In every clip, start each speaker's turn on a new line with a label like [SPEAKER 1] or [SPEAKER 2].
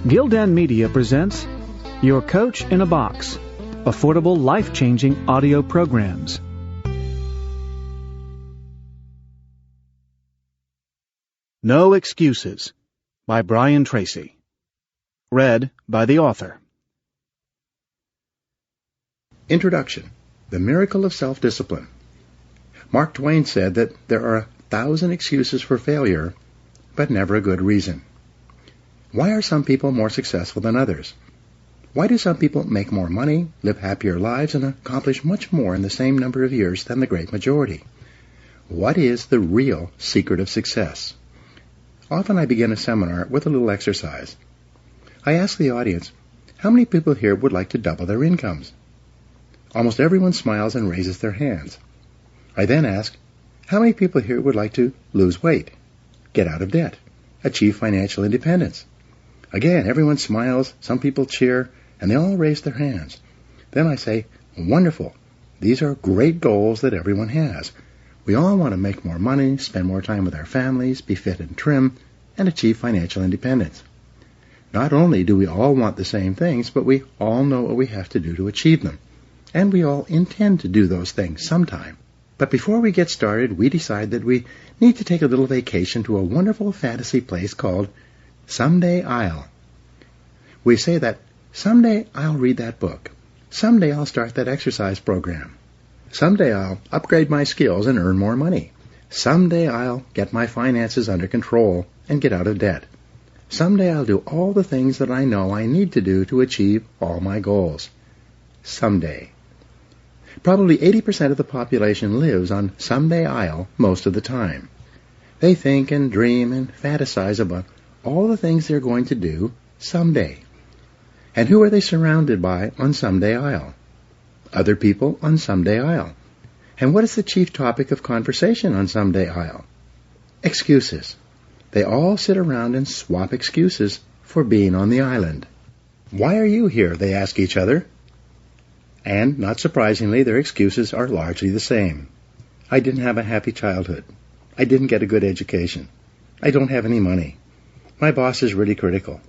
[SPEAKER 1] Gildan Media presents Your Coach in a Box, affordable, life-changing audio programs. No Excuses by Brian Tracy. Read by the author.
[SPEAKER 2] Introduction: The Miracle of Self-Discipline. Mark Twain said that there are 1,000 excuses for failure, but never a good reason. Why are some people more successful than others? Why do some people make more money, live happier lives, and accomplish much more in the same number of years than the great majority? What is the real secret of success? Often I begin a seminar with a little exercise. I ask the audience, how many people here would like to double their incomes? Almost everyone smiles and raises their hands. I then ask, how many people here would like to lose weight, get out of debt, achieve financial independence? Again, everyone smiles, some people cheer, and they all raise their hands. Then I say, wonderful. These are great goals that everyone has. We all want to make more money, spend more time with our families, be fit and trim, and achieve financial independence. Not only do we all want the same things, but we all know what we have to do to achieve them. And we all intend to do those things sometime. But before we get started, we decide that we need to take a little vacation to a wonderful fantasy place called Someday I'll. We say that, someday I'll read that book. Someday I'll start that exercise program. Someday I'll upgrade my skills and earn more money. Someday I'll get my finances under control and get out of debt. Someday I'll do all the things that I know I need to do to achieve all my goals. Someday. Probably 80% of the population lives on Someday I'll most of the time. They think and dream and fantasize about all the things they're going to do someday. And who are they surrounded by on Someday I'll? Other people on Someday I'll. And what is the chief topic of conversation on Someday I'll? Excuses. They all sit around and swap excuses for being on the island. Why are you here? They ask each other. And, not surprisingly, their excuses are largely the same. I didn't have a happy childhood. I didn't get a good education. I don't have any money. My boss is really critical.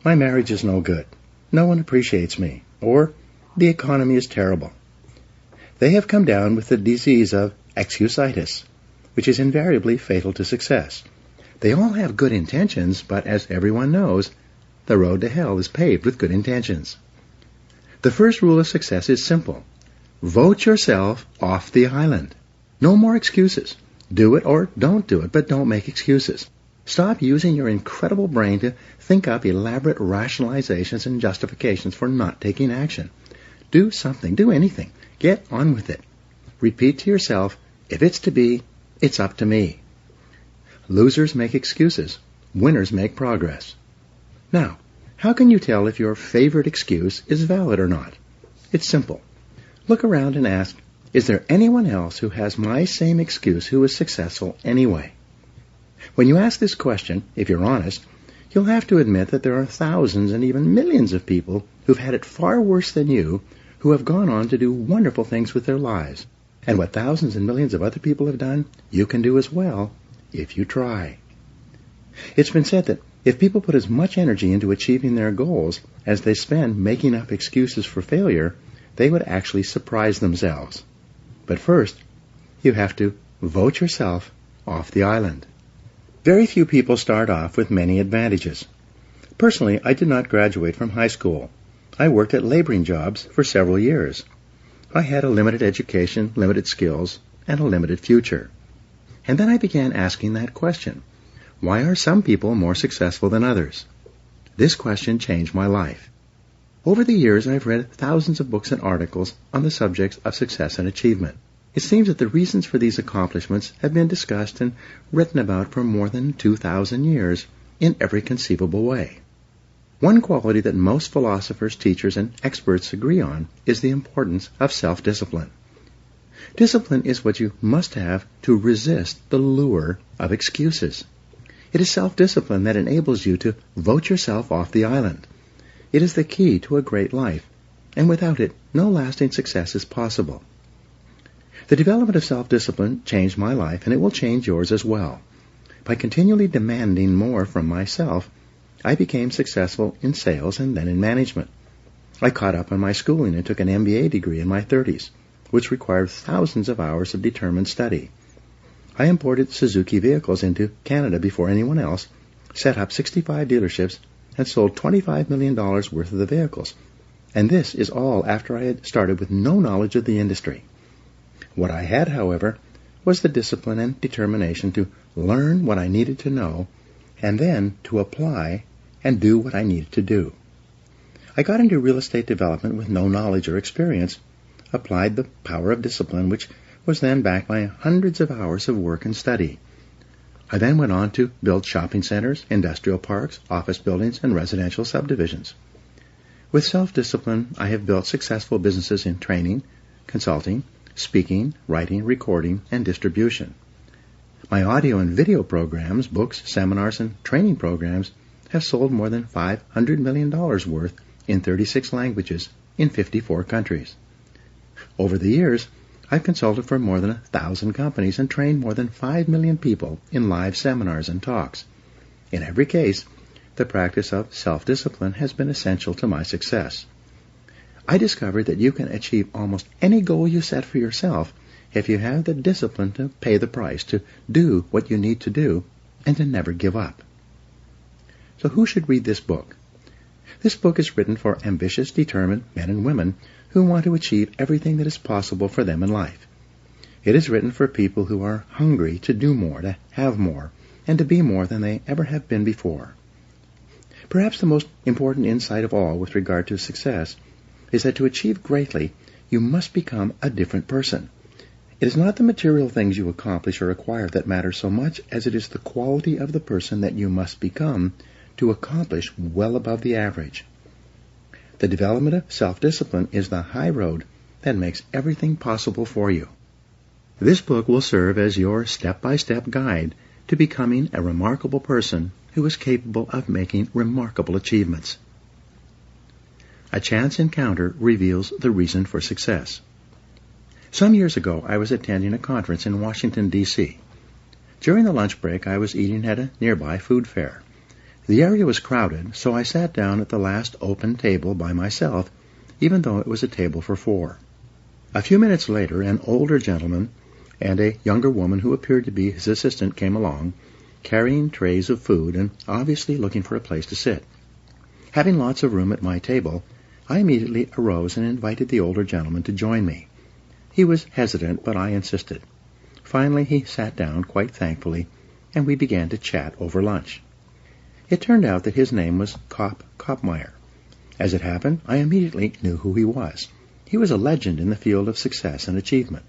[SPEAKER 2] My marriage is no good. No one appreciates me. Or, the economy is terrible. They have come down with the disease of excusitis, which is invariably fatal to success. They all have good intentions, but as everyone knows, the road to hell is paved with good intentions. The first rule of success is simple. Vote yourself off the island. No more excuses. Do it or don't do it, but don't make excuses. Stop using your incredible brain to think up elaborate rationalizations and justifications for not taking action. Do something. Do anything. Get on with it. Repeat to yourself, if it's to be, it's up to me. Losers make excuses. Winners make progress. Now, how can you tell if your favorite excuse is valid or not? It's simple. Look around and ask, is there anyone else who has my same excuse who is successful anyway? When you ask this question, if you're honest, you'll have to admit that there are thousands and even millions of people who've had it far worse than you, who have gone on to do wonderful things with their lives. And what thousands and millions of other people have done, you can do as well, if you try. It's been said that if people put as much energy into achieving their goals as they spend making up excuses for failure, they would actually surprise themselves. But first, you have to vote yourself off the island. Very few people start off with many advantages. Personally, I did not graduate from high school. I worked at laboring jobs for several years. I had a limited education, limited skills, and a limited future. And then I began asking that question. Why are some people more successful than others? This question changed my life. Over the years, I've read thousands of books and articles on the subjects of success and achievement. It seems that the reasons for these accomplishments have been discussed and written about for more than 2,000 years in every conceivable way. One quality that most philosophers, teachers, and experts agree on is the importance of self-discipline. Discipline is what you must have to resist the lure of excuses. It is self-discipline that enables you to vote yourself off the island. It is the key to a great life, and without it, no lasting success is possible. The development of self-discipline changed my life, and it will change yours as well. By continually demanding more from myself, I became successful in sales and then in management. I caught up on my schooling and took an MBA degree in my 30s, which required thousands of hours of determined study. I imported Suzuki vehicles into Canada before anyone else, set up 65 dealerships, and sold $25 million worth of the vehicles. And this is all after I had started with no knowledge of the industry. What I had, however, was the discipline and determination to learn what I needed to know and then to apply and do what I needed to do. I got into real estate development with no knowledge or experience, applied the power of discipline, which was then backed by hundreds of hours of work and study. I then went on to build shopping centers, industrial parks, office buildings, and residential subdivisions. With self-discipline, I have built successful businesses in training, consulting, speaking, writing, recording, and distribution. My audio and video programs, books, seminars, and training programs have sold more than $500 million worth in 36 languages in 54 countries. Over the years, I've consulted for more than 1,000 companies and trained more than 5 million people in live seminars and talks. In every case, the practice of self-discipline has been essential to my success. I discovered that you can achieve almost any goal you set for yourself if you have the discipline to pay the price, to do what you need to do, and to never give up. So who should read this book? This book is written for ambitious, determined men and women who want to achieve everything that is possible for them in life. It is written for people who are hungry to do more, to have more, and to be more than they ever have been before. Perhaps the most important insight of all with regard to success is that to achieve greatly, you must become a different person. It is not the material things you accomplish or acquire that matter so much as it is the quality of the person that you must become to accomplish well above the average. The development of self-discipline is the high road that makes everything possible for you. This book will serve as your step-by-step guide to becoming a remarkable person who is capable of making remarkable achievements. A chance encounter reveals the reason for success. Some years ago, I was attending a conference in Washington, D.C. During the lunch break, I was eating at a nearby food fair. The area was crowded, so I sat down at the last open table by myself, even though it was a table for 4. A few minutes later, an older gentleman and a younger woman who appeared to be his assistant came along, carrying trays of food and obviously looking for a place to sit. Having lots of room at my table, I immediately arose and invited the older gentleman to join me. He was hesitant, but I insisted. Finally, he sat down quite thankfully, and we began to chat over lunch. It turned out that his name was Kopmeyer. As it happened, I immediately knew who he was. He was a legend in the field of success and achievement.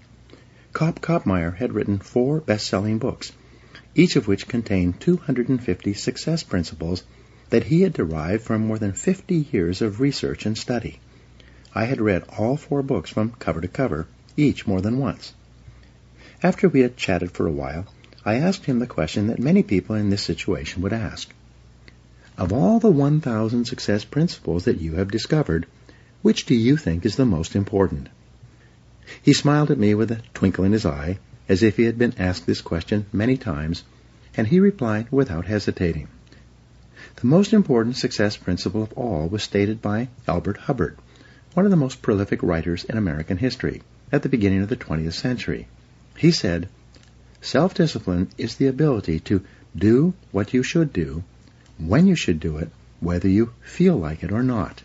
[SPEAKER 2] Kopmeyer had written 4 best-selling books, each of which contained 250 success principles that he had derived from more than 50 years of research and study. I had read all 4 books from cover to cover, each more than once. After we had chatted for a while, I asked him the question that many people in this situation would ask. Of all the 1,000 success principles that you have discovered, which do you think is the most important? He smiled at me with a twinkle in his eye, as if he had been asked this question many times, and he replied without hesitating. The most important success principle of all was stated by Albert Hubbard, one of the most prolific writers in American history, at the beginning of the 20th century. He said, "Self-discipline is the ability to do what you should do, when you should do it, whether you feel like it or not."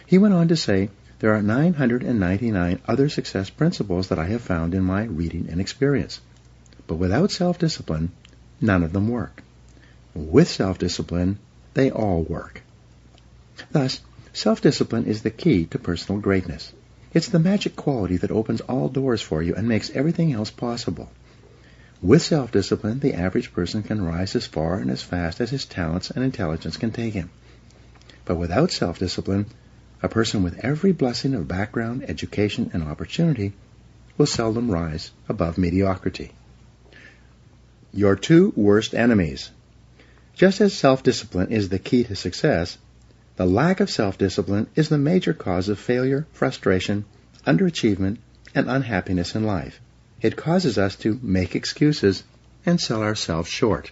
[SPEAKER 2] He went on to say, "There are 999 other success principles that I have found in my reading and experience. But without self-discipline, none of them work. With self-discipline, they all work." Thus, self-discipline is the key to personal greatness. It's the magic quality that opens all doors for you and makes everything else possible. With self-discipline, the average person can rise as far and as fast as his talents and intelligence can take him. But without self-discipline, a person with every blessing of background, education, and opportunity will seldom rise above mediocrity. Your 2 worst enemies. Just as self-discipline is the key to success, the lack of self-discipline is the major cause of failure, frustration, underachievement, and unhappiness in life. It causes us to make excuses and sell ourselves short.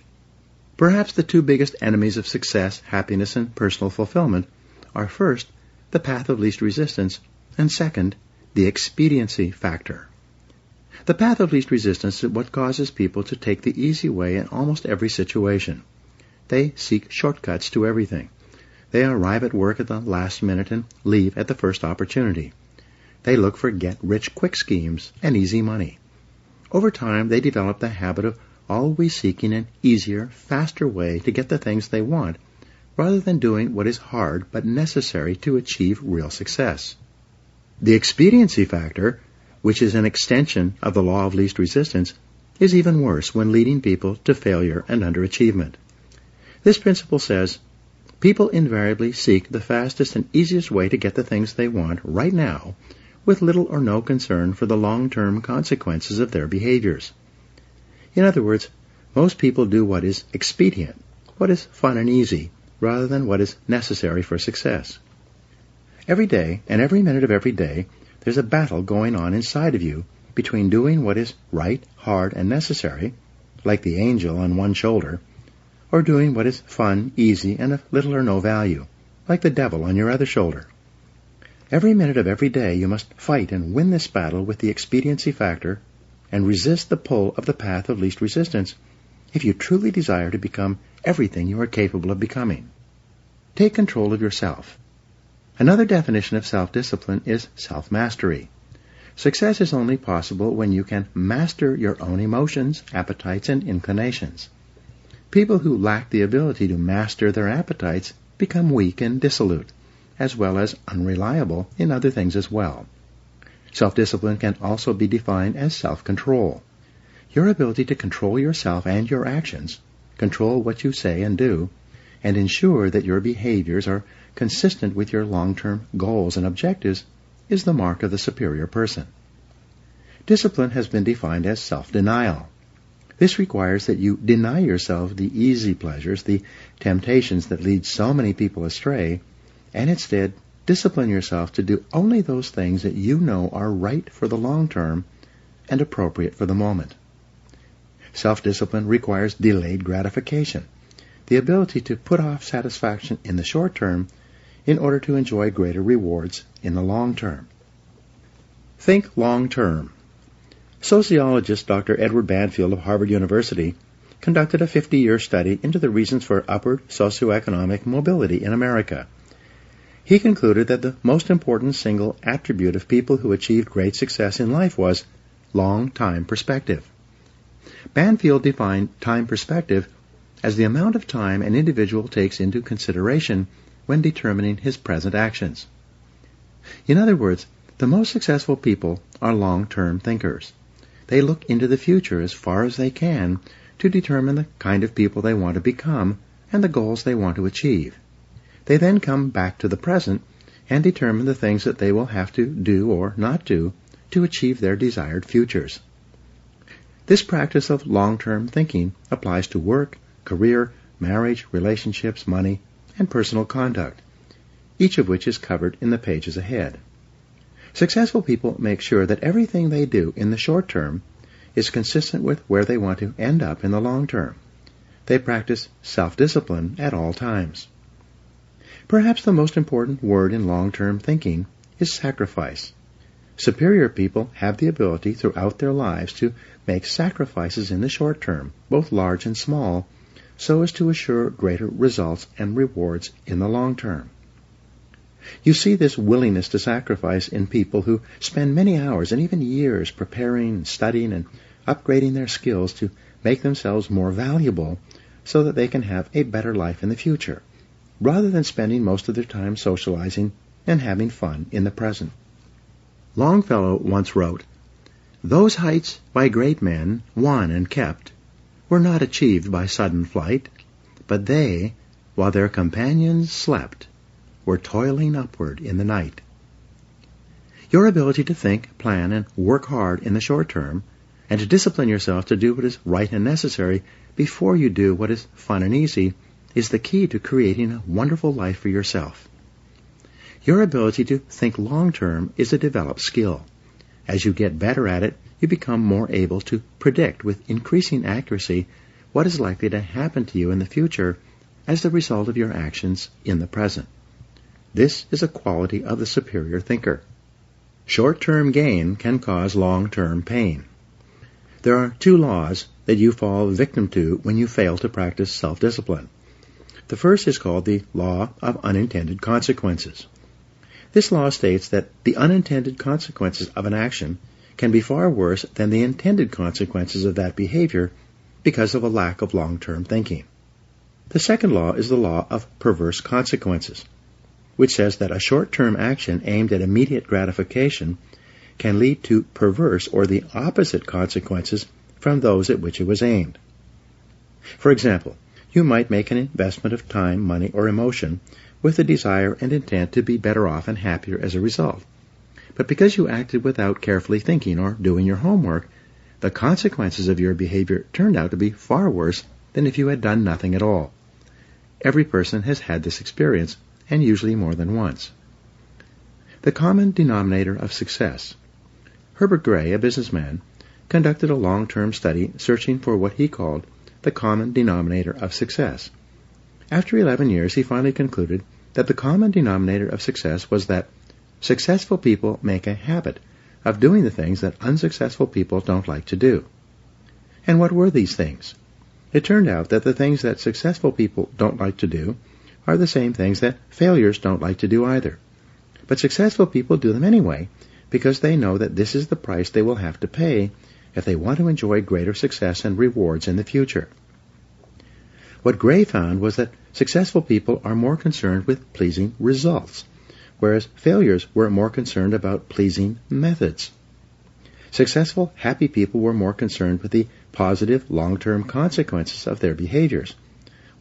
[SPEAKER 2] Perhaps the two biggest enemies of success, happiness, and personal fulfillment are first, the path of least resistance, and second, the expediency factor. The path of least resistance is what causes people to take the easy way in almost every situation. They seek shortcuts to everything. They arrive at work at the last minute and leave at the first opportunity. They look for get-rich-quick schemes and easy money. Over time, they develop the habit of always seeking an easier, faster way to get the things they want, rather than doing what is hard but necessary to achieve real success. The expediency factor, which is an extension of the law of least resistance, is even worse when leading people to failure and underachievement. This principle says, people invariably seek the fastest and easiest way to get the things they want right now, with little or no concern for the long-term consequences of their behaviors. In other words, most people do what is expedient, what is fun and easy, rather than what is necessary for success. Every day, and every minute of every day, there's a battle going on inside of you between doing what is right, hard, and necessary, like the angel on one shoulder, or doing what is fun, easy, and of little or no value, like the devil on your other shoulder. Every minute of every day you must fight and win this battle with the expediency factor and resist the pull of the path of least resistance if you truly desire to become everything you are capable of becoming. Take control of yourself. Another definition of self-discipline is self-mastery. Success is only possible when you can master your own emotions, appetites, and inclinations. People who lack the ability to master their appetites become weak and dissolute, as well as unreliable in other things as well. Self-discipline can also be defined as self-control. Your ability to control yourself and your actions, control what you say and do, and ensure that your behaviors are consistent with your long-term goals and objectives is the mark of the superior person. Discipline has been defined as self-denial. This requires that you deny yourself the easy pleasures, the temptations that lead so many people astray, and instead discipline yourself to do only those things that you know are right for the long term and appropriate for the moment. Self-discipline requires delayed gratification, the ability to put off satisfaction in the short term in order to enjoy greater rewards in the long term. Think long term. Sociologist Dr. Edward Banfield of Harvard University conducted a 50-year study into the reasons for upward socioeconomic mobility in America. He concluded that the most important single attribute of people who achieved great success in life was long-time perspective. Banfield defined time perspective as the amount of time an individual takes into consideration when determining his present actions. In other words, the most successful people are long-term thinkers. They look into the future as far as they can to determine the kind of people they want to become and the goals they want to achieve. They then come back to the present and determine the things that they will have to do or not do to achieve their desired futures. This practice of long-term thinking applies to work, career, marriage, relationships, money, and personal conduct, each of which is covered in the pages ahead. Successful people make sure that everything they do in the short term is consistent with where they want to end up in the long term. They practice self-discipline at all times. Perhaps the most important word in long-term thinking is sacrifice. Superior people have the ability throughout their lives to make sacrifices in the short term, both large and small, so as to assure greater results and rewards in the long term. You see this willingness to sacrifice in people who spend many hours and even years preparing, studying, and upgrading their skills to make themselves more valuable so that they can have a better life in the future, rather than spending most of their time socializing and having fun in the present. Longfellow once wrote, "Those heights by great men won and kept were not achieved by sudden flight, but they, while their companions slept, were toiling upward in the night." Your ability to think, plan, and work hard in the short term, and to discipline yourself to do what is right and necessary before you do what is fun and easy, is the key to creating a wonderful life for yourself. Your ability to think long-term is a developed skill. As you get better at it, you become more able to predict with increasing accuracy what is likely to happen to you in the future as the result of your actions in the present. This is a quality of the superior thinker. Short-term gain can cause long-term pain. There are two laws that you fall victim to when you fail to practice self-discipline. The first is called the law of unintended consequences. This law states that the unintended consequences of an action can be far worse than the intended consequences of that behavior because of a lack of long-term thinking. The second law is the law of perverse consequences, which says that a short-term action aimed at immediate gratification can lead to perverse or the opposite consequences from those at which it was aimed. For example, you might make an investment of time, money, or emotion with the desire and intent to be better off and happier as a result. But because you acted without carefully thinking or doing your homework, the consequences of your behavior turned out to be far worse than if you had done nothing at all. Every person has had this experience, and usually more than once. The common denominator of success. Herbert Gray, a businessman, conducted a long-term study searching for what he called the common denominator of success. After 11 years, he finally concluded that the common denominator of success was that successful people make a habit of doing the things that unsuccessful people don't like to do. And what were these things? It turned out that the things that successful people don't like to do are the same things that failures don't like to do either. But successful people do them anyway, because they know that this is the price they will have to pay if they want to enjoy greater success and rewards in the future. What Gray found was that successful people are more concerned with pleasing results, whereas failures were more concerned about pleasing methods. Successful, happy people were more concerned with the positive, long-term consequences of their behaviors,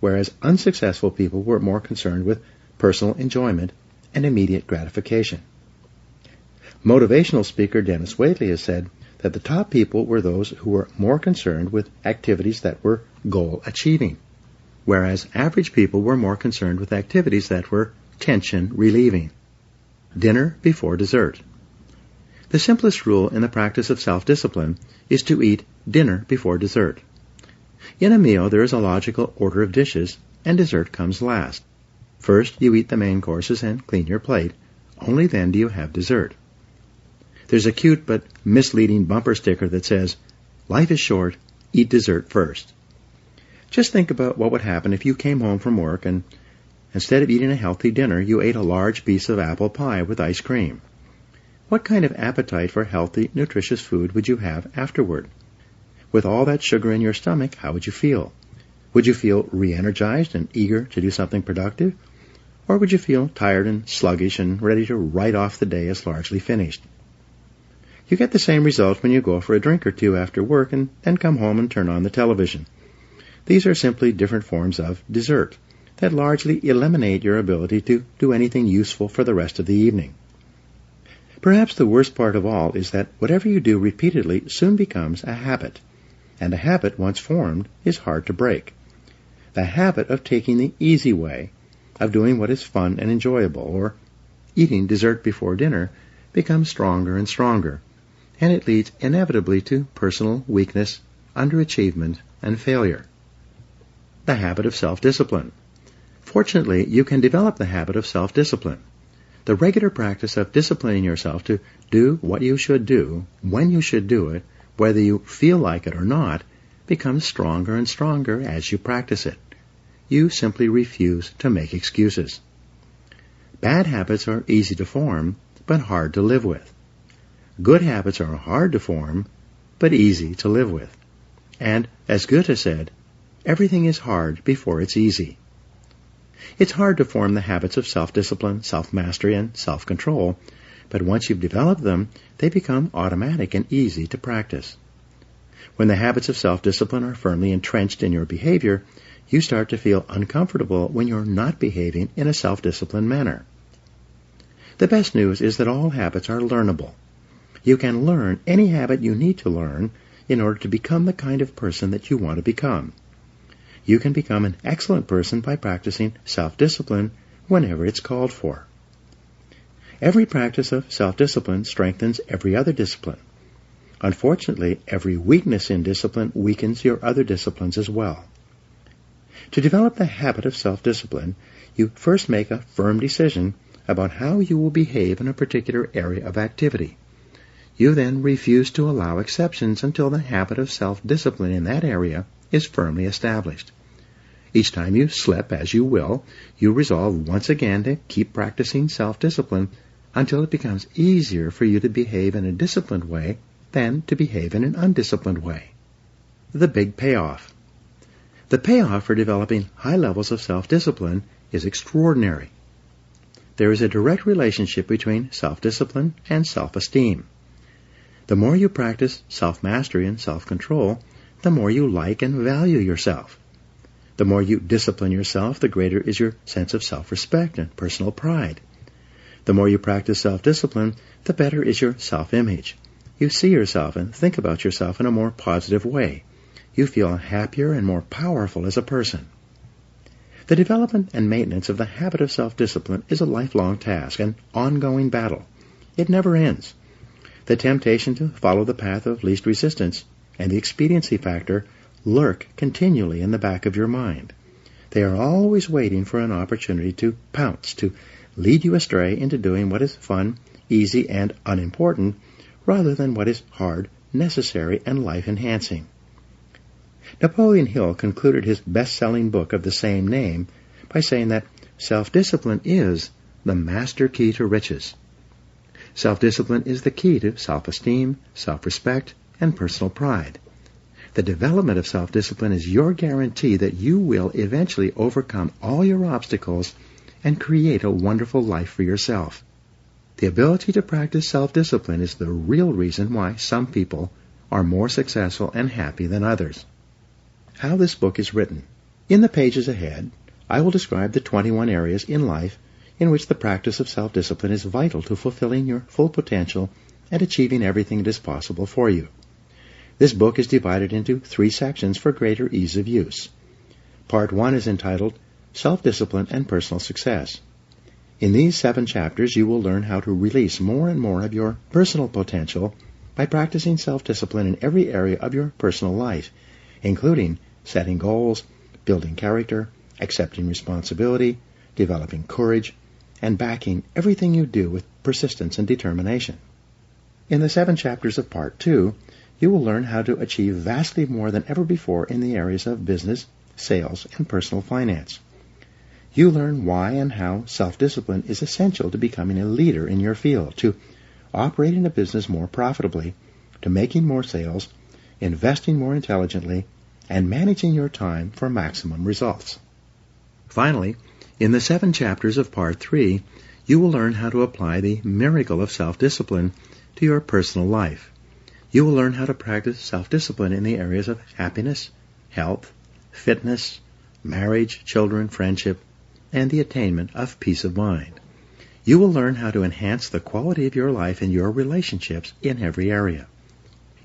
[SPEAKER 2] whereas unsuccessful people were more concerned with personal enjoyment and immediate gratification. Motivational speaker Dennis Waitley has said that the top people were those who were more concerned with activities that were goal-achieving, whereas average people were more concerned with activities that were tension-relieving. Dinner before dessert. The simplest rule in the practice of self-discipline is to eat dinner before dessert. In a meal, there is a logical order of dishes, and dessert comes last. First, you eat the main courses and clean your plate. Only then do you have dessert. There's a cute but misleading bumper sticker that says, "Life is short, eat dessert first." Just think about what would happen if you came home from work and instead of eating a healthy dinner, you ate a large piece of apple pie with ice cream. What kind of appetite for healthy, nutritious food would you have afterward? With all that sugar in your stomach, how would you feel? Would you feel re-energized and eager to do something productive? Or would you feel tired and sluggish and ready to write off the day as largely finished? You get the same result when you go for a drink or two after work and then come home and turn on the television. These are simply different forms of dessert that largely eliminate your ability to do anything useful for the rest of the evening. Perhaps the worst part of all is that whatever you do repeatedly soon becomes a habit, and a habit once formed is hard to break. The habit of taking the easy way, of doing what is fun and enjoyable, or eating dessert before dinner, becomes stronger and stronger, and it leads inevitably to personal weakness, underachievement, and failure. The habit of self-discipline. Fortunately, you can develop the habit of self-discipline. The regular practice of disciplining yourself to do what you should do, when you should do it, whether you feel like it or not, becomes stronger and stronger as you practice it. You simply refuse to make excuses. Bad habits are easy to form, but hard to live with. Good habits are hard to form, but easy to live with. And, as Goethe said, everything is hard before it's easy. It's hard to form the habits of self-discipline, self-mastery, and self-control, but once you've developed them, they become automatic and easy to practice. When the habits of self-discipline are firmly entrenched in your behavior, you start to feel uncomfortable when you're not behaving in a self-disciplined manner. The best news is that all habits are learnable. You can learn any habit you need to learn in order to become the kind of person that you want to become. You can become an excellent person by practicing self-discipline whenever it's called for. Every practice of self-discipline strengthens every other discipline. Unfortunately, every weakness in discipline weakens your other disciplines as well. To develop the habit of self-discipline, you first make a firm decision about how you will behave in a particular area of activity. You then refuse to allow exceptions until the habit of self-discipline in that area is firmly established. Each time you slip, as you will, you resolve once again to keep practicing self-discipline until it becomes easier for you to behave in a disciplined way than to behave in an undisciplined way. The big payoff. The payoff for developing high levels of self-discipline is extraordinary. There is a direct relationship between self-discipline and self-esteem. The more you practice self-mastery and self-control, the more you like and value yourself. The more you discipline yourself, the greater is your sense of self-respect and personal pride. The more you practice self-discipline, the better is your self-image. You see yourself and think about yourself in a more positive way. You feel happier and more powerful as a person. The development and maintenance of the habit of self-discipline is a lifelong task, an ongoing battle. It never ends. The temptation to follow the path of least resistance and the expediency factor lurk continually in the back of your mind. They are always waiting for an opportunity to pounce, to lead you astray into doing what is fun, easy, and unimportant, rather than what is hard, necessary, and life-enhancing. Napoleon Hill concluded his best-selling book of the same name by saying that self-discipline is the master key to riches. Self-discipline is the key to self-esteem, self-respect, and personal pride. The development of self-discipline is your guarantee that you will eventually overcome all your obstacles and create a wonderful life for yourself. The ability to practice self-discipline is the real reason why some people are more successful and happy than others. How this book is written. In the pages ahead, I will describe the 21 areas in life in which the practice of self-discipline is vital to fulfilling your full potential and achieving everything that is possible for you. This book is divided into 3 sections for greater ease of use. Part 1 is entitled Self-Discipline and Personal Success. In these 7 chapters, you will learn how to release more and more of your personal potential by practicing self-discipline in every area of your personal life, including setting goals, building character, accepting responsibility, developing courage, and backing everything you do with persistence and determination. In the 7 chapters of Part 2, you will learn how to achieve vastly more than ever before in the areas of business, sales, and personal finance. You learn why and how self-discipline is essential to becoming a leader in your field, to operating a business more profitably, to making more sales, investing more intelligently, and managing your time for maximum results. Finally, in the 7 chapters of Part 3, you will learn how to apply the miracle of self-discipline to your personal life. You will learn how to practice self-discipline in the areas of happiness, health, fitness, marriage, children, friendship, and the attainment of peace of mind. You will learn how to enhance the quality of your life and your relationships in every area.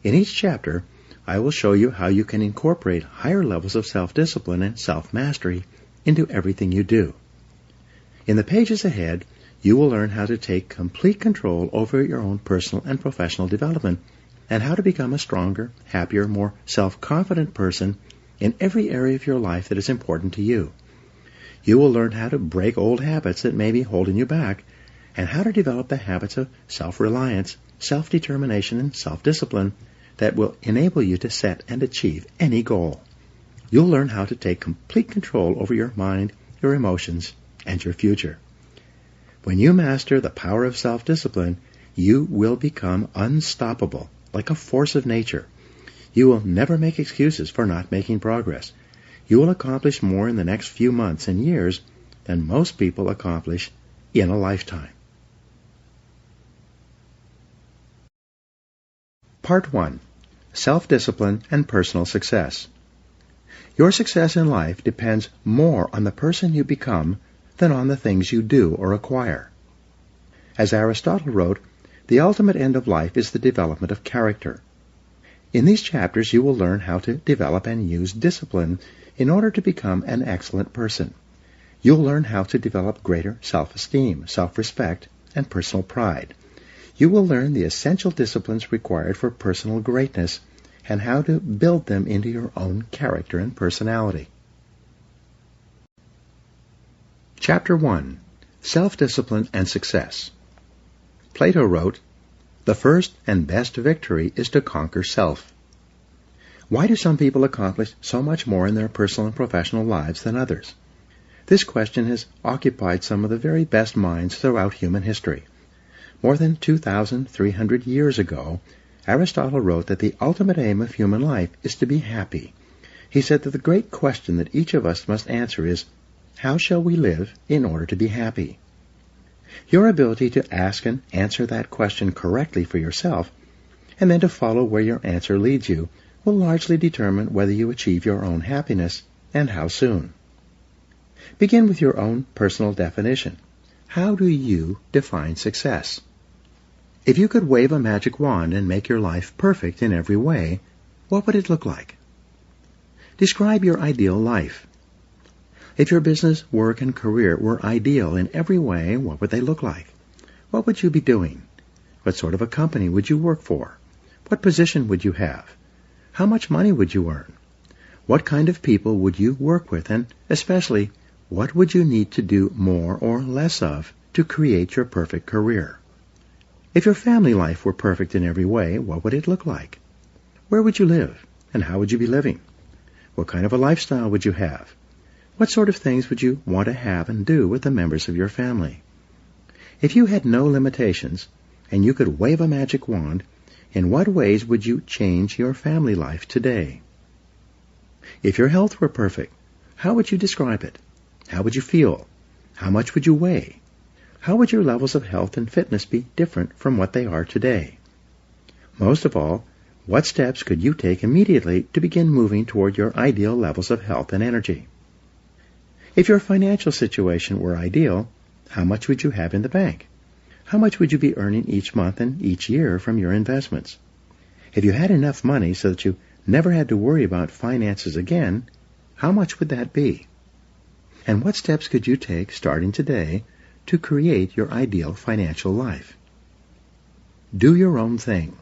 [SPEAKER 2] In each chapter, I will show you how you can incorporate higher levels of self-discipline and self-mastery into everything you do. In the pages ahead, you will learn how to take complete control over your own personal and professional development and how to become a stronger, happier, more self-confident person in every area of your life that is important to you. You will learn how to break old habits that may be holding you back and how to develop the habits of self-reliance, self-determination, and self-discipline that will enable you to set and achieve any goal. You'll learn how to take complete control over your mind, your emotions, and your future. When you master the power of self-discipline, you will become unstoppable, like a force of nature. You will never make excuses for not making progress. You will accomplish more in the next few months and years than most people accomplish in a lifetime. Part 1. Self-Discipline and Personal Success. Your success in life depends more on the person you become than on the things you do or acquire. As Aristotle wrote, the ultimate end of life is the development of character. In these chapters, you will learn how to develop and use discipline in order to become an excellent person. You'll learn how to develop greater self-esteem, self-respect, and personal pride. You will learn the essential disciplines required for personal greatness and how to build them into your own character and personality. Chapter 1. Self-Discipline and Success. Plato wrote, "The first and best victory is to conquer self." Why do some people accomplish so much more in their personal and professional lives than others? This question has occupied some of the very best minds throughout human history. More than 2,300 years ago, Aristotle wrote that the ultimate aim of human life is to be happy. He said that the great question that each of us must answer is, how shall we live in order to be happy? Your ability to ask and answer that question correctly for yourself, and then to follow where your answer leads you, will largely determine whether you achieve your own happiness and how soon. Begin with your own personal definition. How do you define success? If you could wave a magic wand and make your life perfect in every way, what would it look like? Describe your ideal life. If your business, work, and career were ideal in every way, what would they look like? What would you be doing? What sort of a company would you work for? What position would you have? How much money would you earn? What kind of people would you work with? And especially, what would you need to do more or less of to create your perfect career? If your family life were perfect in every way, what would it look like? Where would you live? And how would you be living? What kind of a lifestyle would you have? What sort of things would you want to have and do with the members of your family? If you had no limitations, and you could wave a magic wand, in what ways would you change your family life today? If your health were perfect, how would you describe it? How would you feel? How much would you weigh? How would your levels of health and fitness be different from what they are today? Most of all, what steps could you take immediately to begin moving toward your ideal levels of health and energy? If your financial situation were ideal, how much would you have in the bank? How much would you be earning each month and each year from your investments? If you had enough money so that you never had to worry about finances again, how much would that be? And what steps could you take starting today to create your ideal financial life? Do your own thing.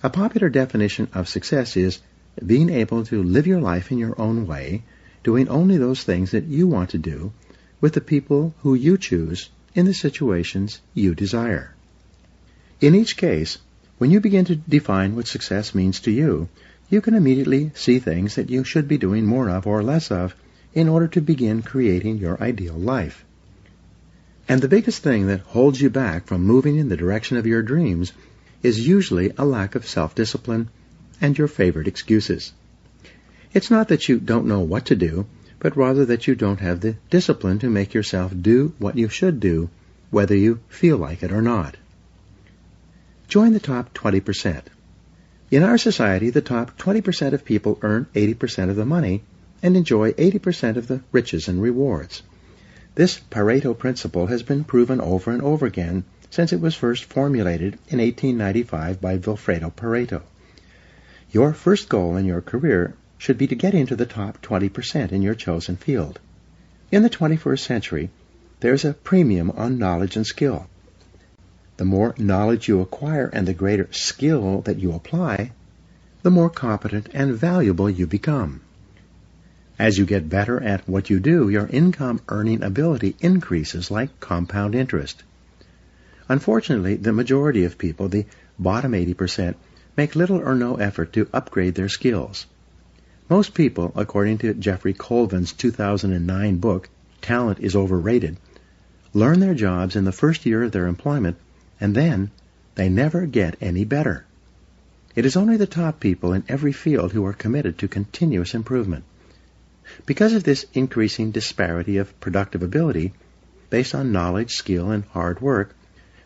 [SPEAKER 2] A popular definition of success is being able to live your life in your own way, doing only those things that you want to do, with the people who you choose in the situations you desire. In each case, when you begin to define what success means to you, you can immediately see things that you should be doing more of or less of in order to begin creating your ideal life. And the biggest thing that holds you back from moving in the direction of your dreams is usually a lack of self-discipline and your favorite excuses. It's not that you don't know what to do, but rather that you don't have the discipline to make yourself do what you should do, whether you feel like it or not. Join the top 20%. In our society, the top 20% of people earn 80% of the money and enjoy 80% of the riches and rewards. This Pareto principle has been proven over and over again since it was first formulated in 1895 by Vilfredo Pareto. Your first goal in your career should be to get into the top 20% in your chosen field. In the 21st century, there's a premium on knowledge and skill. The more knowledge you acquire and the greater skill that you apply, the more competent and valuable you become. As you get better at what you do, your income earning ability increases like compound interest. Unfortunately, the majority of people, the bottom 80%, make little or no effort to upgrade their skills. Most people, according to Jeffrey Colvin's 2009 book, Talent is Overrated, learn their jobs in the first year of their employment, and then they never get any better. It is only the top people in every field who are committed to continuous improvement. Because of this increasing disparity of productive ability, based on knowledge, skill, and hard work,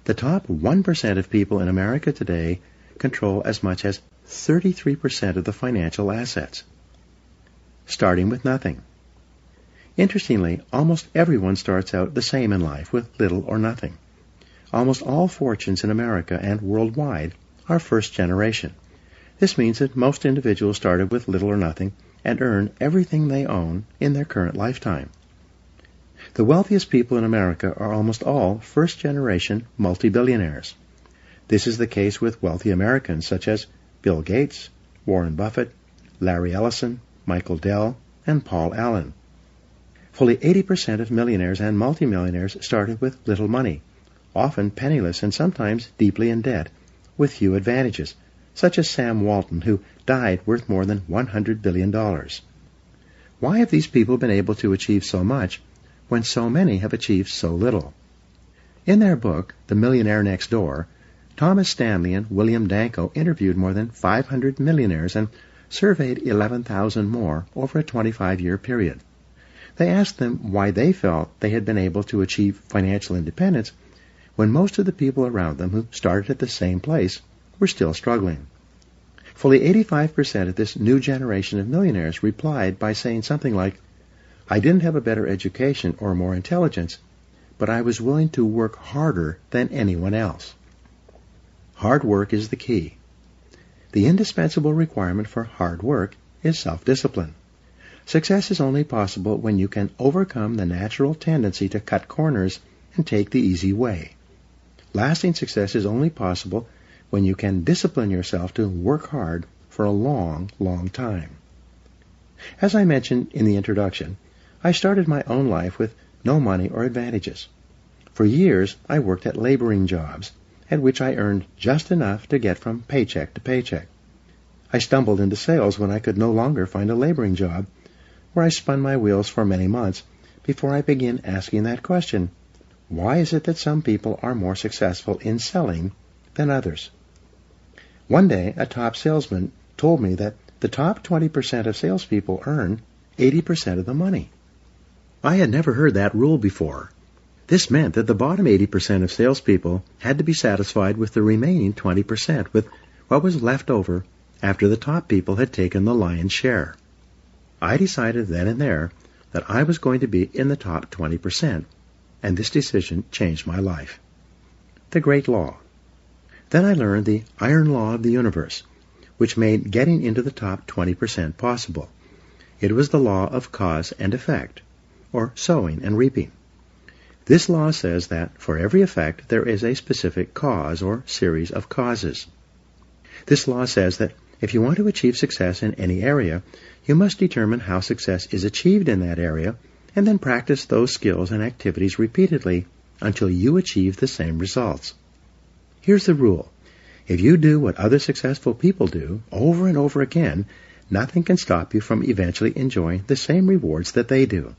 [SPEAKER 2] the top 1% of people in America today control as much as 33% of the financial assets, starting with nothing. Interestingly, almost everyone starts out the same in life with little or nothing. Almost all fortunes in America and worldwide are first generation. This means that most individuals started with little or nothing and earn everything they own in their current lifetime. The wealthiest people in America are almost all first-generation multi-billionaires. This is the case with wealthy Americans such as Bill Gates, Warren Buffett, Larry Ellison, Michael Dell, and Paul Allen. Fully 80% of millionaires and multimillionaires started with little money, often penniless and sometimes deeply in debt, with few advantages, such as Sam Walton, who died worth more than $100 billion. Why have these people been able to achieve so much when so many have achieved so little? In their book, The Millionaire Next Door, Thomas Stanley and William Danko interviewed more than 500 millionaires and surveyed 11,000 more over a 25-year period. They asked them why they felt they had been able to achieve financial independence when most of the people around them who started at the same place were still struggling. Fully 85% of this new generation of millionaires replied by saying something like, "I didn't have a better education or more intelligence, but I was willing to work harder than anyone else." Hard work is the key. The indispensable requirement for hard work is self-discipline. Success is only possible when you can overcome the natural tendency to cut corners and take the easy way. Lasting success is only possible when you can discipline yourself to work hard for a long, long time. As I mentioned in the introduction, I started my own life with no money or advantages. For years, I worked at laboring jobs, at which I earned just enough to get from paycheck to paycheck. I stumbled into sales when I could no longer find a laboring job, where I spun my wheels for many months before I began asking that question: why is it that some people are more successful in selling than others? One day, a top salesman told me that the top 20% of salespeople earn 80% of the money. I had never heard that rule before. This meant that the bottom 80% of salespeople had to be satisfied with the remaining 20%, with what was left over after the top people had taken the lion's share. I decided then and there that I was going to be in the top 20%, and this decision changed my life. The Great Law. Then I learned the iron law of the universe, which made getting into the top 20% possible. It was the law of cause and effect, or sowing and reaping. This law says that for every effect there is a specific cause or series of causes. This law says that if you want to achieve success in any area, you must determine how success is achieved in that area, and then practice those skills and activities repeatedly until you achieve the same results. Here's the rule. If you do what other successful people do over and over again, nothing can stop you from eventually enjoying the same rewards that they do.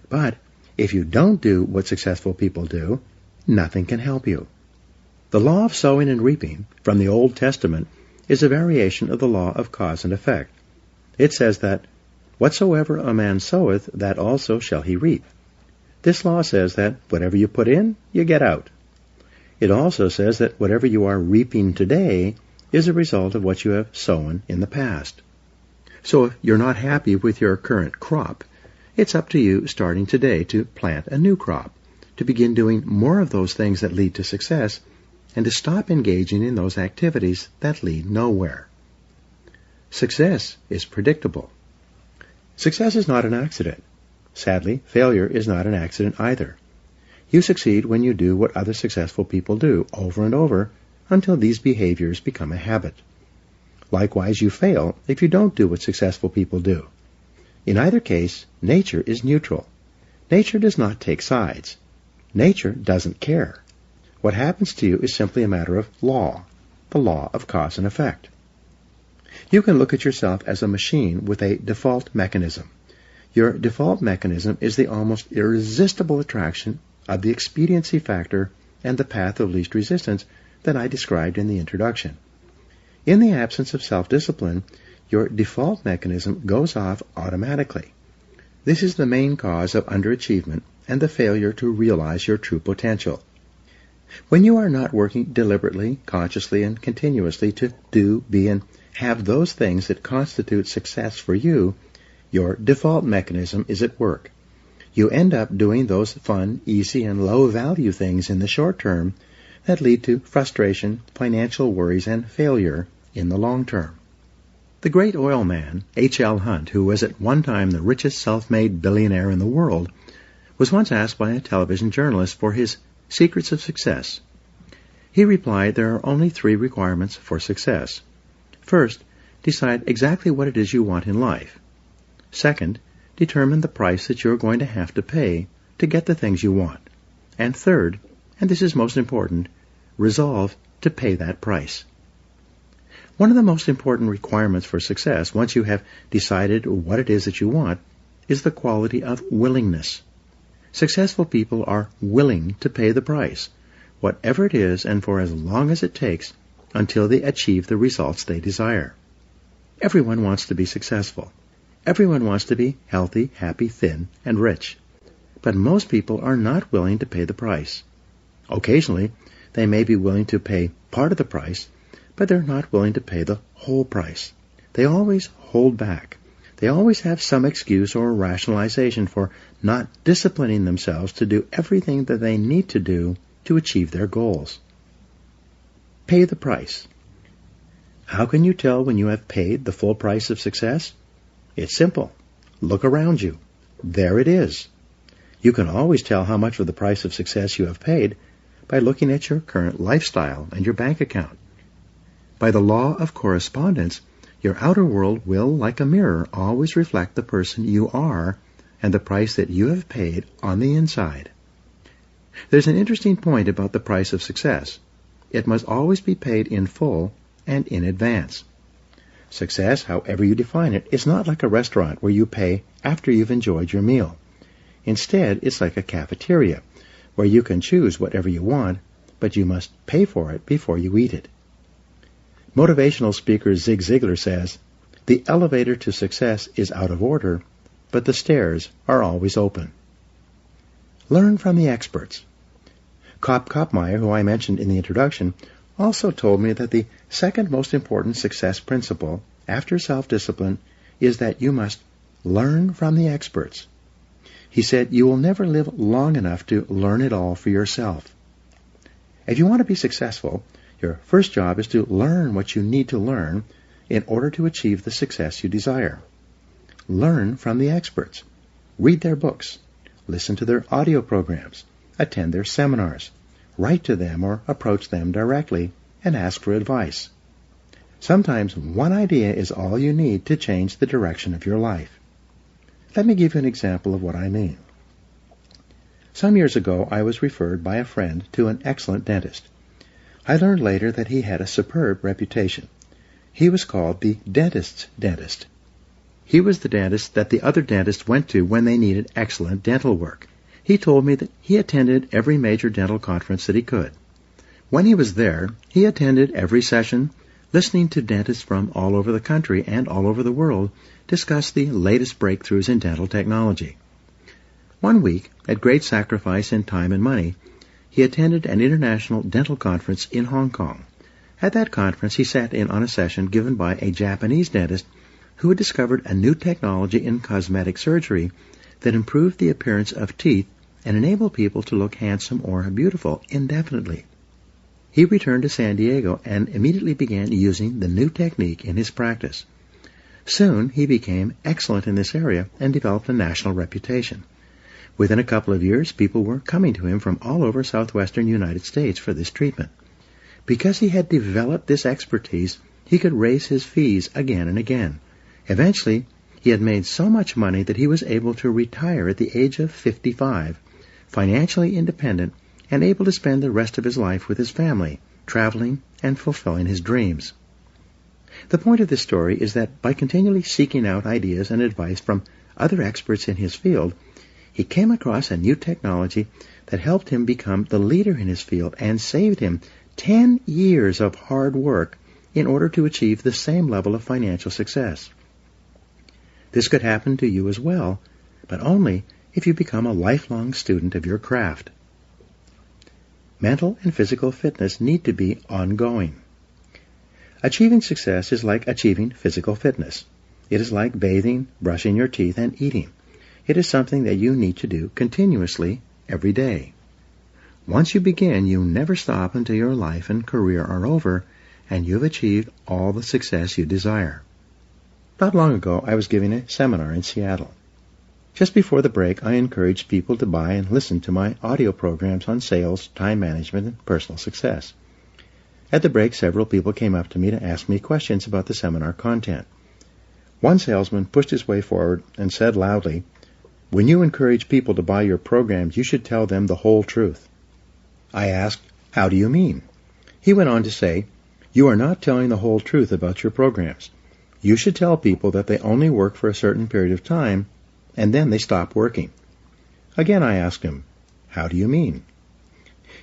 [SPEAKER 2] But if you don't do what successful people do, nothing can help you. The law of sowing and reaping from the Old Testament is a variation of the law of cause and effect. It says that, "Whatsoever a man soweth, that also shall he reap." This law says that whatever you put in, you get out. It also says that whatever you are reaping today is a result of what you have sown in the past. So if you're not happy with your current crop, it's up to you starting today to plant a new crop, to begin doing more of those things that lead to success, and to stop engaging in those activities that lead nowhere. Success is predictable. Success is not an accident. Sadly, failure is not an accident either. You succeed when you do what other successful people do over and over until these behaviors become a habit. Likewise, you fail if you don't do what successful people do. In either case, nature is neutral. Nature does not take sides. Nature doesn't care. What happens to you is simply a matter of law, the law of cause and effect. You can look at yourself as a machine with a default mechanism. Your default mechanism is the almost irresistible attraction of the expediency factor and the path of least resistance that I described in the introduction. In the absence of self-discipline, your default mechanism goes off automatically. This is the main cause of underachievement and the failure to realize your true potential. When you are not working deliberately, consciously, and continuously to do, be, and have those things that constitute success for you, your default mechanism is at work. You end up doing those fun, easy, and low-value things in the short term that lead to frustration, financial worries, and failure in the long term. The great oil man, H.L. Hunt, who was at one time the richest self-made billionaire in the world, was once asked by a television journalist for his secrets of success. He replied there are only 3 requirements for success. First, decide exactly what it is you want in life. Second, determine the price that you're going to have to pay to get the things you want. And third, and this is most important, resolve to pay that price. One of the most important requirements for success, once you have decided what it is that you want, is the quality of willingness. Successful people are willing to pay the price, whatever it is and for as long as it takes, until they achieve the results they desire. Everyone wants to be successful. Everyone wants to be healthy, happy, thin, and rich. But most people are not willing to pay the price. Occasionally, they may be willing to pay part of the price, but they're not willing to pay the whole price. They always hold back. They always have some excuse or rationalization for not disciplining themselves to do everything that they need to do to achieve their goals. Pay the price. How can you tell when you have paid the full price of success? It's simple. Look around you. There it is. You can always tell how much of the price of success you have paid by looking at your current lifestyle and your bank account. By the law of correspondence, your outer world will, like a mirror, always reflect the person you are and the price that you have paid on the inside. There's an interesting point about the price of success. It must always be paid in full and in advance. Success, however you define it, is not like a restaurant where you pay after you've enjoyed your meal. Instead, it's like a cafeteria, where you can choose whatever you want, but you must pay for it before you eat it. Motivational speaker Zig Ziglar says, "The elevator to success is out of order, but the stairs are always open." Learn from the experts. Kopp Koppmeyer, who I mentioned in the introduction, also told me that the second most important success principle, after self-discipline, is that you must learn from the experts. He said you will never live long enough to learn it all for yourself. If you want to be successful, your first job is to learn what you need to learn in order to achieve the success you desire. Learn from the experts. Read their books. Listen to their audio programs. Attend their seminars. Write to them or approach them directly and ask for advice. Sometimes one idea is all you need to change the direction of your life. Let me give you an example of what I mean. Some years ago, I was referred by a friend to an excellent dentist. I learned later that he had a superb reputation. He was called the dentist's dentist. He was the dentist that the other dentists went to when they needed excellent dental work. He told me that he attended every major dental conference that he could. When he was there, he attended every session, listening to dentists from all over the country and all over the world discuss the latest breakthroughs in dental technology. One week, at great sacrifice in time and money, he attended an international dental conference in Hong Kong. At that conference, he sat in on a session given by a Japanese dentist who had discovered a new technology in cosmetic surgery that improved the appearance of teeth and enabled people to look handsome or beautiful indefinitely. He returned to San Diego and immediately began using the new technique in his practice. Soon, he became excellent in this area and developed a national reputation. Within a couple of years, people were coming to him from all over southwestern United States for this treatment. Because he had developed this expertise, he could raise his fees again and again. Eventually, he had made so much money that he was able to retire at the age of 55, financially independent, and able to spend the rest of his life with his family, traveling and fulfilling his dreams. The point of this story is that by continually seeking out ideas and advice from other experts in his field, he came across a new technology that helped him become the leader in his field and saved him 10 years of hard work in order to achieve the same level of financial success. This could happen to you as well, but only if you become a lifelong student of your craft. Mental and physical fitness need to be ongoing. Achieving success is like achieving physical fitness. It is like bathing, brushing your teeth, and eating. It is something that you need to do continuously every day. Once you begin, you never stop until your life and career are over and you've achieved all the success you desire. Not long ago, I was giving a seminar in Seattle. Just before the break, I encouraged people to buy and listen to my audio programs on sales, time management, and personal success. At the break, several people came up to me to ask me questions about the seminar content. One salesman pushed his way forward and said loudly, "When you encourage people to buy your programs, you should tell them the whole truth." I asked, "How do you mean?" He went on to say, "You are not telling the whole truth about your programs. You should tell people that they only work for a certain period of time, and then they stop working." Again I asked him, "How do you mean?"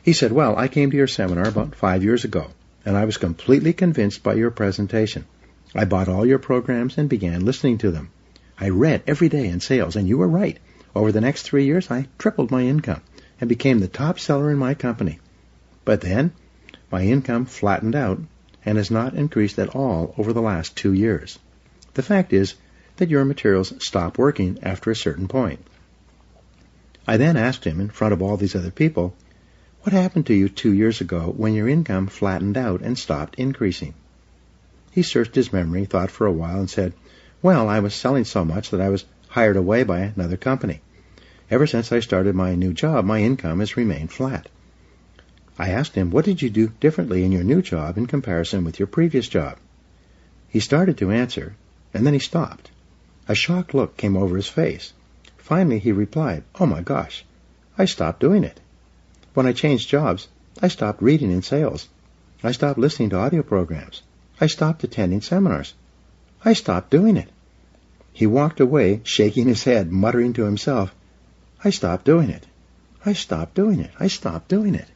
[SPEAKER 2] He said, "Well, I came to your seminar about 5 years ago, and I was completely convinced by your presentation. I bought all your programs and began listening to them. I read every day in sales, and you were right. Over the next 3 years, I tripled my income and became the top seller in my company. But then, my income flattened out and has not increased at all over the last 2 years. The fact is that your materials stop working after a certain point." I then asked him, in front of all these other people, what happened to you 2 years ago when your income flattened out and stopped increasing? He searched his memory, thought for a while, and said, "Well, I was selling so much that I was hired away by another company. Ever since I started my new job, my income has remained flat." I asked him, "What did you do differently in your new job in comparison with your previous job?" He started to answer, and then he stopped. A shocked look came over his face. Finally, he replied, "Oh my gosh, I stopped doing it. When I changed jobs, I stopped reading in sales. I stopped listening to audio programs. I stopped attending seminars. I stopped doing it." He walked away, shaking his head, muttering to himself, "I stopped doing it. I stopped doing it. I stopped doing it."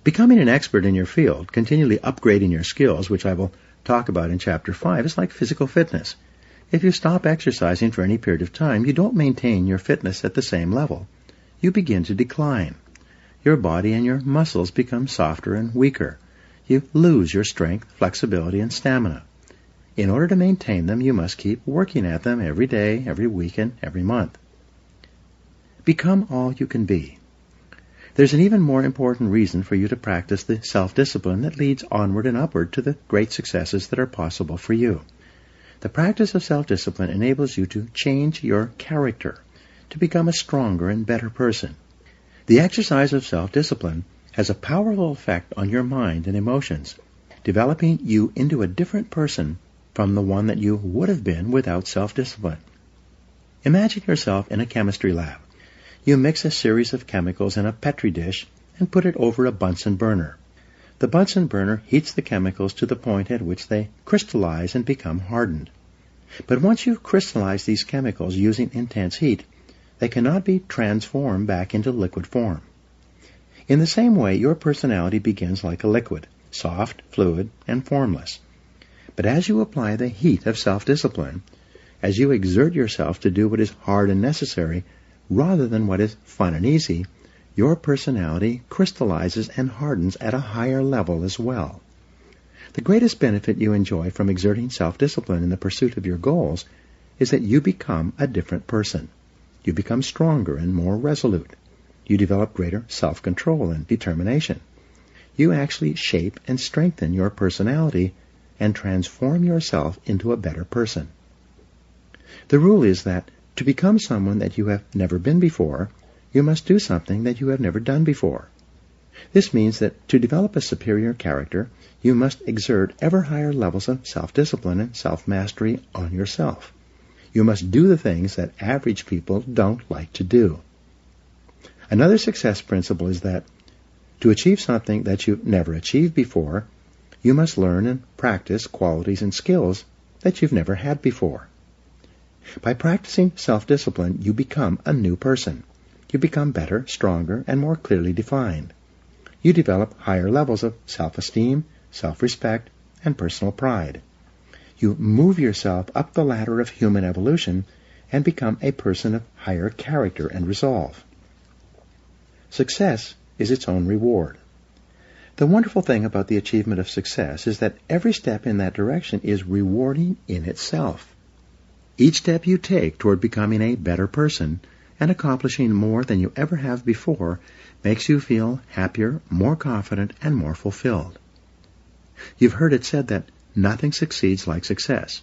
[SPEAKER 2] Becoming an expert in your field, continually upgrading your skills, which I will talk about in Chapter 5, is like physical fitness. If you stop exercising for any period of time, you don't maintain your fitness at the same level. You begin to decline. Your body and your muscles become softer and weaker. You lose your strength, flexibility, and stamina. In order to maintain them, you must keep working at them every day, every week, and every month. Become all you can be. There's an even more important reason for you to practice the self-discipline that leads onward and upward to the great successes that are possible for you. The practice of self-discipline enables you to change your character, to become a stronger and better person. The exercise of self-discipline has a powerful effect on your mind and emotions, developing you into a different person from the one that you would have been without self-discipline. Imagine yourself in a chemistry lab. You mix a series of chemicals in a Petri dish and put it over a Bunsen burner. The Bunsen burner heats the chemicals to the point at which they crystallize and become hardened. But once you've crystallized these chemicals using intense heat, they cannot be transformed back into liquid form. In the same way, your personality begins like a liquid, soft, fluid, and formless. But as you apply the heat of self-discipline, as you exert yourself to do what is hard and necessary, rather than what is fun and easy, your personality crystallizes and hardens at a higher level as well. The greatest benefit you enjoy from exerting self-discipline in the pursuit of your goals is that you become a different person. You become stronger and more resolute. You develop greater self-control and determination. You actually shape and strengthen your personality and transform yourself into a better person. The rule is that to become someone that you have never been before, you must do something that you have never done before. This means that to develop a superior character, you must exert ever higher levels of self-discipline and self-mastery on yourself. You must do the things that average people don't like to do. Another success principle is that to achieve something that you've never achieved before, you must learn and practice qualities and skills that you've never had before. By practicing self-discipline, you become a new person. You become better, stronger, and more clearly defined. You develop higher levels of self-esteem, self-respect, and personal pride. You move yourself up the ladder of human evolution and become a person of higher character and resolve. Success is its own reward. The wonderful thing about the achievement of success is that every step in that direction is rewarding in itself. Each step you take toward becoming a better person and accomplishing more than you ever have before makes you feel happier, more confident, and more fulfilled. You've heard it said that nothing succeeds like success.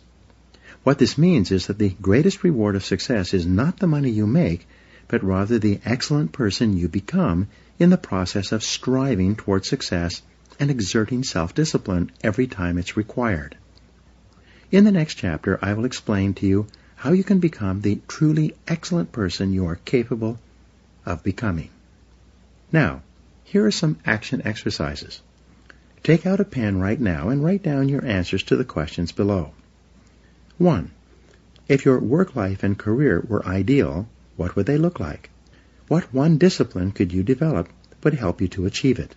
[SPEAKER 2] What this means is that the greatest reward of success is not the money you make, but rather the excellent person you become in the process of striving toward success and exerting self-discipline every time it's required. In the next chapter, I will explain to you how you can become the truly excellent person you are capable of becoming. Now, here are some action exercises. Take out a pen right now and write down your answers to the questions below. 1. If your work life and career were ideal, what would they look like? What one discipline could you develop that would help you to achieve it?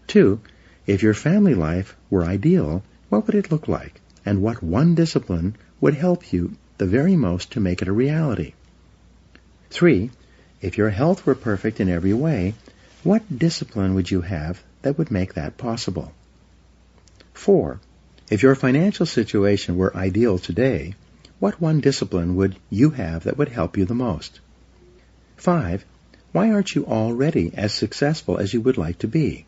[SPEAKER 2] 2. If your family life were ideal, what would it look like? And what one discipline would help you the very most to make it a reality? 3. If your health were perfect in every way, what discipline would you have that would make that possible? 4. If your financial situation were ideal today, what one discipline would you have that would help you the most? 5. Why aren't you already as successful as you would like to be?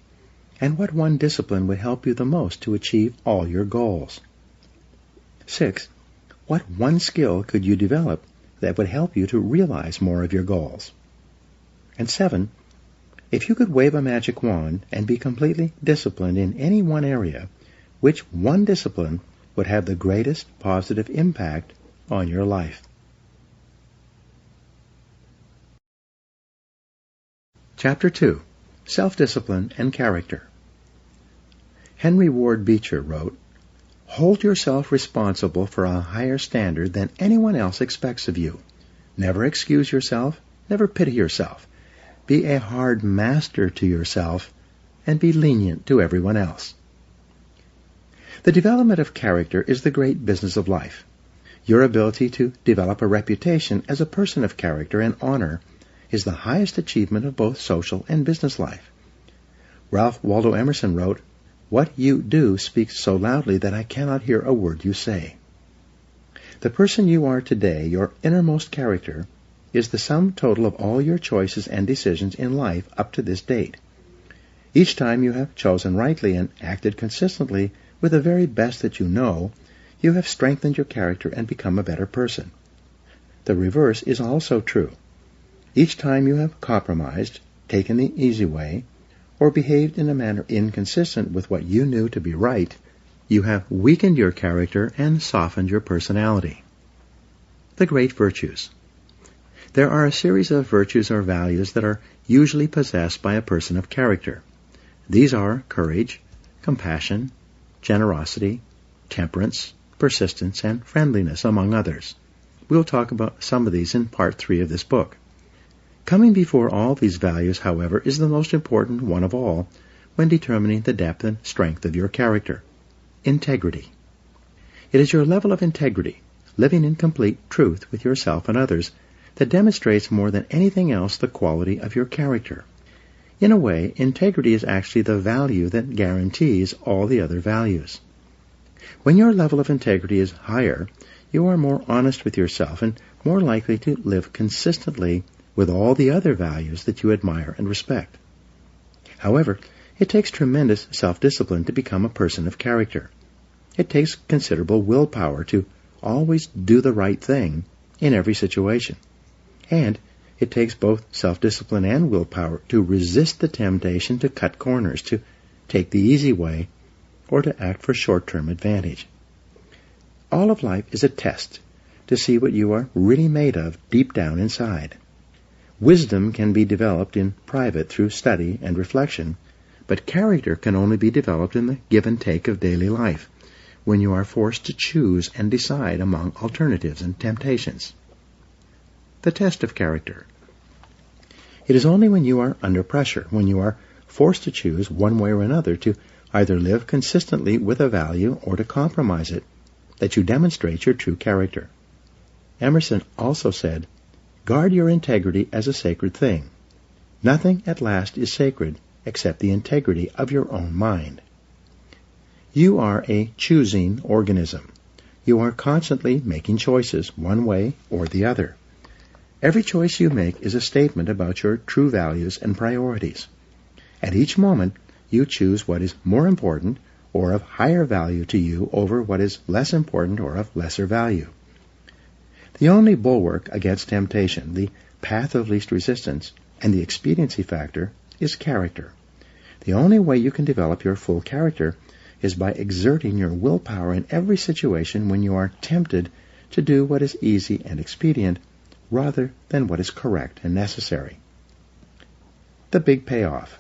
[SPEAKER 2] And what one discipline would help you the most to achieve all your goals? 6. What one skill could you develop that would help you to realize more of your goals? And 7. If you could wave a magic wand and be completely disciplined in any one area, which one discipline would have the greatest positive impact on your life? Chapter 2. Self-Discipline and Character. Henry Ward Beecher wrote, "Hold yourself responsible for a higher standard than anyone else expects of you. Never excuse yourself, never pity yourself. Be a hard master to yourself, and be lenient to everyone else." The development of character is the great business of life. Your ability to develop a reputation as a person of character and honor is the highest achievement of both social and business life. Ralph Waldo Emerson wrote, "What you do speaks so loudly that I cannot hear a word you say." The person you are today, your innermost character, is the sum total of all your choices and decisions in life up to this date. Each time you have chosen rightly and acted consistently with the very best that you know, you have strengthened your character and become a better person. The reverse is also true. Each time you have compromised, taken the easy way, or behaved in a manner inconsistent with what you knew to be right, you have weakened your character and softened your personality. The great virtues. There are a series of virtues or values that are usually possessed by a person of character. These are courage, compassion, generosity, temperance, persistence, and friendliness, among others. We'll talk about some of these in Part 3 of this book. Coming before all these values, however, is the most important one of all when determining the depth and strength of your character: integrity. It is your level of integrity, living in complete truth with yourself and others, that demonstrates more than anything else the quality of your character. In a way, integrity is actually the value that guarantees all the other values. When your level of integrity is higher, you are more honest with yourself and more likely to live consistently with all the other values that you admire and respect. However, it takes tremendous self-discipline to become a person of character. It takes considerable willpower to always do the right thing in every situation. And it takes both self-discipline and willpower to resist the temptation to cut corners, to take the easy way, or to act for short-term advantage. All of life is a test to see what you are really made of deep down inside. Wisdom can be developed in private through study and reflection, but character can only be developed in the give and take of daily life, when you are forced to choose and decide among alternatives and temptations. The test of character. It is only when you are under pressure, when you are forced to choose one way or another to either live consistently with a value or to compromise it, that you demonstrate your true character. Emerson also said, "Guard your integrity as a sacred thing. Nothing at last is sacred except the integrity of your own mind." You are a choosing organism. You are constantly making choices, one way or the other. Every choice you make is a statement about your true values and priorities. At each moment, you choose what is more important or of higher value to you over what is less important or of lesser value. The only bulwark against temptation, the path of least resistance, and the expediency factor is character. The only way you can develop your full character is by exerting your willpower in every situation when you are tempted to do what is easy and expedient rather than what is correct and necessary. The big payoff.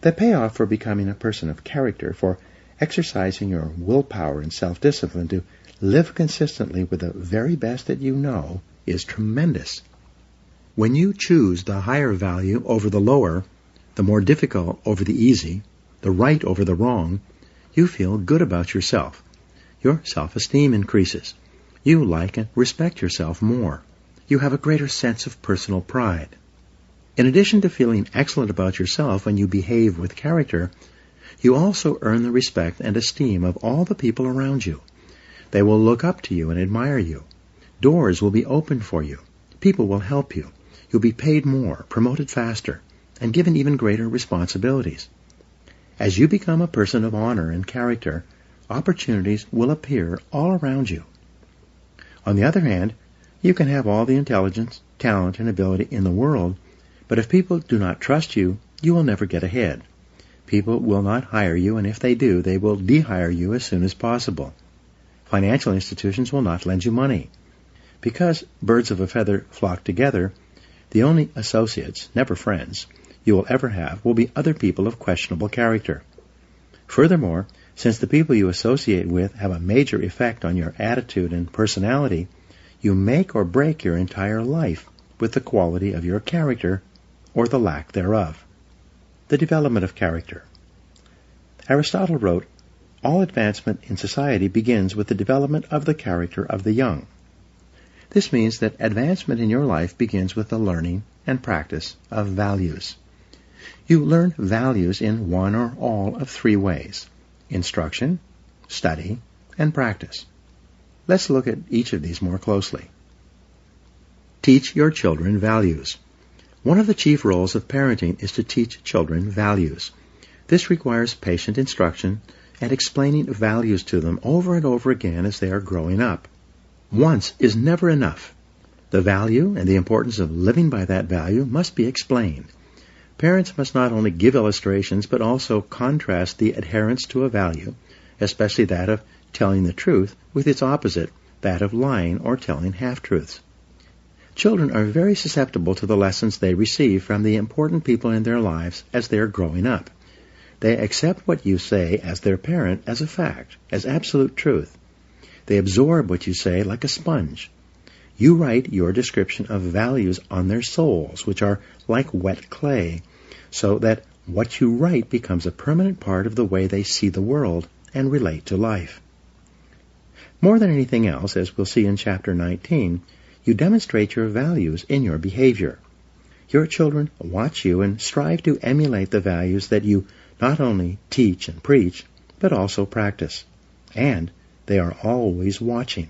[SPEAKER 2] The payoff for becoming a person of character, for exercising your willpower and self-discipline to live consistently with the very best that you know, is tremendous. When you choose the higher value over the lower, the more difficult over the easy, the right over the wrong, you feel good about yourself. Your self-esteem increases. You like and respect yourself more. You have a greater sense of personal pride. In addition to feeling excellent about yourself when you behave with character, you also earn the respect and esteem of all the people around you. They will look up to you and admire you. Doors will be opened for you. People will help you. You'll be paid more, promoted faster, and given even greater responsibilities. As you become a person of honor and character, opportunities will appear all around you. On the other hand, you can have all the intelligence, talent, and ability in the world, but if people do not trust you, you will never get ahead. People will not hire you, and if they do, they will de-hire you as soon as possible. Financial institutions will not lend you money. Because birds of a feather flock together, the only associates, never friends, you will ever have will be other people of questionable character. Furthermore, since the people you associate with have a major effect on your attitude and personality, you make or break your entire life with the quality of your character or the lack thereof. The development of character. Aristotle wrote, "All advancement in society begins with the development of the character of the young." This means that advancement in your life begins with the learning and practice of values. You learn values in one or all of three ways: instruction, study, and practice. Let's look at each of these more closely. Teach your children values. One of the chief roles of parenting is to teach children values. This requires patient instruction and explaining values to them over and over again as they are growing up. Once is never enough. The value and the importance of living by that value must be explained. Parents must not only give illustrations, but also contrast the adherence to a value, especially that of telling the truth, with its opposite, that of lying or telling half-truths. Children are very susceptible to the lessons they receive from the important people in their lives as they are growing up. They accept what you say as their parent as a fact, as absolute truth. They absorb what you say like a sponge. You write your description of values on their souls, which are like wet clay, so that what you write becomes a permanent part of the way they see the world and relate to life. More than anything else, as we'll see in Chapter 19, you demonstrate your values in your behavior. Your children watch you and strive to emulate the values that you not only teach and preach, but also practice. And they are always watching.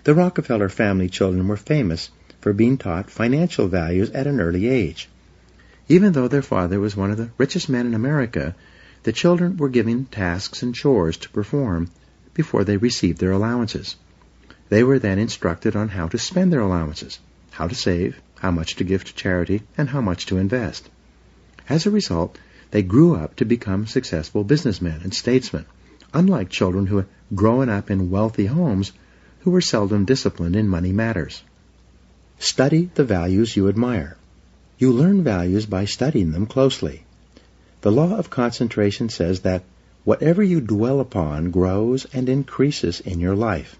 [SPEAKER 2] The Rockefeller family children were famous for being taught financial values at an early age. Even though their father was one of the richest men in America, the children were given tasks and chores to perform before they received their allowances. They were then instructed on how to spend their allowances, how to save, how much to give to charity, and how much to invest. As a result, they grew up to become successful businessmen and statesmen, unlike children who had grown up in wealthy homes who were seldom disciplined in money matters. Study the values you admire. You learn values by studying them closely. The law of concentration says that whatever you dwell upon grows and increases in your life.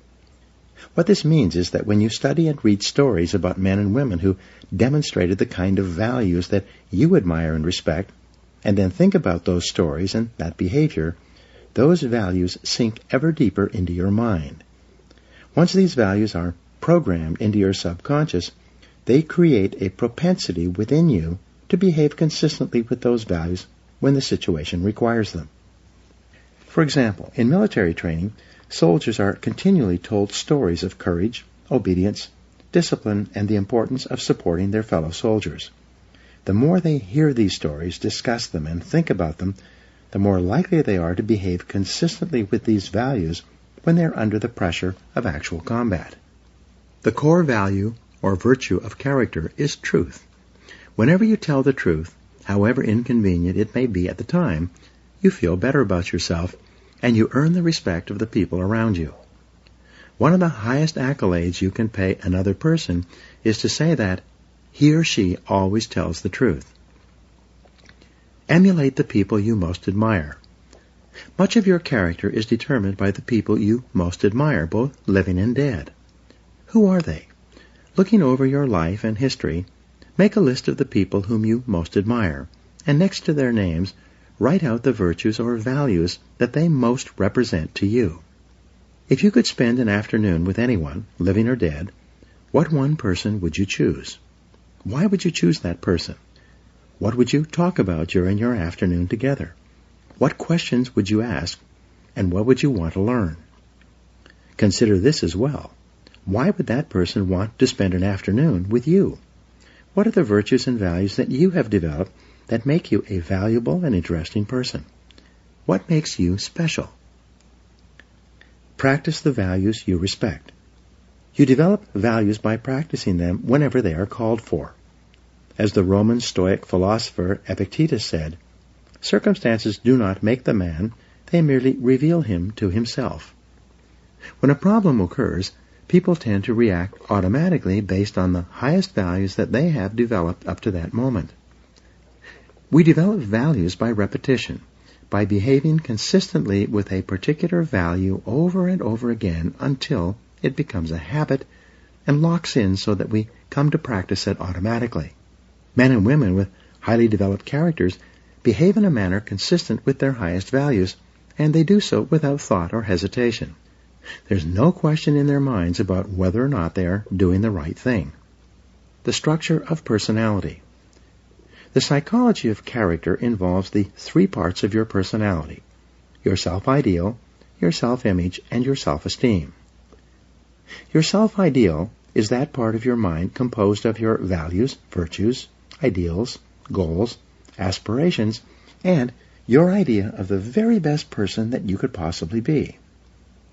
[SPEAKER 2] What this means is that when you study and read stories about men and women who demonstrated the kind of values that you admire and respect, and then think about those stories and that behavior, those values sink ever deeper into your mind. Once these values are programmed into your subconscious, they create a propensity within you to behave consistently with those values when the situation requires them. For example, in military training, soldiers are continually told stories of courage, obedience, discipline, and the importance of supporting their fellow soldiers. The more they hear these stories, discuss them, and think about them, the more likely they are to behave consistently with these values when they're under the pressure of actual combat. The core value or virtue of character is truth. Whenever you tell the truth, however inconvenient it may be at the time, you feel better about yourself and you earn the respect of the people around you. One of the highest accolades you can pay another person is to say that he or she always tells the truth. Emulate the people you most admire. Much of your character is determined by the people you most admire, both living and dead. Who are they? Looking over your life and history, make a list of the people whom you most admire, and next to their names, write out the virtues or values that they most represent to you. If you could spend an afternoon with anyone, living or dead, what one person would you choose? Why would you choose that person? What would you talk about during your afternoon together? What questions would you ask, and what would you want to learn? Consider this as well. Why would that person want to spend an afternoon with you? What are the virtues and values that you have developed that make you a valuable and interesting person? What makes you special? Practice the values you respect. You develop values by practicing them whenever they are called for. As the Roman Stoic philosopher Epictetus said, "Circumstances do not make the man, they merely reveal him to himself." When a problem occurs, people tend to react automatically based on the highest values that they have developed up to that moment. We develop values by repetition, by behaving consistently with a particular value over and over again until it becomes a habit and locks in so that we come to practice it automatically. Men and women with highly developed characters behave in a manner consistent with their highest values, and they do so without thought or hesitation. There's no question in their minds about whether or not they are doing the right thing. The structure of personality. The psychology of character involves the three parts of your personality: your self-ideal, your self-image, and your self-esteem. Your self-ideal is that part of your mind composed of your values, virtues, ideals, goals, aspirations, and your idea of the very best person that you could possibly be.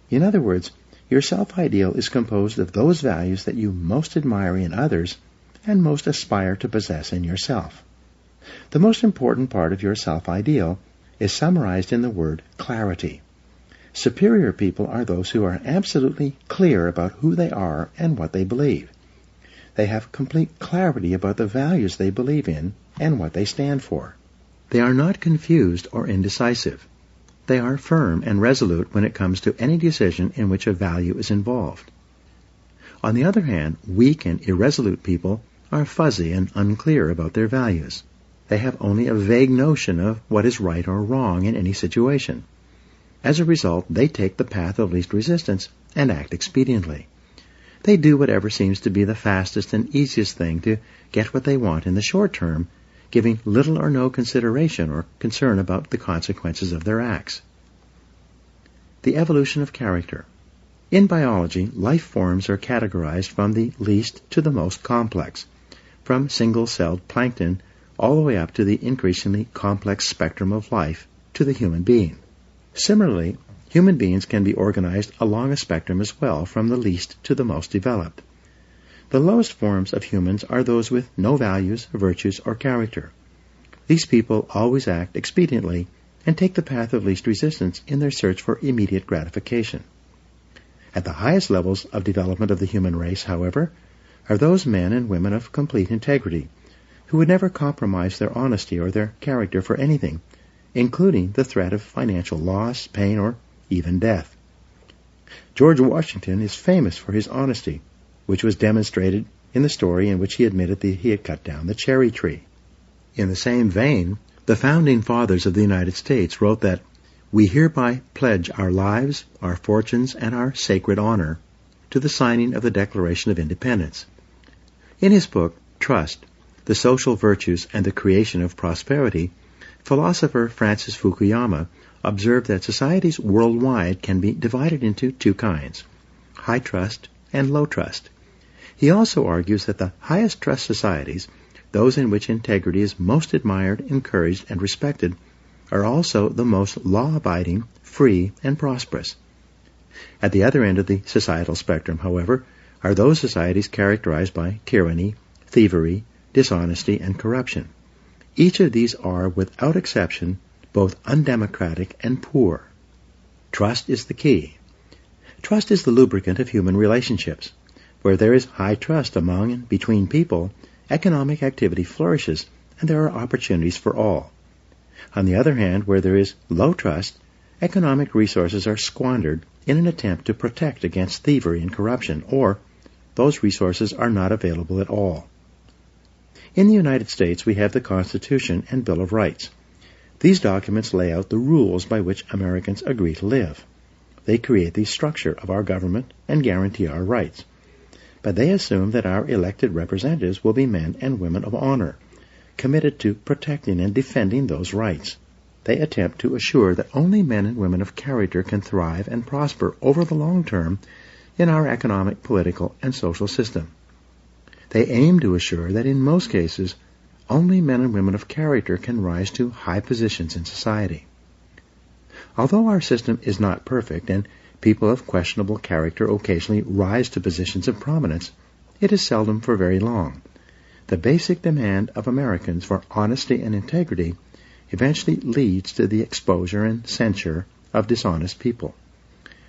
[SPEAKER 2] In other words, your self-ideal is composed of those values that you most admire in others and most aspire to possess in yourself. The most important part of your self-ideal is summarized in the word clarity. Superior people are those who are absolutely clear about who they are and what they believe. They have complete clarity about the values they believe in and what they stand for. They are not confused or indecisive. They are firm and resolute when it comes to any decision in which a value is involved. On the other hand, weak and irresolute people are fuzzy and unclear about their values. They have only a vague notion of what is right or wrong in any situation. As a result, they take the path of least resistance and act expediently. They do whatever seems to be the fastest and easiest thing to get what they want in the short term, giving little or no consideration or concern about the consequences of their acts. The evolution of character. In biology, life forms are categorized from the least to the most complex, from single-celled plankton all the way up to the increasingly complex spectrum of life to the human being. Similarly, human beings can be organized along a spectrum as well, from the least to the most developed. The lowest forms of humans are those with no values, virtues, or character. These people always act expediently and take the path of least resistance in their search for immediate gratification. At the highest levels of development of the human race, however, are those men and women of complete integrity, who would never compromise their honesty or their character for anything, including the threat of financial loss, pain, or even death. George Washington is famous for his honesty, which was demonstrated in the story in which he admitted that he had cut down the cherry tree. In the same vein, the founding fathers of the United States wrote that, "We hereby pledge our lives, our fortunes, and our sacred honor to the signing of the Declaration of Independence." In his book, Trust, the Social Virtues and the Creation of Prosperity, philosopher Francis Fukuyama observed that societies worldwide can be divided into two kinds: high trust and low trust. He also argues that the highest trust societies, those in which integrity is most admired, encouraged, and respected, are also the most law-abiding, free, and prosperous. At the other end of the societal spectrum, however, are those societies characterized by tyranny, thievery, dishonesty, and corruption. Each of these are, without exception, both undemocratic and poor. Trust is the key. Trust is the lubricant of human relationships. Where there is high trust among and between people, economic activity flourishes, and there are opportunities for all. On the other hand, where there is low trust, economic resources are squandered in an attempt to protect against thievery and corruption, or those resources are not available at all. In the United States, we have the Constitution and Bill of Rights. These documents lay out the rules by which Americans agree to live. They create the structure of our government and guarantee our rights. But they assume that our elected representatives will be men and women of honor, committed to protecting and defending those rights. They attempt to assure that only men and women of character can thrive and prosper over the long term in our economic, political, and social system. They aim to assure that in most cases, only men and women of character can rise to high positions in society. Although our system is not perfect and people of questionable character occasionally rise to positions of prominence, it is seldom for very long. The basic demand of Americans for honesty and integrity eventually leads to the exposure and censure of dishonest people.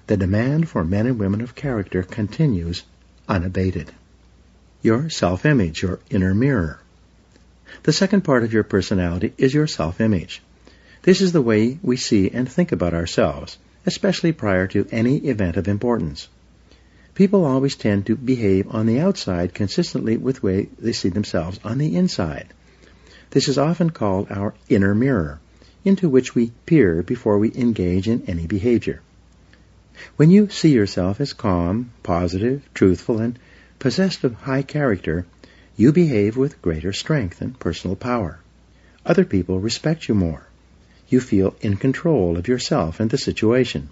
[SPEAKER 2] The demand for men and women of character continues unabated. Your self-image, your inner mirror. The second part of your personality is your self-image. This is the way we see and think about ourselves, especially prior to any event of importance. People always tend to behave on the outside consistently with the way they see themselves on the inside. This is often called our inner mirror, into which we peer before we engage in any behavior. When you see yourself as calm, positive, truthful, and possessed of high character, you behave with greater strength and personal power. Other people respect you more. You feel in control of yourself and the situation.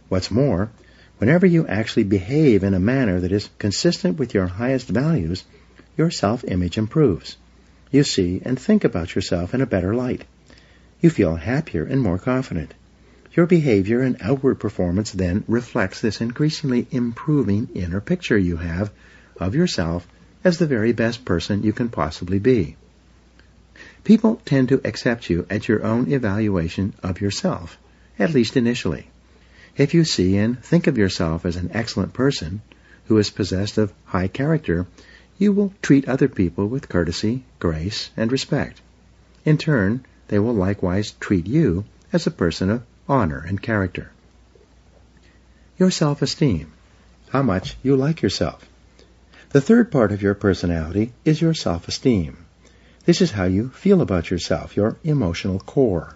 [SPEAKER 2] What's more, whenever you actually behave in a manner that is consistent with your highest values, your self-image improves. You see and think about yourself in a better light. You feel happier and more confident. Your behavior and outward performance then reflects this increasingly improving inner picture you have of yourself as the very best person you can possibly be. People tend to accept you at your own evaluation of yourself, at least initially. If you see and think of yourself as an excellent person who is possessed of high character, you will treat other people with courtesy, grace, and respect. In turn, they will likewise treat you as a person of honor and character. Your self-esteem, how much you like yourself. The third part of your personality is your self-esteem. This is how you feel about yourself, your emotional core.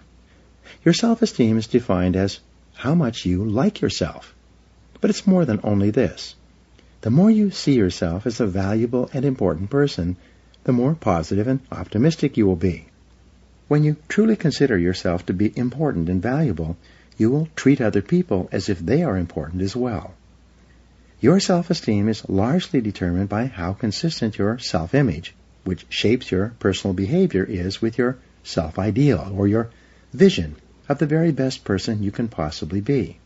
[SPEAKER 2] Your self-esteem is defined as how much you like yourself. But it's more than only this. The more you see yourself as a valuable and important person, the more positive and optimistic you will be. When you truly consider yourself to be important and valuable, you will treat other people as if they are important as well. Your self-esteem is largely determined by how consistent your self-image, which shapes your personal behavior, is with your self-ideal or your vision of the very best person you can possibly be.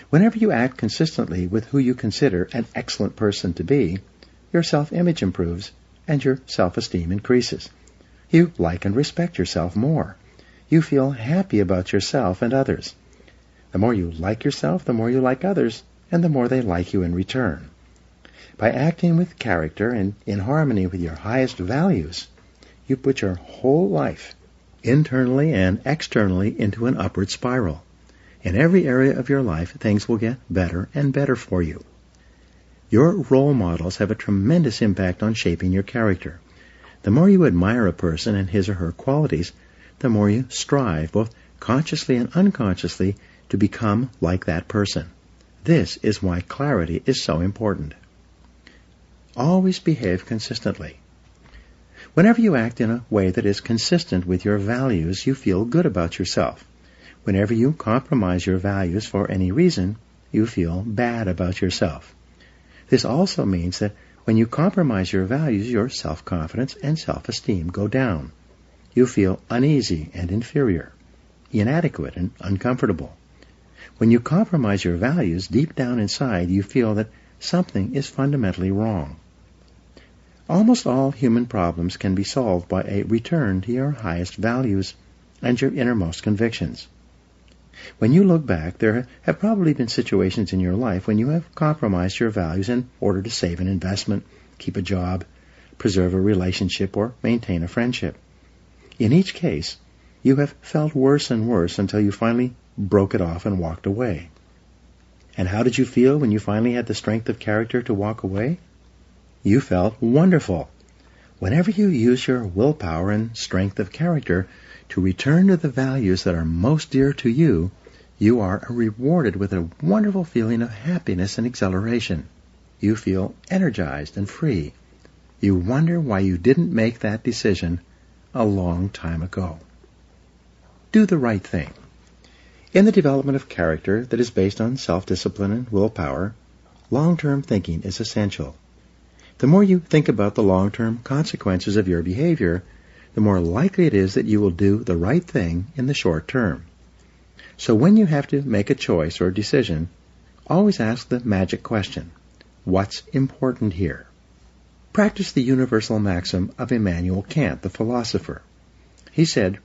[SPEAKER 2] Whenever you act consistently with who you consider an excellent person to be, your self-image improves and your self-esteem increases. You like and respect yourself more. You feel happy about yourself and others. The more you like yourself, the more you like others, and the more they like you in return. By acting with character and in harmony with your highest values, you put your whole life, internally and externally, into an upward spiral. In every area of your life, things will get better and better for you. Your role models have a tremendous impact on shaping your character. The more you admire a person and his or her qualities, the more you strive, both consciously and unconsciously, to become like that person. This is why clarity is so important. Always behave consistently. Whenever you act in a way that is consistent with your values, you feel good about yourself. Whenever you compromise your values for any reason, you feel bad about yourself. This also means that when you compromise your values, your self-confidence and self-esteem go down. You feel uneasy and inferior. inadequate and uncomfortable. When you compromise your values, deep down inside you feel that something is fundamentally wrong. Almost all human problems can be solved by a return to your highest values and your innermost convictions. When you look back, there have probably been situations in your life when you have compromised your values in order to save an investment, keep a job, preserve a relationship, or maintain a friendship. In each case, you have felt worse and worse until you finally broke it off and walked away. And how did you feel when you finally had the strength of character to walk away? You felt wonderful. Whenever you use your willpower and strength of character to return to the values that are most dear to you, you are rewarded with a wonderful feeling of happiness and exhilaration. You feel energized and free. You wonder why you didn't make that decision a long time ago. Do the right thing. In the development of character that is based on self-discipline and willpower, long-term thinking is essential. The more you think about the long-term consequences of your behavior, the more likely it is that you will do the right thing in the short term. So when you have to make a choice or decision, always ask the magic question, what's important here? Practice the universal maxim of Immanuel Kant, the philosopher. He said,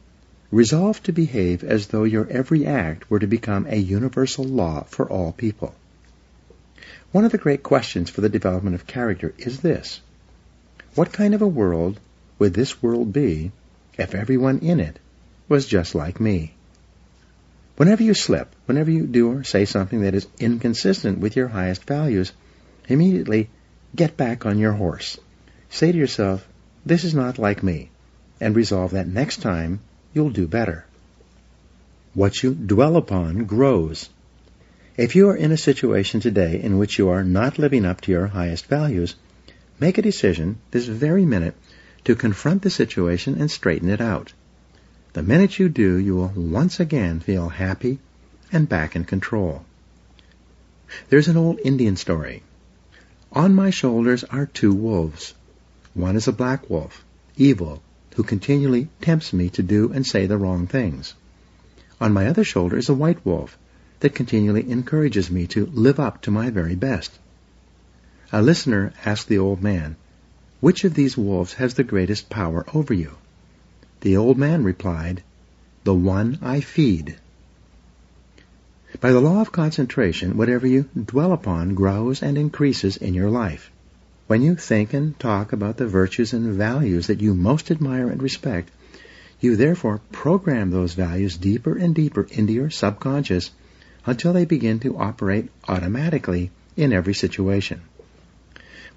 [SPEAKER 2] resolve to behave as though your every act were to become a universal law for all people. One of the great questions for the development of character is this: what kind of a world would this world be if everyone in it was just like me? Whenever you slip, whenever you do or say something that is inconsistent with your highest values, immediately get back on your horse. Say to yourself, this is not like me, and resolve that next time you'll do better. What you dwell upon grows. If you are in a situation today in which you are not living up to your highest values, make a decision this very minute to confront the situation and straighten it out. The minute you do, you will once again feel happy and back in control. There's an old Indian story. On my shoulders are two wolves. One is a black wolf, evil, who continually tempts me to do and say the wrong things. On my other shoulder is a white wolf that continually encourages me to live up to my very best. A listener asked the old man, which of these wolves has the greatest power over you? The old man replied, the one I feed. By the law of concentration, whatever you dwell upon grows and increases in your life. When you think and talk about the virtues and values that you most admire and respect, you therefore program those values deeper and deeper into your subconscious until they begin to operate automatically in every situation.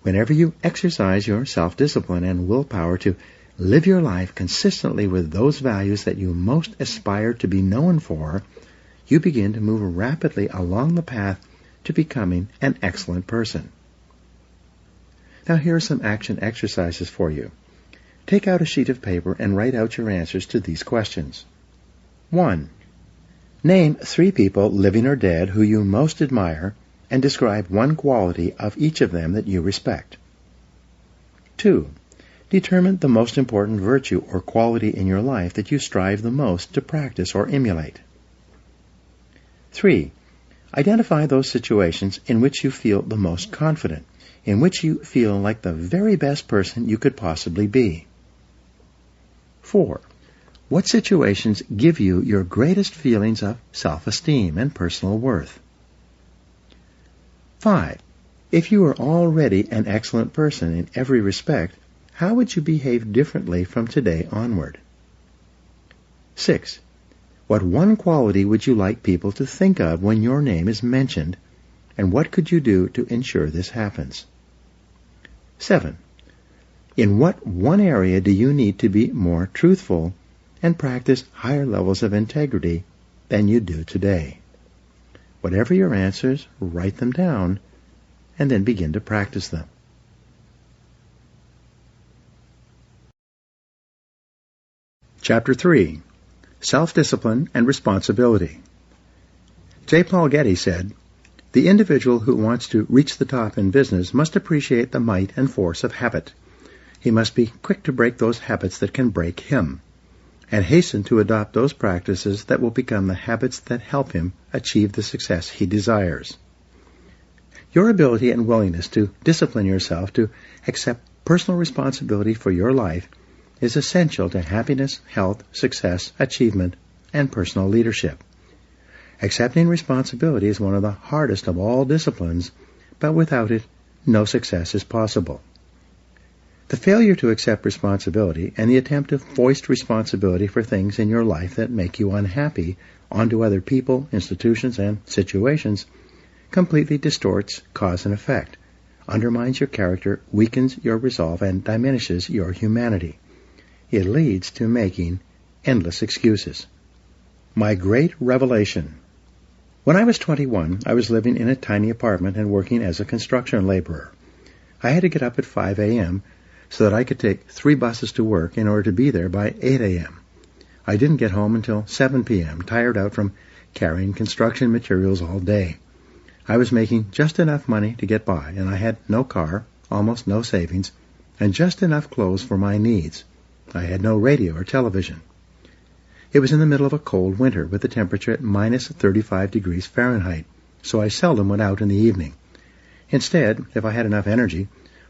[SPEAKER 2] Whenever you exercise your self-discipline and willpower to live your life consistently with those values that you most aspire to be known for, you begin to move rapidly along the path to becoming an excellent person. Now here are some action exercises for you. Take out a sheet of paper and write out your answers to these questions. 1. Name 3 people, living or dead, who you most admire, and describe one quality of each of them that you respect. 2. Determine the most important virtue or quality in your life that you strive the most to practice or emulate. 3. Identify those situations in which you feel the most confident, in which you feel like the very best person you could possibly be. 4. What situations give you your greatest feelings of self-esteem and personal worth? 5. If you are already an excellent person in every respect, how would you behave differently from today onward? 6. What one quality would you like people to think of when your name is mentioned, and what could you do to ensure this happens? 7. In what one area do you need to be more truthful and practice higher levels of integrity than you do today? Whatever your answers, write them down, and then begin to practice them. Chapter 3. Self-Discipline and Responsibility. J. Paul Getty said, the individual who wants to reach the top in business must appreciate the might and force of habit. He must be quick to break those habits that can break him. and hasten to adopt those practices that will become the habits that help him achieve the success he desires. Your ability and willingness to discipline yourself to accept personal responsibility for your life is essential to happiness, health, success, achievement, and personal leadership. Accepting responsibility is one of the hardest of all disciplines, but without it, no success is possible. The failure to accept responsibility and the attempt to foist responsibility for things in your life that make you unhappy onto other people, institutions, and situations completely distorts cause and effect, undermines your character, weakens your resolve, and diminishes your humanity. It leads to making endless excuses. My great revelation. When I was 21, I was living in a tiny apartment and working as a construction laborer. I had to get up at 5 a.m. so that I could take 3 buses to work in order to be there by 8 a.m. I didn't get home until 7 p.m., tired out from carrying construction materials all day. I was making just enough money to get by, and I had no car, almost no savings, and just enough clothes for my needs. I had no radio or television. It was in the middle of a cold winter with the temperature at minus 35 degrees Fahrenheit, so I seldom went out in the evening. Instead, if I had enough energy,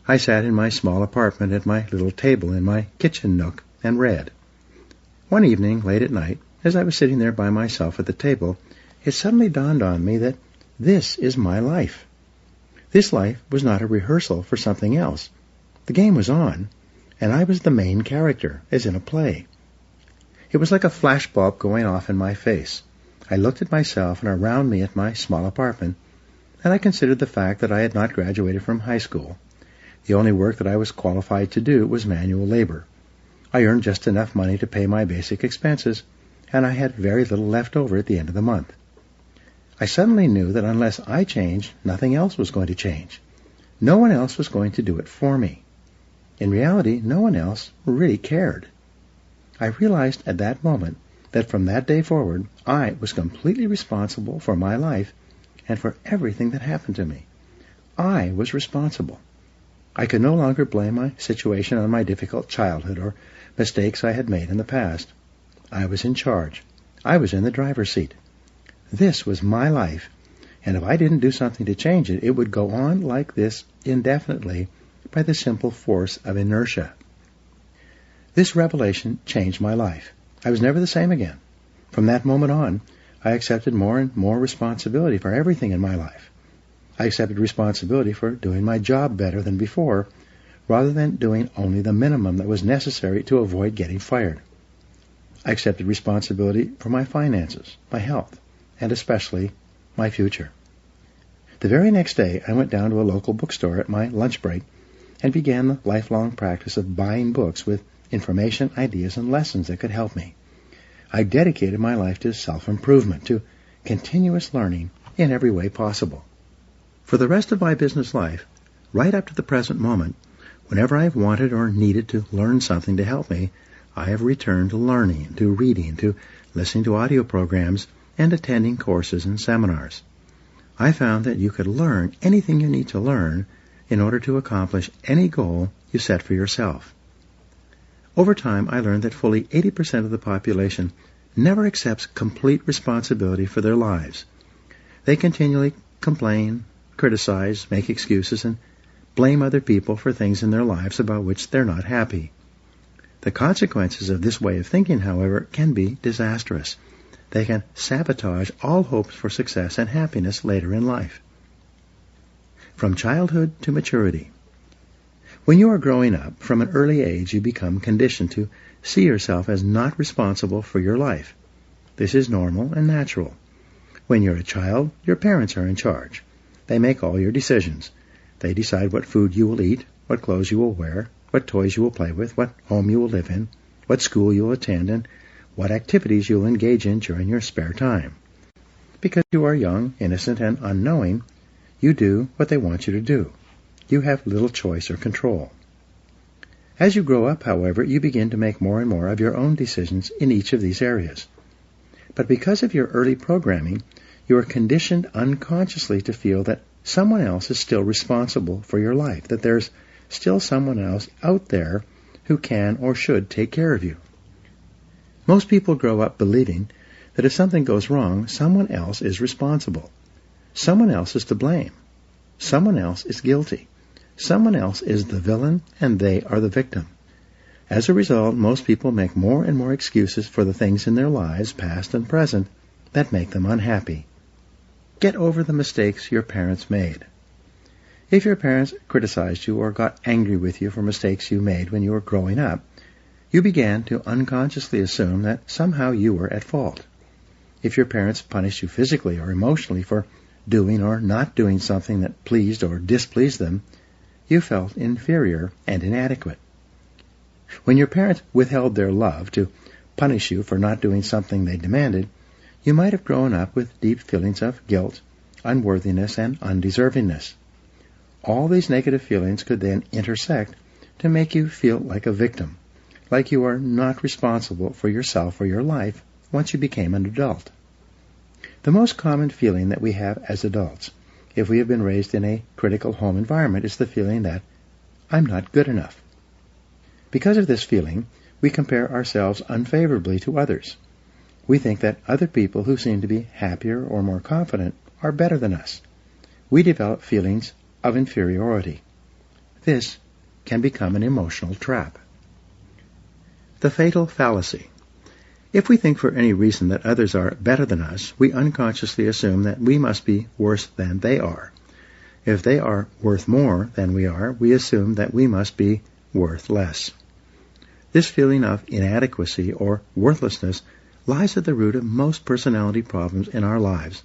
[SPEAKER 2] I sat in my small apartment at my little table in my kitchen nook and read. One evening, late at night, as I was sitting there by myself at the table, it suddenly dawned on me that this is my life. This life was not a rehearsal for something else. The game was on, and I was the main character, as in a play. It was like a flashbulb going off in my face. I looked at myself and around me at my small apartment, and I considered the fact that I had not graduated from high school. The only work that I was qualified to do was manual labor. I earned just enough money to pay my basic expenses, and I had very little left over at the end of the month. I suddenly knew that unless I changed, nothing else was going to change. No one else was going to do it for me. In reality, no one else really cared. I realized at that moment that from that day forward, I was completely responsible for my life and for everything that happened to me. I was responsible. I could no longer blame my situation on my difficult childhood or mistakes I had made in the past. I was in charge. I was in the driver's seat. This was my life, and if I didn't do something to change it, it would go on like this indefinitely by the simple force of inertia. This revelation changed my life. I was never the same again. From that moment on, I accepted more and more responsibility for everything in my life. I accepted responsibility for doing my job better than before, rather than doing only the minimum that was necessary to avoid getting fired. I accepted responsibility for my finances, my health, and especially my future. The very next day, I went down to a local bookstore at my lunch break and began the lifelong practice of buying books with information, ideas, and lessons that could help me. I dedicated my life to self-improvement, to continuous learning in every way possible. For the rest of my business life, right up to the present moment, whenever I've wanted or needed to learn something to help me, I have returned to learning, to reading, to listening to audio programs, and attending courses and seminars. I found that you could learn anything you need to learn in order to accomplish any goal you set for yourself. Over time, I learned that fully 80% of the population never accepts complete responsibility for their lives. They continually complain, criticize, make excuses, and blame other people for things in their lives about which they're not happy. The consequences of this way of thinking, however, can be disastrous. They can sabotage all hopes for success and happiness later in life. From childhood to maturity. When you are growing up, from an early age you become conditioned to see yourself as not responsible for your life. This is normal and natural. When you're a child, your parents are in charge. They make all your decisions. They decide what food you will eat, what clothes you will wear, what toys you will play with, what home you will live in, what school you will attend, and what activities you will engage in during your spare time. Because you are young, innocent, and unknowing, you do what they want you to do. You have little choice or control. As you grow up, however, you begin to make more and more of your own decisions in each of these areas. But because of your early programming, you are conditioned unconsciously to feel that someone else is still responsible for your life, that there's still someone else out there who can or should take care of you. Most people grow up believing that if something goes wrong, someone else is responsible. Someone else is to blame. Someone else is guilty. Someone else is the villain, and they are the victim. As a result, most people make more and more excuses for the things in their lives, past and present, that make them unhappy. Get over the mistakes your parents made. If your parents criticized you or got angry with you for mistakes you made when you were growing up, you began to unconsciously assume that somehow you were at fault. If your parents punished you physically or emotionally for doing or not doing something that pleased or displeased them, you felt inferior and inadequate. When your parents withheld their love to punish you for not doing something they demanded, you might have grown up with deep feelings of guilt, unworthiness, and undeservingness. All these negative feelings could then intersect to make you feel like a victim, like you are not responsible for yourself or your life once you became an adult. The most common feeling that we have as adults, if we have been raised in a critical home environment, is the feeling that I'm not good enough. Because of this feeling, we compare ourselves unfavorably to others. We think that other people who seem to be happier or more confident are better than us. We develop feelings of inferiority. This can become an emotional trap. The fatal fallacy. If we think for any reason that others are better than us, we unconsciously assume that we must be worse than they are. If they are worth more than we are, we assume that we must be worth less. This feeling of inadequacy or worthlessness lies at the root of most personality problems in our lives,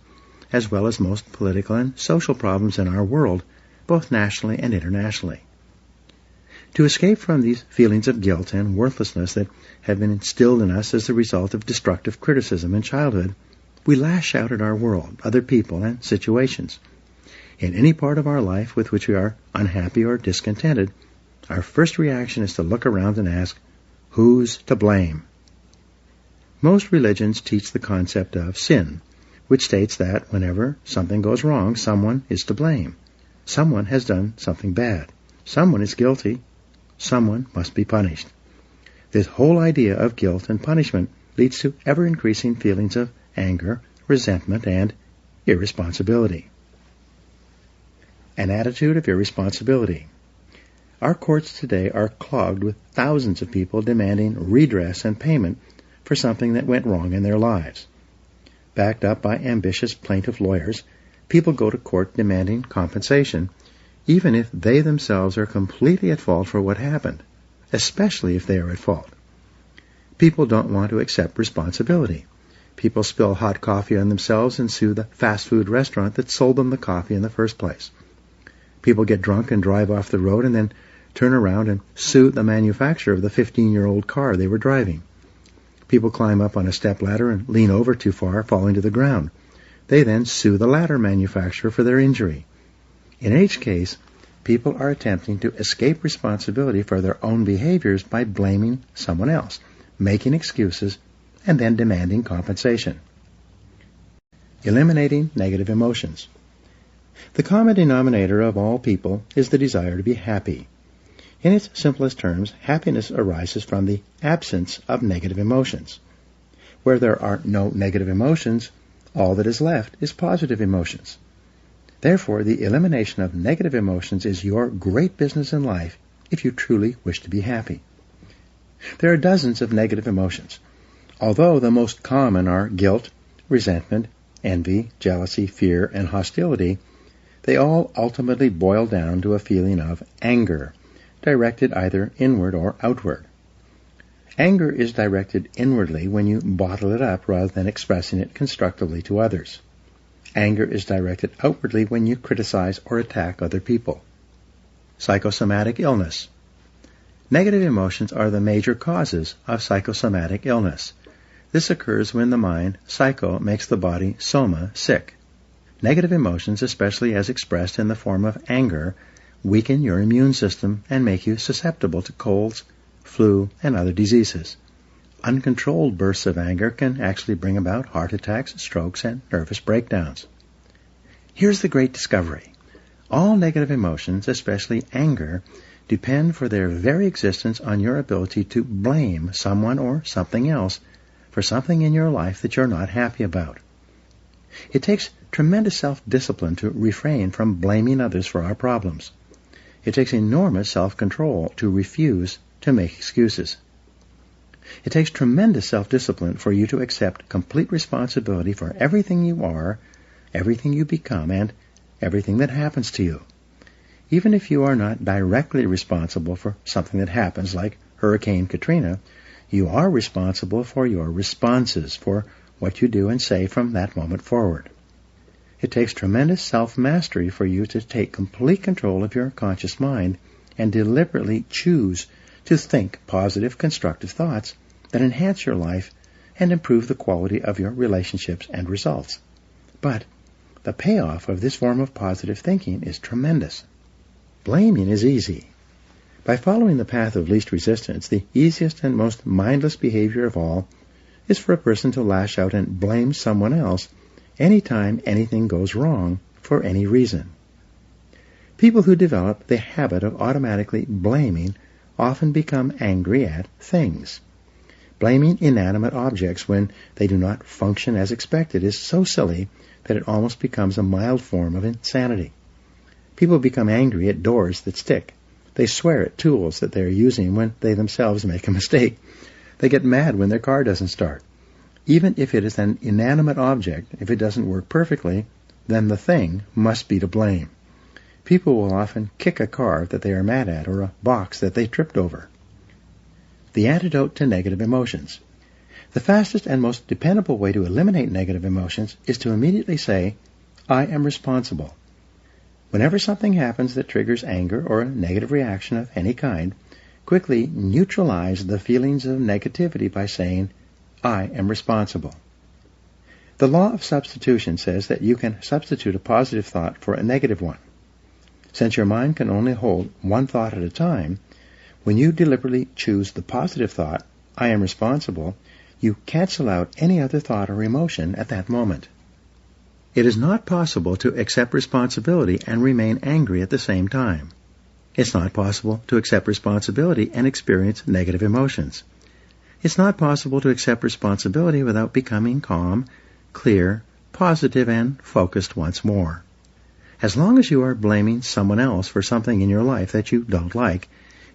[SPEAKER 2] as well as most political and social problems in our world, both nationally and internationally. To escape from these feelings of guilt and worthlessness that have been instilled in us as a result of destructive criticism in childhood, we lash out at our world, other people, and situations. In any part of our life with which we are unhappy or discontented, our first reaction is to look around and ask, who's to blame? Most religions teach the concept of sin, which states that whenever something goes wrong, someone is to blame. Someone has done something bad. Someone is guilty. Someone must be punished. This whole idea of guilt and punishment leads to ever-increasing feelings of anger, resentment, and irresponsibility. An attitude of irresponsibility. Our courts today are clogged with thousands of people demanding redress and payment for something that went wrong in their lives. Backed up by ambitious plaintiff lawyers, people go to court demanding compensation, even if they themselves are completely at fault for what happened, especially if they are at fault. People don't want to accept responsibility. People spill hot coffee on themselves and sue the fast food restaurant that sold them the coffee in the first place. People get drunk and drive off the road and then turn around and sue the manufacturer of the 15-year-old car they were driving. People climb up on a stepladder and lean over too far, falling to the ground. They then sue the ladder manufacturer for their injury. In each case, people are attempting to escape responsibility for their own behaviors by blaming someone else, making excuses, and then demanding compensation. Eliminating negative emotions. The common denominator of all people is the desire to be happy. In its simplest terms, happiness arises from the absence of negative emotions. Where there are no negative emotions, all that is left is positive emotions. Therefore, the elimination of negative emotions is your great business in life if you truly wish to be happy. There are dozens of negative emotions. Although the most common are guilt, resentment, envy, jealousy, fear, and hostility, they all ultimately boil down to a feeling of anger, directed either inward or outward. Anger is directed inwardly when you bottle it up rather than expressing it constructively to others. Anger is directed outwardly when you criticize or attack other people. Psychosomatic illness. Negative emotions are the major causes of psychosomatic illness. This occurs when the mind, psycho, makes the body, soma, sick. Negative emotions, especially as expressed in the form of anger, weaken your immune system and make you susceptible to colds, flu, and other diseases. Uncontrolled bursts of anger can actually bring about heart attacks, strokes, and nervous breakdowns. Here's the great discovery. All negative emotions, especially anger, depend for their very existence on your ability to blame someone or something else for something in your life that you're not happy about. It takes tremendous self-discipline to refrain from blaming others for our problems. It takes enormous self-control to refuse to make excuses. It takes tremendous self-discipline for you to accept complete responsibility for everything you are, everything you become, and everything that happens to you. Even if you are not directly responsible for something that happens, like Hurricane Katrina, you are responsible for your responses, for what you do and say from that moment forward. It takes tremendous self-mastery for you to take complete control of your conscious mind and deliberately choose to think positive, constructive thoughts that enhance your life and improve the quality of your relationships and results. But the payoff of this form of positive thinking is tremendous. Blaming is easy. By following the path of least resistance, the easiest and most mindless behavior of all is for a person to lash out and blame someone else anytime anything goes wrong for any reason. People who develop the habit of automatically blaming often become angry at things. Blaming inanimate objects when they do not function as expected is so silly that it almost becomes a mild form of insanity. People become angry at doors that stick. They swear at tools that they are using when they themselves make a mistake. They get mad when their car doesn't start. Even if it is an inanimate object, if it doesn't work perfectly, then the thing must be to blame. People will often kick a car that they are mad at or a box that they tripped over. The antidote to negative emotions. The fastest and most dependable way to eliminate negative emotions is to immediately say, I am responsible. Whenever something happens that triggers anger or a negative reaction of any kind, quickly neutralize the feelings of negativity by saying, I am responsible. The law of substitution says that you can substitute a positive thought for a negative one. Since your mind can only hold one thought at a time, when you deliberately choose the positive thought, I am responsible, you cancel out any other thought or emotion at that moment. It is not possible to accept responsibility and remain angry at the same time. It's not possible to accept responsibility and experience negative emotions. It's not possible to accept responsibility without becoming calm, clear, positive, and focused once more. As long as you are blaming someone else for something in your life that you don't like,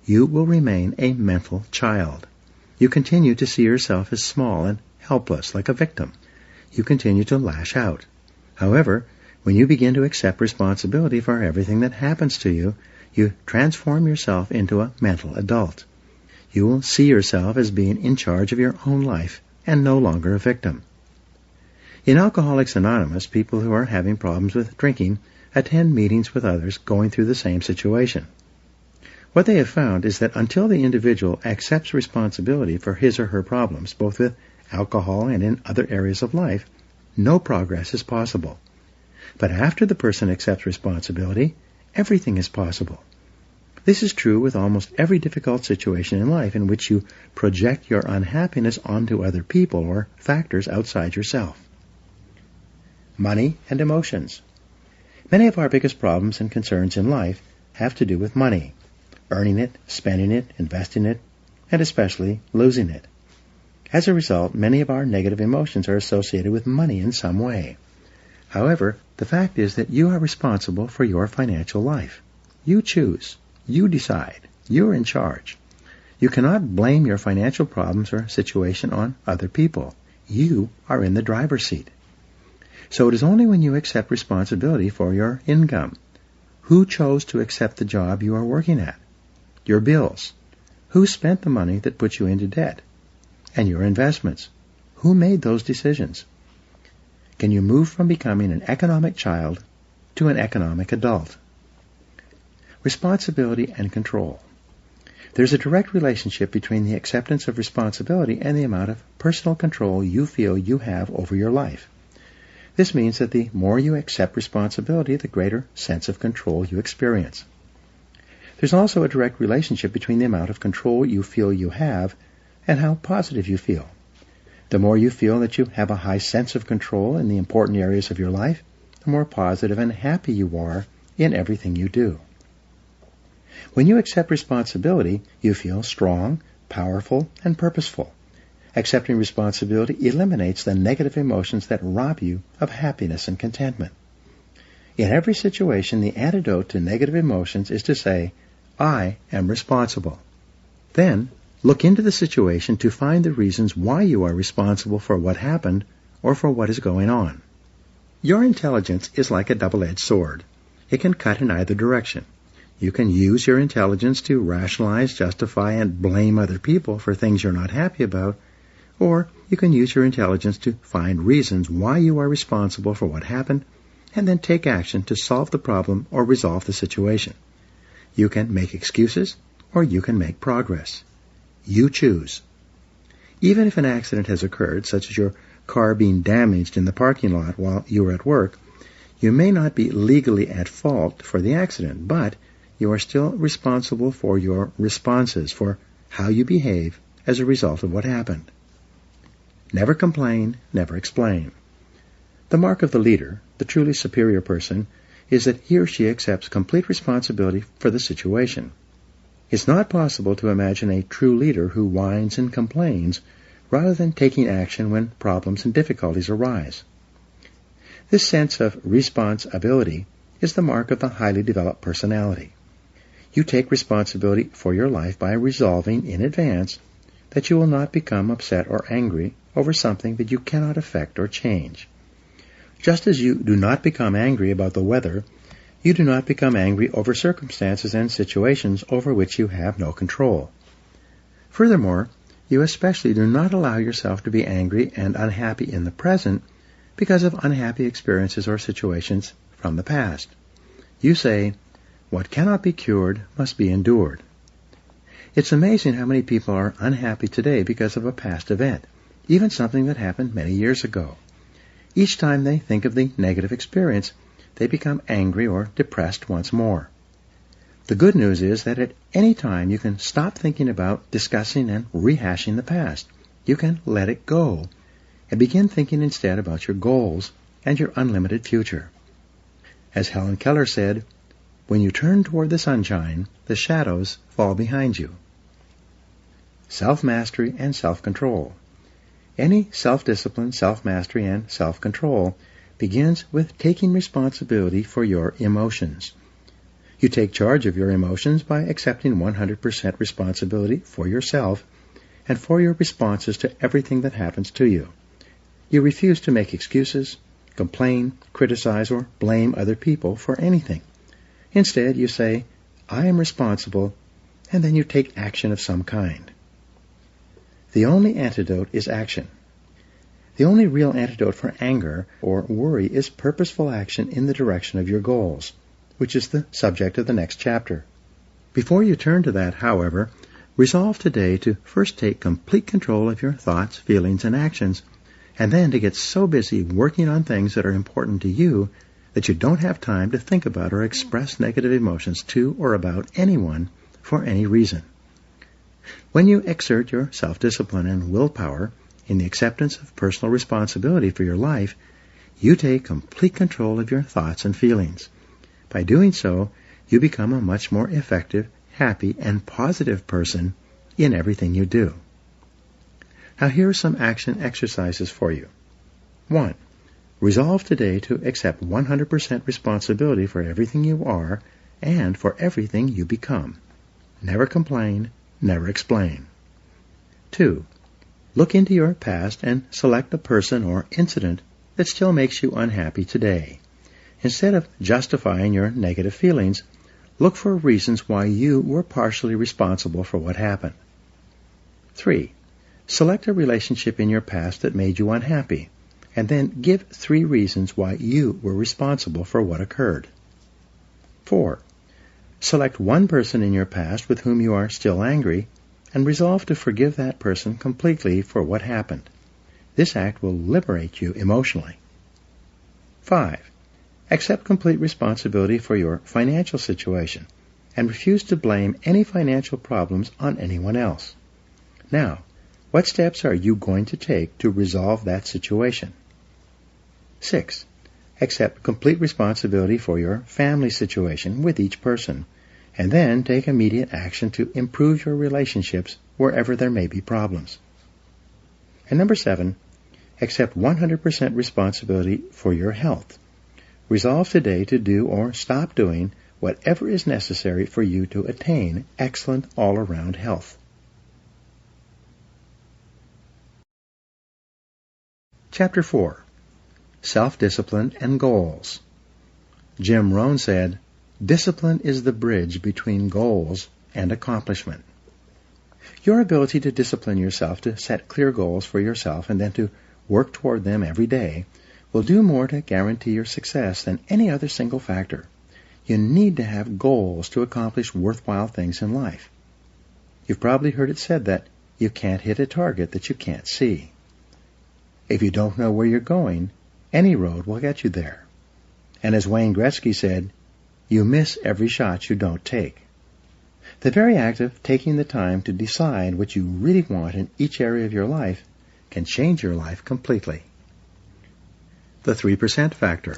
[SPEAKER 2] you will remain a mental child. You continue to see yourself as small and helpless, like a victim. You continue to lash out. However, when you begin to accept responsibility for everything that happens to you, you transform yourself into a mental adult. You will see yourself as being in charge of your own life and no longer a victim. In Alcoholics Anonymous, people who are having problems with drinking attend meetings with others going through the same situation. What they have found is that until the individual accepts responsibility for his or her problems, both with alcohol and in other areas of life, no progress is possible. But after the person accepts responsibility, everything is possible. This is true with almost every difficult situation in life in which you project your unhappiness onto other people or factors outside yourself. Money and emotions. Many of our biggest problems and concerns in life have to do with money. Earning it, spending it, investing it, and especially losing it. As a result, many of our negative emotions are associated with money in some way. However, the fact is that you are responsible for your financial life. You choose. You decide. You're in charge. You cannot blame your financial problems or situation on other people. You are in the driver's seat. So it is only when you accept responsibility for your income. Who chose to accept the job you are working at? Your bills. Who spent the money that put you into debt? And your investments. Who made those decisions? Can you move from becoming an economic child to an economic adult? Responsibility and control. There's a direct relationship between the acceptance of responsibility and the amount of personal control you feel you have over your life. This means that the more you accept responsibility, the greater sense of control you experience. There's also a direct relationship between the amount of control you feel you have and how positive you feel. The more you feel that you have a high sense of control in the important areas of your life, the more positive and happy you are in everything you do. When you accept responsibility, you feel strong, powerful, and purposeful. Accepting responsibility eliminates the negative emotions that rob you of happiness and contentment. In every situation, the antidote to negative emotions is to say, I am responsible. Then, look into the situation to find the reasons why you are responsible for what happened or for what is going on. Your intelligence is like a double-edged sword. It can cut in either direction. You can use your intelligence to rationalize, justify, and blame other people for things you're not happy about, or you can use your intelligence to find reasons why you are responsible for what happened and then take action to solve the problem or resolve the situation. You can make excuses or you can make progress. You choose. Even if an accident has occurred, such as your car being damaged in the parking lot while you were at work, you may not be legally at fault for the accident, but you are still responsible for your responses, for how you behave as a result of what happened. Never complain, never explain. The mark of the leader, the truly superior person, is that he or she accepts complete responsibility for the situation. It's not possible to imagine a true leader who whines and complains rather than taking action when problems and difficulties arise. This sense of responsibility is the mark of the highly developed personality. You take responsibility for your life by resolving in advance that you will not become upset or angry over something that you cannot affect or change. Just as you do not become angry about the weather, you do not become angry over circumstances and situations over which you have no control. Furthermore, you especially do not allow yourself to be angry and unhappy in the present because of unhappy experiences or situations from the past. You say, what cannot be cured must be endured. It's amazing how many people are unhappy today because of a past event, even something that happened many years ago. Each time they think of the negative experience, they become angry or depressed once more. The good news is that at any time you can stop thinking about discussing and rehashing the past. You can let it go and begin thinking instead about your goals and your unlimited future. As Helen Keller said, when you turn toward the sunshine, the shadows fall behind you. Self-mastery and self-control. Any self-discipline, self-mastery, and self-control begins with taking responsibility for your emotions. You take charge of your emotions by accepting 100% responsibility for yourself and for your responses to everything that happens to you. You refuse to make excuses, complain, criticize, or blame other people for anything. Instead, you say, I am responsible, and then you take action of some kind. The only antidote is action. The only real antidote for anger or worry is purposeful action in the direction of your goals, which is the subject of the next chapter. Before you turn to that, however, resolve today to first take complete control of your thoughts, feelings, and actions, and then to get so busy working on things that are important to you that you don't have time to think about or express negative emotions to or about anyone for any reason. When you exert your self-discipline and willpower in the acceptance of personal responsibility for your life, you take complete control of your thoughts and feelings. By doing so, you become a much more effective, happy, and positive person in everything you do. Now here are some action exercises for you. 1. Resolve today to accept 100% responsibility for everything you are and for everything you become. Never complain, never explain. 2. Look into your past and select a person or incident that still makes you unhappy today. Instead of justifying your negative feelings, look for reasons why you were partially responsible for what happened. 3. Select a relationship in your past that made you unhappy, and then give 3 reasons why you were responsible for what occurred. 4. Select one person in your past with whom you are still angry, and resolve to forgive that person completely for what happened. This act will liberate you emotionally. 5. Accept complete responsibility for your financial situation, and refuse to blame any financial problems on anyone else. Now, what steps are you going to take to resolve that situation? 6. Accept complete responsibility for your family situation with each person, and then take immediate action to improve your relationships wherever there may be problems. And number 7, accept 100% responsibility for your health. Resolve today to do or stop doing whatever is necessary for you to attain excellent all-around health. Chapter 4. Self-Discipline and Goals. Jim Rohn said, "Discipline is the bridge between goals and accomplishment." Your ability to discipline yourself to set clear goals for yourself and then to work toward them every day will do more to guarantee your success than any other single factor. You need to have goals to accomplish worthwhile things in life. You've probably heard it said that you can't hit a target that you can't see. If you don't know where you're going, any road will get you there. And as Wayne Gretzky said, you miss every shot you don't take. The very act of taking the time to decide what you really want in each area of your life can change your life completely. The 3% factor.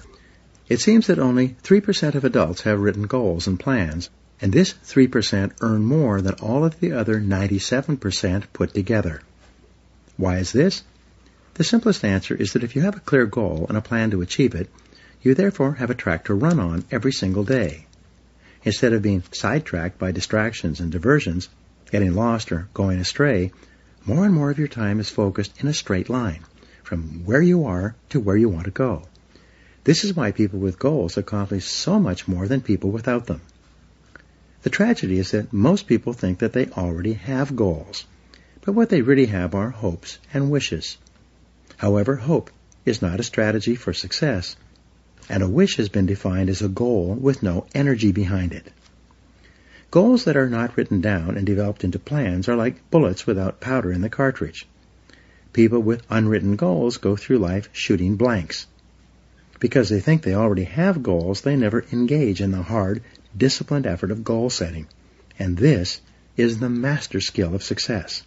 [SPEAKER 2] It seems that only 3% of adults have written goals and plans, and this 3% earn more than all of the other 97% put together. Why is this? The simplest answer is that if you have a clear goal and a plan to achieve it, you therefore have a track to run on every single day. Instead of being sidetracked by distractions and diversions, getting lost or going astray, more and more of your time is focused in a straight line, from where you are to where you want to go. This is why people with goals accomplish so much more than people without them. The tragedy is that most people think that they already have goals, but what they really have are hopes and wishes. However, hope is not a strategy for success, and a wish has been defined as a goal with no energy behind it. Goals that are not written down and developed into plans are like bullets without powder in the cartridge. People with unwritten goals go through life shooting blanks. Because they think they already have goals, they never engage in the hard, disciplined effort of goal setting. And this is the master skill of success.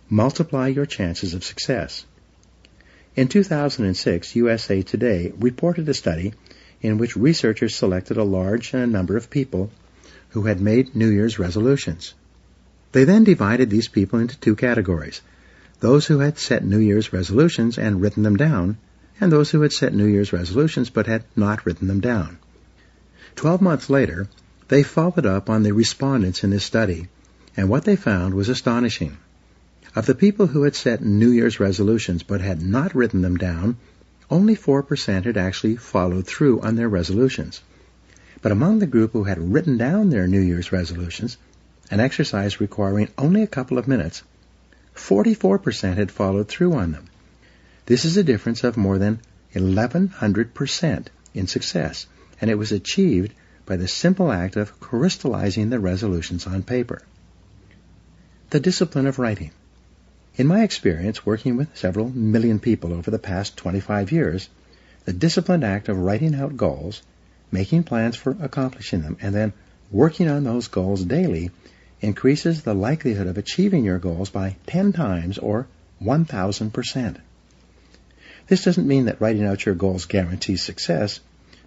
[SPEAKER 2] Multiply your chances of success. In 2006, USA Today reported a study in which researchers selected a large number of people who had made New Year's resolutions. They then divided these people into 2 categories: those who had set New Year's resolutions and written them down, and those who had set New Year's resolutions but had not written them down. 12 months later, they followed up on the respondents in this study, and what they found was astonishing. Of the people who had set New Year's resolutions but had not written them down, only 4% had actually followed through on their resolutions. But among the group who had written down their New Year's resolutions, an exercise requiring only a couple of minutes, 44% had followed through on them. This is a difference of more than 1,100% in success, and it was achieved by the simple act of crystallizing the resolutions on paper. The discipline of writing. In my experience working with several million people over the past 25 years, the disciplined act of writing out goals, making plans for accomplishing them, and then working on those goals daily increases the likelihood of achieving your goals by 10 times or 1,000%. This doesn't mean that writing out your goals guarantees success,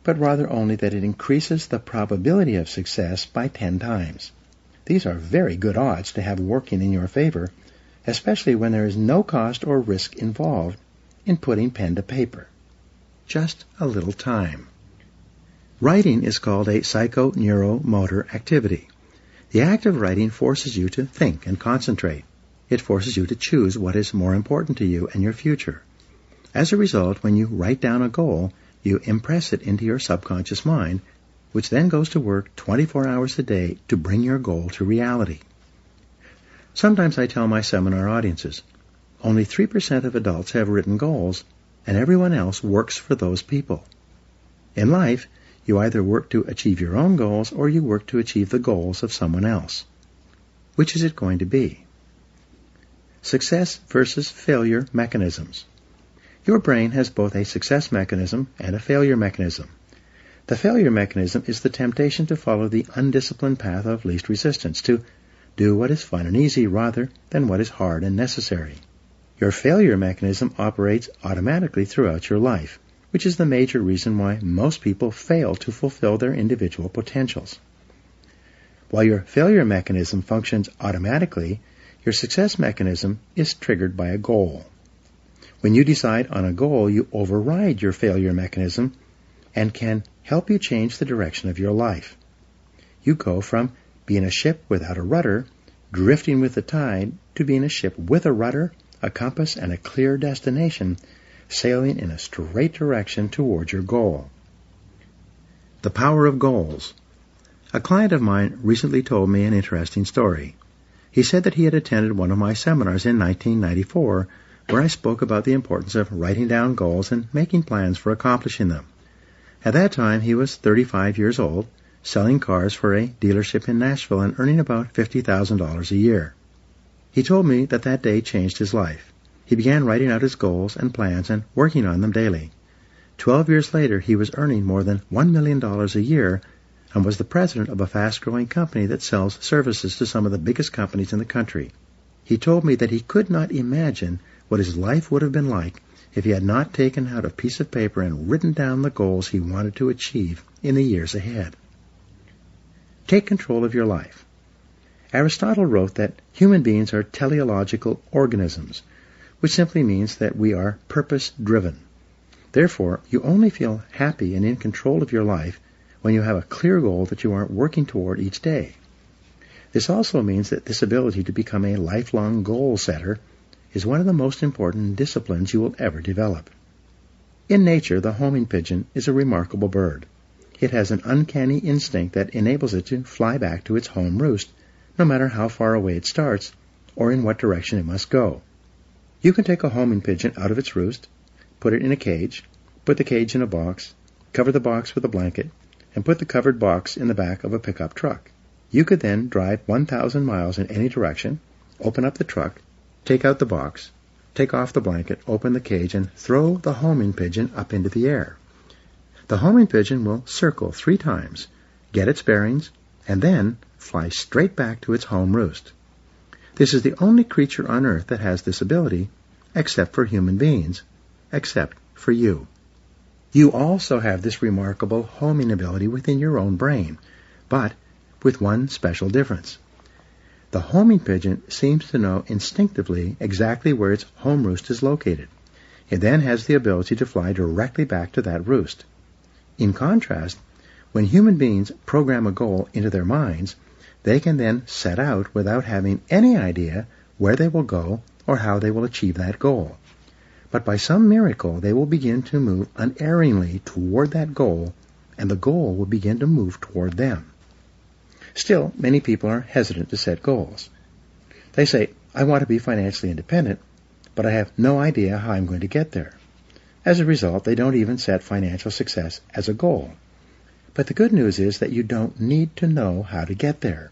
[SPEAKER 2] but rather only that it increases the probability of success by 10 times. These are very good odds to have working in your favor, especially when there is no cost or risk involved in putting pen to paper. Just a little time. Writing is called a psychoneuromotor activity. The act of writing forces you to think and concentrate. It forces you to choose what is more important to you and your future. As a result, when you write down a goal, you impress it into your subconscious mind, which then goes to work 24 hours a day to bring your goal to reality. Sometimes I tell my seminar audiences, only 3% of adults have written goals, and everyone else works for those people. In life, you either work to achieve your own goals or you work to achieve the goals of someone else. Which is it going to be? Success versus failure mechanisms. Your brain has both a success mechanism and a failure mechanism. The failure mechanism is the temptation to follow the undisciplined path of least resistance, to do what is fun and easy rather than what is hard and necessary. Your failure mechanism operates automatically throughout your life, which is the major reason why most people fail to fulfill their individual potentials. While your failure mechanism functions automatically, Your success mechanism is triggered by a goal. When you decide on a goal, you override your failure mechanism and can help you change the direction of your life. You go from being a ship without a rudder, drifting with the tide, to being a ship with a rudder, a compass, and a clear destination, sailing in a straight direction towards your goal. The power of goals. A client of mine recently told me an interesting story. He said that he had attended one of my seminars in 1994, where I spoke about the importance of writing down goals and making plans for accomplishing them. At that time, he was 35 years old, selling cars for a dealership in Nashville and earning about $50,000 a year. He told me that that day changed his life. He began writing out his goals and plans and working on them daily. 12 years later, he was earning more than $1 million a year and was the president of a fast-growing company that sells services to some of the biggest companies in the country. He told me that he could not imagine what his life would have been like if he had not taken out a piece of paper and written down the goals he wanted to achieve in the years ahead. Take control of your life. Aristotle wrote that human beings are teleological organisms, which simply means that we are purpose-driven. Therefore, you only feel happy and in control of your life when you have a clear goal that you are working toward each day. This also means that this ability to become a lifelong goal setter is one of the most important disciplines you will ever develop. In nature, the homing pigeon is a remarkable bird. It has an uncanny instinct that enables it to fly back to its home roost, no matter how far away it starts or in what direction it must go. You can take a homing pigeon out of its roost, put it in a cage, put the cage in a box, cover the box with a blanket, and put the covered box in the back of a pickup truck. You could then drive 1,000 miles in any direction, open up the truck, take out the box, take off the blanket, open the cage, and throw the homing pigeon up into the air. The homing pigeon will circle 3 times, get its bearings, and then fly straight back to its home roost. This is the only creature on earth that has this ability, except for human beings, except for you. You also have this remarkable homing ability within your own brain, but with one special difference. The homing pigeon seems to know instinctively exactly where its home roost is located. It then has the ability to fly directly back to that roost. In contrast, when human beings program a goal into their minds, they can then set out without having any idea where they will go or how they will achieve that goal. But by some miracle, they will begin to move unerringly toward that goal, and the goal will begin to move toward them. Still, many people are hesitant to set goals. They say, I want to be financially independent, but I have no idea how I'm going to get there. As a result, they don't even set financial success as a goal. But the good news is that you don't need to know how to get there.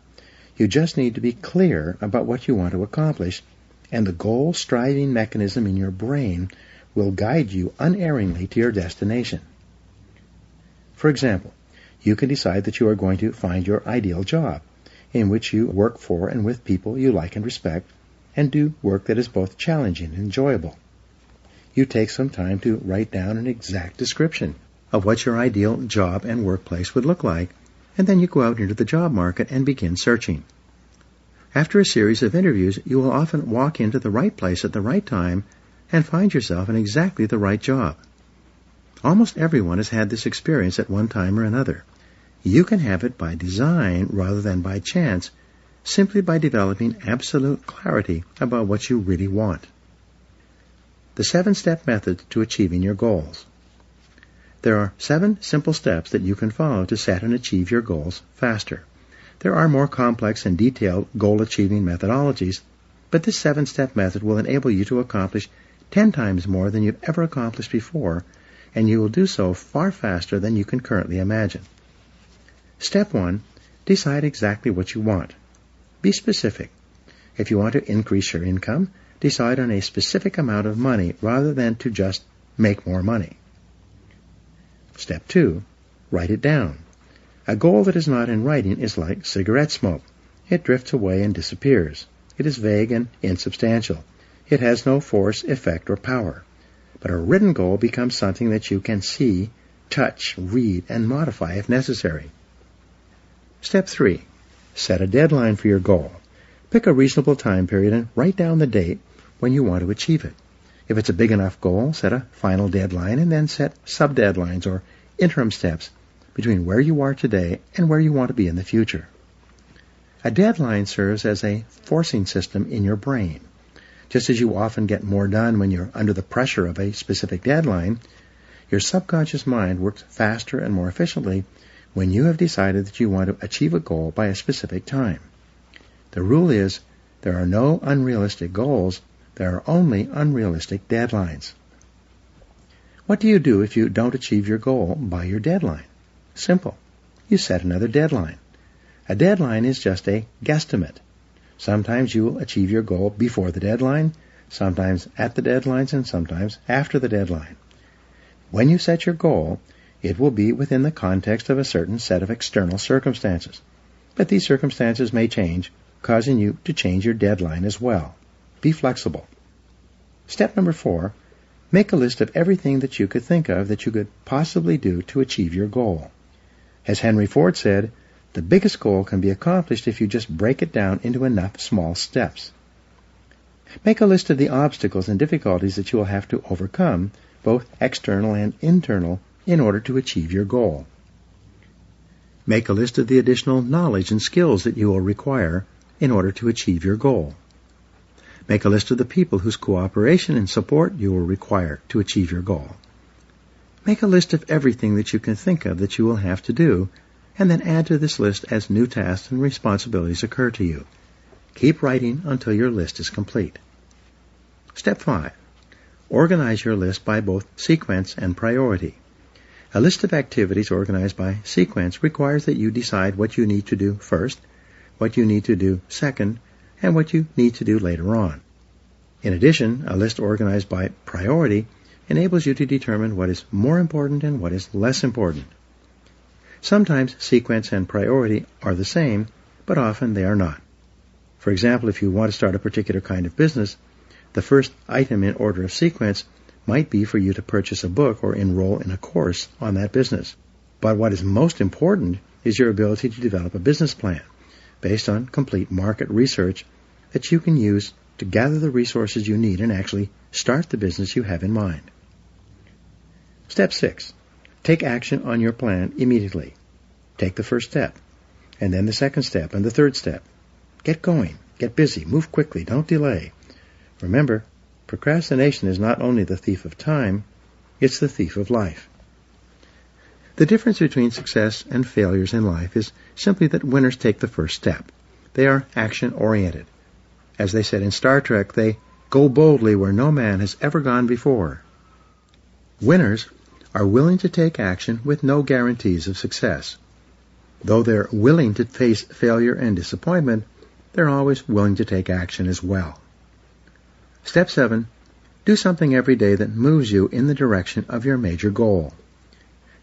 [SPEAKER 2] You just need to be clear about what you want to accomplish, and the goal-striving mechanism in your brain will guide you unerringly to your destination. For example, you can decide that you are going to find your ideal job, in which you work for and with people you like and respect, and do work that is both challenging and enjoyable. You take some time to write down an exact description of what your ideal job and workplace would look like, and then you go out into the job market and begin searching. After a series of interviews, you will often walk into the right place at the right time and find yourself in exactly the right job. Almost everyone has had this experience at one time or another. You can have it by design rather than by chance, simply by developing absolute clarity about what you really want. The 7-step method to achieving your goals. There are 7 simple steps that you can follow to set and achieve your goals faster. There are more complex and detailed goal-achieving methodologies, but this 7-step method will enable you to accomplish 10 times more than you've ever accomplished before, and you will do so far faster than you can currently imagine. Step 1. Decide exactly what you want. Be specific. If you want to increase your income, decide on a specific amount of money rather than to just make more money. Step 2. Write it down. A goal that is not in writing is like cigarette smoke. It drifts away and disappears. It is vague and insubstantial. It has no force, effect, or power. But a written goal becomes something that you can see, touch, read, and modify if necessary. Step 3. Set a deadline for your goal. Pick a reasonable time period and write down the date when you want to achieve it. If it's a big enough goal, set a final deadline and then set sub-deadlines or interim steps between where you are today and where you want to be in the future. A deadline serves as a forcing system in your brain. Just as you often get more done when you're under the pressure of a specific deadline, your subconscious mind works faster and more efficiently when you have decided that you want to achieve a goal by a specific time. The rule is, there are no unrealistic goals, there are only unrealistic deadlines. What do you do if you don't achieve your goal by your deadline? Simple. You set another deadline. A deadline is just a guesstimate. Sometimes you will achieve your goal before the deadline, sometimes at the deadlines, and sometimes after the deadline. When you set your goal, it will be within the context of a certain set of external circumstances. But these circumstances may change, causing you to change your deadline as well. Be flexible. Step number 4, make a list of everything that you could think of that you could possibly do to achieve your goal. As Henry Ford said, the biggest goal can be accomplished if you just break it down into enough small steps. Make a list of the obstacles and difficulties that you will have to overcome, both external and internal, in order to achieve your goal. Make a list of the additional knowledge and skills that you will require in order to achieve your goal. Make a list of the people whose cooperation and support you will require to achieve your goal. Make a list of everything that you can think of that you will have to do, and then add to this list as new tasks and responsibilities occur to you. Keep writing until your list is complete. Step 5. Organize your list by both sequence and priority. A list of activities organized by sequence requires that you decide what you need to do first, what you need to do second, and what you need to do later on. In addition, a list organized by priority enables you to determine what is more important and what is less important. Sometimes sequence and priority are the same, but often they are not. For example, if you want to start a particular kind of business, the first item in order of sequence might be for you to purchase a book or enroll in a course on that business. But what is most important is your ability to develop a business plan based on complete market research that you can use to gather the resources you need and actually start the business you have in mind. Step 6. Take action on your plan immediately. Take the first step, and then the second step, and the third step. Get going. Get busy. Move quickly. Don't delay. Remember, procrastination is not only the thief of time, it's the thief of life. The difference between success and failures in life is simply that winners take the first step. They are action-oriented. As they said in Star Trek, they go boldly where no man has ever gone before. Winners are willing to take action with no guarantees of success. Though they're willing to face failure and disappointment, they're always willing to take action as well. Step 7. Do something every day that moves you in the direction of your major goal.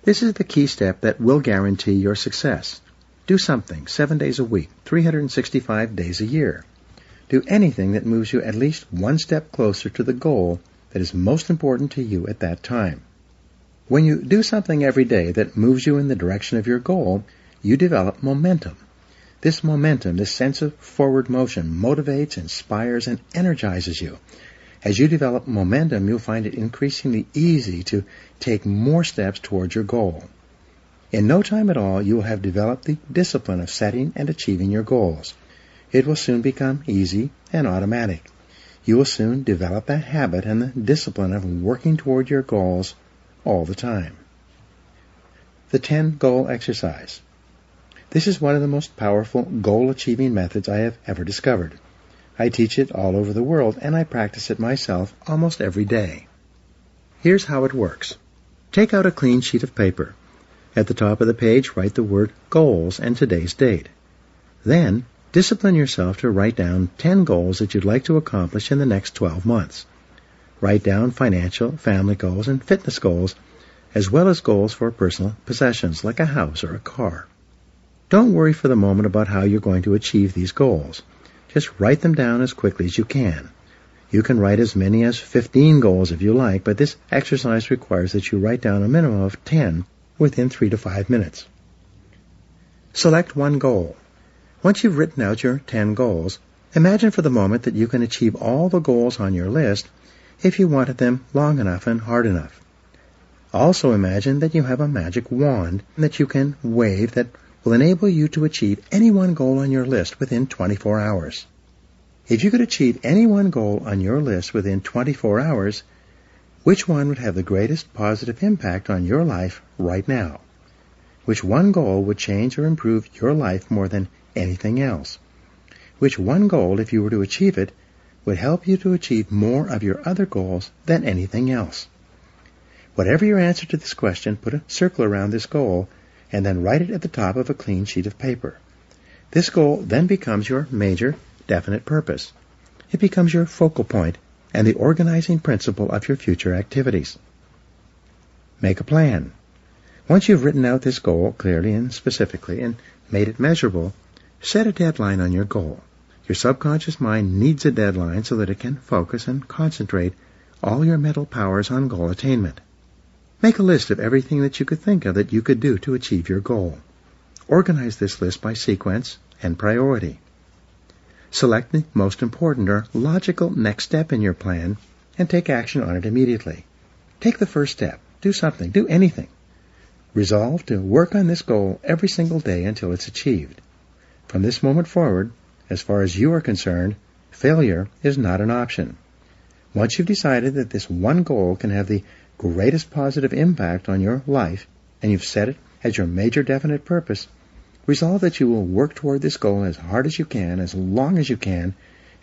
[SPEAKER 2] This is the key step that will guarantee your success. Do something 7 days a week, 365 days a year. Do anything that moves you at least one step closer to the goal that is most important to you at that time. When you do something every day that moves you in the direction of your goal, you develop momentum. This momentum, this sense of forward motion, motivates, inspires, and energizes you. As you develop momentum, you'll find it increasingly easy to take more steps towards your goal. In no time at all, you will have developed the discipline of setting and achieving your goals. It will soon become easy and automatic. You will soon develop that habit and the discipline of working toward your goals all the time. The 10-goal exercise. This is one of the most powerful goal-achieving methods I have ever discovered. I teach it all over the world, and I practice it myself almost every day. Here's how it works. Take out a clean sheet of paper. At the top of the page, write the word goals and today's date. Then, discipline yourself to write down 10 goals that you'd like to accomplish in the next 12 months. Write down financial, family goals, and fitness goals, as well as goals for personal possessions like a house or a car. Don't worry for the moment about how you're going to achieve these goals. Just write them down as quickly as you can. You can write as many as 15 goals if you like, but this exercise requires that you write down a minimum of 10 within 3 to 5 minutes. Select one goal. Once you've written out your 10 goals, Imagine for the moment that you can achieve all the goals on your list if you wanted them long enough and hard enough. Also imagine that you have a magic wand that you can wave that will enable you to achieve any one goal on your list within 24 hours. If you could achieve any one goal on your list within 24 hours, which one would have the greatest positive impact on your life right now? Which one goal would change or improve your life more than anything else? Which one goal, if you were to achieve it, would help you to achieve more of your other goals than anything else? Whatever your answer to this question, put a circle around this goal and then write it at the top of a clean sheet of paper. This goal then becomes your major, definite purpose. It becomes your focal point and the organizing principle of your future activities. Make a plan. Once you've written out this goal clearly and specifically and made it measurable, set a deadline on your goal. Your subconscious mind needs a deadline so that it can focus and concentrate all your mental powers on goal attainment. Make a list of everything that you could think of that you could do to achieve your goal. Organize this list by sequence and priority. Select the most important or logical next step in your plan and take action on it immediately. Take the first step. Do something. Do anything. Resolve to work on this goal every single day until it's achieved. From this moment forward, as far as you are concerned, failure is not an option. Once you've decided that this one goal can have the greatest positive impact on your life, and you've set it as your major definite purpose, resolve that you will work toward this goal as hard as you can, as long as you can,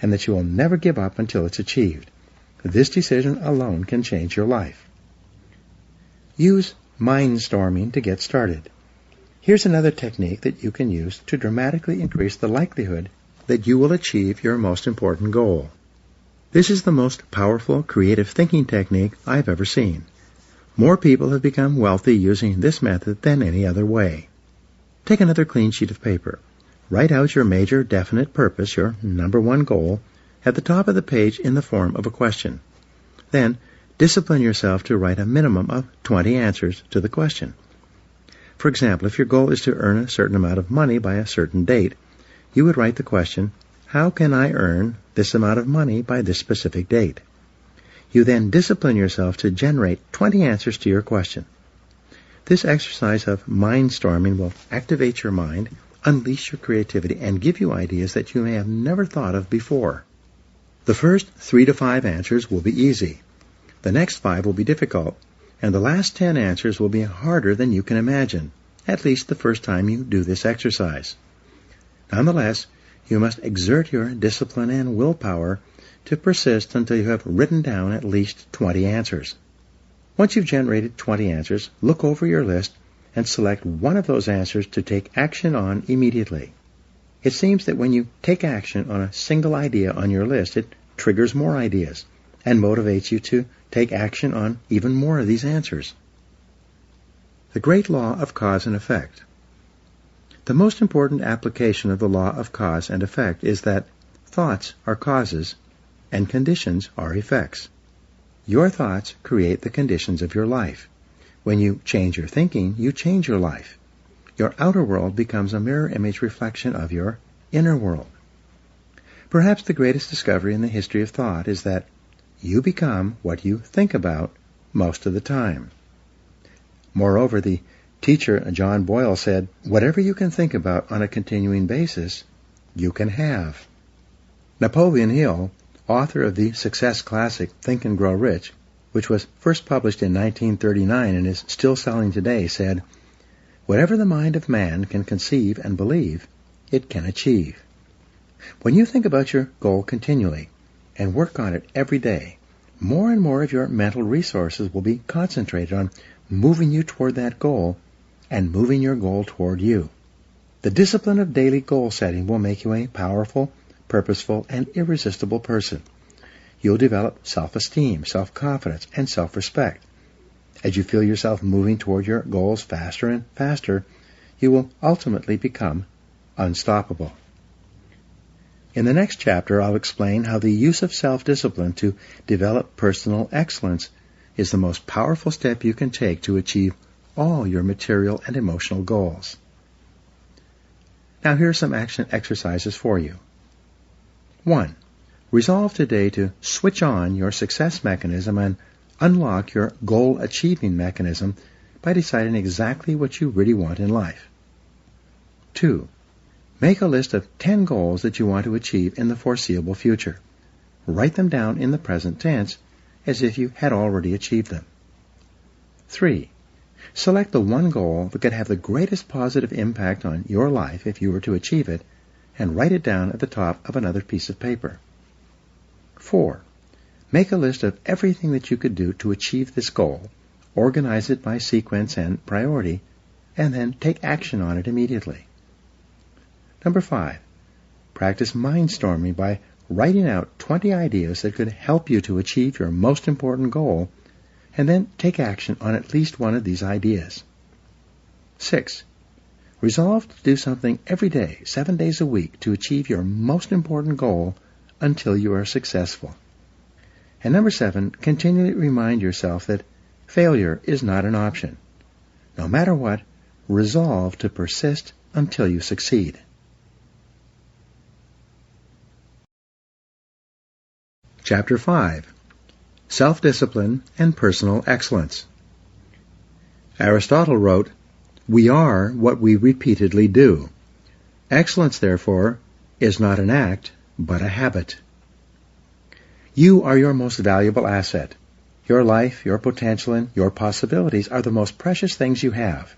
[SPEAKER 2] and that you will never give up until it's achieved. This decision alone can change your life. Use mindstorming to get started. Here's another technique that you can use to dramatically increase the likelihood that you will achieve your most important goal. This is the most powerful creative thinking technique I've ever seen. More people have become wealthy using this method than any other way. Take another clean sheet of paper. Write out your major definite purpose, your number one goal, at the top of the page in the form of a question. Then, discipline yourself to write a minimum of 20 answers to the question. For example, if your goal is to earn a certain amount of money by a certain date, you would write the question, how can I earn this amount of money by this specific date? You then discipline yourself to generate 20 answers to your question. This exercise of mindstorming will activate your mind, unleash your creativity, and give you ideas that you may have never thought of before. The first 3 to 5 answers will be easy. The next 5 will be difficult, and the last 10 answers will be harder than you can imagine, at least the first time you do this exercise. Nonetheless, you must exert your discipline and willpower to persist until you have written down at least 20 answers. Once you've generated 20 answers, look over your list and select one of those answers to take action on immediately. It seems that when you take action on a single idea on your list, it triggers more ideas and motivates you to take action on even more of these answers. The great law of cause and effect. The most important application of the law of cause and effect is that thoughts are causes and conditions are effects. Your thoughts create the conditions of your life. When you change your thinking, you change your life. Your outer world becomes a mirror image reflection of your inner world. Perhaps the greatest discovery in the history of thought is that you become what you think about most of the time. Moreover, the teacher John Boyle said, whatever you can think about on a continuing basis, you can have. Napoleon Hill, author of the success classic Think and Grow Rich, which was first published in 1939 and is still selling today, said, whatever the mind of man can conceive and believe, it can achieve. When you think about your goal continually and work on it every day, more and more of your mental resources will be concentrated on moving you toward that goal and moving your goal toward you. The discipline of daily goal setting will make you a powerful, purposeful, and irresistible person. You'll develop self-esteem, self-confidence, and self-respect. As you feel yourself moving toward your goals faster and faster, you will ultimately become unstoppable. In the next chapter, I'll explain how the use of self-discipline to develop personal excellence is the most powerful step you can take to achieve all your material and emotional goals. Now here are some action exercises for you. 1. Resolve today to switch on your success mechanism and unlock your goal-achieving mechanism by deciding exactly what you really want in life. 2. Make a list of 10 goals that you want to achieve in the foreseeable future. Write them down in the present tense as if you had already achieved them. 3. Select the one goal that could have the greatest positive impact on your life if you were to achieve it, and write it down at the top of another piece of paper. 4. Make a list of everything that you could do to achieve this goal, organize it by sequence and priority, and then take action on it immediately. 5. Practice mindstorming by writing out 20 ideas that could help you to achieve your most important goal, and then take action on at least one of these ideas. 6. Resolve to do something every day, 7 days a week, to achieve your most important goal until you are successful. And 7, continually remind yourself that failure is not an option. No matter what, resolve to persist until you succeed. Chapter 5. Self-Discipline and Personal Excellence. Aristotle wrote, "We are what we repeatedly do. Excellence, therefore, is not an act, but a habit." You are your most valuable asset. Your life, your potential, and your possibilities are the most precious things you have.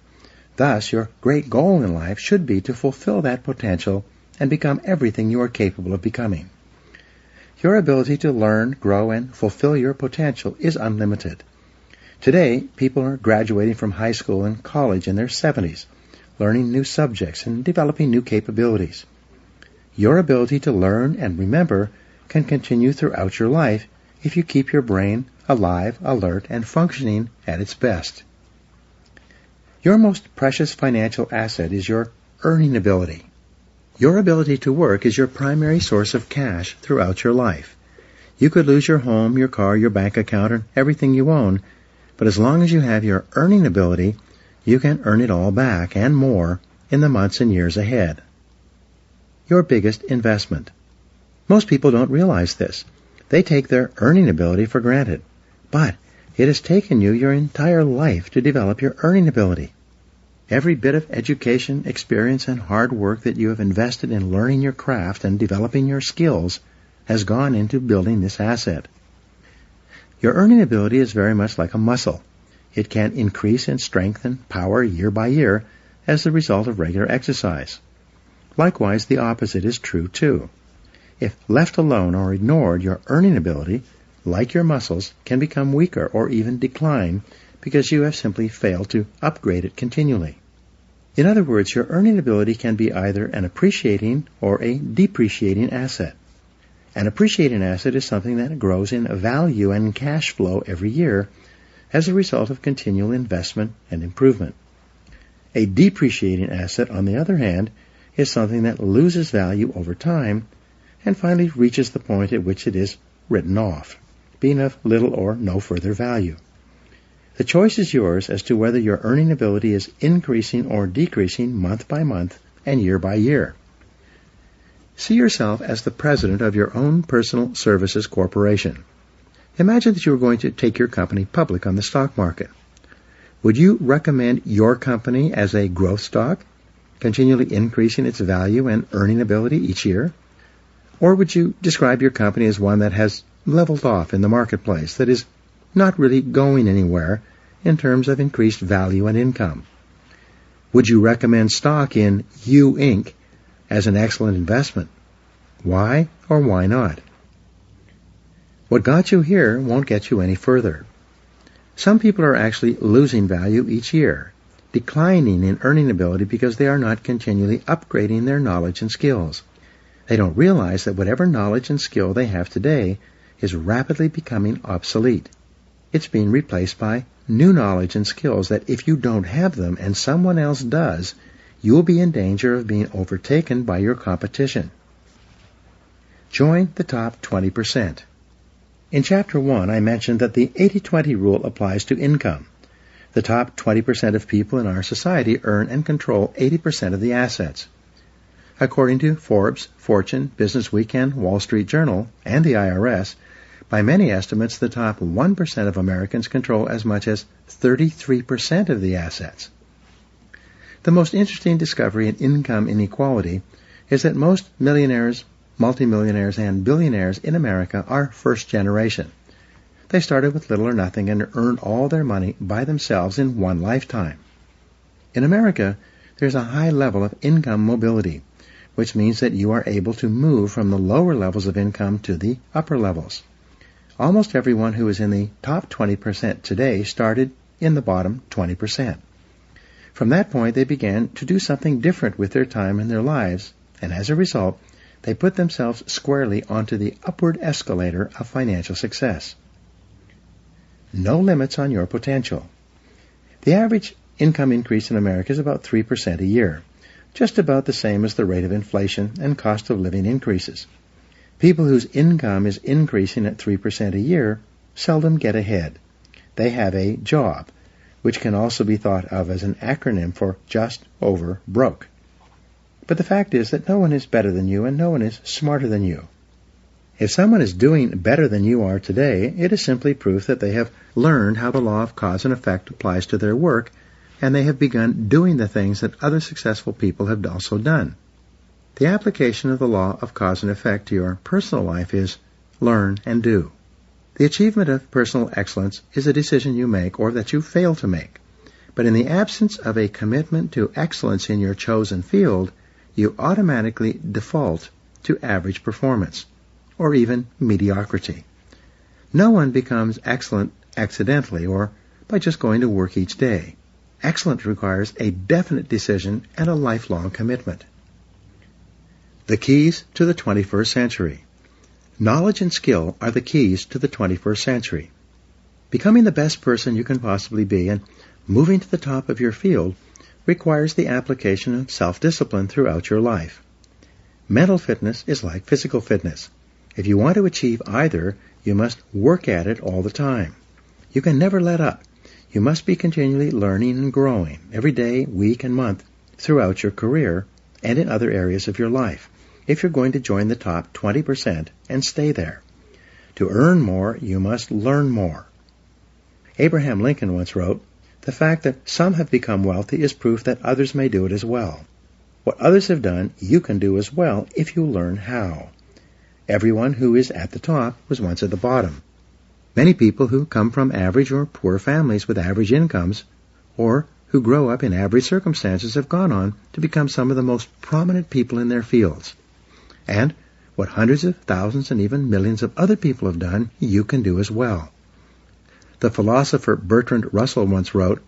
[SPEAKER 2] Thus, your great goal in life should be to fulfill that potential and become everything you are capable of becoming. Your ability to learn, grow, and fulfill your potential is unlimited. Today, people are graduating from high school and college in their 70s, learning new subjects and developing new capabilities. Your ability to learn and remember can continue throughout your life if you keep your brain alive, alert, and functioning at its best. Your most precious financial asset is your earning ability. Your ability to work is your primary source of cash throughout your life. You could lose your home, your car, your bank account, and everything you own, but as long as you have your earning ability, you can earn it all back and more in the months and years ahead. Your biggest investment. Most people don't realize this. They take their earning ability for granted. But it has taken you your entire life to develop your earning ability. Every bit of education, experience, and hard work that you have invested in learning your craft and developing your skills has gone into building this asset. Your earning ability is very much like a muscle. It can increase in strength and power year by year as the result of regular exercise. Likewise, the opposite is true too. If left alone or ignored, your earning ability, like your muscles, can become weaker or even decline because you have simply failed to upgrade it continually. In other words, your earning ability can be either an appreciating or a depreciating asset. An appreciating asset is something that grows in value and cash flow every year as a result of continual investment and improvement. A depreciating asset, on the other hand, is something that loses value over time and finally reaches the point at which it is written off, being of little or no further value. The choice is yours as to whether your earning ability is increasing or decreasing month by month and year by year. See yourself as the president of your own personal services corporation. Imagine that you were going to take your company public on the stock market. Would you recommend your company as a growth stock, continually increasing its value and earning ability each year? Or would you describe your company as one that has leveled off in the marketplace, that is not really going anywhere in terms of increased value and income? Would you recommend stock in You Inc. as an excellent investment? Why or why not? What got you here won't get you any further. Some people are actually losing value each year, declining in earning ability because they are not continually upgrading their knowledge and skills. They don't realize that whatever knowledge and skill they have today is rapidly becoming obsolete. It's being replaced by new knowledge and skills that if you don't have them and someone else does, you will be in danger of being overtaken by your competition. Join the top 20%. In Chapter 1, I mentioned that the 80-20 rule applies to income. The top 20% of people in our society earn and control 80% of the assets. According to Forbes, Fortune, Business Weekend, Wall Street Journal, and the IRS, by many estimates, the top 1% of Americans control as much as 33% of the assets. The most interesting discovery in income inequality is that most millionaires, multimillionaires, and billionaires in America are first generation. They started with little or nothing and earned all their money by themselves in one lifetime. In America, there's a high level of income mobility, which means that you are able to move from the lower levels of income to the upper levels. Almost everyone who is in the top 20% today started in the bottom 20%. From that point, they began to do something different with their time and their lives, and as a result, they put themselves squarely onto the upward escalator of financial success. No limits on your potential. The average income increase in America is about 3% a year, just about the same as the rate of inflation and cost of living increases. People whose income is increasing at 3% a year seldom get ahead. They have a job, which can also be thought of as an acronym for just over broke. But the fact is that no one is better than you and no one is smarter than you. If someone is doing better than you are today, it is simply proof that they have learned how the law of cause and effect applies to their work, and they have begun doing the things that other successful people have also done. The application of the law of cause and effect to your personal life is learn and do. The achievement of personal excellence is a decision you make or that you fail to make. But in the absence of a commitment to excellence in your chosen field, you automatically default to average performance, or even mediocrity. No one becomes excellent accidentally or by just going to work each day. Excellence requires a definite decision and a lifelong commitment. The keys to the 21st century. Knowledge and skill are the keys to the 21st century. Becoming the best person you can possibly be and moving to the top of your field requires the application of self-discipline throughout your life. Mental fitness is like physical fitness. If you want to achieve either, you must work at it all the time. You can never let up. You must be continually learning and growing every day, week, and month throughout your career and in other areas of your life if you're going to join the top 20% and stay there. To earn more, you must learn more. Abraham Lincoln once wrote, "The fact that some have become wealthy is proof that others may do it as well. What others have done, you can do as well if you learn how." Everyone who is at the top was once at the bottom. Many people who come from average or poor families with average incomes, or who grow up in average circumstances, have gone on to become some of the most prominent people in their fields. And what hundreds of thousands and even millions of other people have done, you can do as well. The philosopher Bertrand Russell once wrote,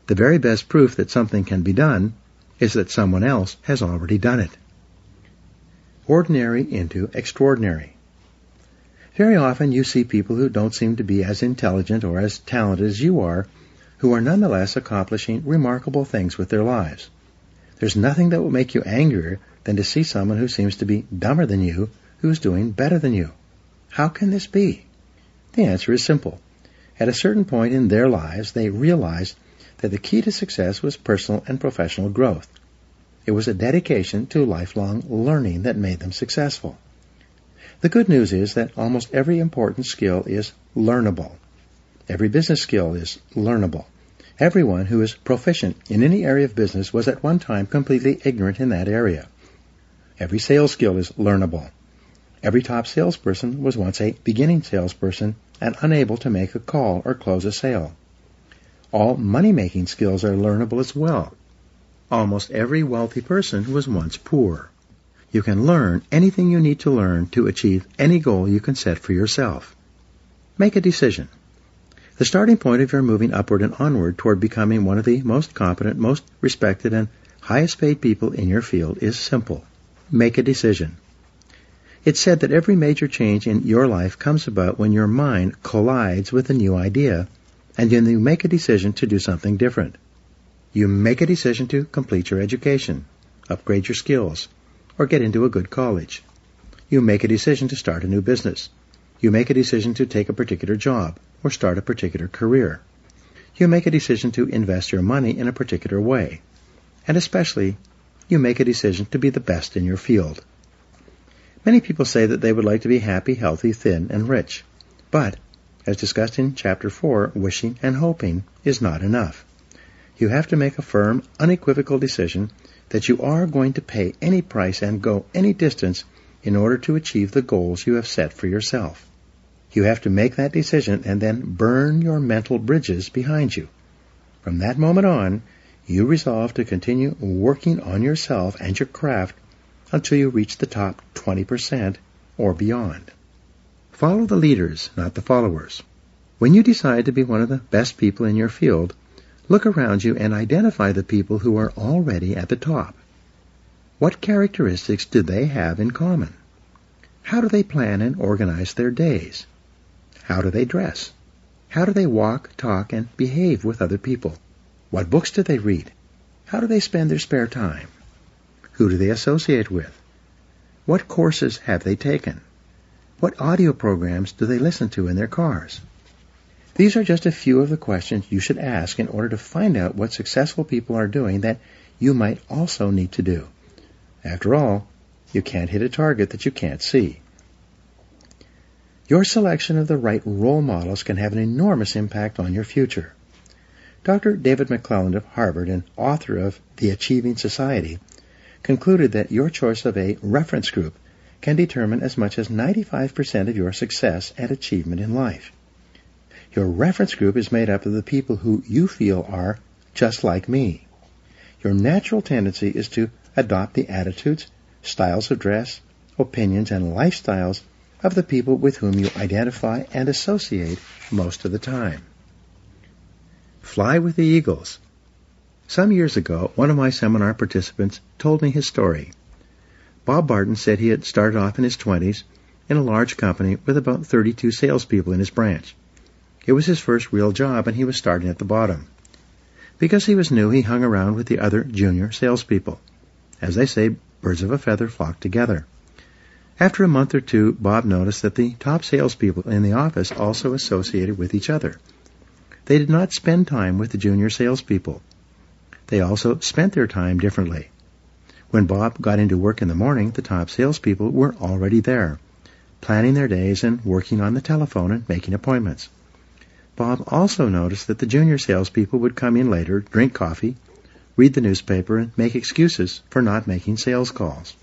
[SPEAKER 2] "The very best proof that something can be done is that someone else has already done it." Ordinary into extraordinary. Very often you see people who don't seem to be as intelligent or as talented as you are, who are nonetheless accomplishing remarkable things with their lives. There's nothing that will make you angrier than to see someone who seems to be dumber than you, who is doing better than you. How can this be? The answer is simple. At a certain point in their lives, they realized that the key to success was personal and professional growth. It was a dedication to lifelong learning that made them successful. The good news is that almost every important skill is learnable. Every business skill is learnable. Everyone who is proficient in any area of business was at one time completely ignorant in that area. Every sales skill is learnable. Every top salesperson was once a beginning salesperson and unable to make a call or close a sale. All money-making skills are learnable as well. Almost every wealthy person was once poor. You can learn anything you need to learn to achieve any goal you can set for yourself. Make a decision. The starting point of your moving upward and onward toward becoming one of the most competent, most respected, and highest paid people in your field is simple. Make a decision. It's said that every major change in your life comes about when your mind collides with a new idea, and then you make a decision to do something different. You make a decision to complete your education, upgrade your skills, or get into a good college. You make a decision to start a new business. You make a decision to take a particular job or start a particular career. You make a decision to invest your money in a particular way. And especially, you make a decision to be the best in your field. Many people say that they would like to be happy, healthy, thin, and rich. But, as discussed in Chapter 4, wishing and hoping is not enough. You have to make a firm, unequivocal decision that you are going to pay any price and go any distance in order to achieve the goals you have set for yourself. You have to make that decision and then burn your mental bridges behind you. From that moment on, you resolve to continue working on yourself and your craft until you reach the top 20% or beyond. Follow the leaders, not the followers. When you decide to be one of the best people in your field, look around you and identify the people who are already at the top. What characteristics do they have in common? How do they plan and organize their days? How do they dress? How do they walk, talk, and behave with other people? What books do they read? How do they spend their spare time? Who do they associate with? What courses have they taken? What audio programs do they listen to in their cars? These are just a few of the questions you should ask in order to find out what successful people are doing that you might also need to do. After all, you can't hit a target that you can't see. Your selection of the right role models can have an enormous impact on your future. Dr. David McClelland of Harvard, and author of The Achieving Society, concluded that your choice of a reference group can determine as much as 95% of your success and achievement in life. Your reference group is made up of the people who you feel are just like me. Your natural tendency is to adopt the attitudes, styles of dress, opinions, and lifestyles of the people with whom you identify and associate most of the time. Fly with the eagles. Some years ago, one of my seminar participants told me his story. Bob Barton said he had started off in his 20s in a large company with about 32 salespeople in his branch. It was his first real job, and he was starting at the bottom. Because he was new, he hung around with the other junior salespeople. As they say, birds of a feather flock together. After a month or two, Bob noticed that the top salespeople in the office also associated with each other. They did not spend time with the junior salespeople. They also spent their time differently. When Bob got into work in the morning, the top salespeople were already there, planning their days and working on the telephone and making appointments. Bob also noticed that the junior salespeople would come in later, drink coffee, read the newspaper, and make excuses for not making sales calls.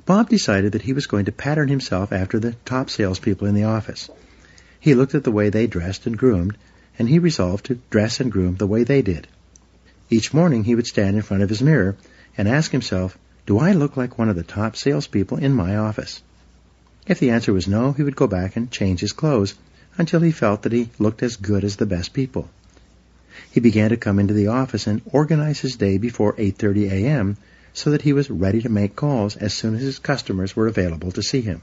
[SPEAKER 2] Bob decided that he was going to pattern himself after the top salespeople in the office. He looked at the way they dressed and groomed, and he resolved to dress and groom the way they did. Each morning he would stand in front of his mirror and ask himself, "Do I look like one of the top salespeople in my office?" If the answer was no, he would go back and change his clothes until he felt that he looked as good as the best people. He began to come into the office and organize his day before 8:30 a.m. so that he was ready to make calls as soon as his customers were available to see him.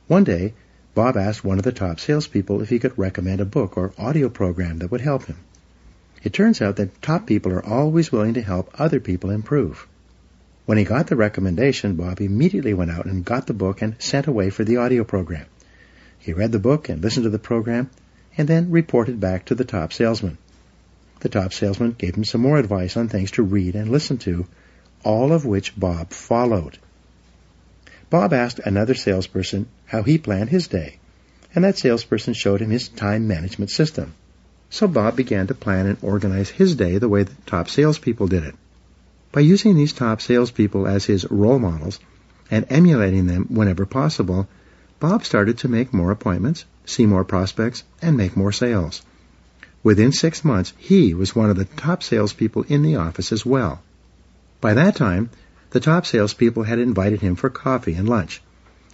[SPEAKER 2] One day, Bob asked one of the top salespeople if he could recommend a book or audio program that would help him. It turns out that top people are always willing to help other people improve. When he got the recommendation, Bob immediately went out and got the book and sent away for the audio program. He read the book and listened to the program, and then reported back to the top salesman. The top salesman gave him some more advice on things to read and listen to, all of which Bob followed. Bob asked another salesperson how he planned his day, and that salesperson showed him his time management system. So Bob began to plan and organize his day the way the top salespeople did it. By using these top salespeople as his role models and emulating them whenever possible, Bob started to make more appointments, see more prospects, and make more sales. Within 6 months, he was one of the top salespeople in the office as well. By that time, the top salespeople had invited him for coffee and lunch,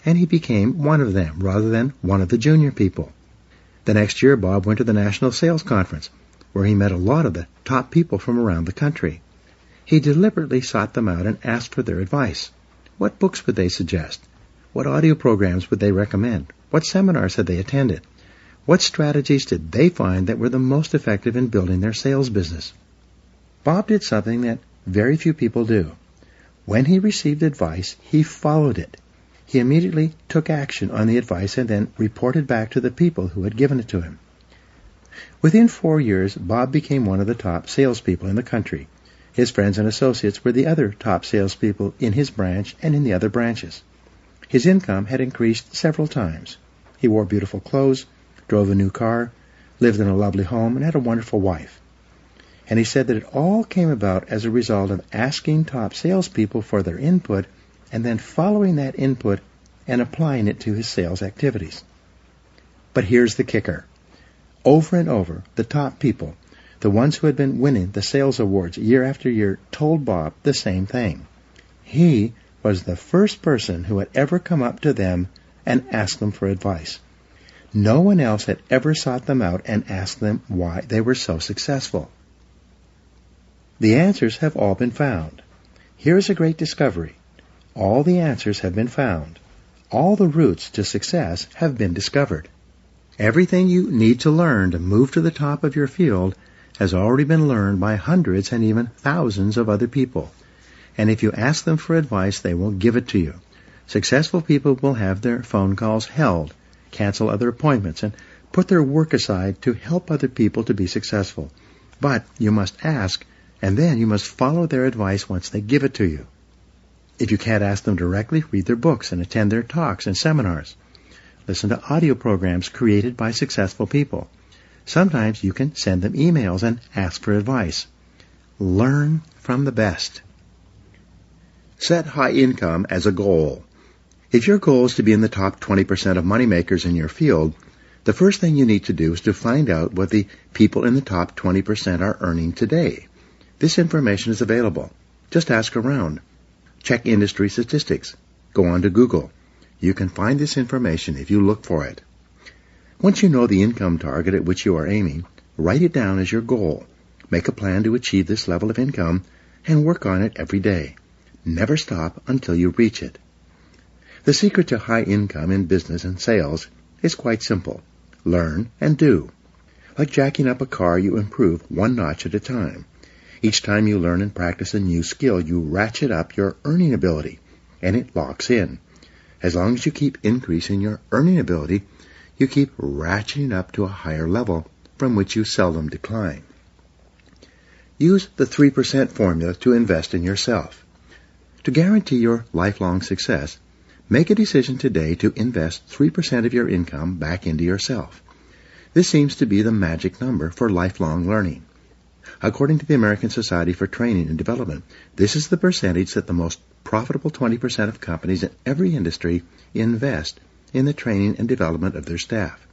[SPEAKER 2] and he became one of them rather than one of the junior people. The next year, Bob went to the National Sales Conference, where he met a lot of the top people from around the country. He deliberately sought them out and asked for their advice. What books would they suggest? What audio programs would they recommend? What seminars had they attended? What strategies did they find that were the most effective in building their sales business? Bob did something that very few people do. When he received advice, he followed it. He immediately took action on the advice and then reported back to the people who had given it to him. Within 4 years, Bob became one of the top salespeople in the country. His friends and associates were the other top salespeople in his branch and in the other branches. His income had increased several times. He wore beautiful clothes, drove a new car, lived in a lovely home, and had a wonderful wife. And he said that it all came about as a result of asking top salespeople for their input and then following that input and applying it to his sales activities. But here's the kicker. Over and over, the top people, the ones who had been winning the sales awards year after year, told Bob the same thing. He was the first person who had ever come up to them and asked them for advice. No one else had ever sought them out and asked them why they were so successful. The answers have all been found. Here is a great discovery. All the answers have been found. All the routes to success have been discovered. Everything you need to learn to move to the top of your field has already been learned by hundreds and even thousands of other people. And if you ask them for advice, they will give it to you. Successful people will have their phone calls held, cancel other appointments, and put their work aside to help other people to be successful. But you must ask, and then you must follow their advice once they give it to you. If you can't ask them directly, read their books and attend their talks and seminars. Listen to audio programs created by successful people. Sometimes you can send them emails and ask for advice. Learn from the best. Set high income as a goal. If your goal is to be in the top 20% of moneymakers in your field, the first thing you need to do is to find out what the people in the top 20% are earning today. This information is available. Just ask around. Check industry statistics. Go on to Google. You can find this information if you look for it. Once you know the income target at which you are aiming, write it down as your goal. Make a plan to achieve this level of income and work on it every day. Never stop until you reach it. The secret to high income in business and sales is quite simple. Learn and do. Like jacking up a car, you improve one notch at a time. Each time you learn and practice a new skill, you ratchet up your earning ability, and it locks in. As long as you keep increasing your earning ability, you keep ratcheting up to a higher level from which you seldom decline. Use the 3% formula to invest in yourself. To guarantee your lifelong success, make a decision today to invest 3% of your income back into yourself. This seems to be the magic number for lifelong learning. According to the American Society for Training and Development, this is the percentage that the most profitable 20% of companies in every industry invest in the training and development of their staff.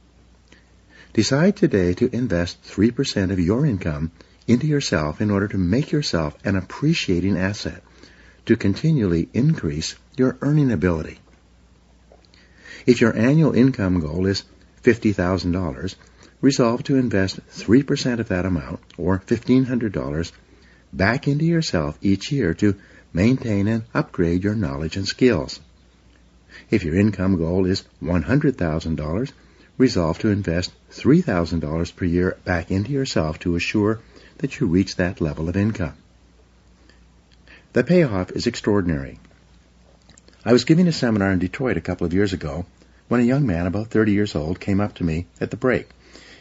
[SPEAKER 2] Decide today to invest 3% of your income into yourself in order to make yourself an appreciating asset, to continually increase your earning ability. If your annual income goal is $50,000, resolve to invest 3% of that amount, or $1,500, back into yourself each year to maintain and upgrade your knowledge and skills. If your income goal is $100,000, resolve to invest $3,000 per year back into yourself to assure that you reach that level of income. The payoff is extraordinary. I was giving a seminar in Detroit a couple of years ago when a young man about 30 years old came up to me at the break.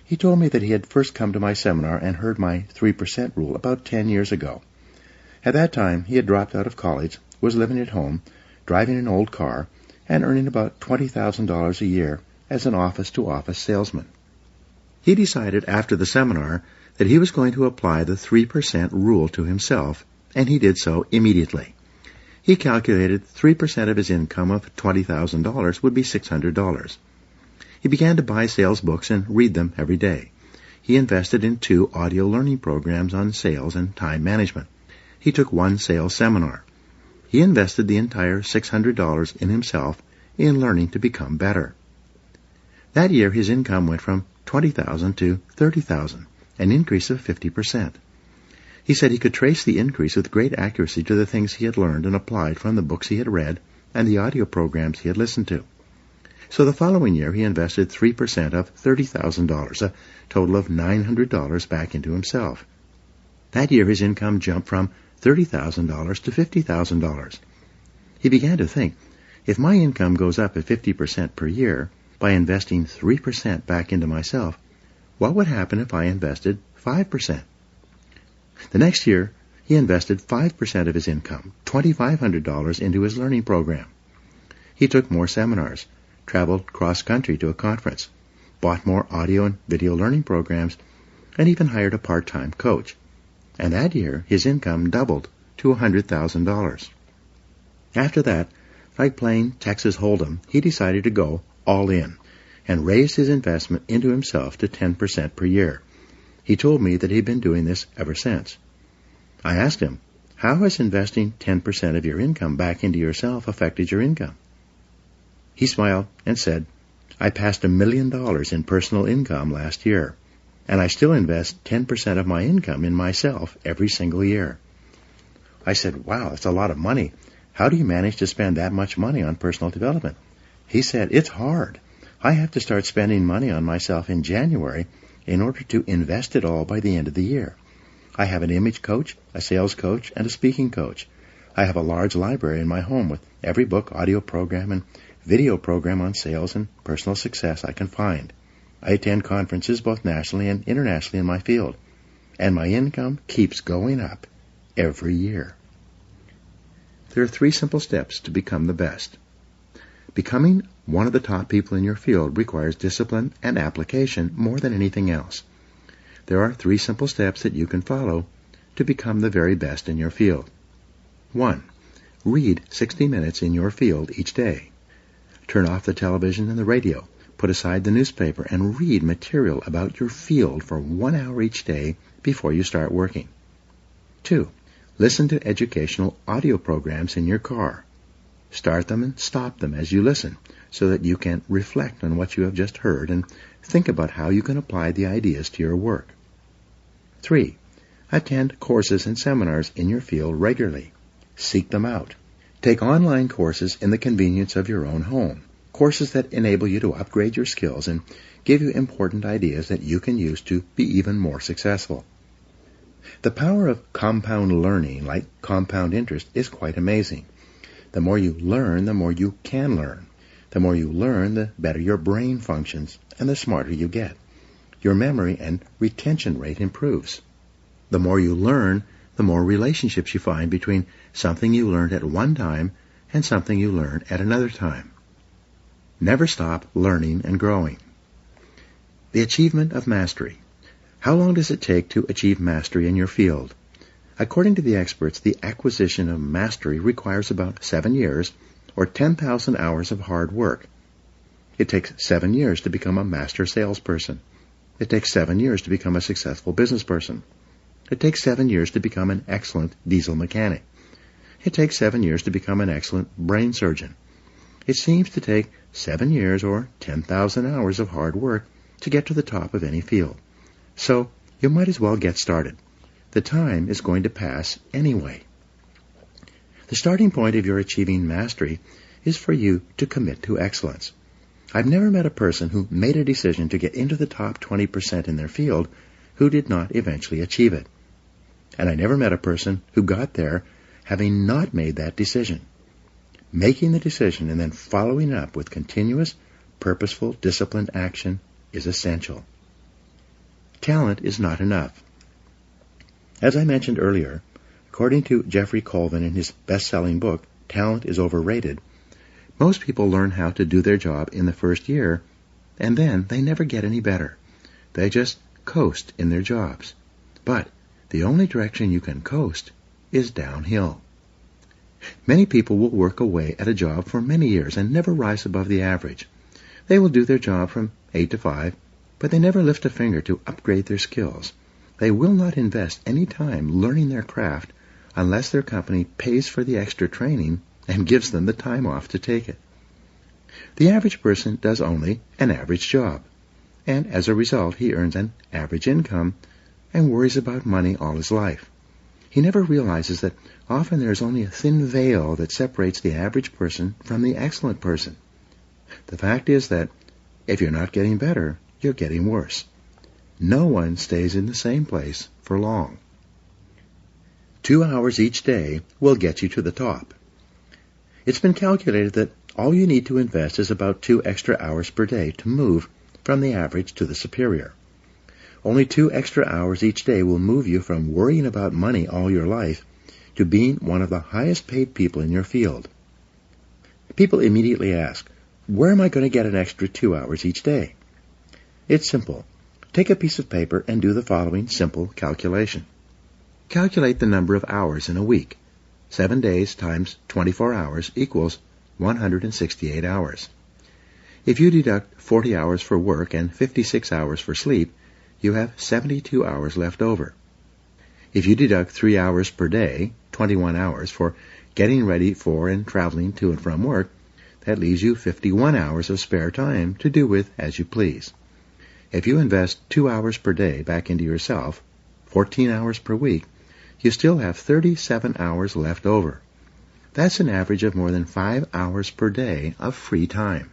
[SPEAKER 2] He told me that he had first come to my seminar and heard my 3% rule about 10 years ago. At that time, he had dropped out of college, was living at home, driving an old car, and earning about $20,000 a year as an office-to-office salesman. He decided after the seminar that he was going to apply the 3% rule to himself, and he did so immediately. He calculated 3% of his income of $20,000 would be $600. He began to buy sales books and read them every day. He invested in 2 audio learning programs on sales and time management. He took 1 sales seminar. He invested the entire $600 in himself in learning to become better. That year his income went from $20,000 to $30,000, an increase of 50%. He said he could trace the increase with great accuracy to the things he had learned and applied from the books he had read and the audio programs he had listened to. So the following year he invested 3% of $30,000, a total of $900 back into himself. That year his income jumped from $30,000 to $50,000. He began to think, if my income goes up at 50% per year by investing 3% back into myself, what would happen if I invested 5%? The next year, he he invested 5% of his income, $2,500, into his learning program. He took more seminars, traveled cross-country to a conference, bought more audio and video learning programs, and even hired a part-time coach. And that year, his income doubled to $100,000. After that, like playing Texas Hold'em, he decided to go all in and raised his investment into himself to 10% per year. He told me that he'd been doing this ever since. I asked him, how has investing 10% of your income back into yourself affected your income? He smiled and said, I passed $1 million in personal income last year, and I still invest 10% of my income in myself every single year. I said, wow, that's a lot of money. How do you manage to spend that much money on personal development? He said, it's hard. I have to start spending money on myself in January in order to invest it all by the end of the year. I have an image coach, a sales coach, and a speaking coach. I have a large library in my home with every book, audio program, and video program on sales and personal success I can find. I attend conferences both nationally and internationally in my field, and my income keeps going up every year. There are 3 simple steps to become the best. Becoming one of the top people in your field requires discipline and application more than anything else. There are 3 simple steps that you can follow to become the very best in your field. 1. Read 60 minutes in your field each day. Turn off the television and the radio. Put aside the newspaper and read material about your field for 1 hour each day before you start working. 2. Listen to educational audio programs in your car. Start them and stop them as you listen so that you can reflect on what you have just heard and think about how you can apply the ideas to your work. 3. Attend courses and seminars in your field regularly. Seek them out. Take online courses in the convenience of your own home, courses that enable you to upgrade your skills and give you important ideas that you can use to be even more successful. The power of compound learning, like compound interest, is quite amazing. The more you learn, the more you can learn. The more you learn, the better your brain functions, and the smarter you get. Your memory and retention rate improves. The more you learn, the more relationships you find between something you learned at one time and something you learned at another time. Never stop learning and growing. The achievement of mastery. How long does it take to achieve mastery in your field? According to the experts, the acquisition of mastery requires about 7 years or 10,000 hours of hard work. It takes 7 years to become a master salesperson. It takes 7 years to become a successful business person. It takes 7 years to become an excellent diesel mechanic. It takes 7 years to become an excellent brain surgeon. It seems to take 7 years or 10,000 hours of hard work to get to the top of any field. So you might as well get started. The time is going to pass anyway. The starting point of your achieving mastery is for you to commit to excellence. I've never met a person who made a decision to get into the top 20% in their field who did not eventually achieve it. And I never met a person who got there having not made that decision. Making the decision and then following it up with continuous, purposeful, disciplined action is essential. Talent is not enough. As I mentioned earlier, according to Jeffrey Colvin in his best-selling book, Talent is Overrated, most people learn how to do their job in the first year, and then they never get any better. They just coast in their jobs. But the only direction you can coast is downhill. Many people will work away at a job for many years and never rise above the average. They will do their job from 8 to 5, but they never lift a finger to upgrade their skills. They will not invest any time learning their craft unless their company pays for the extra training and gives them the time off to take it. The average person does only an average job, and as a result he earns an average income and worries about money all his life. He never realizes that often there is only a thin veil that separates the average person from the excellent person. The fact is that if you're not getting better, you're getting worse. No one stays in the same place for long. 2 hours each day will get you to the top. It's been calculated that all you need to invest is about 2 extra hours per day to move from the average to the superior. Only 2 extra hours each day will move you from worrying about money all your life to being one of the highest paid people in your field. People immediately ask, where am I going to get an extra 2 hours each day? It's simple. Take a piece of paper and do the following simple calculation. Calculate the number of hours in a week. 7 days times 24 hours equals 168 hours. If you deduct 40 hours for work and 56 hours for sleep, you have 72 hours left over. If you deduct 3 hours per day, 21 hours, for getting ready for and traveling to and from work, that leaves you 51 hours of spare time to do with as you please. If you invest 2 hours per day back into yourself, 14 hours per week, you still have 37 hours left over. That's an average of more than 5 hours per day of free time.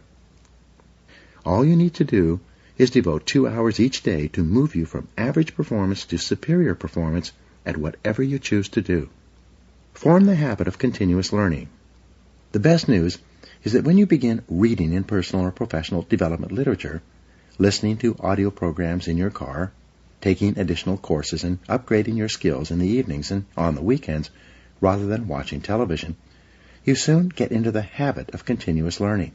[SPEAKER 2] All you need to do is devote 2 hours each day to move you from average performance to superior performance at whatever you choose to do. Form the habit of continuous learning. The best news is that when you begin reading in personal or professional development literature, listening to audio programs in your car, taking additional courses, and upgrading your skills in the evenings and on the weekends rather than watching television, you soon get into the habit of continuous learning.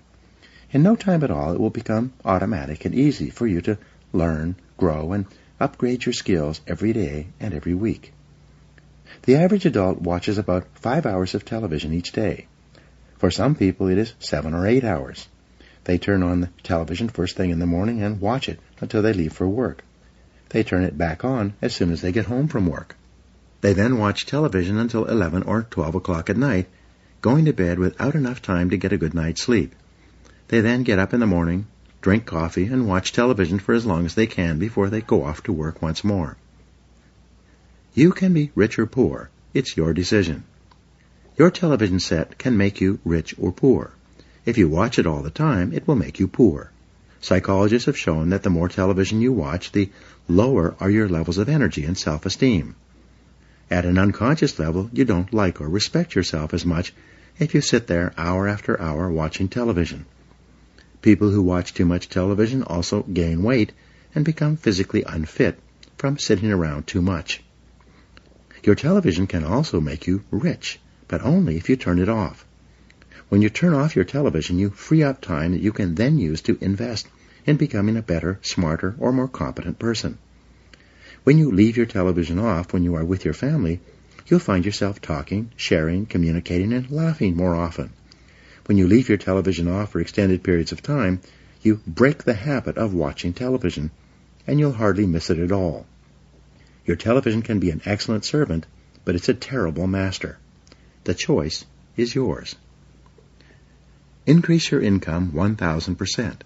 [SPEAKER 2] In no time at all, it will become automatic and easy for you to learn, grow, and upgrade your skills every day and every week. The average adult watches about 5 hours of television each day. For some people, it is 7 or 8 hours. They turn on the television first thing in the morning and watch it until they leave for work. They turn it back on as soon as they get home from work. They then watch television until 11 or 12 o'clock at night, going to bed without enough time to get a good night's sleep. They then get up in the morning, drink coffee, and watch television for as long as they can before they go off to work once more. You can be rich or poor. It's your decision. Your television set can make you rich or poor. If you watch it all the time, it will make you poor. Psychologists have shown that the more television you watch, the lower are your levels of energy and self-esteem. At an unconscious level, you don't like or respect yourself as much if you sit there hour after hour watching television. People who watch too much television also gain weight and become physically unfit from sitting around too much. Your television can also make you rich, but only if you turn it off. When you turn off your television, you free up time that you can then use to invest in becoming a better, smarter, or more competent person. When you leave your television off when you are with your family, you'll find yourself talking, sharing, communicating, and laughing more often. When you leave your television off for extended periods of time, you break the habit of watching television, and you'll hardly miss it at all. Your television can be an excellent servant, but it's a terrible master. The choice is yours. Increase your income 1,000%.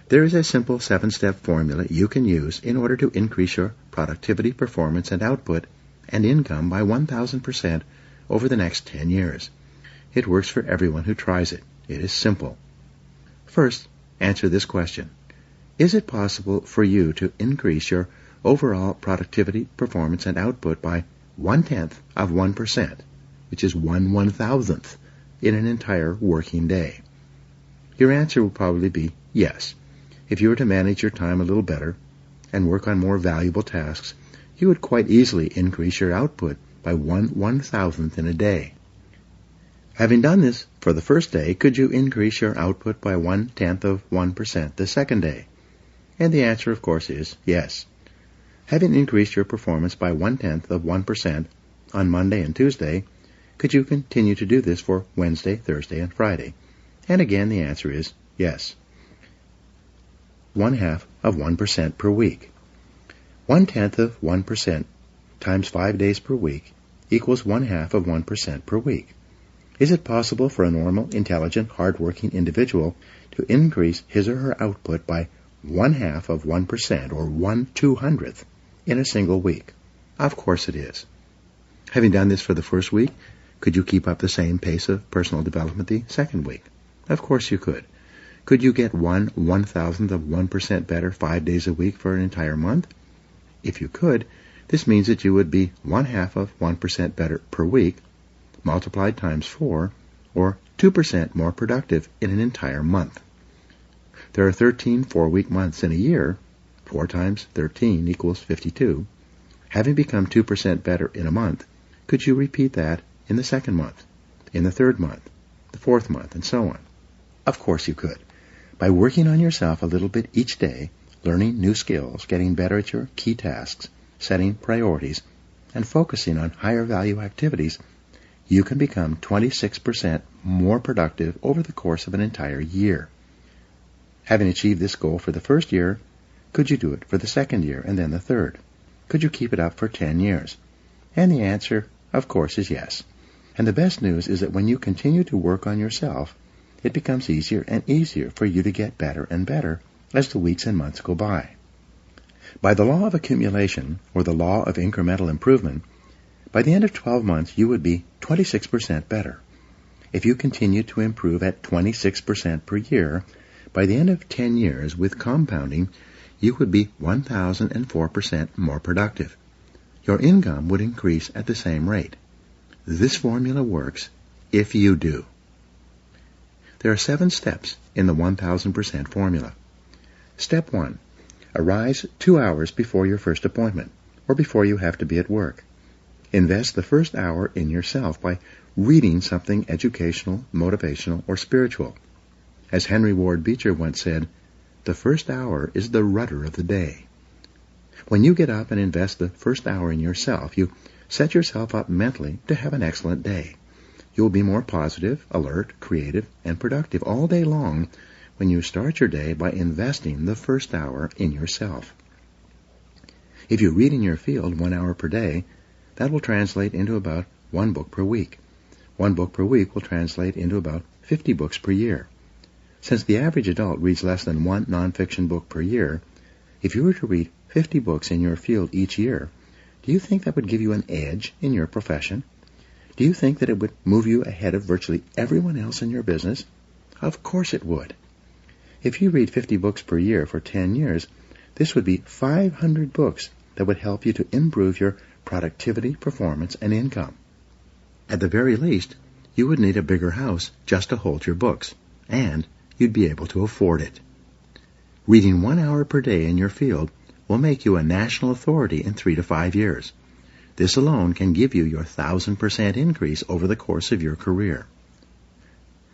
[SPEAKER 2] There is a simple 7-step formula you can use in order to increase your productivity, performance, and output and income by 1,000% over the next 10 years. It works for everyone who tries it. It is simple. First, answer this question. Is it possible for you to increase your overall productivity, performance, and output by 0.1%, which is 1/1,000th, in an entire working day? Your answer will probably be yes. If you were to manage your time a little better and work on more valuable tasks, you would quite easily increase your output by 1/1,000th in a day. Having done this for the first day, could you increase your output by 0.1% the second day? And the answer, of course, is yes. Having increased your performance by 0.1% on Monday and Tuesday, could you continue to do this for Wednesday, Thursday, and Friday? And again, the answer is yes. 0.1% per week. 0.1% times 5 days per week equals 0.1% per week. Is it possible for a normal, intelligent, hard-working individual to increase his or her output by 0.1% or 1/200th in a single week? Of course it is. Having done this for the first week, could you keep up the same pace of personal development the second week? Of course you could. Could you get 1/1,000th of 1% better 5 days a week for an entire month? If you could, this means that you would be 0.5% better per week, multiplied times 4, or 2% more productive in an entire month. There are 13 4-week months in a year, 4 times 13 equals 52. Having become 2% better in a month, could you repeat that in the second month, in the third month, the fourth month, and so on? Of course you could. By working on yourself a little bit each day, learning new skills, getting better at your key tasks, setting priorities, and focusing on higher value activities, you can become 26% more productive over the course of an entire year. Having achieved this goal for the first year, could you do it for the second year and then the third? Could you keep it up for 10 years? And the answer, of course, is yes. And the best news is that when you continue to work on yourself, it becomes easier and easier for you to get better and better as the weeks and months go by. By the law of accumulation, or the law of incremental improvement, by the end of 12 months you would be 26% better. If you continue to improve at 26% per year, by the end of 10 years with compounding, you would be 1,004% more productive. Your income would increase at the same rate. This formula works if you do. There are 7 steps in the 1,000% formula. Step 1. Arise 2 hours before your first appointment, or before you have to be at work. Invest the first hour in yourself by reading something educational, motivational, or spiritual. As Henry Ward Beecher once said, the first hour is the rudder of the day. When you get up and invest the first hour in yourself, you set yourself up mentally to have an excellent day. You'll be more positive, alert, creative, and productive all day long when you start your day by investing the first hour in yourself. If you read in your field 1 hour per day, that will translate into about 1 book per week. 1 book per week will translate into about 50 books per year. Since the average adult reads less than 1 nonfiction book per year, if you were to read 50 books in your field each year, do you think that would give you an edge in your profession? Do you think that it would move you ahead of virtually everyone else in your business? Of course it would. If you read 50 books per year for 10 years, this would be 500 books that would help you to improve your productivity, performance, and income. At the very least, you would need a bigger house just to hold your books, and you'd be able to afford it. Reading 1 hour per day in your field will make you a national authority in 3 to 5 years. This alone can give you your 1,000% increase over the course of your career.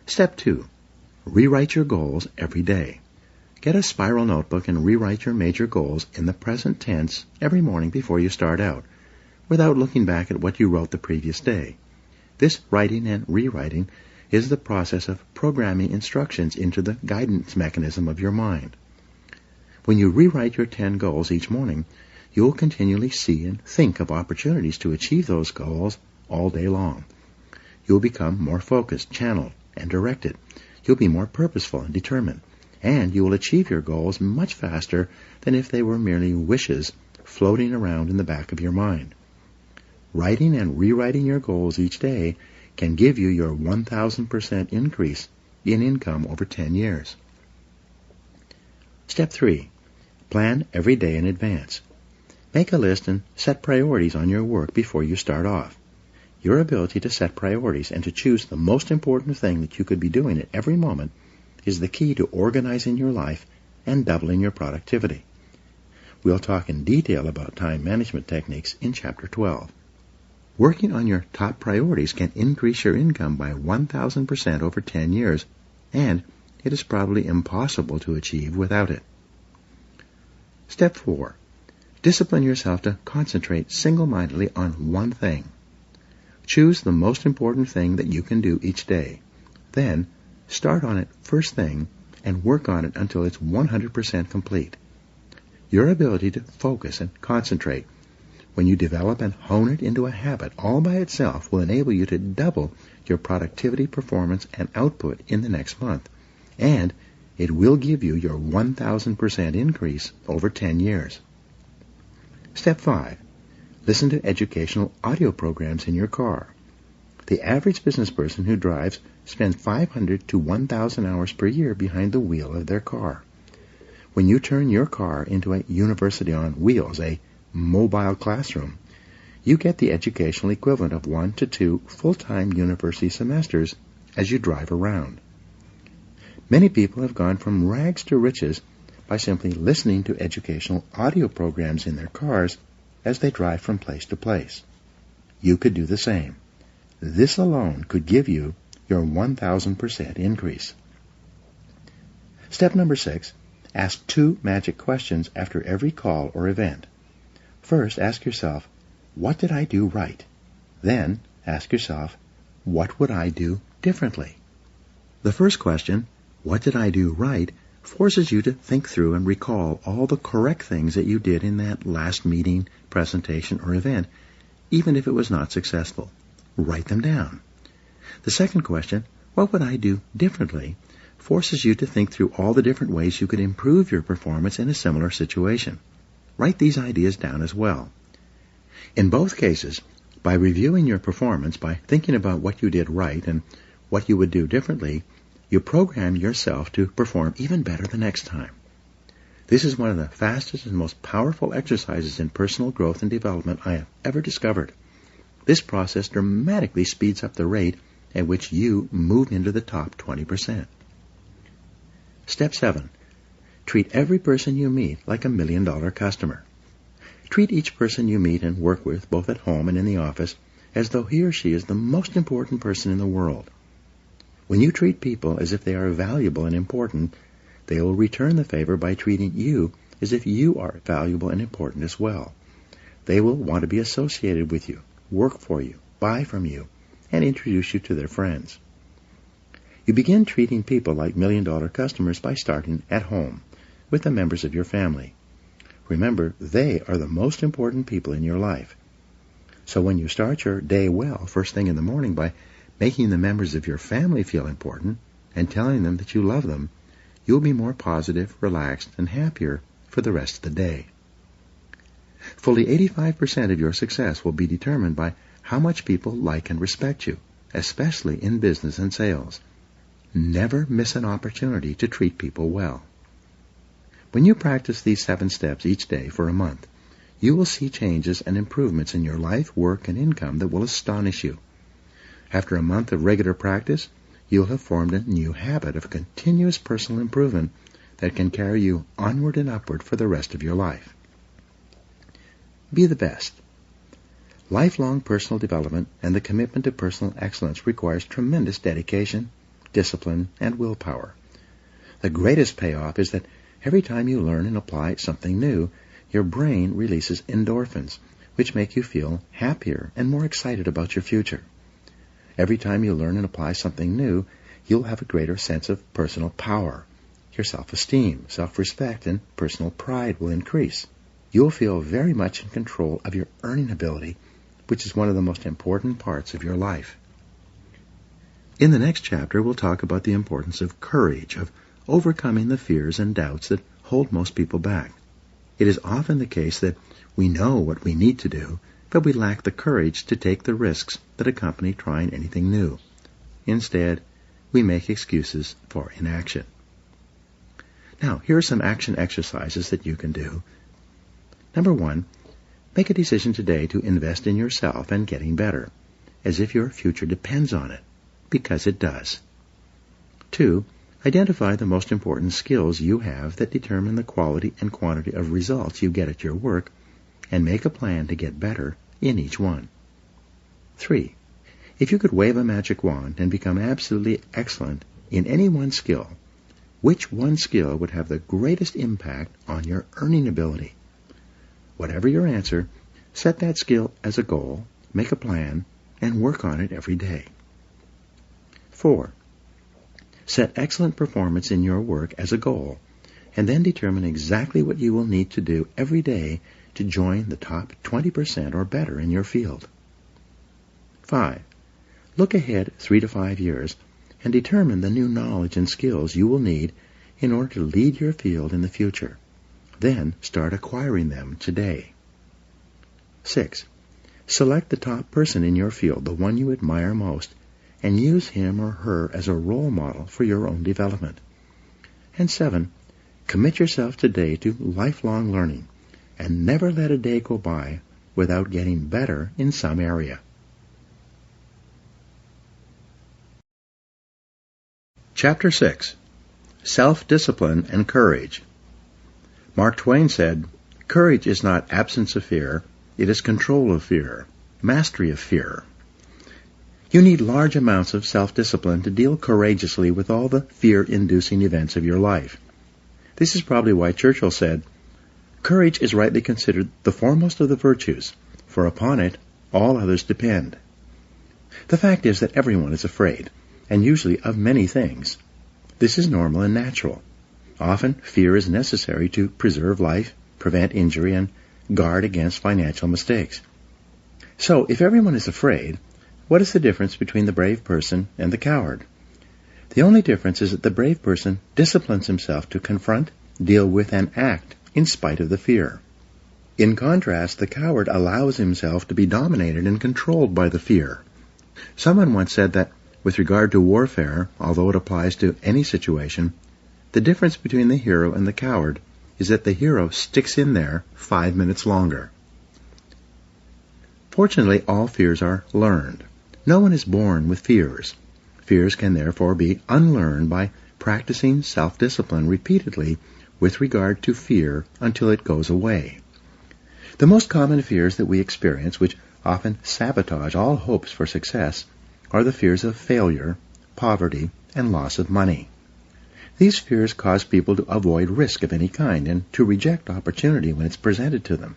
[SPEAKER 2] Step 2. Rewrite your goals every day. Get a spiral notebook and rewrite your major goals in the present tense every morning before you start out, without looking back at what you wrote the previous day. This writing and rewriting is the process of programming instructions into the guidance mechanism of your mind. When you rewrite your 10 goals each morning, you'll continually see and think of opportunities to achieve those goals all day long. You'll become more focused, channeled, and directed. You'll be more purposeful and determined, and you will achieve your goals much faster than if they were merely wishes floating around in the back of your mind. Writing and rewriting your goals each day can give you your 1,000% increase in income over 10 years. Step 3. Plan every day in advance. Make a list and set priorities on your work before you start off. Your ability to set priorities and to choose the most important thing that you could be doing at every moment is the key to organizing your life and doubling your productivity. We'll talk in detail about time management techniques in Chapter 12. Working on your top priorities can increase your income by 1,000% over 10 years, and it is probably impossible to achieve without it. Step 4. Discipline yourself to concentrate single-mindedly on one thing. Choose the most important thing that you can do each day. Then, start on it first thing and work on it until it's 100% complete. Your ability to focus and concentrate, when you develop and hone it into a habit all by itself, will enable you to double your productivity, performance, and output in the next month. And it will give you your 1,000% increase over 10 years. Step 5. Listen to educational audio programs in your car. The average business person who drives spends 500 to 1,000 hours per year behind the wheel of their car. When you turn your car into a university on wheels, a mobile classroom, you get the educational equivalent of 1 to 2 full-time university semesters as you drive around. Many people have gone from rags to riches by simply listening to educational audio programs in their cars as they drive from place to place. You could do the same. This alone could give you your 1,000% increase. Step number 6, ask 2 magic questions after every call or event. First, ask yourself, what did I do right? Then, ask yourself, what would I do differently? The first question, what did I do right, forces you to think through and recall all the correct things that you did in that last meeting, presentation, or event, even if it was not successful. Write them down. The second question, what would I do differently, forces you to think through all the different ways you could improve your performance in a similar situation. Write these ideas down as well. In both cases, by reviewing your performance, by thinking about what you did right and what you would do differently, you program yourself to perform even better the next time. This is one of the fastest and most powerful exercises in personal growth and development I have ever discovered. This process dramatically speeds up the rate at which you move into the top 20%. Step 7. Treat every person you meet like $1 million customer. Treat each person you meet and work with, both at home and in the office, as though he or she is the most important person in the world. When you treat people as if they are valuable and important, they will return the favor by treating you as if you are valuable and important as well. They will want to be associated with you, work for you, buy from you, and introduce you to their friends. You begin treating people like $1 million customers by starting at home, with the members of your family. Remember, they are the most important people in your life. So when you start your day well, first thing in the morning, by making the members of your family feel important and telling them that you love them, you'll be more positive, relaxed, and happier for the rest of the day. Fully 85% of your success will be determined by how much people like and respect you, especially in business and sales. Never miss an opportunity to treat people well. When you practice these 7 steps each day for a month, you will see changes and improvements in your life, work, and income that will astonish you. After a month of regular practice, you'll have formed a new habit of continuous personal improvement that can carry you onward and upward for the rest of your life. Be the best. Lifelong personal development and the commitment to personal excellence requires tremendous dedication, discipline, and willpower. The greatest payoff is that every time you learn and apply something new, your brain releases endorphins, which make you feel happier and more excited about your future. Every time you learn and apply something new, you'll have a greater sense of personal power. Your self-esteem, self-respect, and personal pride will increase. You'll feel very much in control of your earning ability, which is one of the most important parts of your life. In the next chapter, we'll talk about the importance of courage, of overcoming the fears and doubts that hold most people back. It is often the case that we know what we need to do, but we lack the courage to take the risks that accompany trying anything new. Instead, we make excuses for inaction. Now, here are some action exercises that you can do. Number 1, make a decision today to invest in yourself and getting better, as if your future depends on it, because it does. 2, identify the most important skills you have that determine the quality and quantity of results you get at your work, and make a plan to get better in each one. 3, if you could wave a magic wand and become absolutely excellent in any one skill, which one skill would have the greatest impact on your earning ability? Whatever your answer, set that skill as a goal, make a plan, and work on it every day. 4, set excellent performance in your work as a goal, and then determine exactly what you will need to do every day to join the top 20% or better in your field. 5, look ahead 3 to 5 years and determine the new knowledge and skills you will need in order to lead your field in the future. Then start acquiring them today. 6, select the top person in your field, the one you admire most, and use him or her as a role model for your own development. And 7, commit yourself today to lifelong learning, and never let a day go by without getting better in some area. Chapter 6. Self-Discipline and Courage. Mark Twain said, "Courage is not absence of fear, it is control of fear, mastery of fear." You need large amounts of self-discipline to deal courageously with all the fear-inducing events of your life. This is probably why Churchill said, "Courage is rightly considered the foremost of the virtues, for upon it all others depend." The fact is that everyone is afraid, and usually of many things. This is normal and natural. Often, fear is necessary to preserve life, prevent injury, and guard against financial mistakes. So, if everyone is afraid, what is the difference between the brave person and the coward? The only difference is that the brave person disciplines himself to confront, deal with, and act in spite of the fear. In contrast, the coward allows himself to be dominated and controlled by the fear. Someone once said that, with regard to warfare, although it applies to any situation, the difference between the hero and the coward is that the hero sticks in there 5 minutes longer. Fortunately, all fears are learned. No one is born with fears. Fears can therefore be unlearned by practicing self-discipline repeatedly with regard to fear until it goes away. The most common fears that we experience, which often sabotage all hopes for success, are the fears of failure, poverty, and loss of money. These fears cause people to avoid risk of any kind and to reject opportunity when it's presented to them.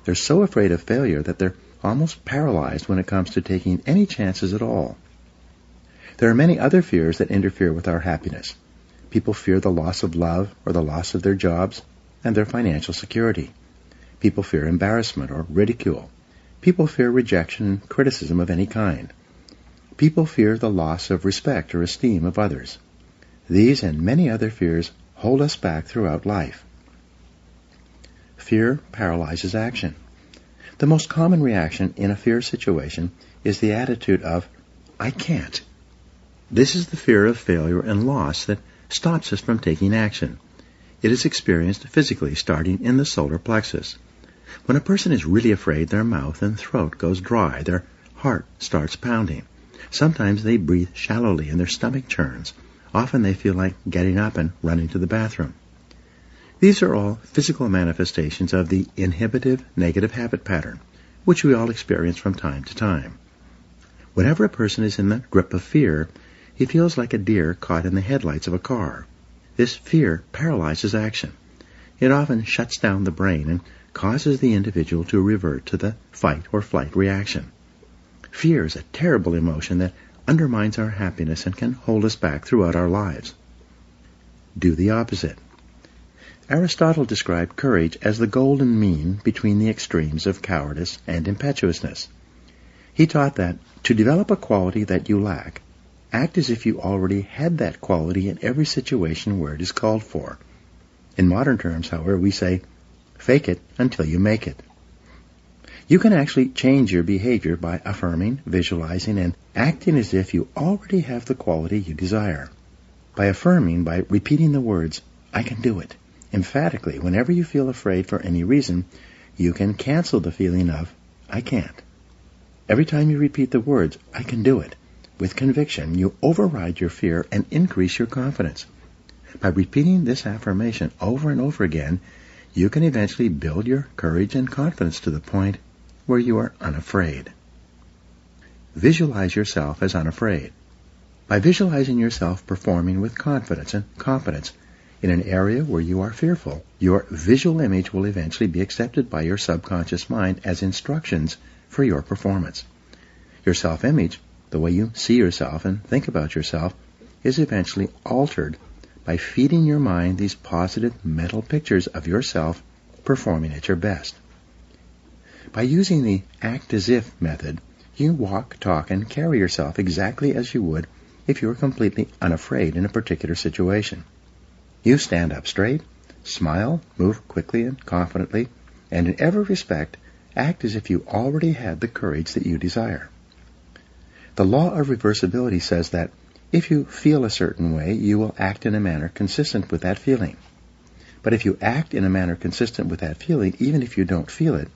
[SPEAKER 2] They're so afraid of failure that they're almost paralyzed when it comes to taking any chances at all. There are many other fears that interfere with our happiness. People fear the loss of love or the loss of their jobs and their financial security. People fear embarrassment or ridicule. People fear rejection and criticism of any kind. People fear the loss of respect or esteem of others. These and many other fears hold us back throughout life. Fear paralyzes action. The most common reaction in a fear situation is the attitude of, "I can't." This is the fear of failure and loss that stops us from taking action. It is experienced physically, starting in the solar plexus. When a person is really afraid, their mouth and throat goes dry, their heart starts pounding. Sometimes they breathe shallowly and their stomach churns. Often they feel like getting up and running to the bathroom. These are all physical manifestations of the inhibitive negative habit pattern, which we all experience from time to time. Whenever a person is in the grip of fear, he feels like a deer caught in the headlights of a car. This fear paralyzes action. It often shuts down the brain and causes the individual to revert to the fight or flight reaction. Fear is a terrible emotion that undermines our happiness and can hold us back throughout our lives. Do the opposite. Aristotle described courage as the golden mean between the extremes of cowardice and impetuousness. He taught that to develop a quality that you lack, act as if you already had that quality in every situation where it is called for. In modern terms, however, we say, fake it until you make it. You can actually change your behavior by affirming, visualizing, and acting as if you already have the quality you desire. By affirming, by repeating the words, "I can do it," emphatically, whenever you feel afraid for any reason, you can cancel the feeling of, "I can't." Every time you repeat the words, "I can do it," with conviction, you override your fear and increase your confidence. By repeating this affirmation over and over again, you can eventually build your courage and confidence to the point where you are unafraid. Visualize yourself as unafraid. By visualizing yourself performing with confidence and competence in an area where you are fearful, your visual image will eventually be accepted by your subconscious mind as instructions for your performance. Your self-image, the way you see yourself and think about yourself, is eventually altered by feeding your mind these positive mental pictures of yourself performing at your best. By using the act as if method, you walk, talk, and carry yourself exactly as you would if you were completely unafraid in a particular situation. You stand up straight, smile, move quickly and confidently, and in every respect, act as if you already had the courage that you desire. The law of reversibility says that if you feel a certain way, you will act in a manner consistent with that feeling. But if you act in a manner consistent with that feeling, even if you don't feel it,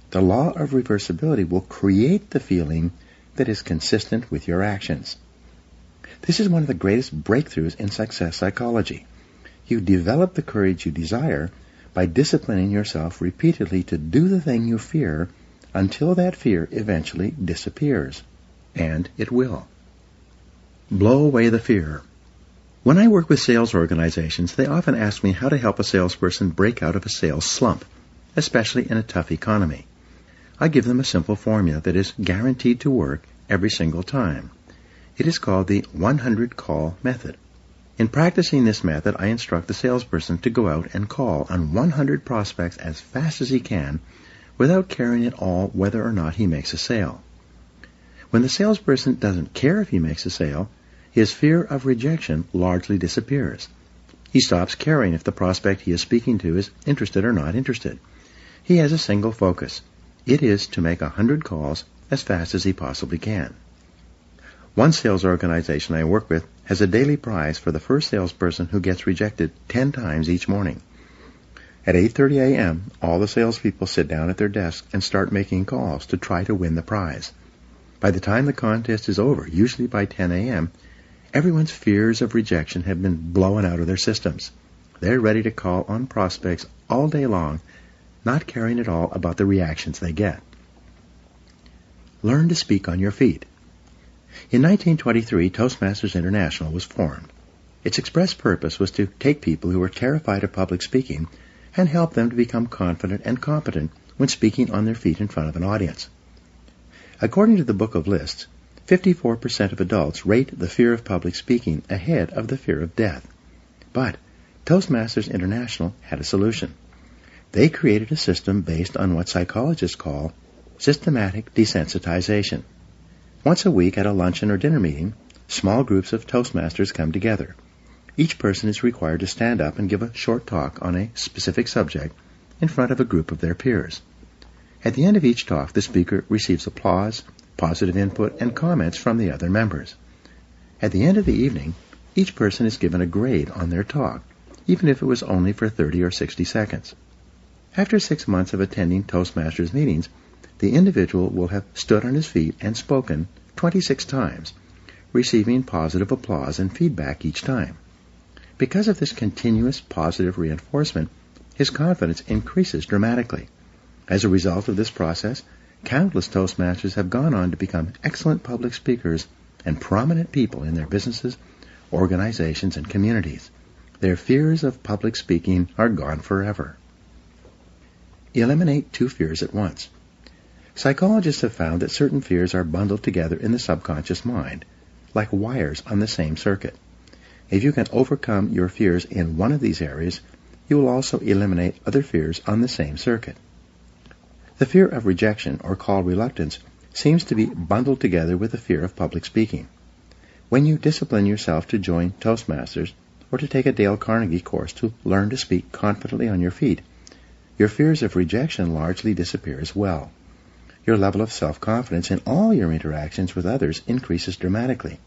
[SPEAKER 2] the law of reversibility will create the feeling that is consistent with your actions. This is one of the greatest breakthroughs in success psychology. You develop the courage you desire by disciplining yourself repeatedly to do the thing you fear until that fear eventually disappears. And it will. Blow away the fear. When I work with sales organizations, they often ask me how to help a salesperson break out of a sales slump, especially in a tough economy. I give them a simple formula that is guaranteed to work every single time. It is called the 100-call method. In practicing this method, I instruct the salesperson to go out and call on 100 prospects as fast as he can without caring at all whether or not he makes a sale. When the salesperson doesn't care if he makes a sale, his fear of rejection largely disappears. He stops caring if the prospect he is speaking to is interested or not interested. He has a single focus. It is to make 100 calls as fast as he possibly can. One sales organization I work with has a daily prize for the first salesperson who gets rejected 10 times each morning. At 8:30 a.m., all the salespeople sit down at their desks and start making calls to try to win the prize. By the time the contest is over, usually by 10 a.m., everyone's fears of rejection have been blown out of their systems. They're ready to call on prospects all day long, not caring at all about the reactions they get. Learn to speak on your feet. In 1923, Toastmasters International was formed. Its express purpose was to take people who were terrified of public speaking and help them to become confident and competent when speaking on their feet in front of an audience. According to the Book of Lists, 54% of adults rate the fear of public speaking ahead of the fear of death. But Toastmasters International had a solution. They created a system based on what psychologists call systematic desensitization. Once a week at a luncheon or dinner meeting, small groups of Toastmasters come together. Each person is required to stand up and give a short talk on a specific subject in front of a group of their peers. At the end of each talk, the speaker receives applause, positive input, and comments from the other members. At the end of the evening, each person is given a grade on their talk, even if it was only for 30 or 60 seconds. After 6 months of attending Toastmasters meetings, the individual will have stood on his feet and spoken 26 times, receiving positive applause and feedback each time. Because of this continuous positive reinforcement, his confidence increases dramatically. As a result of this process, countless Toastmasters have gone on to become excellent public speakers and prominent people in their businesses, organizations, and communities. Their fears of public speaking are gone forever. Eliminate 2 fears at once. Psychologists have found that certain fears are bundled together in the subconscious mind, like wires on the same circuit. If you can overcome your fears in one of these areas, you will also eliminate other fears on the same circuit. The fear of rejection, or call reluctance, seems to be bundled together with the fear of public speaking. When you discipline yourself to join Toastmasters or to take a Dale Carnegie course to learn to speak confidently on your feet, your fears of rejection largely disappear as well. Your level of self-confidence in all your interactions with others increases dramatically.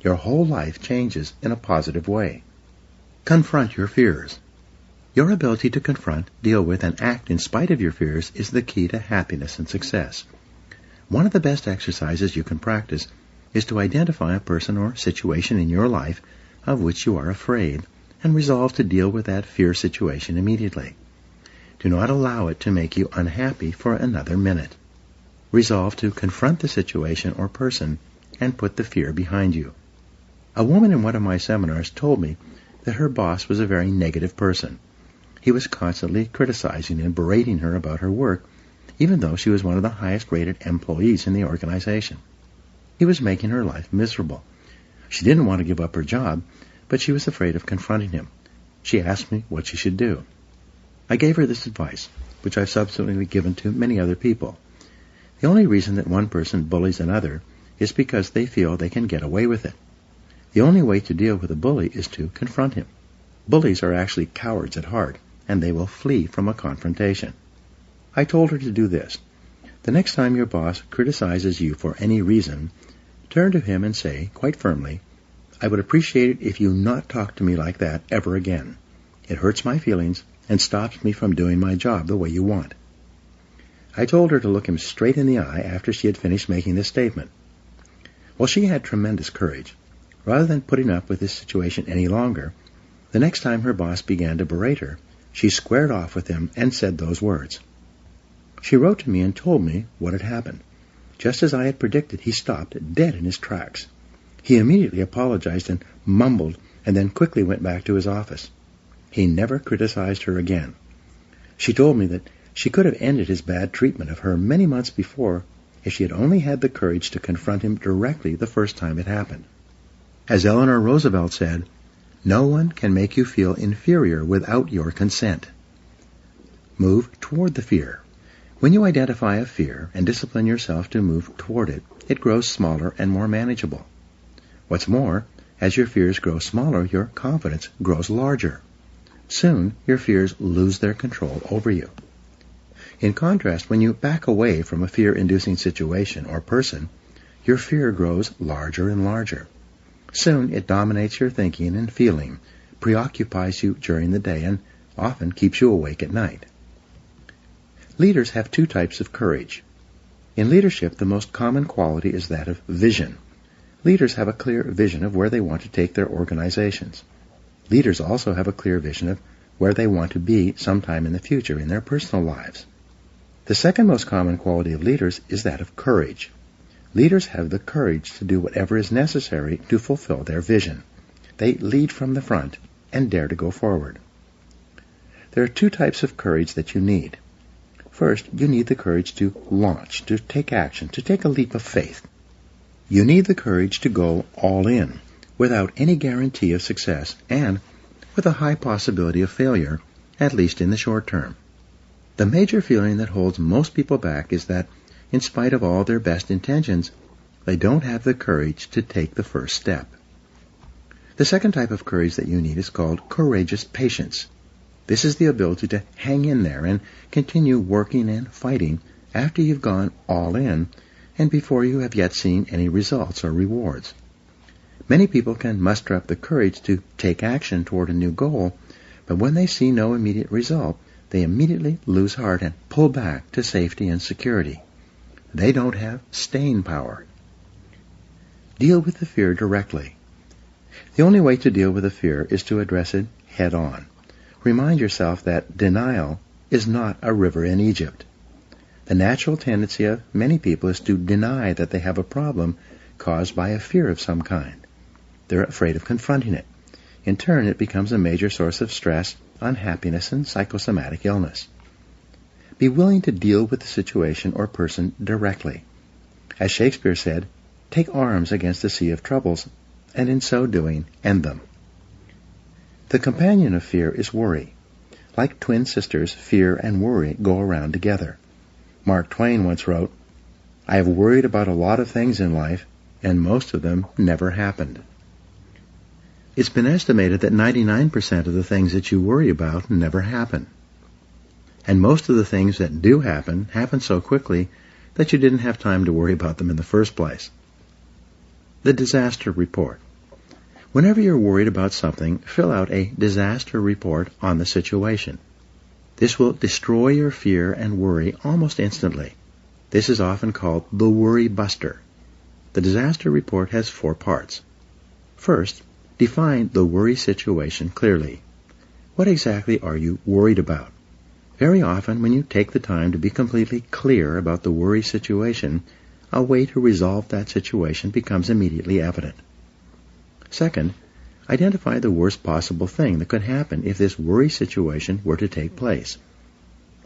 [SPEAKER 2] Your whole life changes in a positive way. Confront your fears. Your ability to confront, deal with, and act in spite of your fears is the key to happiness and success. One of the best exercises you can practice is to identify a person or situation in your life of which you are afraid and resolve to deal with that fear situation immediately. Do not allow it to make you unhappy for another minute. Resolve to confront the situation or person and put the fear behind you. A woman in one of my seminars told me that her boss was a very negative person. He was constantly criticizing and berating her about her work, even though she was one of the highest-rated employees in the organization. He was making her life miserable. She didn't want to give up her job, but she was afraid of confronting him. She asked me what she should do. I gave her this advice, which I've subsequently given to many other people. The only reason that one person bullies another is because they feel they can get away with it. The only way to deal with a bully is to confront him. Bullies are actually cowards at heart, and they will flee from a confrontation. I told her to do this. The next time your boss criticizes you for any reason, turn to him and say, quite firmly, "I would appreciate it if you not talk to me like that ever again. It hurts my feelings and stops me from doing my job the way you want." I told her to look him straight in the eye after she had finished making this statement. Well, she had tremendous courage. Rather than putting up with this situation any longer, the next time her boss began to berate her, She squared off with him and said those words. She wrote to me and told me what had happened. Just as I had predicted, he stopped dead in his tracks. He immediately apologized and mumbled, and then quickly went back to his office. He never criticized her again. She told me that she could have ended his bad treatment of her many months before if she had only had the courage to confront him directly the first time it happened. As Eleanor Roosevelt said, "No one can make you feel inferior without your consent." Move toward the fear. When you identify a fear and discipline yourself to move toward it, it grows smaller and more manageable. What's more, as your fears grow smaller, your confidence grows larger. Soon, your fears lose their control over you. In contrast, when you back away from a fear-inducing situation or person, your fear grows larger and larger. Soon, it dominates your thinking and feeling, preoccupies you during the day, and often keeps you awake at night. Leaders have two types of courage. In leadership, the most common quality is that of vision. Leaders have a clear vision of where they want to take their organizations. Leaders also have a clear vision of where they want to be sometime in the future in their personal lives. The second most common quality of leaders is that of courage. Leaders have the courage to do whatever is necessary to fulfill their vision. They lead from the front and dare to go forward. There are two types of courage that you need. First, you need the courage to launch, to take action, to take a leap of faith. You need the courage to go all in, without any guarantee of success and with a high possibility of failure, at least in the short term. The major feeling that holds most people back is that, in spite of all their best intentions, they don't have the courage to take the first step. The second type of courage that you need is called courageous patience. This is the ability to hang in there and continue working and fighting after you've gone all in and before you have yet seen any results or rewards. Many people can muster up the courage to take action toward a new goal, but when they see no immediate result, they immediately lose heart and pull back to safety and security. They don't have staying power. Deal with the fear directly. The only way to deal with the fear is to address it head on. Remind yourself that denial is not a river in Egypt. The natural tendency of many people is to deny that they have a problem caused by a fear of some kind. They're afraid of confronting it. In turn, it becomes a major source of stress, unhappiness, and psychosomatic illness. Be willing to deal with the situation or person directly. As Shakespeare said, take arms against the sea of troubles, and in so doing, end them. The companion of fear is worry. Like twin sisters, fear and worry go around together. Mark Twain once wrote, "I have worried about a lot of things in life, and most of them never happened." It's been estimated that 99% of the things that you worry about never happen. And most of the things that do happen so quickly that you didn't have time to worry about them in the first place. The disaster report. Whenever you're worried about something, fill out a disaster report on the situation. This will destroy your fear and worry almost instantly. This is often called the worry buster. The disaster report has 4 parts. First, define the worry situation clearly. What exactly are you worried about? Very often, when you take the time to be completely clear about the worry situation, a way to resolve that situation becomes immediately evident. Second, identify the worst possible thing that could happen if this worry situation were to take place.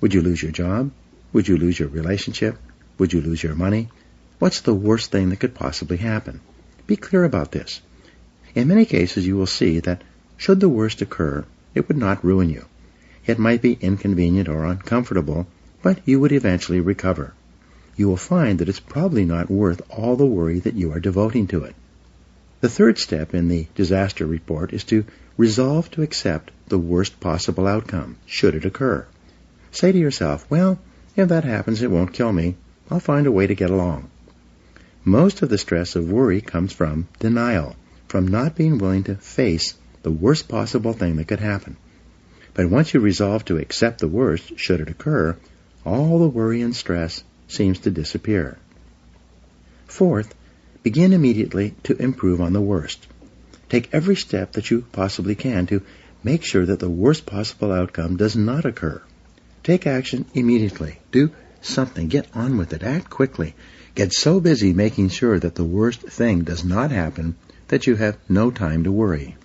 [SPEAKER 2] Would you lose your job? Would you lose your relationship? Would you lose your money? What's the worst thing that could possibly happen? Be clear about this. In many cases, you will see that should the worst occur, it would not ruin you. It might be inconvenient or uncomfortable, but you would eventually recover. You will find that it's probably not worth all the worry that you are devoting to it. The third step in the disaster report is to resolve to accept the worst possible outcome, should it occur. Say to yourself, well, if that happens, it won't kill me. I'll find a way to get along. Most of the stress of worry comes from denial, from not being willing to face the worst possible thing that could happen. But once you resolve to accept the worst, should it occur, all the worry and stress seems to disappear. Fourth, begin immediately to improve on the worst. Take every step that you possibly can to Make sure that the worst possible outcome does not occur. Take action immediately. Do something. Get on with it. Act quickly. Get so busy making sure that the worst thing does not happen that you have no time to worry.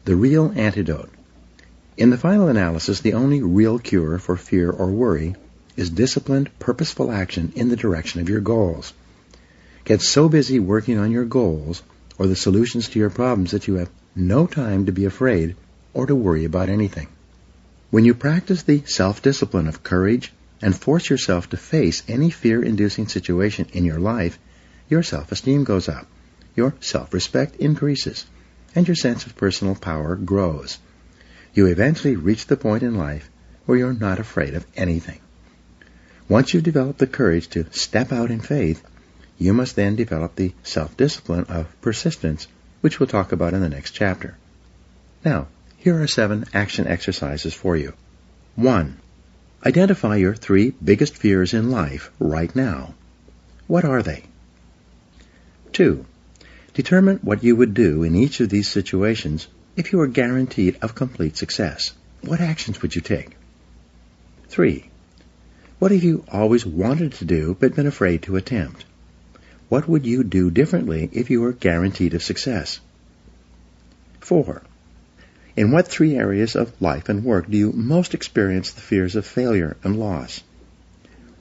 [SPEAKER 2] The real antidote. In the final analysis, the only real cure for fear or worry is disciplined, purposeful action in the direction of your goals. Get so busy working on your goals or the solutions to your problems that you have no time to be afraid or to worry about anything. When you practice the self-discipline of courage and force yourself to face any fear-inducing situation in your life, your self-esteem goes up, your self-respect increases, and your sense of personal power grows. You eventually reach the point in life where you're not afraid of anything. Once you've developed the courage to step out in faith, you must then develop the self-discipline of persistence, which we'll talk about in the next chapter. Now, here are 7 action exercises for you. 1. Identify your 3 biggest fears in life right now. What are they? 2. Determine what you would do in each of these situations if you were guaranteed of complete success. What actions would you take? 3. What have you always wanted to do but been afraid to attempt? What would you do differently if you were guaranteed of success? 4. In what 3 areas of life and work do you most experience the fears of failure and loss?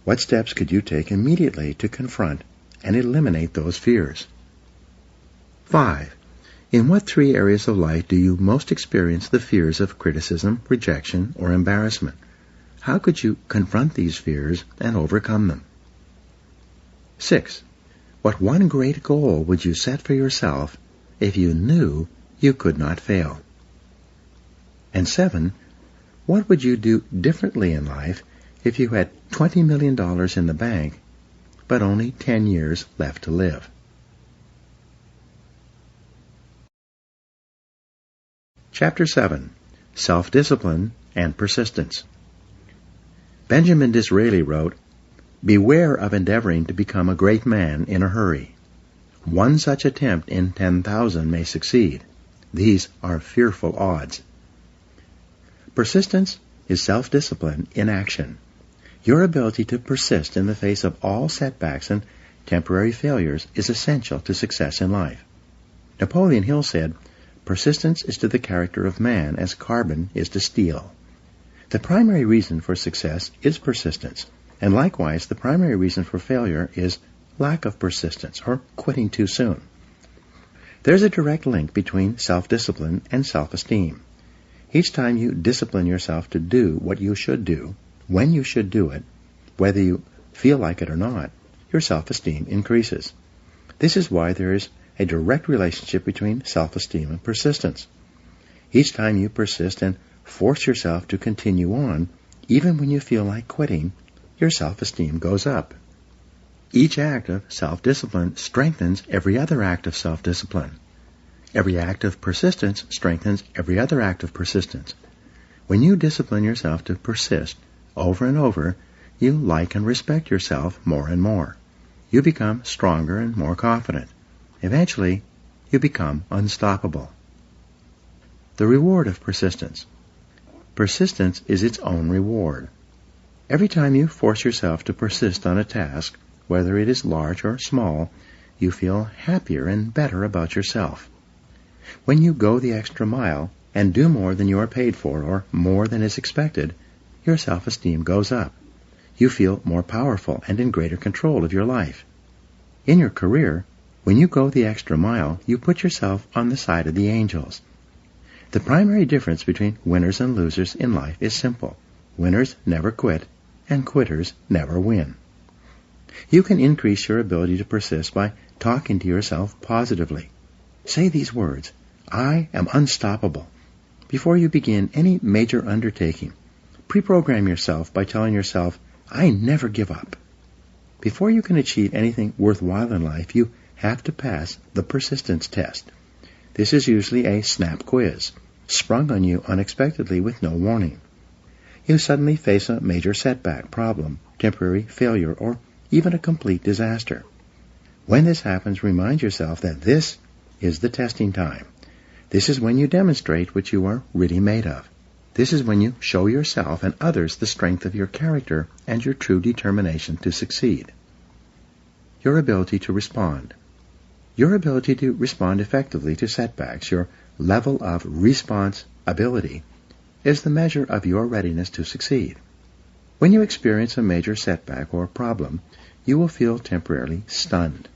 [SPEAKER 2] What steps could you take immediately to confront and eliminate those fears? 5. In what 3 areas of life do you most experience the fears of criticism, rejection, or embarrassment? How could you confront these fears and overcome them? 6. What 1 great goal would you set for yourself if you knew you could not fail? And 7. What would you do differently in life if you had $20 million in the bank, but only 10 years left to live? Chapter 7. Self-Discipline and Persistence. Benjamin Disraeli wrote, "Beware of endeavoring to become a great man in a hurry. 1 such attempt in 10,000 may succeed. These are fearful odds." Persistence is self-discipline in action. Your ability to persist in the face of all setbacks and temporary failures is essential to success in life. Napoleon Hill said, "Persistence is to the character of man as carbon is to steel." The primary reason for success is persistence, and likewise the primary reason for failure is lack of persistence or quitting too soon. There's a direct link between self-discipline and self-esteem. Each time you discipline yourself to do what you should do, when you should do it, whether you feel like it or not, your self-esteem increases. This is why there is a direct relationship between self-esteem and persistence. Each time you persist and force yourself to continue on, even when you feel like quitting, your self-esteem goes up. Each act of self-discipline strengthens every other act of self-discipline. Every act of persistence strengthens every other act of persistence. When you discipline yourself to persist over and over, you like and respect yourself more and more. You become stronger and more confident. Eventually, you become unstoppable. The reward of persistence. Persistence is its own reward. Every time you force yourself to persist on a task, whether it is large or small, you feel happier and better about yourself. When you go the extra mile and do more than you are paid for or more than is expected, your self-esteem goes up. You feel more powerful and in greater control of your life. In your career, when you go the extra mile, you put yourself on the side of the angels. The primary difference between winners and losers in life is simple. Winners never quit, and quitters never win. You can increase your ability to persist by talking to yourself positively. Say these words, "I am unstoppable." Before you begin any major undertaking, pre-program yourself by telling yourself, "I never give up." Before you can achieve anything worthwhile in life, you have to pass the persistence test. This is usually a snap quiz, sprung on you unexpectedly with no warning. You suddenly face a major setback, problem, temporary failure, or even a complete disaster. When this happens, remind yourself that this is the testing time. This is when you demonstrate what you are really made of. This is when you show yourself and others the strength of your character and your true determination to succeed. Your ability to respond. Your ability to respond effectively to setbacks, your level of response ability, is the measure of your readiness to succeed. When you experience a major setback or problem, you will feel temporarily stunned.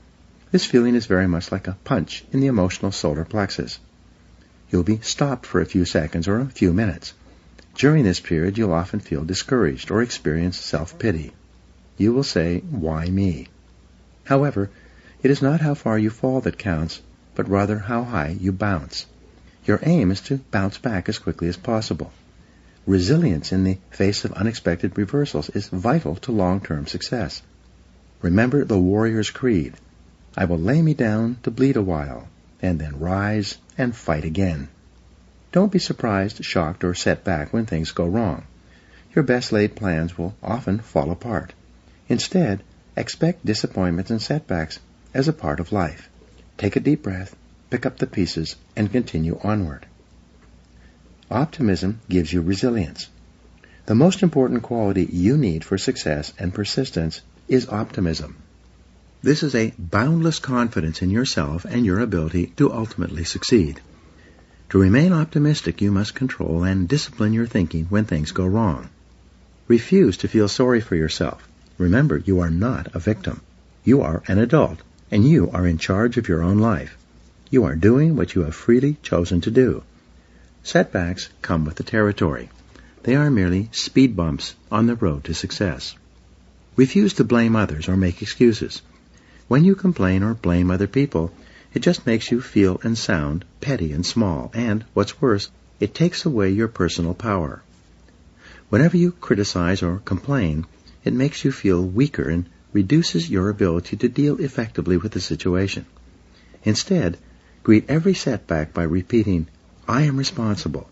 [SPEAKER 2] This feeling is very much like a punch in the emotional solar plexus. You'll be stopped for a few seconds or a few minutes. During this period, you'll often feel discouraged or experience self-pity. You will say, "Why me?" However, it is not how far you fall that counts, but rather how high you bounce. Your aim is to bounce back as quickly as possible. Resilience in the face of unexpected reversals is vital to long-term success. Remember the warrior's creed: "I will lay me down to bleed a while, and then rise and fight again." Don't be surprised, shocked, or set back when things go wrong. Your best-laid plans will often fall apart. Instead, expect disappointments and setbacks as a part of life. Take a deep breath, pick up the pieces, and continue onward. Optimism gives you resilience. The most important quality you need for success and persistence is optimism. This is a boundless confidence in yourself and your ability to ultimately succeed. To remain optimistic, you must control and discipline your thinking when things go wrong. Refuse to feel sorry for yourself. Remember, you are not a victim. You are an adult, and you are in charge of your own life. You are doing what you have freely chosen to do. Setbacks come with the territory. They are merely speed bumps on the road to success. Refuse to blame others or make excuses. When you complain or blame other people, it just makes you feel and sound petty and small, and, what's worse, it takes away your personal power. Whenever you criticize or complain, it makes you feel weaker and reduces your ability to deal effectively with the situation. Instead, greet every setback by repeating, "I am responsible."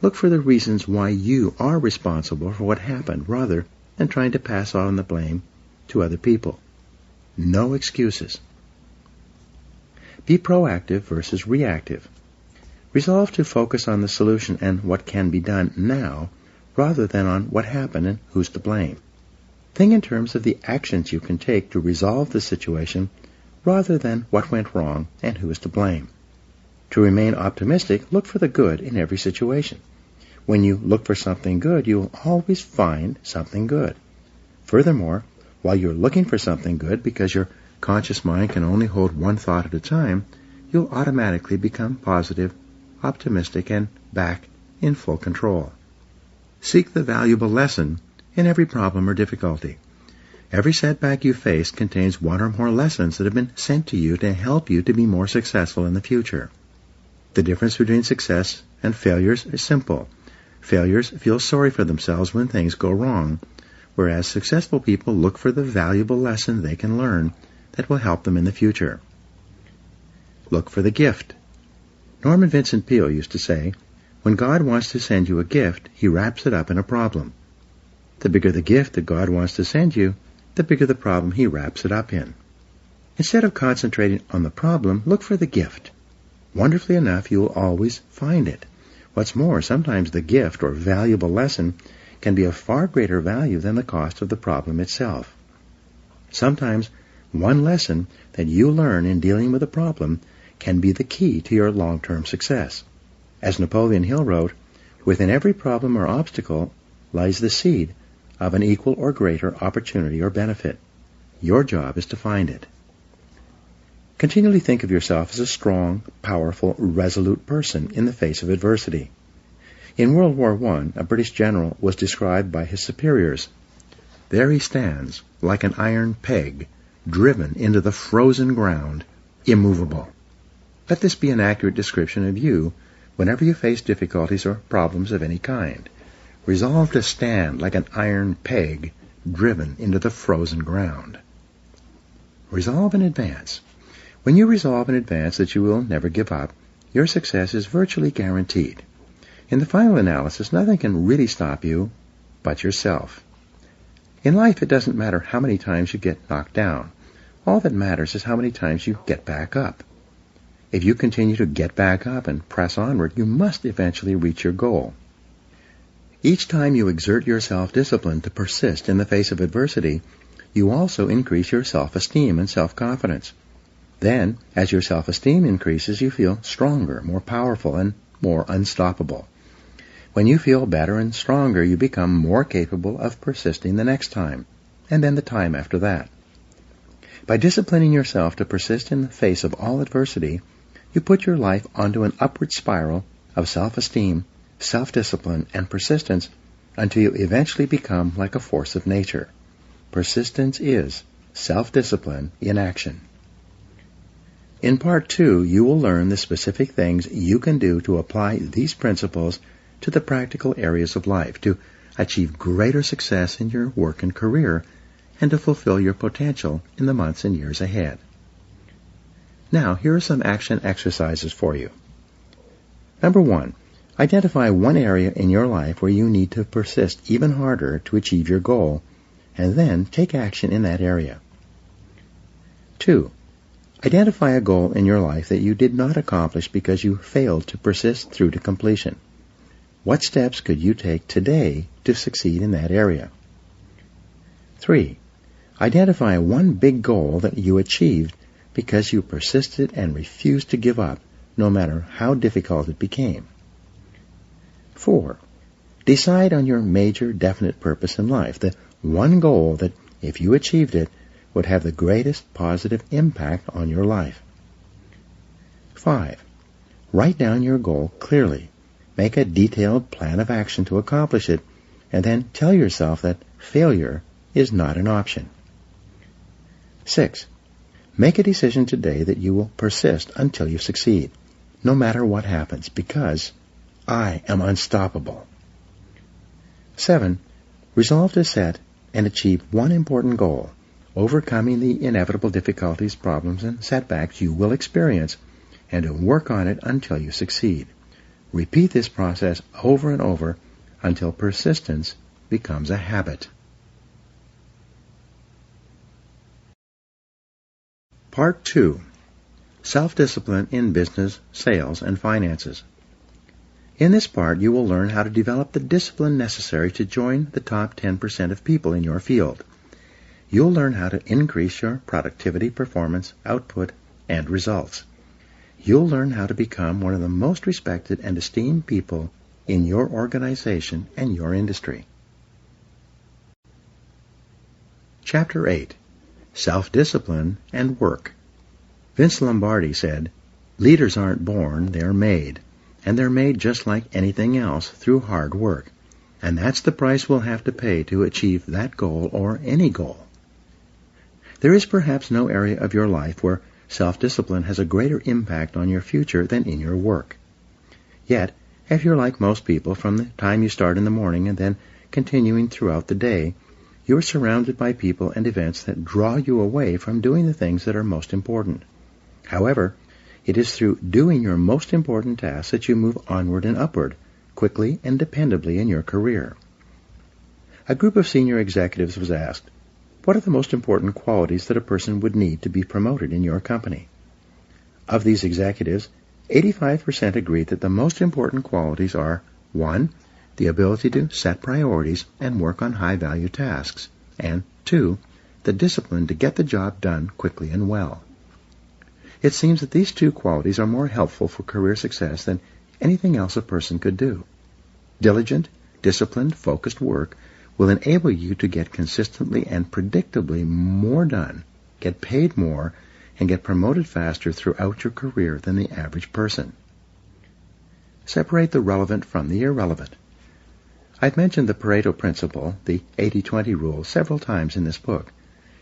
[SPEAKER 2] Look for the reasons why you are responsible for what happened rather than trying to pass on the blame to other people. No excuses. Be proactive versus reactive. Resolve to focus on the solution and what can be done now rather than on what happened and who's to blame. Think in terms of the actions you can take to resolve the situation rather than what went wrong and who is to blame. To remain optimistic, look for the good in every situation. When you look for something good, you will always find something good. Furthermore, while you're looking for something good because your conscious mind can only hold one thought at a time, you'll automatically become positive, optimistic, and back in full control. Seek the valuable lesson in every problem or difficulty. Every setback you face contains one or more lessons that have been sent to you to help you to be more successful in the future. The difference between success and failures is simple. Failures feel sorry for themselves when things go wrong, whereas successful people look for the valuable lesson they can learn that will help them in the future. Look for the gift. Norman Vincent Peale used to say, "When God wants to send you a gift, he wraps it up in a problem." The bigger the gift that God wants to send you, the bigger the problem he wraps it up in. Instead of concentrating on the problem, look for the gift. Wonderfully enough, you will always find it. What's more, sometimes the gift or valuable lesson can be of far greater value than the cost of the problem itself. Sometimes one lesson that you learn in dealing with a problem can be the key to your long-term success. As Napoleon Hill wrote, "Within every problem or obstacle lies the seed of an equal or greater opportunity or benefit. Your job is to find it." Continually think of yourself as a strong, powerful, resolute person in the face of adversity. In World War I, a British general was described by his superiors. "There he stands, like an iron peg, driven into the frozen ground, immovable." Let this be an accurate description of you whenever you face difficulties or problems of any kind. Resolve to stand like an iron peg, driven into the frozen ground. Resolve in advance. When you resolve in advance that you will never give up, your success is virtually guaranteed. In the final analysis, nothing can really stop you but yourself. In life, it doesn't matter how many times you get knocked down. All that matters is how many times you get back up. If you continue to get back up and press onward, you must eventually reach your goal. Each time you exert your self-discipline to persist in the face of adversity, you also increase your self-esteem and self-confidence. Then, as your self-esteem increases, you feel stronger, more powerful, and more unstoppable. When you feel better and stronger, you become more capable of persisting the next time, and then the time after that. By disciplining yourself to persist in the face of all adversity, you put your life onto an upward spiral of self-esteem, self-discipline, and persistence until you eventually become like a force of nature. Persistence is self-discipline in action. In Part 2, you will learn the specific things you can do to apply these principles to the practical areas of life, to achieve greater success in your work and career, and to fulfill your potential in the months and years ahead. Now, here are some action exercises for you. Number 1, identify one area in your life where you need to persist even harder to achieve your goal, and then take action in that area. 2, identify a goal in your life that you did not accomplish because you failed to persist through to completion. What steps could you take today to succeed in that area? 3, identify one big goal that you achieved because you persisted and refused to give up, no matter how difficult it became. 4, decide on your major definite purpose in life, the one goal that, if you achieved it, would have the greatest positive impact on your life. 5, write down your goal clearly. Make a detailed plan of action to accomplish it, and then tell yourself that failure is not an option. 6, make a decision today that you will persist until you succeed, no matter what happens, because I am unstoppable. 7, resolve to set and achieve one important goal, overcoming the inevitable difficulties, problems, and setbacks you will experience, and to work on it until you succeed. Repeat this process over and over until persistence becomes a habit. Part 2. Self-discipline in business, sales, and finances. In this part, you will learn how to develop the discipline necessary to join the top 10% of people in your field. You'll learn how to increase your productivity, performance, output, and results. You'll learn how to become one of the most respected and esteemed people in your organization and your industry. Chapter 8. Self-Discipline and Work. Vince Lombardi said, "Leaders aren't born, they're made. And they're made just like anything else, through hard work. And that's the price we'll have to pay to achieve that goal or any goal." There is perhaps no area of your life where self-discipline has a greater impact on your future than in your work. Yet, if you're like most people, from the time you start in the morning and then continuing throughout the day, you are surrounded by people and events that draw you away from doing the things that are most important. However, it is through doing your most important tasks that you move onward and upward, quickly and dependably in your career. A group of senior executives was asked, "What are the most important qualities that a person would need to be promoted in your company?" Of these executives, 85% agreed that the most important qualities are 1. The ability to set priorities and work on high-value tasks, and 2. The discipline to get the job done quickly and well. It seems that these two qualities are more helpful for career success than anything else a person could do. Diligent, disciplined, focused work will enable you to get consistently and predictably more done, get paid more, and get promoted faster throughout your career than the average person. Separate the relevant from the irrelevant. I've mentioned the Pareto principle, the 80-20 rule, several times in this book,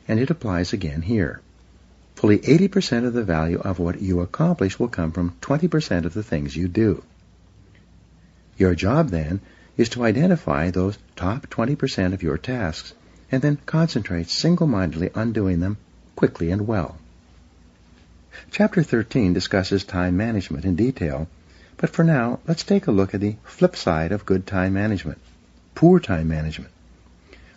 [SPEAKER 2] and it applies again here. Fully 80% of the value of what you accomplish will come from 20% of the things you do. Your job, then, is to identify those top 20% of your tasks and then concentrate single-mindedly on doing them quickly and well. Chapter 13 discusses time management in detail, but for now, let's take a look at the flip side of good time management, poor time management.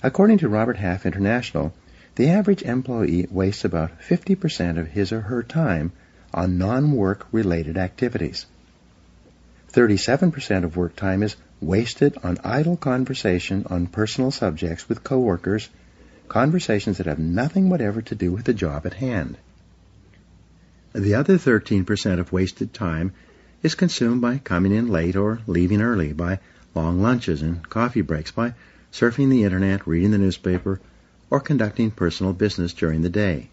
[SPEAKER 2] According to Robert Half International, the average employee wastes about 50% of his or her time on non-work related activities. 37% of work time is wasted on idle conversation on personal subjects with coworkers, conversations that have nothing whatever to do with the job at hand. The other 13% of wasted time is consumed by coming in late or leaving early, by long lunches and coffee breaks, by surfing the internet, reading the newspaper, or conducting personal business during the day.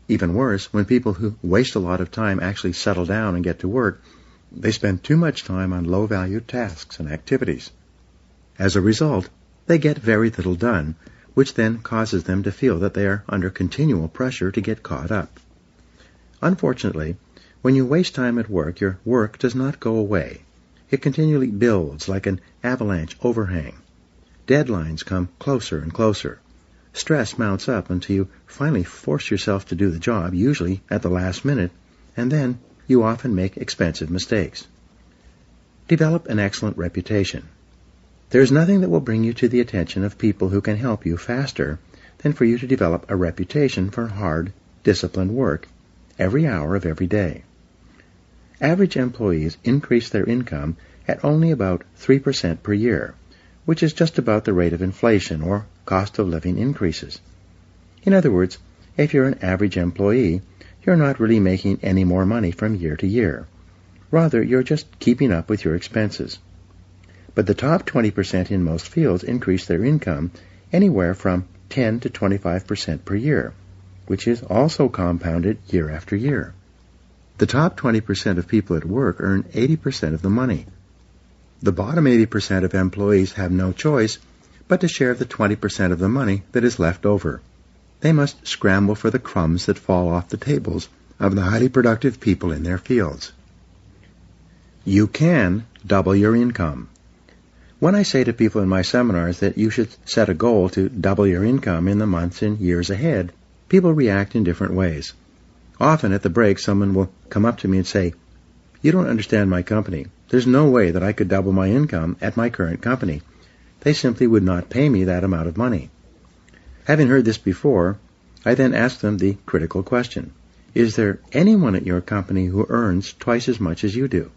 [SPEAKER 2] Even worse, when people who waste a lot of time actually settle down and get to work, they spend too much time on low-value tasks and activities. As a result, they get very little done, which then causes them to feel that they are under continual pressure to get caught up. Unfortunately, when you waste time at work, your work does not go away. It continually builds like an avalanche overhang. Deadlines come closer and closer. Stress mounts up until you finally force yourself to do the job, usually at the last minute, and then you often make expensive mistakes. Develop an excellent reputation. There is nothing that will bring you to the attention of people who can help you faster than for you to develop a reputation for hard, disciplined work every hour of every day. Average employees increase their income at only about 3% per year, which is just about the rate of inflation or cost of living increases. In other words, if you're an average employee, you're not really making any more money from year to year. Rather, you're just keeping up with your expenses. But the top 20% in most fields increase their income anywhere from 10 to 25% per year, which is also compounded year after year. The top 20% of people at work earn 80% of the money. The bottom 80% of employees have no choice but to share the 20% of the money that is left over. They must scramble for the crumbs that fall off the tables of the highly productive people in their fields. You can double your income. When I say to people in my seminars that you should set a goal to double your income in the months and years ahead, people react in different ways. Often at the break, someone will come up to me and say, "You don't understand my company. There's no way that I could double my income at my current company. They simply would not pay me that amount of money." Having heard this before, I then ask them the critical question: is there anyone at your company who earns twice as much as you do?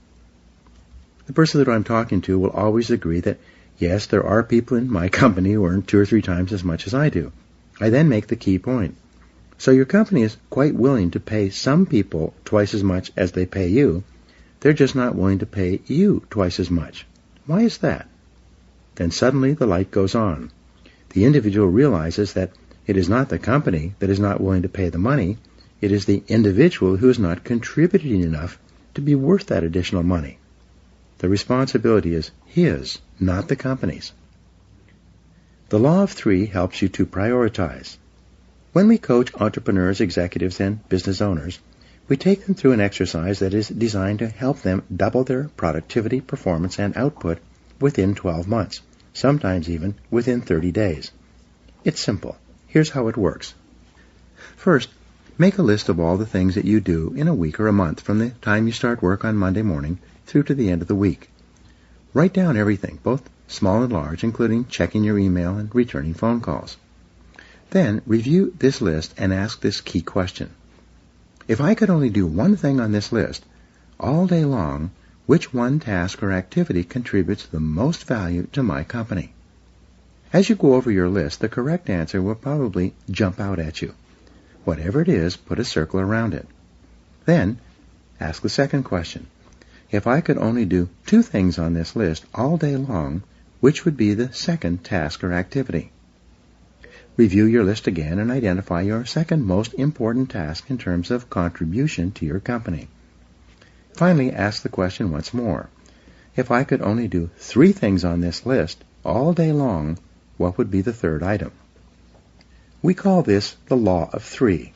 [SPEAKER 2] The person that I'm talking to will always agree that, yes, there are people in my company who earn 2 or 3 times as much as I do. I then make the key point. So your company is quite willing to pay some people twice as much as they pay you. They're just not willing to pay you twice as much. Why is that? Then suddenly the light goes on. The individual realizes that it is not the company that is not willing to pay the money. It is the individual who is not contributing enough to be worth that additional money. The responsibility is his, not the company's. The law of 3 helps you to prioritize. When we coach entrepreneurs, executives, and business owners, we take them through an exercise that is designed to help them double their productivity, performance, and output within 12 months, sometimes even within 30 days. It's simple. Here's how it works. First, make a list of all the things that you do in a week or a month from the time you start work on Monday morning through to the end of the week. Write down everything, both small and large, including checking your email and returning phone calls. Then review this list and ask this key question. If I could only do one thing on this list all day long, which one task or activity contributes the most value to my company? As you go over your list, the correct answer will probably jump out at you. Whatever it is, put a circle around it. Then, ask the second question. If I could only do 2 things on this list all day long, which would be the second task or activity? Review your list again and identify your second most important task in terms of contribution to your company. Finally, ask the question once more. If I could only do 3 things on this list all day long, what would be the third item? We call this the law of 3.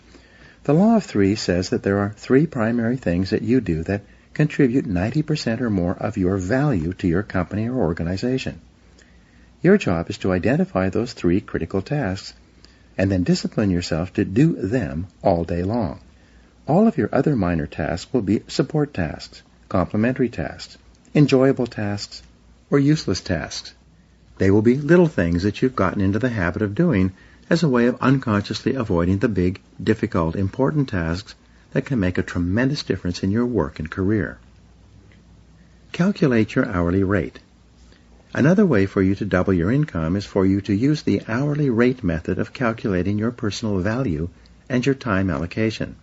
[SPEAKER 2] The law of 3 says that there are 3 primary things that you do that contribute 90% or more of your value to your company or organization. Your job is to identify those 3 critical tasks and then discipline yourself to do them all day long. All of your other minor tasks will be support tasks, complementary tasks, enjoyable tasks, or useless tasks. They will be little things that you've gotten into the habit of doing as a way of unconsciously avoiding the big, difficult, important tasks that can make a tremendous difference in your work and career. Calculate your hourly rate. Another way for you to double your income is for you to use the hourly rate method of calculating your personal value and your time allocation.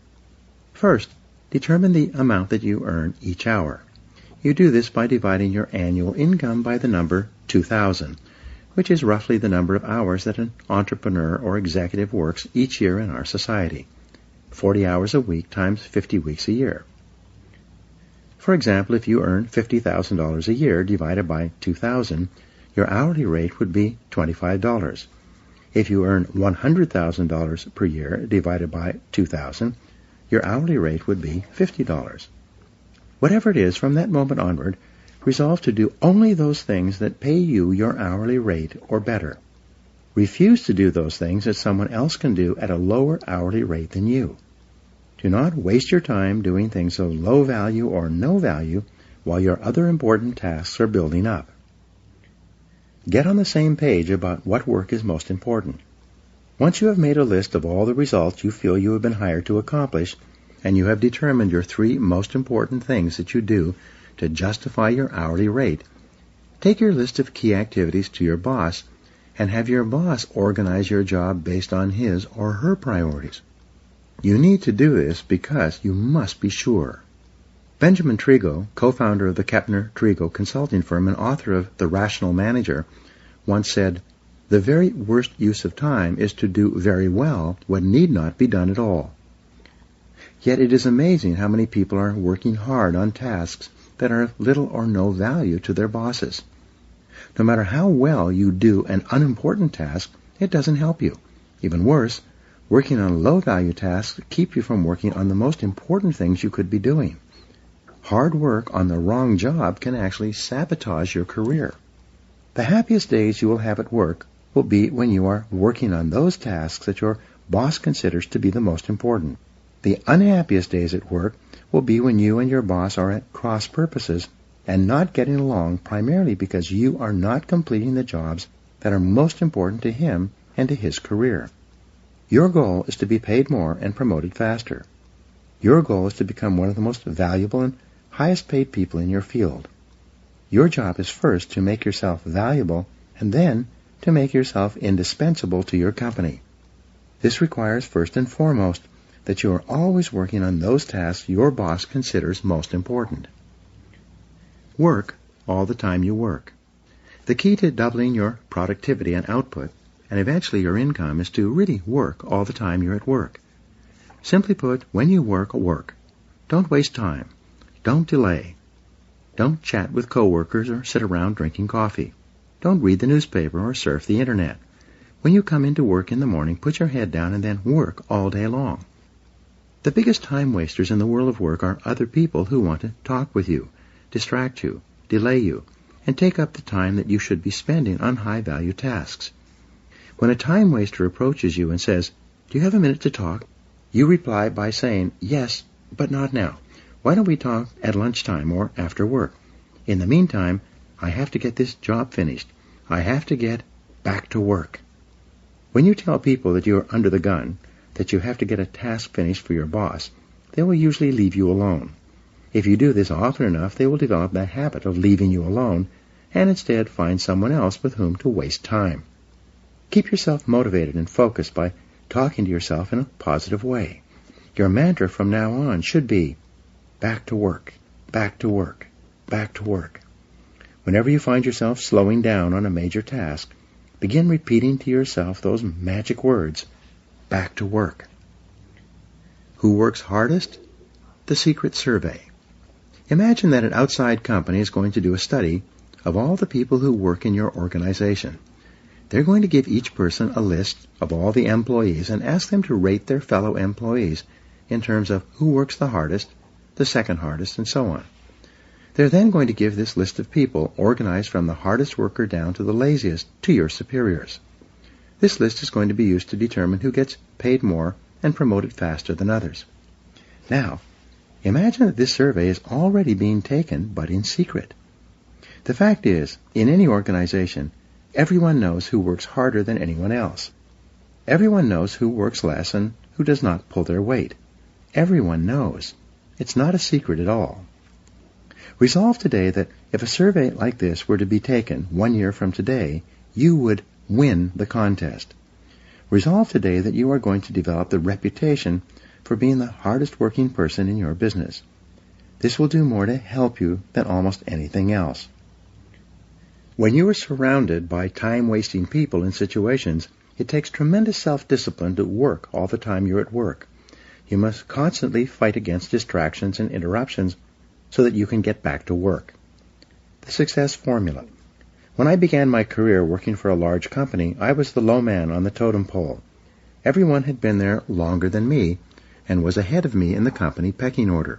[SPEAKER 2] First, determine the amount that you earn each hour. You do this by dividing your annual income by the number 2,000, which is roughly the number of hours that an entrepreneur or executive works each year in our society. 40 hours a week times 50 weeks a year. For example, if you earn $50,000 a year divided by 2,000, your hourly rate would be $25. If you earn $100,000 per year divided by 2,000, your hourly rate would be $50. Whatever it is, from that moment onward, resolve to do only those things that pay you your hourly rate or better. Refuse to do those things that someone else can do at a lower hourly rate than you. Do not waste your time doing things of low value or no value while your other important tasks are building up. Get on the same page about what work is most important. Once you have made a list of all the results you feel you have been hired to accomplish, and you have determined your 3 most important things that you do to justify your hourly rate, take your list of key activities to your boss and have your boss organize your job based on his or her priorities. You need to do this because you must be sure. Benjamin Trigo, co-founder of the Kepner-Trigo consulting firm and author of The Rational Manager, once said, "The very worst use of time is to do very well what need not be done at all." Yet it is amazing how many people are working hard on tasks that are of little or no value to their bosses. No matter how well you do an unimportant task, it doesn't help you. Even worse, working on low-value tasks keep you from working on the most important things you could be doing. Hard work on the wrong job can actually sabotage your career. The happiest days you will have at work will be when you are working on those tasks that your boss considers to be the most important. The unhappiest days at work will be when you and your boss are at cross purposes and not getting along, primarily because you are not completing the jobs that are most important to him and to his career. Your goal is to be paid more and promoted faster. Your goal is to become one of the most valuable and highest paid people in your field. Your job is first to make yourself valuable and then to make yourself indispensable to your company. This requires first and foremost that you are always working on those tasks your boss considers most important. Work all the time you work. The key to doubling your productivity and output, and eventually your income, is to really work all the time you're at work. Simply put, when you work, work. Don't waste time. Don't delay. Don't chat with coworkers or sit around drinking coffee. Don't read the newspaper or surf the internet. When you come into work in the morning, put your head down and then work all day long. The biggest time wasters in the world of work are other people who want to talk with you, distract you, delay you, and take up the time that you should be spending on high-value tasks. When a time waster approaches you and says, "Do you have a minute to talk?" you reply by saying, "Yes, but not now. Why don't we talk at lunchtime or after work? In the meantime, I have to get this job finished. I have to get back to work." When you tell people that you are under the gun, that you have to get a task finished for your boss, they will usually leave you alone. If you do this often enough, they will develop the habit of leaving you alone and instead find someone else with whom to waste time. Keep yourself motivated and focused by talking to yourself in a positive way. Your mantra from now on should be, back to work, back to work, back to work. Whenever you find yourself slowing down on a major task, begin repeating to yourself those magic words, back to work. Who works hardest? The Secret Survey. Imagine that an outside company is going to do a study of all the people who work in your organization. They're going to give each person a list of all the employees and ask them to rate their fellow employees in terms of who works the hardest, the second hardest, and so on. They're then going to give this list of people, organized from the hardest worker down to the laziest, to your superiors. This list is going to be used to determine who gets paid more and promoted faster than others. Now, imagine that this survey is already being taken, but in secret. The fact is, in any organization, everyone knows who works harder than anyone else. Everyone knows who works less and who does not pull their weight. Everyone knows. It's not a secret at all. Resolve today that if a survey like this were to be taken 1 year from today, you would win the contest. Resolve today that you are going to develop the reputation for being the hardest working person in your business. This will do more to help you than almost anything else. When you are surrounded by time-wasting people and situations, it takes tremendous self-discipline to work all the time you're at work. You must constantly fight against distractions and interruptions so that you can get back to work. The success formula. When I began my career working for a large company, I was the low man on the totem pole. Everyone had been there longer than me and was ahead of me in the company pecking order.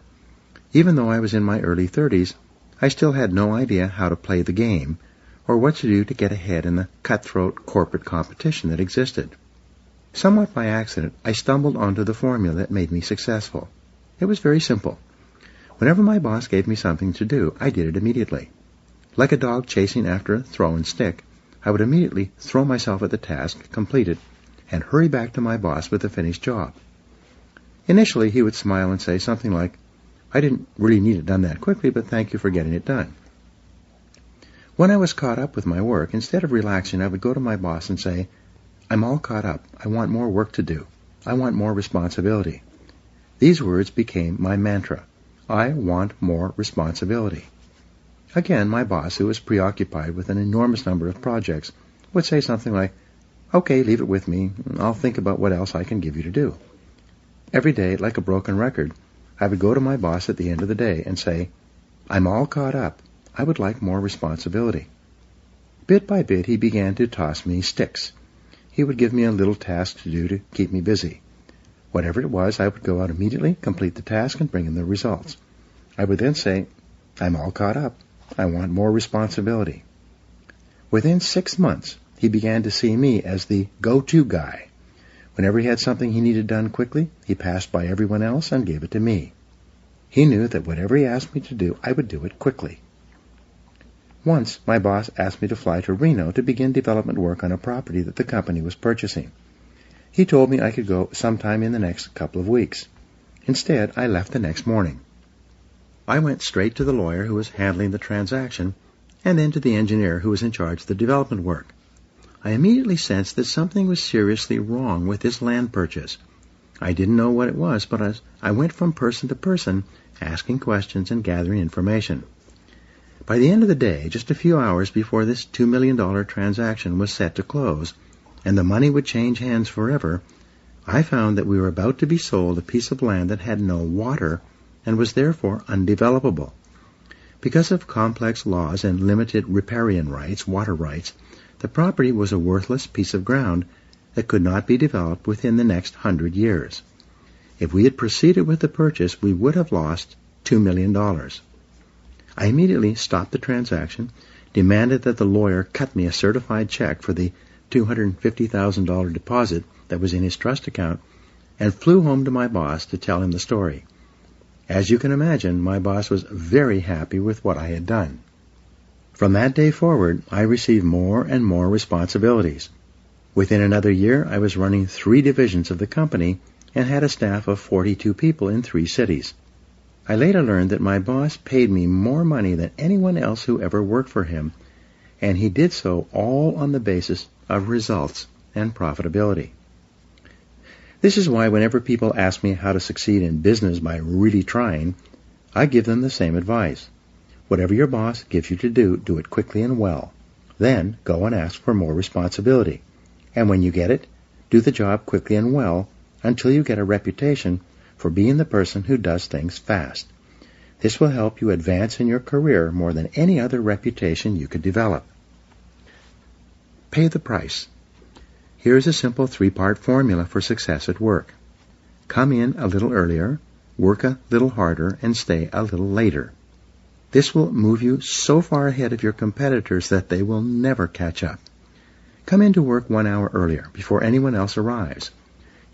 [SPEAKER 2] Even though I was in my early 30s, I still had no idea how to play the game or what to do to get ahead in the cutthroat corporate competition that existed. Somewhat by accident, I stumbled onto the formula that made me successful. It was very simple. Whenever my boss gave me something to do, I did it immediately. Like a dog chasing after a thrown stick, I would immediately throw myself at the task, complete it, and hurry back to my boss with the finished job. Initially, he would smile and say something like, "I didn't really need it done that quickly, but thank you for getting it done." When I was caught up with my work, instead of relaxing, I would go to my boss and say, "I'm all caught up. I want more work to do. I want more responsibility." These words became my mantra. I want more responsibility. Again, my boss, who was preoccupied with an enormous number of projects, would say something like, "Okay, leave it with me. I'll think about what else I can give you to do." Every day, like a broken record, I would go to my boss at the end of the day and say, "I'm all caught up. I would like more responsibility." Bit by bit, he began to toss me sticks. He would give me a little task to do to keep me busy. Whatever it was, I would go out immediately, complete the task, and bring in the results. I would then say, "I'm all caught up. I want more responsibility." Within 6 months, he began to see me as the go-to guy. Whenever he had something he needed done quickly, he passed by everyone else and gave it to me. He knew that whatever he asked me to do, I would do it quickly. Once, my boss asked me to fly to Reno to begin development work on a property that the company was purchasing. He told me I could go sometime in the next couple of weeks. Instead, I left the next morning. I went straight to the lawyer who was handling the transaction, and then to the engineer who was in charge of the development work. I immediately sensed that something was seriously wrong with this land purchase. I didn't know what it was, but as I went from person to person, asking questions and gathering information. By the end of the day, just a few hours before this $2 million transaction was set to close, and the money would change hands forever, I found that we were about to be sold a piece of land that had no water and was therefore undevelopable. Because of complex laws and limited riparian rights, water rights, the property was a worthless piece of ground that could not be developed within the next 100 years. If we had proceeded with the purchase, we would have lost $2 million. I immediately stopped the transaction, demanded that the lawyer cut me a certified check for the $250,000 deposit that was in his trust account, and flew home to my boss to tell him the story. As you can imagine, my boss was very happy with what I had done. From that day forward, I received more and more responsibilities. Within another year, I was running 3 divisions of the company and had a staff of 42 people in 3 cities. I later learned that my boss paid me more money than anyone else who ever worked for him, and he did so all on the basis of results and profitability. This is why whenever people ask me how to succeed in business by really trying, I give them the same advice. Whatever your boss gives you to do, do it quickly and well. Then go and ask for more responsibility. And when you get it, do the job quickly and well until you get a reputation for being the person who does things fast. This will help you advance in your career more than any other reputation you could develop. Pay the price. Here's a simple 3-part formula for success at work. Come in a little earlier, work a little harder, and stay a little later. This will move you so far ahead of your competitors that they will never catch up. Come into work 1 hour earlier, before anyone else arrives.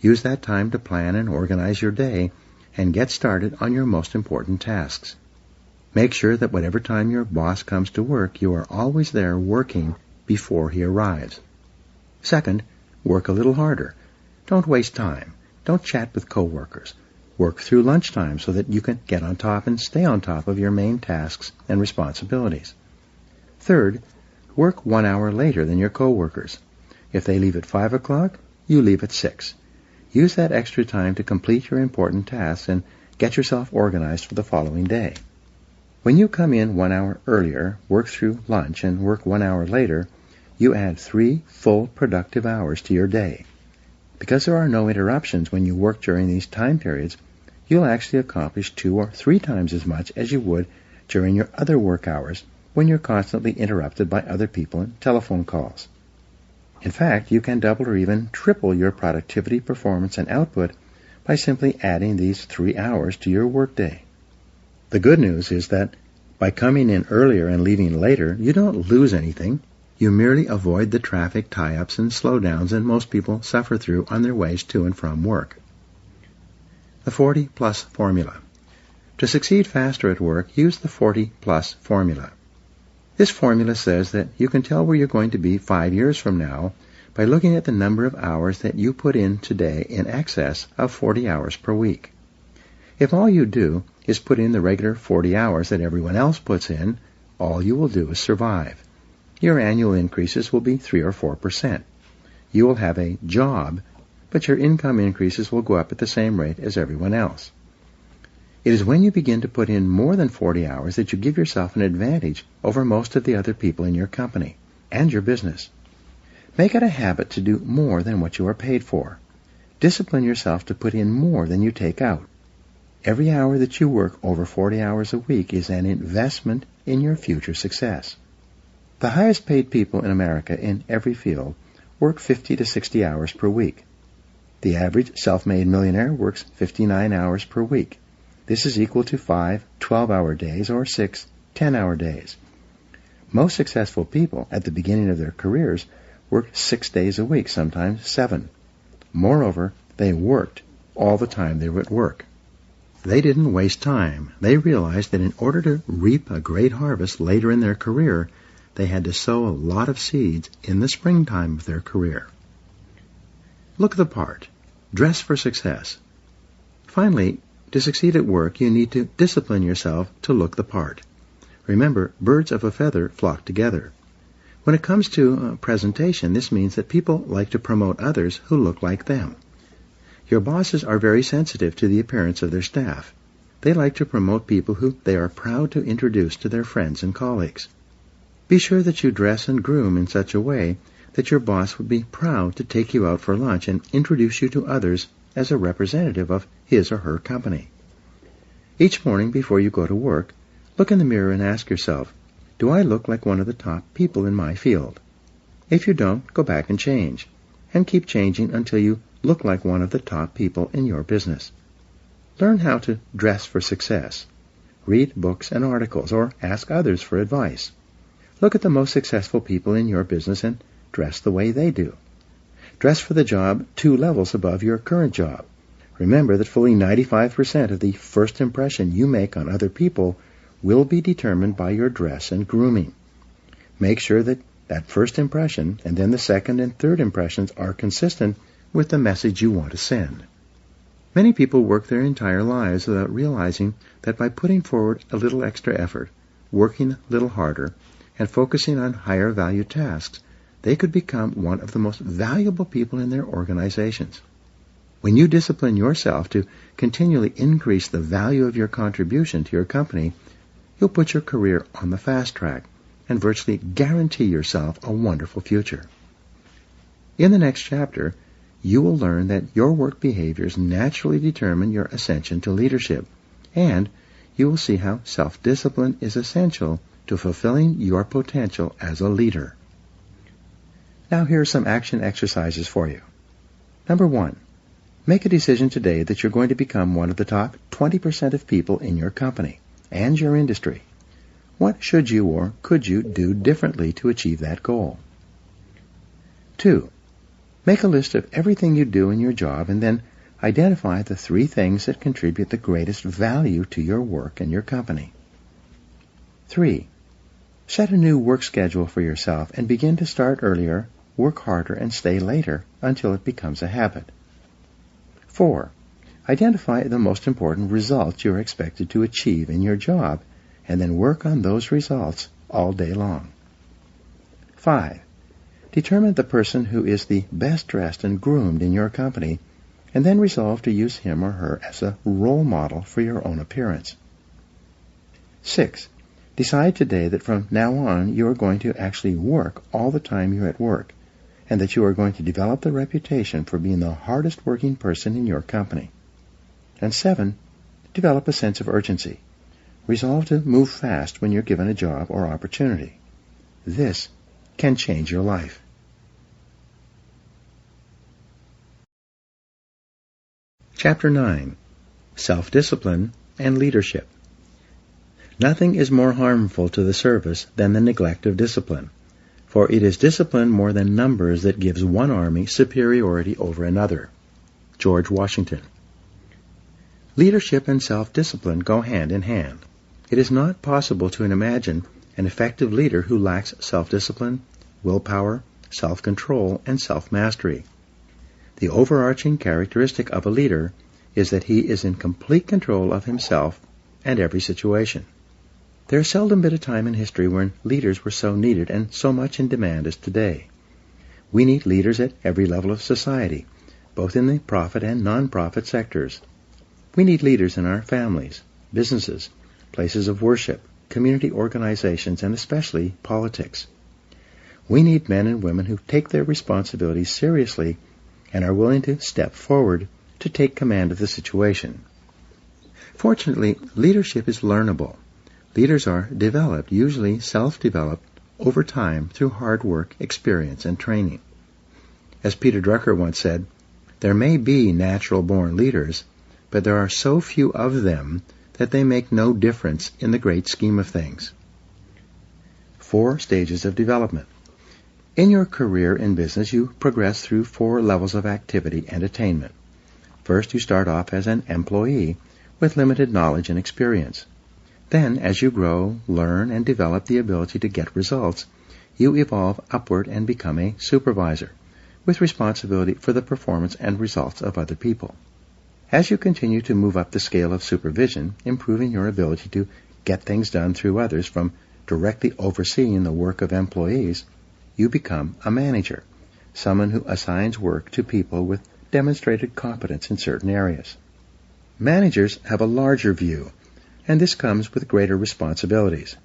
[SPEAKER 2] Use that time to plan and organize your day and get started on your most important tasks. Make sure that whatever time your boss comes to work, you are always there working before he arrives. Second, work a little harder. Don't waste time. Don't chat with coworkers. Work through lunchtime so that you can get on top and stay on top of your main tasks and responsibilities. Third, work 1 hour later than your coworkers. If they leave at 5 o'clock, you leave at 6. Use that extra time to complete your important tasks and get yourself organized for the following day. When you come in 1 hour earlier, work through lunch, and work 1 hour later, you add 3 full productive hours to your day. Because there are no interruptions when you work during these time periods, you'll actually accomplish 2 or 3 times as much as you would during your other work hours when you're constantly interrupted by other people and telephone calls. In fact, you can double or even triple your productivity, performance, and output by simply adding these 3 hours to your workday. The good news is that by coming in earlier and leaving later, you don't lose anything. You merely avoid the traffic tie-ups and slowdowns that most people suffer through on their ways to and from work. The 40-plus formula. To succeed faster at work, use the 40-plus formula. This formula says that you can tell where you're going to be 5 years from now by looking at the number of hours that you put in today in excess of 40 hours per week. If all you do is put in the regular 40 hours that everyone else puts in, all you will do is survive. Your annual increases will be 3 or 4%. You will have a job, but your income increases will go up at the same rate as everyone else. It is when you begin to put in more than 40 hours that you give yourself an advantage over most of the other people in your company and your business. Make it a habit to do more than what you are paid for. Discipline yourself to put in more than you take out. Every hour that you work over 40 hours a week is an investment in your future success. The highest paid people in America in every field work 50 to 60 hours per week. The average self-made millionaire works 59 hours per week. This is equal to 5 12-hour days or 6 10-hour days. Most successful people at the beginning of their careers worked 6 days a week, sometimes 7. Moreover, they worked all the time they were at work. They didn't waste time. They realized that in order to reap a great harvest later in their career, they had to sow a lot of seeds in the springtime of their career. Look the part. Dress for success. Finally, to succeed at work, you need to discipline yourself to look the part. Remember, birds of a feather flock together. When it comes to presentation, this means that people like to promote others who look like them. Your bosses are very sensitive to the appearance of their staff. They like to promote people who they are proud to introduce to their friends and colleagues. Be sure that you dress and groom in such a way that your boss would be proud to take you out for lunch and introduce you to others as a representative of his or her company. Each morning before you go to work, look in the mirror and ask yourself, do I look like one of the top people in my field? If you don't, go back and change, and keep changing until you look like one of the top people in your business. Learn how to dress for success. Read books and articles, or ask others for advice. Look at the most successful people in your business and dress the way they do. Dress for the job 2 levels above your current job. Remember that fully 95% of the first impression you make on other people will be determined by your dress and grooming. Make sure that that first impression and then the second and third impressions are consistent with the message you want to send. Many people work their entire lives without realizing that by putting forward a little extra effort, working a little harder, and focusing on higher value tasks, they could become one of the most valuable people in their organizations. When you discipline yourself to continually increase the value of your contribution to your company, you'll put your career on the fast track and virtually guarantee yourself a wonderful future. In the next chapter, you will learn that your work behaviors naturally determine your ascension to leadership, and you will see how self-discipline is essential to fulfilling your potential as a leader. Now here are some action exercises for you. Number 1, make a decision today that you're going to become one of the top 20% of people in your company and your industry. What should you or could you do differently to achieve that goal? 2, make a list of everything you do in your job and then identify the 3 things that contribute the greatest value to your work and your company. 3, set a new work schedule for yourself and begin to start earlier, work harder, and stay later until it becomes a habit. 4, Identify the most important results you are expected to achieve in your job, and then work on those results all day long. 5. Determine the person who is the best dressed and groomed in your company, and then resolve to use him or her as a role model for your own appearance. 6. Decide today that from now on you are going to actually work all the time you're at work, and that you are going to develop the reputation for being the hardest working person in your company. And 7. Develop a sense of urgency. Resolve to move fast when you're given a job or opportunity. This can change your life. Chapter 9. Self-Discipline and Leadership. Nothing is more harmful to the service than the neglect of discipline, for it is discipline more than numbers that gives one army superiority over another. George Washington. Leadership and self-discipline go hand in hand. It is not possible to imagine an effective leader who lacks self-discipline, willpower, self-control, and self-mastery. The overarching characteristic of a leader is that he is in complete control of himself and every situation. There has seldom been a time in history when leaders were so needed and so much in demand as today. We need leaders at every level of society, both in the profit and non-profit sectors. We need leaders in our families, businesses, places of worship, community organizations, and especially politics. We need men and women who take their responsibilities seriously and are willing to step forward to take command of the situation. Fortunately, leadership is learnable. Leaders are developed, usually self-developed, over time through hard work, experience, and training. As Peter Drucker once said, there may be natural-born leaders, but there are so few of them that they make no difference in the great scheme of things. 4 stages of development. In your career in business, you progress through 4 levels of activity and attainment. First, you start off as an employee with limited knowledge and experience. Then, as you grow, learn, and develop the ability to get results, you evolve upward and become a supervisor, with responsibility for the performance and results of other people. As you continue to move up the scale of supervision, improving your ability to get things done through others from directly overseeing the work of employees, you become a manager, someone who assigns work to people with demonstrated competence in certain areas. Managers have a larger view, and this comes with greater responsibilities.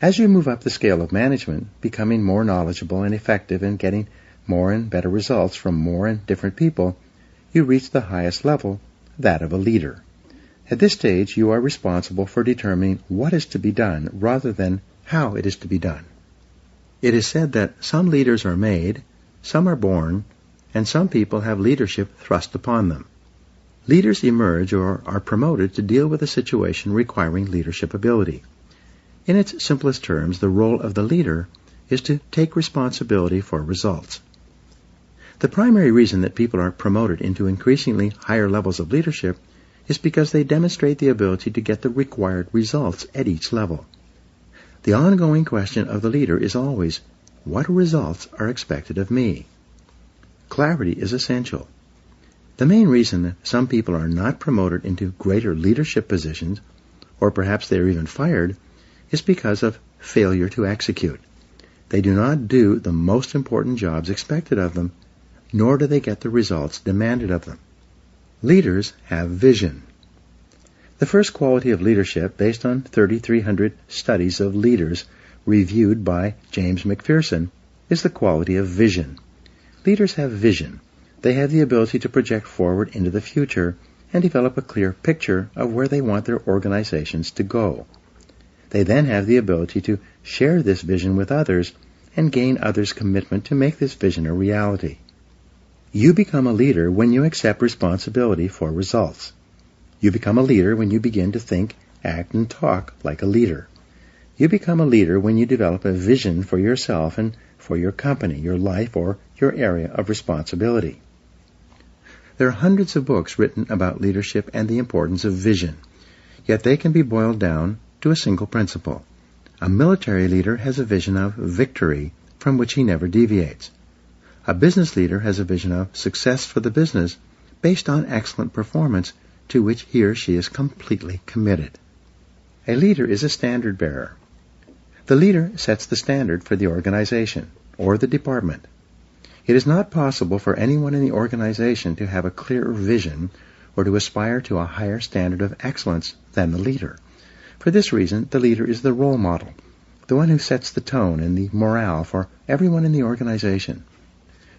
[SPEAKER 2] As you move up the scale of management, becoming more knowledgeable and effective and getting more and better results from more and different people, you reach the highest level, that of a leader. At this stage, you are responsible for determining what is to be done rather than how it is to be done. It is said that some leaders are made, some are born, and some people have leadership thrust upon them. Leaders emerge or are promoted to deal with a situation requiring leadership ability. In its simplest terms, the role of the leader is to take responsibility for results. The primary reason that people are promoted into increasingly higher levels of leadership is because they demonstrate the ability to get the required results at each level. The ongoing question of the leader is always, what results are expected of me? Clarity is essential. The main reason that some people are not promoted into greater leadership positions, or perhaps they are even fired, is because of failure to execute. They do not do the most important jobs expected of them, nor do they get the results demanded of them. Leaders have vision. The first quality of leadership, based on 3,300 studies of leaders reviewed by James McPherson, is the quality of vision. Leaders have vision. They have the ability to project forward into the future and develop a clear picture of where they want their organizations to go. They then have the ability to share this vision with others and gain others' commitment to make this vision a reality. You become a leader when you accept responsibility for results. You become a leader when you begin to think, act, and talk like a leader. You become a leader when you develop a vision for yourself and for your company, your life, or your area of responsibility. There are hundreds of books written about leadership and the importance of vision, yet they can be boiled down to a single principle. A military leader has a vision of victory from which he never deviates. A business leader has a vision of success for the business based on excellent performance to which he or she is completely committed. A leader is a standard bearer. The leader sets the standard for the organization or the department. It is not possible for anyone in the organization to have a clearer vision or to aspire to a higher standard of excellence than the leader. For this reason, the leader is the role model, the one who sets the tone and the morale for everyone in the organization.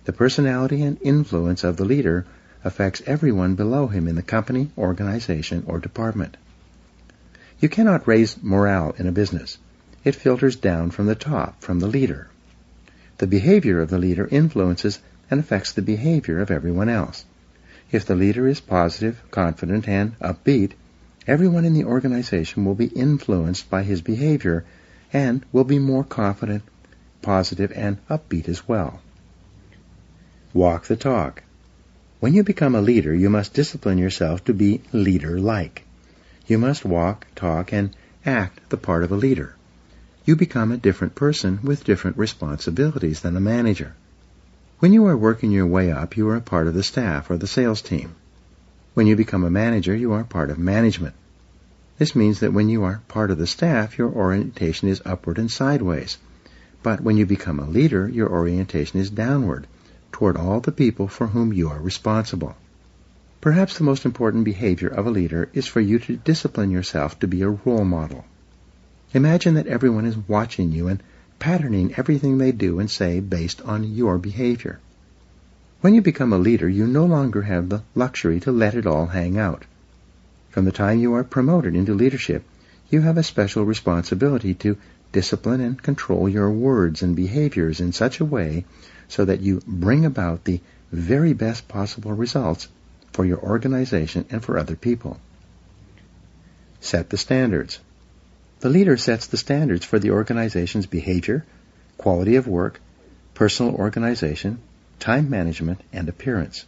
[SPEAKER 2] The personality and influence of the leader affects everyone below him in the company, organization, or department. You cannot raise morale in a business. It filters down from the top, from the leader. The behavior of the leader influences and affects the behavior of everyone else. If the leader is positive, confident, and upbeat, everyone in the organization will be influenced by his behavior and will be more confident, positive, and upbeat as well. Walk the talk. When you become a leader, you must discipline yourself to be leader-like. You must walk, talk, and act the part of a leader. You become a different person with different responsibilities than a manager. When you are working your way up, you are a part of the staff or the sales team. When you become a manager, you are part of management. This means that when you are part of the staff, your orientation is upward and sideways. But when you become a leader, your orientation is downward, toward all the people for whom you are responsible. Perhaps the most important behavior of a leader is for you to discipline yourself to be a role model. Imagine that everyone is watching you and patterning everything they do and say based on your behavior. When you become a leader, you no longer have the luxury to let it all hang out. From the time you are promoted into leadership, you have a special responsibility to discipline and control your words and behaviors in such a way so that you bring about the very best possible results for your organization and for other people. Set the standards. The leader sets the standards for the organization's behavior, quality of work, personal organization, time management, and appearance.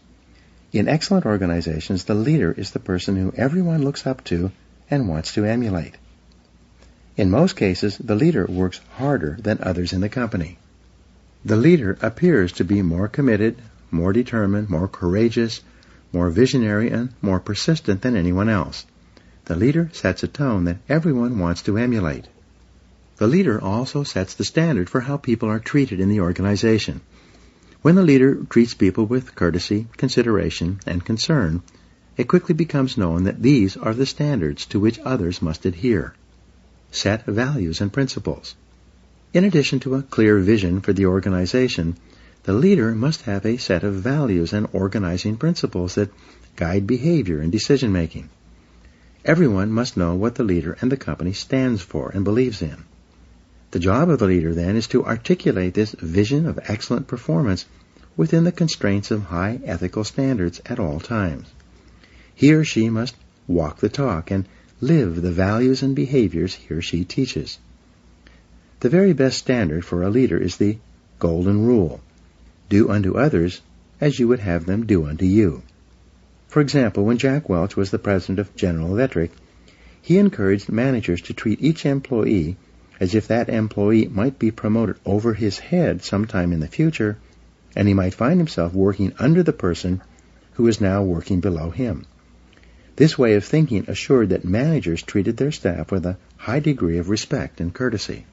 [SPEAKER 2] In excellent organizations, the leader is the person who everyone looks up to and wants to emulate. In most cases, the leader works harder than others in the company. The leader appears to be more committed, more determined, more courageous, more visionary, and more persistent than anyone else. The leader sets a tone that everyone wants to emulate. The leader also sets the standard for how people are treated in the organization. When the leader treats people with courtesy, consideration, and concern, it quickly becomes known that these are the standards to which others must adhere. Set values and principles. In addition to a clear vision for the organization, the leader must have a set of values and organizing principles that guide behavior and decision-making. Everyone must know what the leader and the company stands for and believes in. The job of the leader, then, is to articulate this vision of excellent performance within the constraints of high ethical standards at all times. He or she must walk the talk and live the values and behaviors he or she teaches. The very best standard for a leader is the golden rule: do unto others as you would have them do unto you. For example, when Jack Welch was the president of General Electric, he encouraged managers to treat each employee as if that employee might be promoted over his head sometime in the future, and he might find himself working under the person who is now working below him. This way of thinking assured that managers treated their staff with a high degree of respect and courtesy.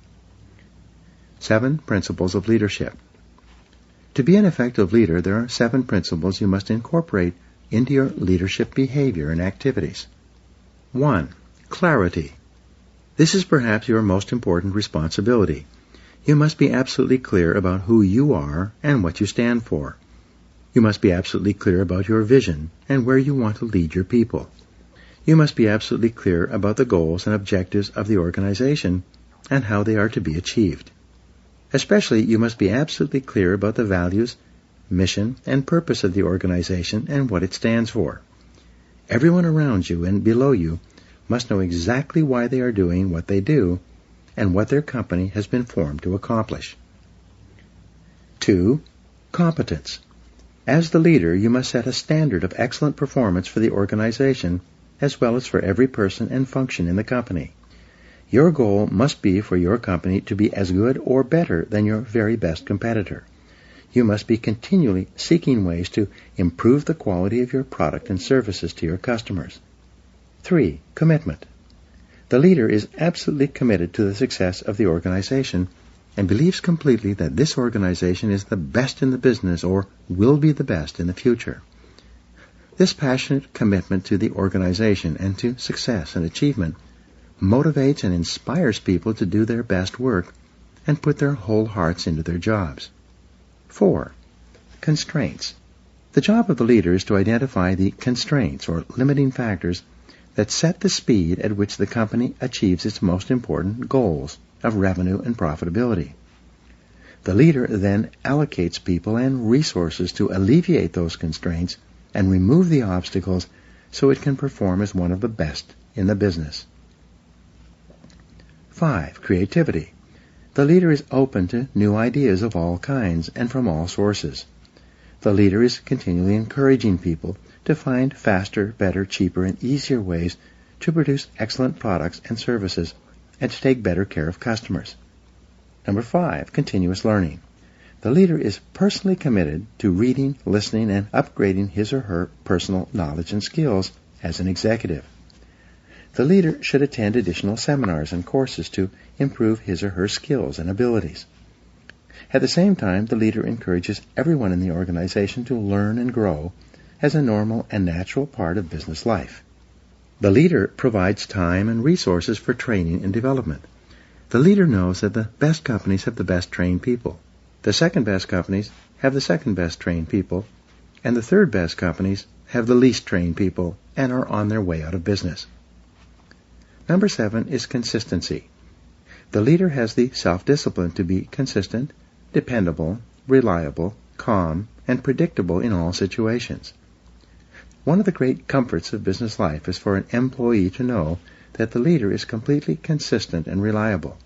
[SPEAKER 2] 7 Principles of Leadership. To be an effective leader, there are 7 principles you must incorporate into your leadership behavior and activities. 1. Clarity. This is perhaps your most important responsibility. You must be absolutely clear about who you are and what you stand for. You must be absolutely clear about your vision and where you want to lead your people. You must be absolutely clear about the goals and objectives of the organization and how they are to be achieved. Especially, you must be absolutely clear about the values, mission, and purpose of the organization and what it stands for. Everyone around you and below you must know exactly why they are doing what they do and what their company has been formed to accomplish. 2. Competence. As the leader, you must set a standard of excellent performance for the organization as well as for every person and function in the company. Your goal must be for your company to be as good or better than your very best competitor. You must be continually seeking ways to improve the quality of your product and services to your customers. 3. Commitment. The leader is absolutely committed to the success of the organization and believes completely that this organization is the best in the business or will be the best in the future. This passionate commitment to the organization and to success and achievement motivates and inspires people to do their best work and put their whole hearts into their jobs. 4. Constraints. The job of the leader is to identify the constraints or limiting factors that set the speed at which the company achieves its most important goals of revenue and profitability. The leader then allocates people and resources to alleviate those constraints and remove the obstacles so it can perform as one of the best in the business. 5. Creativity. The leader is open to new ideas of all kinds and from all sources. The leader is continually encouraging people to find faster, better, cheaper, and easier ways to produce excellent products and services and to take better care of customers. Number 5, continuous learning. The leader is personally committed to reading, listening, and upgrading his or her personal knowledge and skills as an executive. The leader should attend additional seminars and courses to improve his or her skills and abilities. At the same time, the leader encourages everyone in the organization to learn and grow as a normal and natural part of business life. The leader provides time and resources for training and development. The leader knows that the best companies have the best trained people. The second best companies have the second best trained people, and the third best companies have the least trained people and are on their way out of business. Number 7 is consistency. The leader has the self-discipline to be consistent, dependable, reliable, calm, and predictable in all situations. One of the great comforts of business life is for an employee to know that the leader is completely consistent and reliable.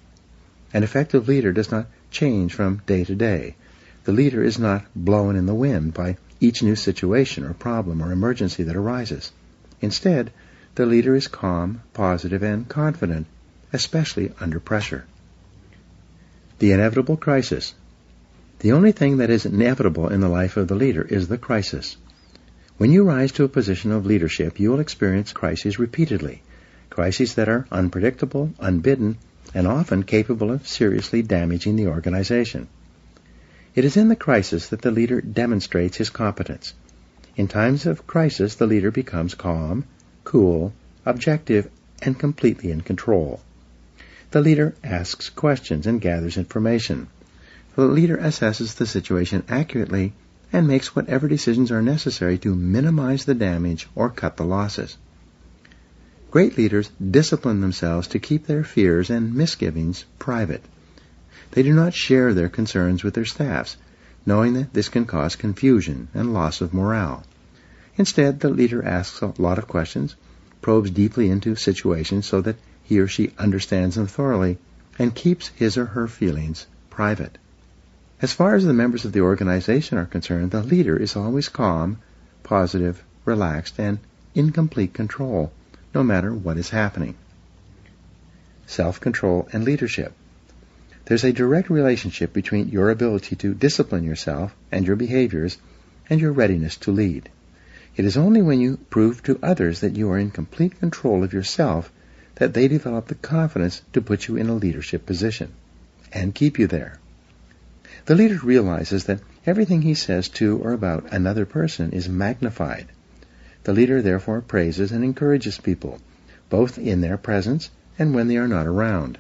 [SPEAKER 2] An effective leader does not change from day to day. The leader is not blown in the wind by each new situation or problem or emergency that arises. Instead, the leader is calm, positive, and confident, especially under pressure. The inevitable crisis. The only thing that is inevitable in the life of the leader is the crisis. When you rise to a position of leadership, you will experience crises repeatedly, crises that are unpredictable, unbidden, and often capable of seriously damaging the organization. It is in the crisis that the leader demonstrates his competence. In times of crisis, the leader becomes calm, cool, objective, and completely in control. The leader asks questions and gathers information. The leader assesses the situation accurately and makes whatever decisions are necessary to minimize the damage or cut the losses. Great leaders discipline themselves to keep their fears and misgivings private. They do not share their concerns with their staffs, knowing that this can cause confusion and loss of morale. Instead, the leader asks a lot of questions, probes deeply into situations so that he or she understands them thoroughly, and keeps his or her feelings private. As far as the members of the organization are concerned, the leader is always calm, positive, relaxed, and in complete control, no matter what is happening. Self-control and leadership. There's a direct relationship between your ability to discipline yourself and your behaviors and your readiness to lead. It is only when you prove to others that you are in complete control of yourself that they develop the confidence to put you in a leadership position and keep you there. The leader realizes that everything he says to or about another person is magnified. The leader therefore praises and encourages people, both in their presence and when they are not around.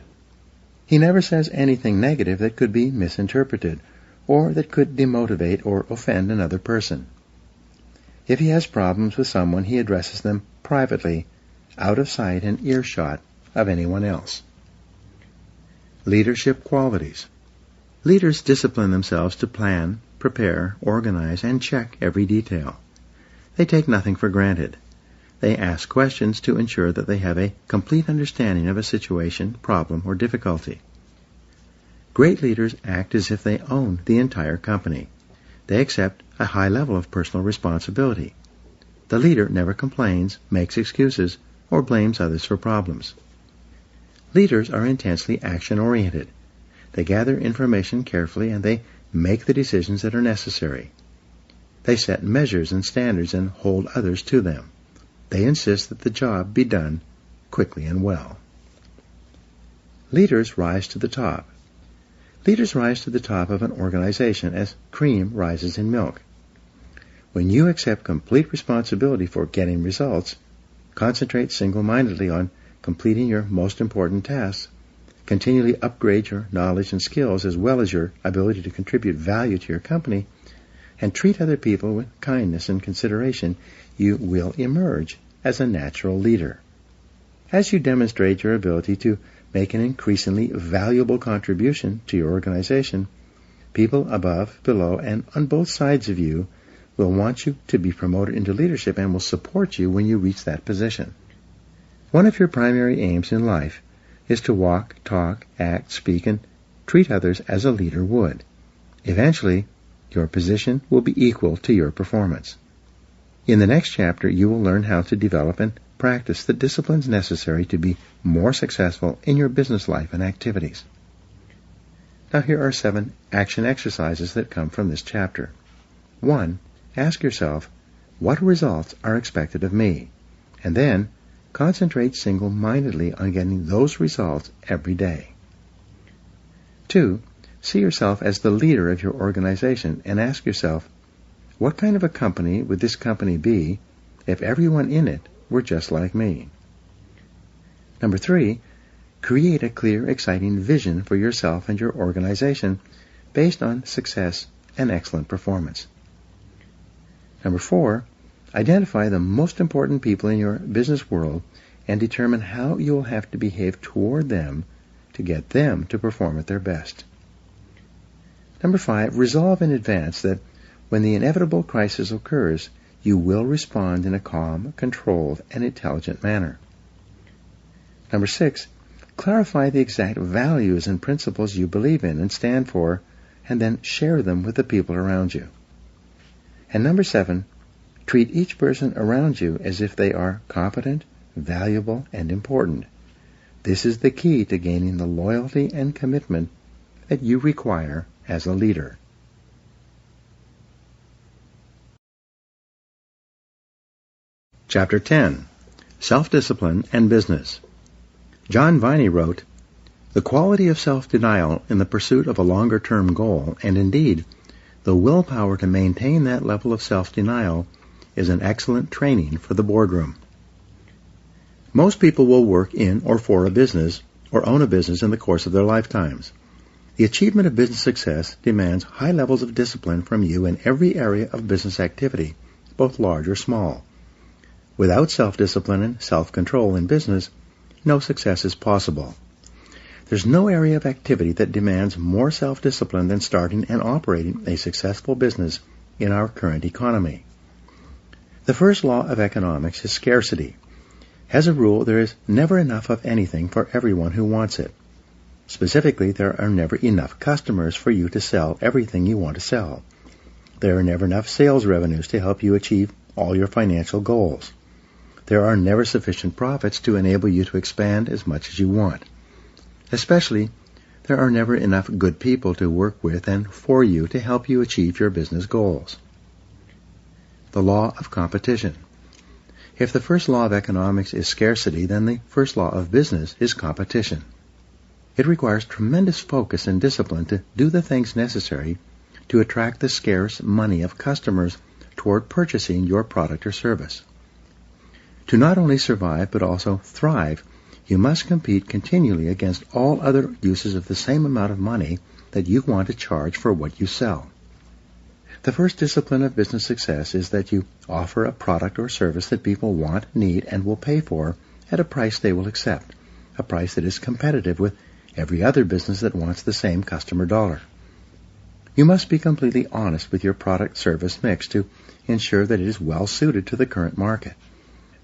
[SPEAKER 2] He never says anything negative that could be misinterpreted or that could demotivate or offend another person. If he has problems with someone, he addresses them privately, out of sight and earshot of anyone else. Leadership qualities. Leaders discipline themselves to plan, prepare, organize, and check every detail. They take nothing for granted. They ask questions to ensure that they have a complete understanding of a situation, problem, or difficulty. Great leaders act as if they own the entire company. They accept a high level of personal responsibility. The leader never complains, makes excuses, or blames others for problems. Leaders are intensely action-oriented. They gather information carefully and they make the decisions that are necessary. They set measures and standards and hold others to them. They insist that the job be done quickly and well. Leaders rise to the top. Leaders rise to the top of an organization as cream rises in milk. When you accept complete responsibility for getting results, concentrate single-mindedly on completing your most important tasks, continually upgrade your knowledge and skills as well as your ability to contribute value to your company, and treat other people with kindness and consideration, you will emerge as a natural leader. As you demonstrate your ability to make an increasingly valuable contribution to your organization, people above, below, and on both sides of you will want you to be promoted into leadership and will support you when you reach that position. One of your primary aims in life is to walk, talk, act, speak, and treat others as a leader would. Eventually, your position will be equal to your performance. In the next chapter, you will learn how to develop and practice the disciplines necessary to be more successful in your business life and activities. Now here are 7 action exercises that come from this chapter. 1. Ask yourself, what results are expected of me? And then, concentrate single-mindedly on getting those results every day. 2. See yourself as the leader of your organization and ask yourself, what kind of a company would this company be if everyone in it were just like me? 3. Create a clear, exciting vision for yourself and your organization based on success and excellent performance. 4. Identify the most important people in your business world and determine how you will have to behave toward them to get them to perform at their best. 5. Resolve in advance that when the inevitable crisis occurs, you will respond in a calm, controlled, and intelligent manner. 6. Clarify the exact values and principles you believe in and stand for, and then share them with the people around you. And 7. Treat each person around you as if they are competent, valuable, and important. This is the key to gaining the loyalty and commitment that you require as a leader. Chapter 10. Self-Discipline and Business. John Viney wrote, "The quality of self-denial in the pursuit of a longer-term goal, and indeed, the willpower to maintain that level of self-denial, is an excellent training for the boardroom." Most people will work in or for a business or own a business in the course of their lifetimes. The achievement of business success demands high levels of discipline from you in every area of business activity, both large or small. Without self-discipline and self-control in business, no success is possible. There's no area of activity that demands more self-discipline than starting and operating a successful business in our current economy. The first law of economics is scarcity. As a rule, there is never enough of anything for everyone who wants it. Specifically, there are never enough customers for you to sell everything you want to sell. There are never enough sales revenues to help you achieve all your financial goals. There are never sufficient profits to enable you to expand as much as you want. Especially, there are never enough good people to work with and for you to help you achieve your business goals. The law of competition. If the first law of economics is scarcity, then the first law of business is competition. It requires tremendous focus and discipline to do the things necessary to attract the scarce money of customers toward purchasing your product or service. To not only survive but also thrive, you must compete continually against all other uses of the same amount of money that you want to charge for what you sell. The first discipline of business success is that you offer a product or service that people want, need, and will pay for at a price they will accept, a price that is competitive with every other business that wants the same customer dollar. You must be completely honest with your product-service mix to ensure that it is well suited to the current market.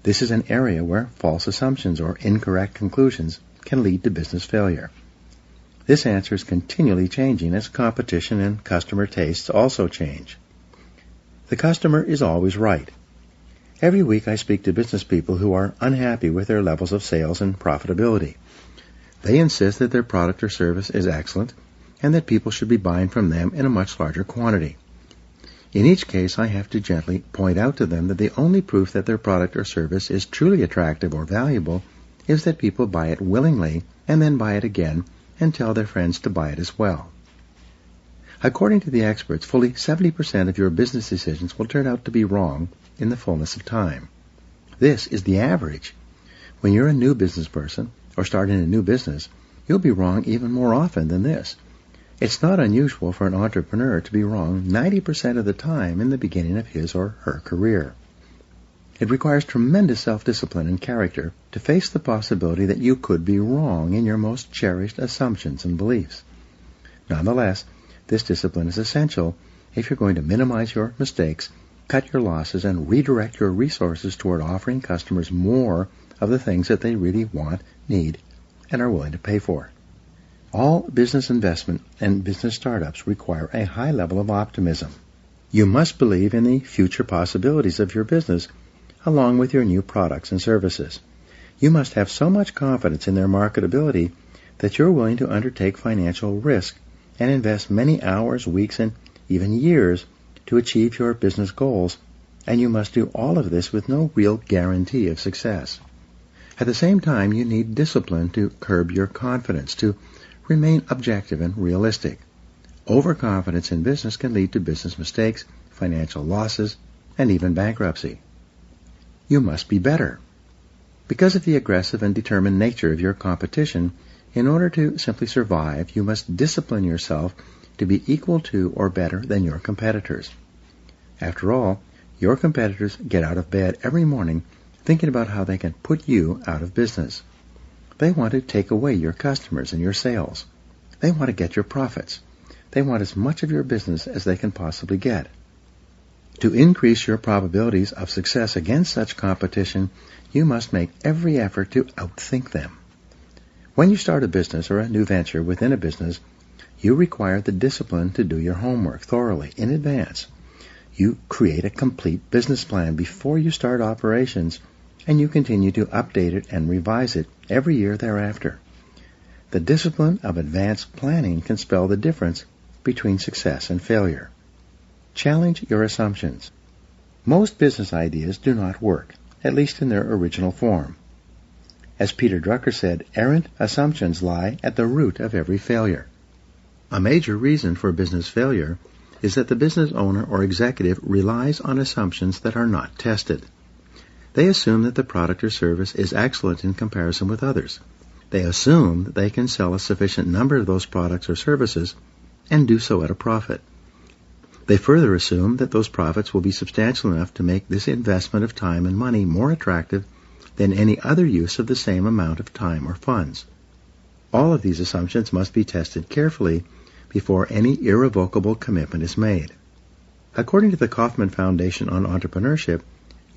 [SPEAKER 2] This is an area where false assumptions or incorrect conclusions can lead to business failure. This answer is continually changing as competition and customer tastes also change. The customer is always right. Every week I speak to business people who are unhappy with their levels of sales and profitability. They insist that their product or service is excellent and that people should be buying from them in a much larger quantity. In each case, I have to gently point out to them that the only proof that their product or service is truly attractive or valuable is that people buy it willingly and then buy it again and tell their friends to buy it as well. According to the experts, fully 70% of your business decisions will turn out to be wrong in the fullness of time. This is the average. When you're a new business person or starting a new business, you'll be wrong even more often than this. It's not unusual for an entrepreneur to be wrong 90% of the time in the beginning of his or her career. It requires tremendous self-discipline and character to face the possibility that you could be wrong in your most cherished assumptions and beliefs. Nonetheless, this discipline is essential if you're going to minimize your mistakes, cut your losses, and redirect your resources toward offering customers more of the things that they really want, need, and are willing to pay for. All business investment and business startups require a high level of optimism. You must believe in the future possibilities of your business along with your new products and services. You must have so much confidence in their marketability that you're willing to undertake financial risk and invest many hours, weeks, and even years to achieve your business goals, and you must do all of this with no real guarantee of success. At the same time, you need discipline to curb your confidence, to remain objective and realistic. Overconfidence in business can lead to business mistakes, financial losses, and even bankruptcy. You must be better. Because of the aggressive and determined nature of your competition, in order to simply survive, you must discipline yourself to be equal to or better than your competitors. After all, your competitors get out of bed every morning thinking about how they can put you out of business. They want to take away your customers and your sales. They want to get your profits. They want as much of your business as they can possibly get. To increase your probabilities of success against such competition, you must make every effort to outthink them. When you start a business or a new venture within a business, you require the discipline to do your homework thoroughly in advance. You create a complete business plan before you start operations, and you continue to update it and revise it every year thereafter. The discipline of advanced planning can spell the difference between success and failure. Challenge your assumptions. Most business ideas do not work, at least in their original form. As Peter Drucker said, errant assumptions lie at the root of every failure. A major reason for business failure is that the business owner or executive relies on assumptions that are not tested. They assume that the product or service is excellent in comparison with others. They assume that they can sell a sufficient number of those products or services and do so at a profit. They further assume that those profits will be substantial enough to make this investment of time and money more attractive than any other use of the same amount of time or funds. All of these assumptions must be tested carefully before any irrevocable commitment is made. According to the Kauffman Foundation on Entrepreneurship,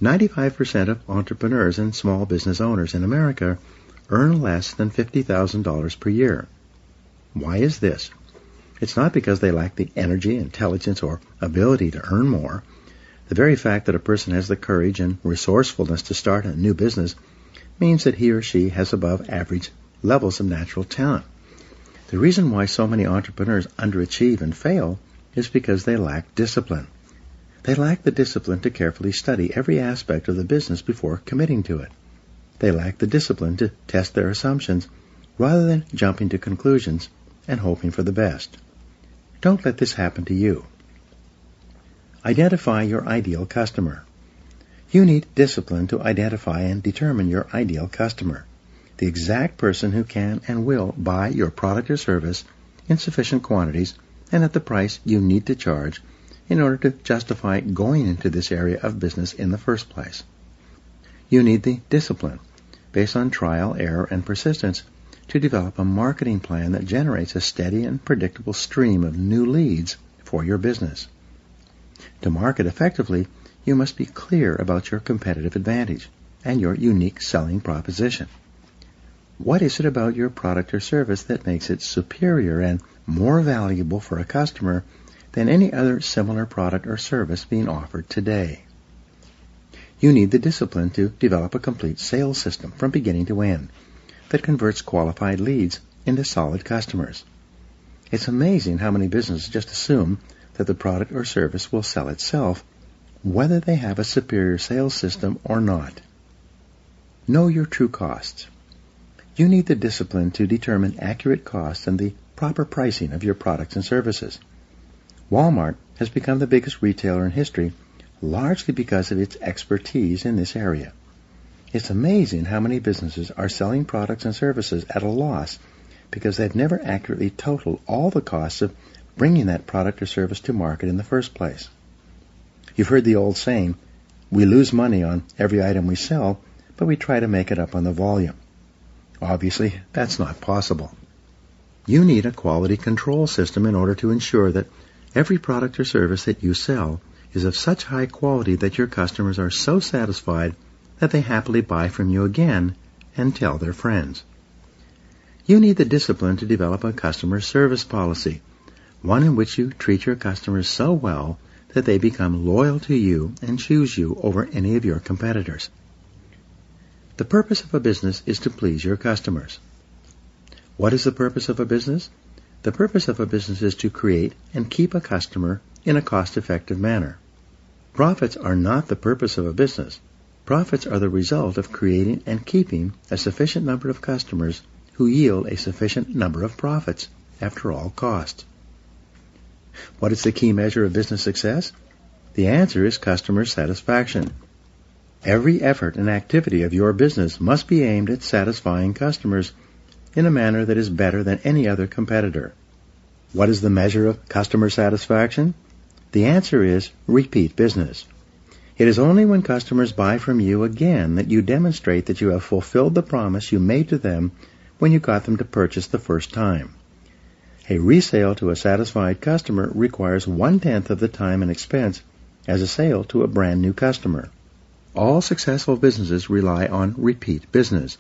[SPEAKER 2] 95% of entrepreneurs and small business owners in America earn less than $50,000 per year. Why is this? It's not because they lack the energy, intelligence, or ability to earn more. The very fact that a person has the courage and resourcefulness to start a new business means that he or she has above average levels of natural talent. The reason why so many entrepreneurs underachieve and fail is because they lack discipline. They lack the discipline to carefully study every aspect of the business before committing to it. They lack the discipline to test their assumptions rather than jumping to conclusions and hoping for the best. Don't let this happen to you. Identify your ideal customer. You need discipline to identify and determine your ideal customer, the exact person who can and will buy your product or service in sufficient quantities and at the price you need to charge in order to justify going into this area of business in the first place. You need the discipline, based on trial, error, and persistence, to develop a marketing plan that generates a steady and predictable stream of new leads for your business. To market effectively, you must be clear about your competitive advantage and your unique selling proposition. What is it about your product or service that makes it superior and more valuable for a customer than any other similar product or service being offered today? You need the discipline to develop a complete sales system from beginning to end that converts qualified leads into solid customers. It's amazing how many businesses just assume that the product or service will sell itself, whether they have a superior sales system or not. Know your true costs. You need the discipline to determine accurate costs and the proper pricing of your products and services. Walmart has become the biggest retailer in history, largely because of its expertise in this area. It's amazing how many businesses are selling products and services at a loss because they've never accurately totaled all the costs of bringing that product or service to market in the first place. You've heard the old saying, we lose money on every item we sell, but we try to make it up on the volume. Obviously, that's not possible. You need a quality control system in order to ensure that every product or service that you sell is of such high quality that your customers are so satisfied that they happily buy from you again and tell their friends. You need the discipline to develop a customer service policy, one in which you treat your customers so well that they become loyal to you and choose you over any of your competitors. The purpose of a business is to please your customers. What is the purpose of a business? The purpose of a business is to create and keep a customer in a cost-effective manner. Profits are not the purpose of a business. Profits are the result of creating and keeping a sufficient number of customers who yield a sufficient number of profits after all costs. What is the key measure of business success? The answer is customer satisfaction. Every effort and activity of your business must be aimed at satisfying customers in a manner that is better than any other competitor. What is the measure of customer satisfaction? The answer is repeat business. It is only when customers buy from you again that you demonstrate that you have fulfilled the promise you made to them when you got them to purchase the first time. A resale to a satisfied customer requires 1/10 of the time and expense as a sale to a brand new customer. All successful businesses rely on repeat business,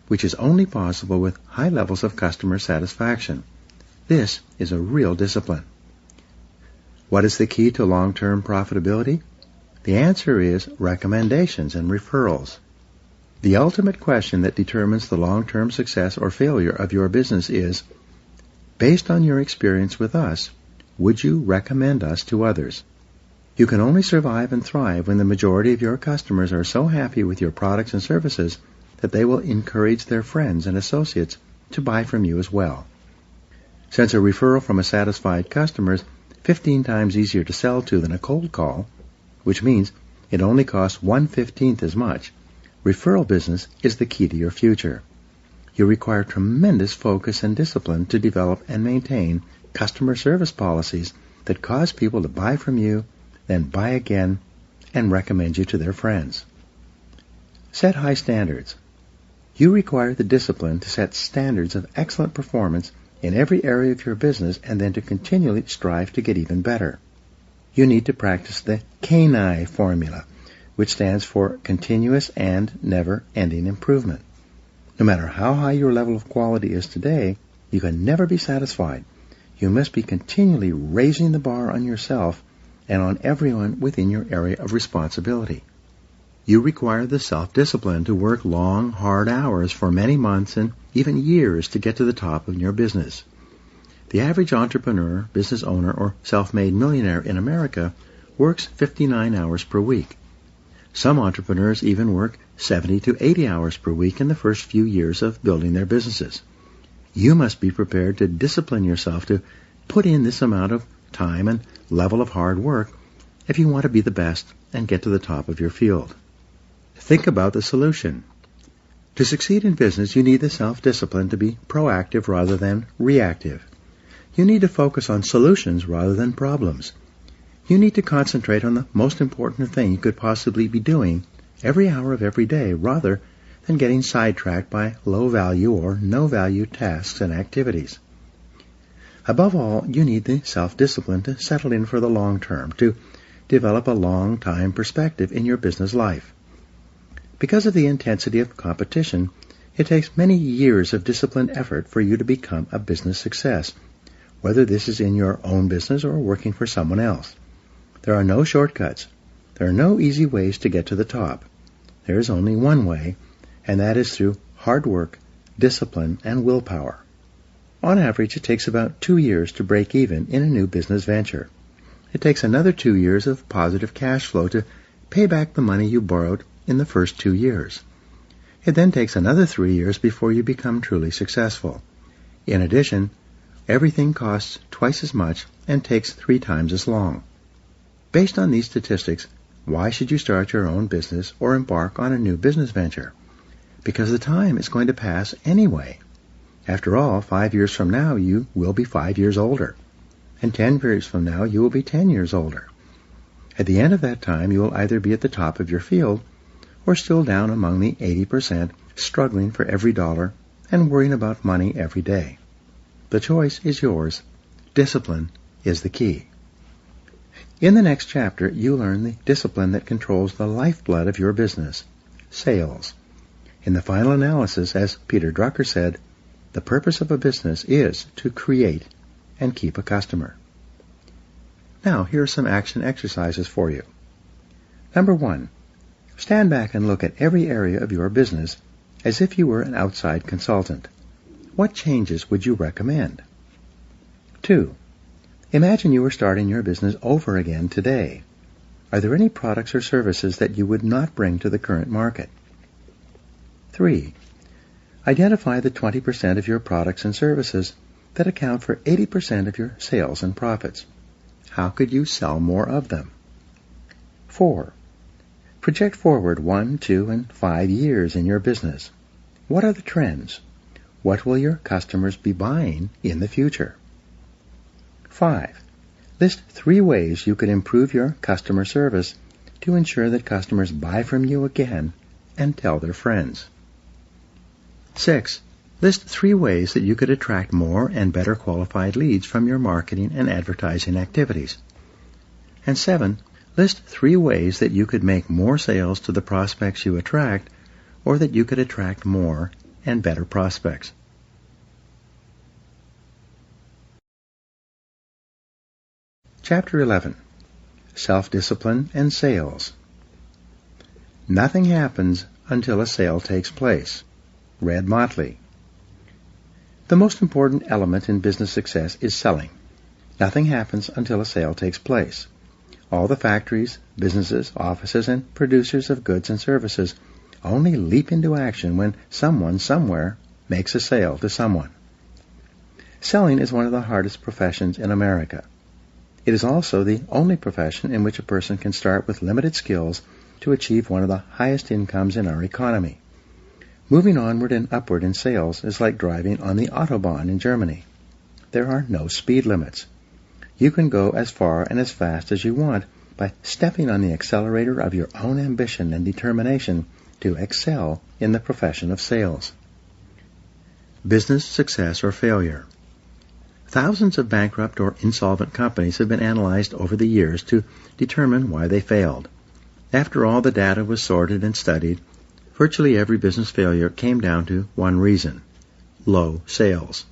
[SPEAKER 2] which is only possible with high levels of customer satisfaction. This is a real discipline. What is the key to long-term profitability? The answer is recommendations and referrals. The ultimate question that determines the long-term success or failure of your business is, based on your experience with us, would you recommend us to others? You can only survive and thrive when the majority of your customers are so happy with your products and services that they will encourage their friends and associates to buy from you as well. Since a referral from a satisfied customer is 15 times easier to sell to than a cold call, which means it only costs 1/15 as much, referral business is the key to your future. You require tremendous focus and discipline to develop and maintain customer service policies that cause people to buy from you, then buy again, and recommend you to their friends. Set high standards. You require the discipline to set standards of excellent performance in every area of your business and then to continually strive to get even better. You need to practice the CANI formula, which stands for continuous and never-ending improvement. No matter how high your level of quality is today, you can never be satisfied. You must be continually raising the bar on yourself and on everyone within your area of responsibility. You require the self-discipline to work long, hard hours for many months and even years to get to the top of your business. The average entrepreneur, business owner, or self-made millionaire in America works 59 hours per week. Some entrepreneurs even work 70 to 80 hours per week in the first few years of building their businesses. You must be prepared to discipline yourself to put in this amount of time and level of hard work if you want to be the best and get to the top of your field. Think about the solution. To succeed in business, you need the self-discipline to be proactive rather than reactive. You need to focus on solutions rather than problems. You need to concentrate on the most important thing you could possibly be doing every hour of every day rather than getting sidetracked by low-value or no-value tasks and activities. Above all, you need the self-discipline to settle in for the long term, to develop a long-time perspective in your business life. Because of the intensity of competition, it takes many years of disciplined effort for you to become a business success, whether this is in your own business or working for someone else. There are no shortcuts. There are no easy ways to get to the top. There is only one way, and that is through hard work, discipline, and willpower. On average, it takes about 2 years to break even in a new business venture. it takes another 2 years of positive cash flow to pay back the money you borrowed in the first 2 years. It then takes another 3 years before you become truly successful. In addition, everything costs twice as much and takes 3 times as long. Based on these statistics, why should you start your own business or embark on a new business venture? Because the time is going to pass anyway. After all, 5 years from now, you will be 5 years older. And 10 years from now, you will be 10 years older. At the end of that time, you will either be at the top of your field or still down among the 80%, struggling for every dollar and worrying about money every day. The choice is yours. Discipline is the key. In the next chapter, you learn the discipline that controls the lifeblood of your business, sales. In the final analysis, as Peter Drucker said, the purpose of a business is to create and keep a customer. Now, here are some action exercises for you. Number 1, stand back and look at every area of your business as if you were an outside consultant. What changes would you recommend? 2, imagine you were starting your business over again today. Are there any products or services that you would not bring to the current market? 3, identify the 20% of your products and services that account for 80% of your sales and profits. How could you sell more of them? 4, project forward 1, 2, and 5 years in your business. What are the trends? What will your customers be buying in the future? 5, list 3 ways you could improve your customer service to ensure that customers buy from you again and tell their friends. 6, list 3 ways that you could attract more and better qualified leads from your marketing and advertising activities. And 7, list 3 ways that you could make more sales to the prospects you attract, or that you could attract more and better prospects. Chapter 11. Self-Discipline and Sales. Nothing happens until a sale takes place. Red Motley. The most important element in business success is selling. Nothing happens until a sale takes place. All the factories, businesses, offices, and producers of goods and services only leap into action when someone somewhere makes a sale to someone. Selling is one of the hardest professions in America. It is also the only profession in which a person can start with limited skills to achieve one of the highest incomes in our economy. Moving onward and upward in sales is like driving on the Autobahn in Germany. There are no speed limits. You can go as far and as fast as you want by stepping on the accelerator of your own ambition and determination to excel in the profession of sales. Business success or failure. Thousands of bankrupt or insolvent companies have been analyzed over the years to determine why they failed. After all the data was sorted and studied, virtually every business failure came down to one reason: low sales.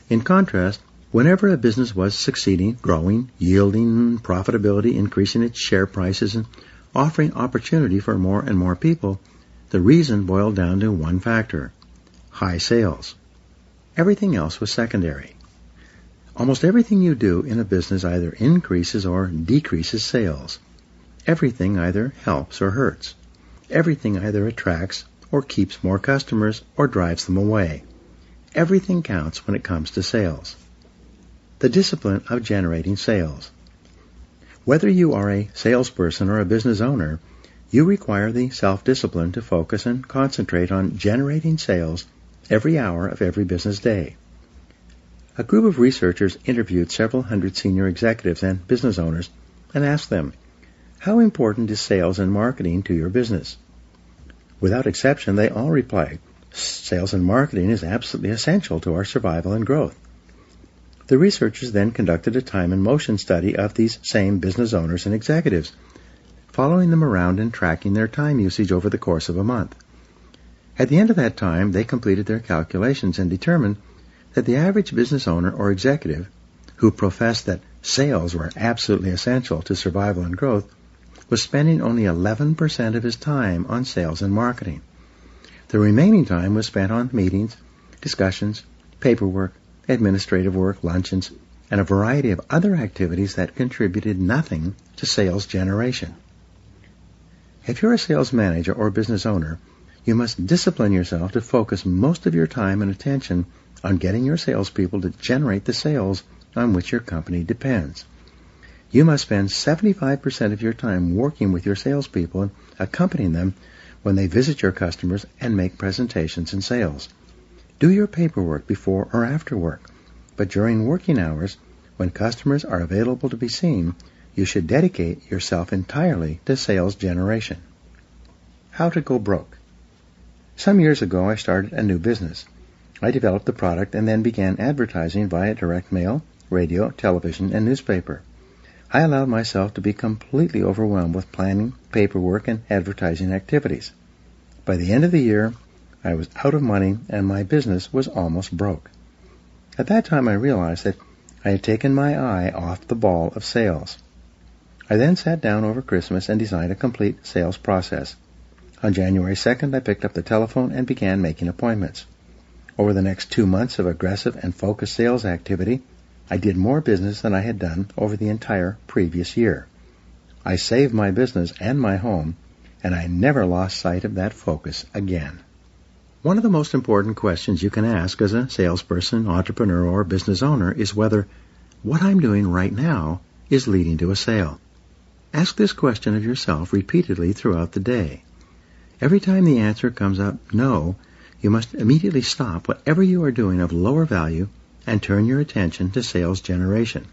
[SPEAKER 2] In contrast, whenever a business was succeeding, growing, yielding profitability, increasing its share prices, and offering opportunity for more and more people, the reason boiled down to one factor: high sales. Everything else was secondary. Almost everything you do in a business either increases or decreases sales. Everything either helps or hurts. Everything either attracts or keeps more customers or drives them away. Everything counts when it comes to sales. The discipline of generating sales. Whether you are a salesperson or a business owner, you require the self-discipline to focus and concentrate on generating sales every hour of every business day. A group of researchers interviewed several hundred senior executives and business owners and asked them, how important is sales and marketing to your business? Without exception, they all replied, sales and marketing is absolutely essential to our survival and growth. The researchers then conducted a time and motion study of these same business owners and executives, following them around and tracking their time usage over the course of a month. At the end of that time, they completed their calculations and determined that the average business owner or executive who professed that sales were absolutely essential to survival and growth was spending only 11% of his time on sales and marketing. The remaining time was spent on meetings, discussions, paperwork, administrative work, luncheons, and a variety of other activities that contributed nothing to sales generation. If you're a sales manager or business owner, you must discipline yourself to focus most of your time and attention on getting your salespeople to generate the sales on which your company depends. You must spend 75% of your time working with your salespeople and accompanying them when they visit your customers and make presentations and sales. Do your paperwork before or after work, but during working hours, when customers are available to be seen, you should dedicate yourself entirely to sales generation. How to go broke. Some years ago, I started a new business. I developed the product and then began advertising via direct mail, radio, television, and newspaper. I allowed myself to be completely overwhelmed with planning, paperwork, and advertising activities. By the end of the year, I was out of money and my business was almost broke. At that time, I realized that I had taken my eye off the ball of sales. I then sat down over Christmas and designed a complete sales process. On January 2nd, I picked up the telephone and began making appointments. Over the next 2 months of aggressive and focused sales activity, I did more business than I had done over the entire previous year. I saved my business and my home, and I never lost sight of that focus again. One of the most important questions you can ask as a salesperson, entrepreneur, or business owner is whether what I'm doing right now is leading to a sale. Ask this question of yourself repeatedly throughout the day. Every time the answer comes up no, you must immediately stop whatever you are doing of lower value and turn your attention to sales generation.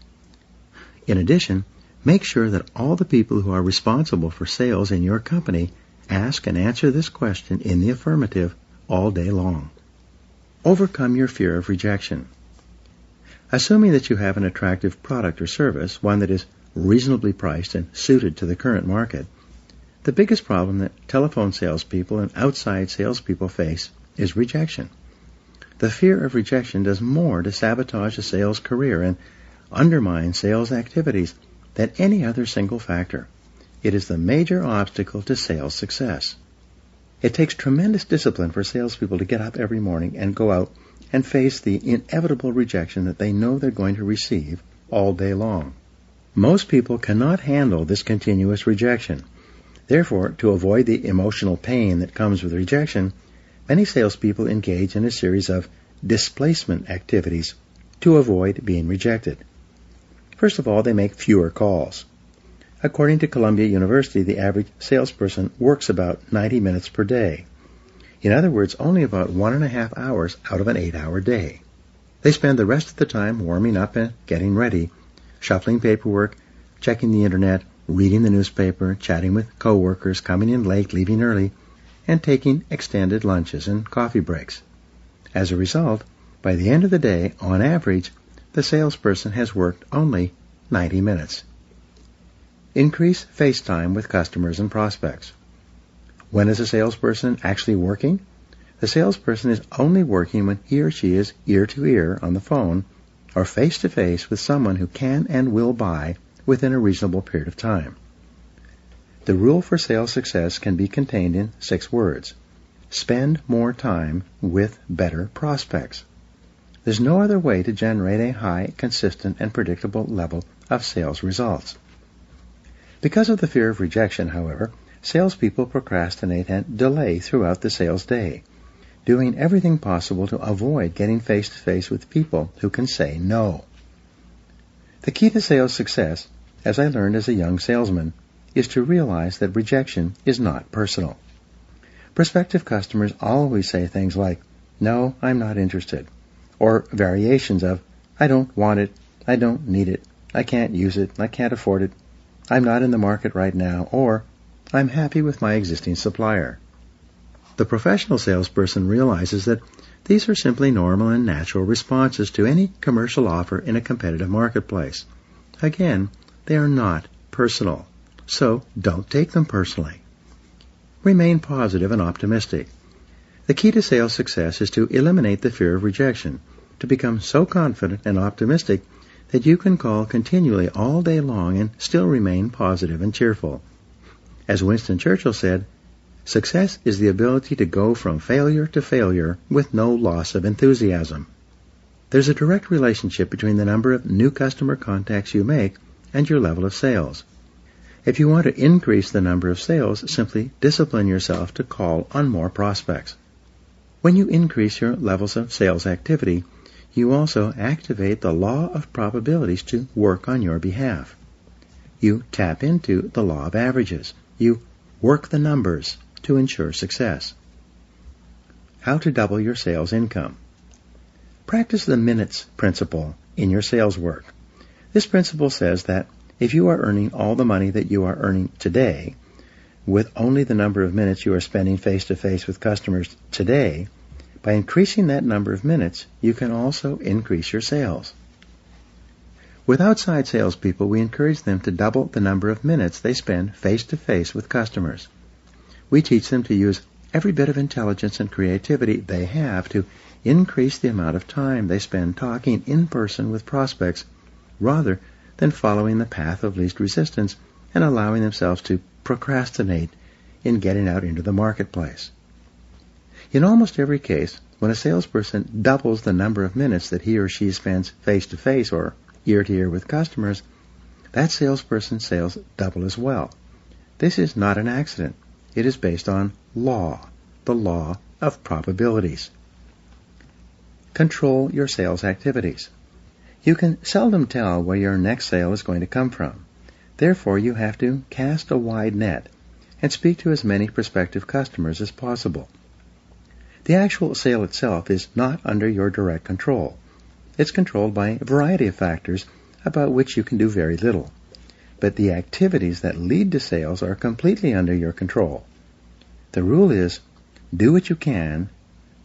[SPEAKER 2] In addition, make sure that all the people who are responsible for sales in your company ask and answer this question in the affirmative all day long. Overcome your fear of rejection. Assuming that you have an attractive product or service, one that is reasonably priced and suited to the current market, the biggest problem that telephone salespeople and outside salespeople face is rejection. The fear of rejection does more to sabotage a sales career and undermine sales activities than any other single factor. It is the major obstacle to sales success. It takes tremendous discipline for salespeople to get up every morning and go out and face the inevitable rejection that they know they're going to receive all day long. Most people cannot handle this continuous rejection. Therefore, to avoid the emotional pain that comes with rejection, many salespeople engage in a series of displacement activities to avoid being rejected. First of all, they make fewer calls. According to Columbia University, the average salesperson works about 90 minutes per day. In other words, only about 1.5 hours out of an 8-hour day. They spend the rest of the time warming up and getting ready, shuffling paperwork, checking the internet, reading the newspaper, chatting with coworkers, coming in late, leaving early, and taking extended lunches and coffee breaks. As a result, by the end of the day, on average, the salesperson has worked only 90 minutes. Increase face time with customers and prospects. When is a salesperson actually working? The salesperson is only working when he or she is ear-to-ear on the phone or face-to-face with someone who can and will buy within a reasonable period of time. The rule for sales success can be contained in 6 words. Spend more time with better prospects. There's no other way to generate a high, consistent, and predictable level of sales results. Because of the fear of rejection, however, salespeople procrastinate and delay throughout the sales day, doing everything possible to avoid getting face-to-face with people who can say no. The key to sales success, as I learned as a young salesman, is to realize that rejection is not personal. Prospective customers always say things like, "No, I'm not interested," or variations of, "I don't want it, I don't need it, I can't use it, I can't afford it, I'm not in the market right now," or "I'm happy with my existing supplier." The professional salesperson realizes that these are simply normal and natural responses to any commercial offer in a competitive marketplace. Again, they are not personal, so don't take them personally. Remain positive and optimistic. The key to sales success is to eliminate the fear of rejection, to become so confident and optimistic that you can call continually all day long and still remain positive and cheerful. As Winston Churchill said, success is the ability to go from failure to failure with no loss of enthusiasm. There's a direct relationship between the number of new customer contacts you make and your level of sales. If you want to increase the number of sales, simply discipline yourself to call on more prospects. When you increase your levels of sales activity, you also activate the law of probabilities to work on your behalf. You tap into the law of averages. You work the numbers to ensure success. How to double your sales income. Practice the minutes principle in your sales work. This principle says that if you are earning all the money that you are earning today, with only the number of minutes you are spending face-to-face with customers today, by increasing that number of minutes, you can also increase your sales. With outside salespeople, we encourage them to double the number of minutes they spend face-to-face with customers. We teach them to use every bit of intelligence and creativity they have to increase the amount of time they spend talking in person with prospects, rather than following the path of least resistance and allowing themselves to procrastinate in getting out into the marketplace. In almost every case, when a salesperson doubles the number of minutes that he or she spends face-to-face or ear-to-ear with customers, that salesperson's sales double as well. This is not an accident. It is based on law, the law of probabilities. Control your sales activities. You can seldom tell where your next sale is going to come from. Therefore, you have to cast a wide net and speak to as many prospective customers as possible. The actual sale itself is not under your direct control. It's controlled by a variety of factors about which you can do very little. But the activities that lead to sales are completely under your control. The rule is, do what you can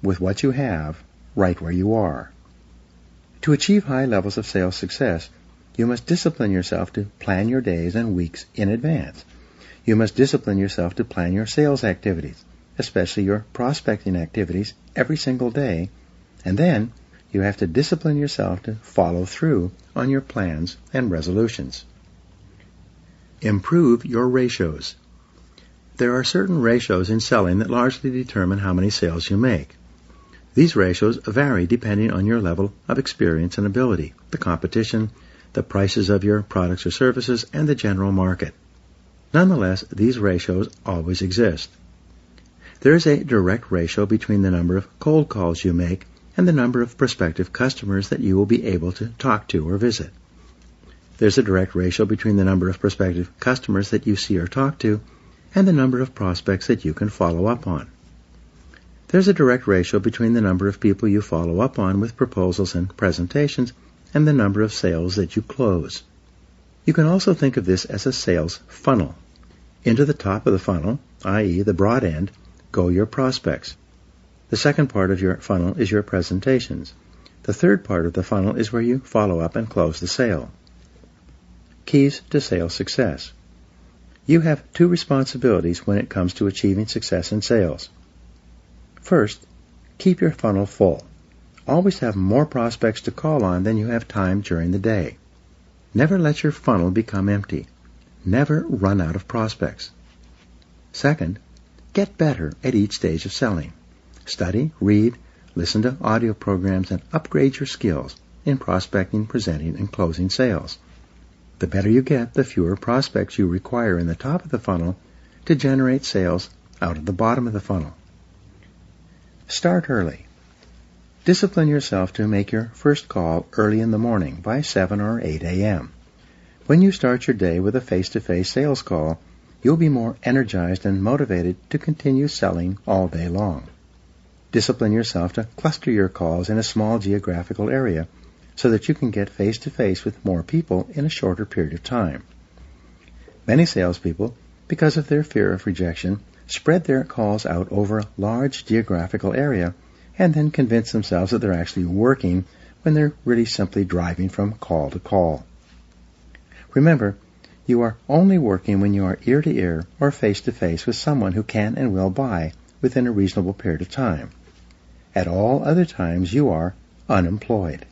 [SPEAKER 2] with what you have right where you are. To achieve high levels of sales success, you must discipline yourself to plan your days and weeks in advance. You must discipline yourself to plan your sales activities, especially your prospecting activities, every single day, and then you have to discipline yourself to follow through on your plans and resolutions. Improve your ratios. There are certain ratios in selling that largely determine how many sales you make. These ratios vary depending on your level of experience and ability, the competition, the prices of your products or services, and the general market. Nonetheless, these ratios always exist. There is a direct ratio between the number of cold calls you make and the number of prospective customers that you will be able to talk to or visit. There's a direct ratio between the number of prospective customers that you see or talk to and the number of prospects that you can follow up on. There's a direct ratio between the number of people you follow up on with proposals and presentations and the number of sales that you close. You can also think of this as a sales funnel. Into the top of the funnel, i.e. the broad end, go your prospects. The second part of your funnel is your presentations. The third part of the funnel is where you follow up and close the sale. Keys to sales success. You have two responsibilities when it comes to achieving success in sales. First, keep your funnel full. Always have more prospects to call on than you have time during the day. Never let your funnel become empty. Never run out of prospects. Second, get better at each stage of selling. Study, read, listen to audio programs, and upgrade your skills in prospecting, presenting, and closing sales. The better you get, the fewer prospects you require in the top of the funnel to generate sales out of the bottom of the funnel. Start early. Discipline yourself to make your first call early in the morning by 7 or 8 a.m. When you start your day with a face-to-face sales call, you'll be more energized and motivated to continue selling all day long. Discipline yourself to cluster your calls in a small geographical area so that you can get face-to-face with more people in a shorter period of time. Many salespeople, because of their fear of rejection, spread their calls out over a large geographical area and then convince themselves that they're actually working when they're really simply driving from call to call. Remember, you are only working when you are ear-to-ear or face-to-face with someone who can and will buy within a reasonable period of time. At all other times, you are unemployed.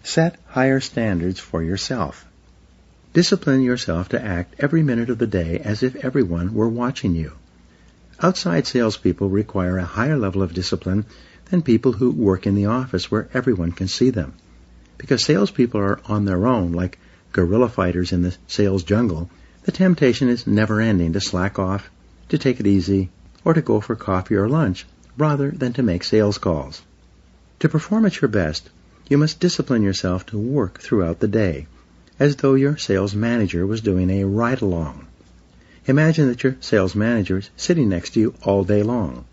[SPEAKER 2] Set higher standards for yourself. Discipline yourself to act every minute of the day as if everyone were watching you. Outside salespeople require a higher level of discipline than people who work in the office where everyone can see them. Because salespeople are on their own, like guerrilla fighters in the sales jungle, the temptation is never-ending to slack off, to take it easy, or to go for coffee or lunch, rather than to make sales calls. To perform at your best, you must discipline yourself to work throughout the day, as though your sales manager was doing a ride-along. Imagine that your sales manager is sitting next to you all day long.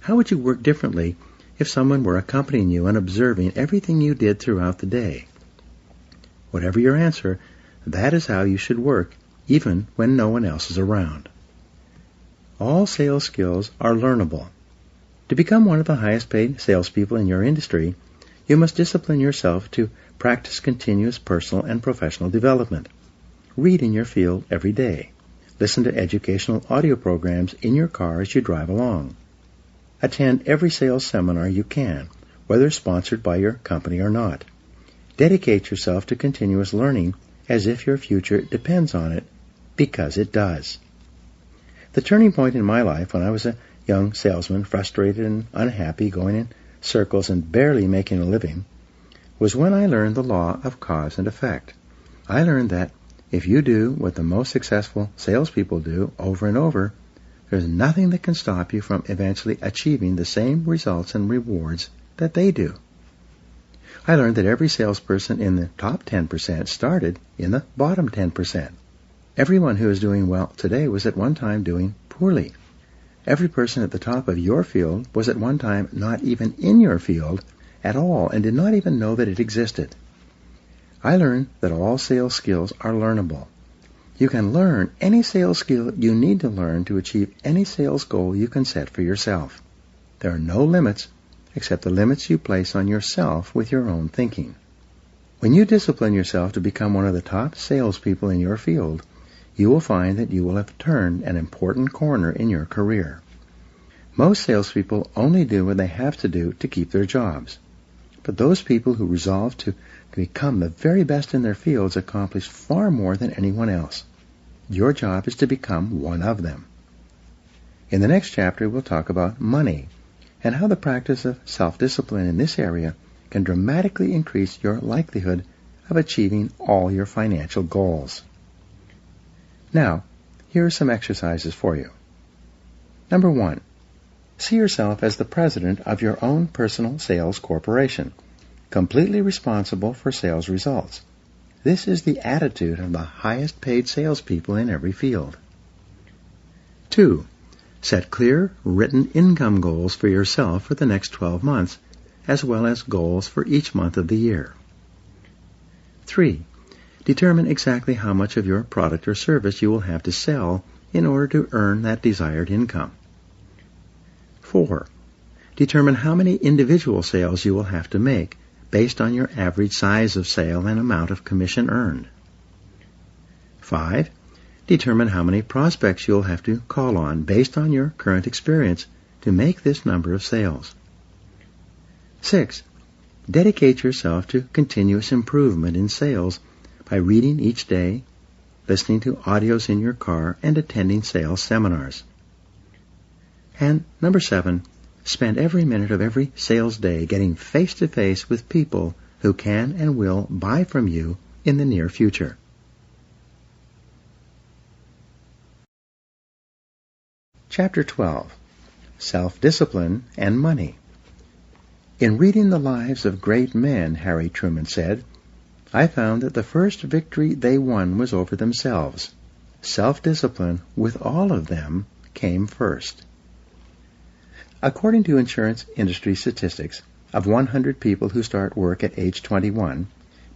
[SPEAKER 2] How would you work differently if someone were accompanying you and observing everything you did throughout the day? Whatever your answer, that is how you should work, even when no one else is around. All sales skills are learnable. To become one of the highest-paid salespeople in your industry, you must discipline yourself to practice continuous personal and professional development. Read in your field every day. Listen to educational audio programs in your car as you drive along. Attend every sales seminar you can, whether sponsored by your company or not. Dedicate yourself to continuous learning as if your future depends on it, because it does. The turning point in my life when I was a young salesman, frustrated and unhappy, going in circles and barely making a living, was when I learned the law of cause and effect. I learned that if you do what the most successful salespeople do over and over, there's nothing that can stop you from eventually achieving the same results and rewards that they do. I learned that every salesperson in the top 10% started in the bottom 10%. Everyone who is doing well today was at one time doing poorly. Every person at the top of your field was at one time not even in your field at all and did not even know that it existed. I learned that all sales skills are learnable. You can learn any sales skill you need to learn to achieve any sales goal you can set for yourself. There are no limits except the limits you place on yourself with your own thinking. When you discipline yourself to become one of the top salespeople in your field, you will find that you will have turned an important corner in your career. Most salespeople only do what they have to do to keep their jobs. But those people who resolve to become the very best in their fields accomplish far more than anyone else. Your job is to become one of them. In the next chapter, we'll talk about money and how the practice of self-discipline in this area can dramatically increase your likelihood of achieving all your financial goals. Now, here are some exercises for you. Number 1. See yourself as the president of your own personal sales corporation, completely responsible for sales results. This is the attitude of the highest paid salespeople in every field. 2. Set clear, written income goals for yourself for the next 12 months, as well as goals for each month of the year. 3. Determine exactly how much of your product or service you will have to sell in order to earn that desired income. 4. Determine how many individual sales you will have to make based on your average size of sale and amount of commission earned. 5. Determine how many prospects you'll have to call on based on your current experience to make this number of sales. 6. Dedicate yourself to continuous improvement in sales by reading each day, listening to audios in your car, and attending sales seminars. And number 7, spend every minute of every sales day getting face-to-face with people who can and will buy from you in the near future. Chapter 12. Self-Discipline and Money. In reading the lives of great men, Harry Truman said, I found that the first victory they won was over themselves. Self-discipline with all of them came first. According to insurance industry statistics, of 100 people who start work at age 21,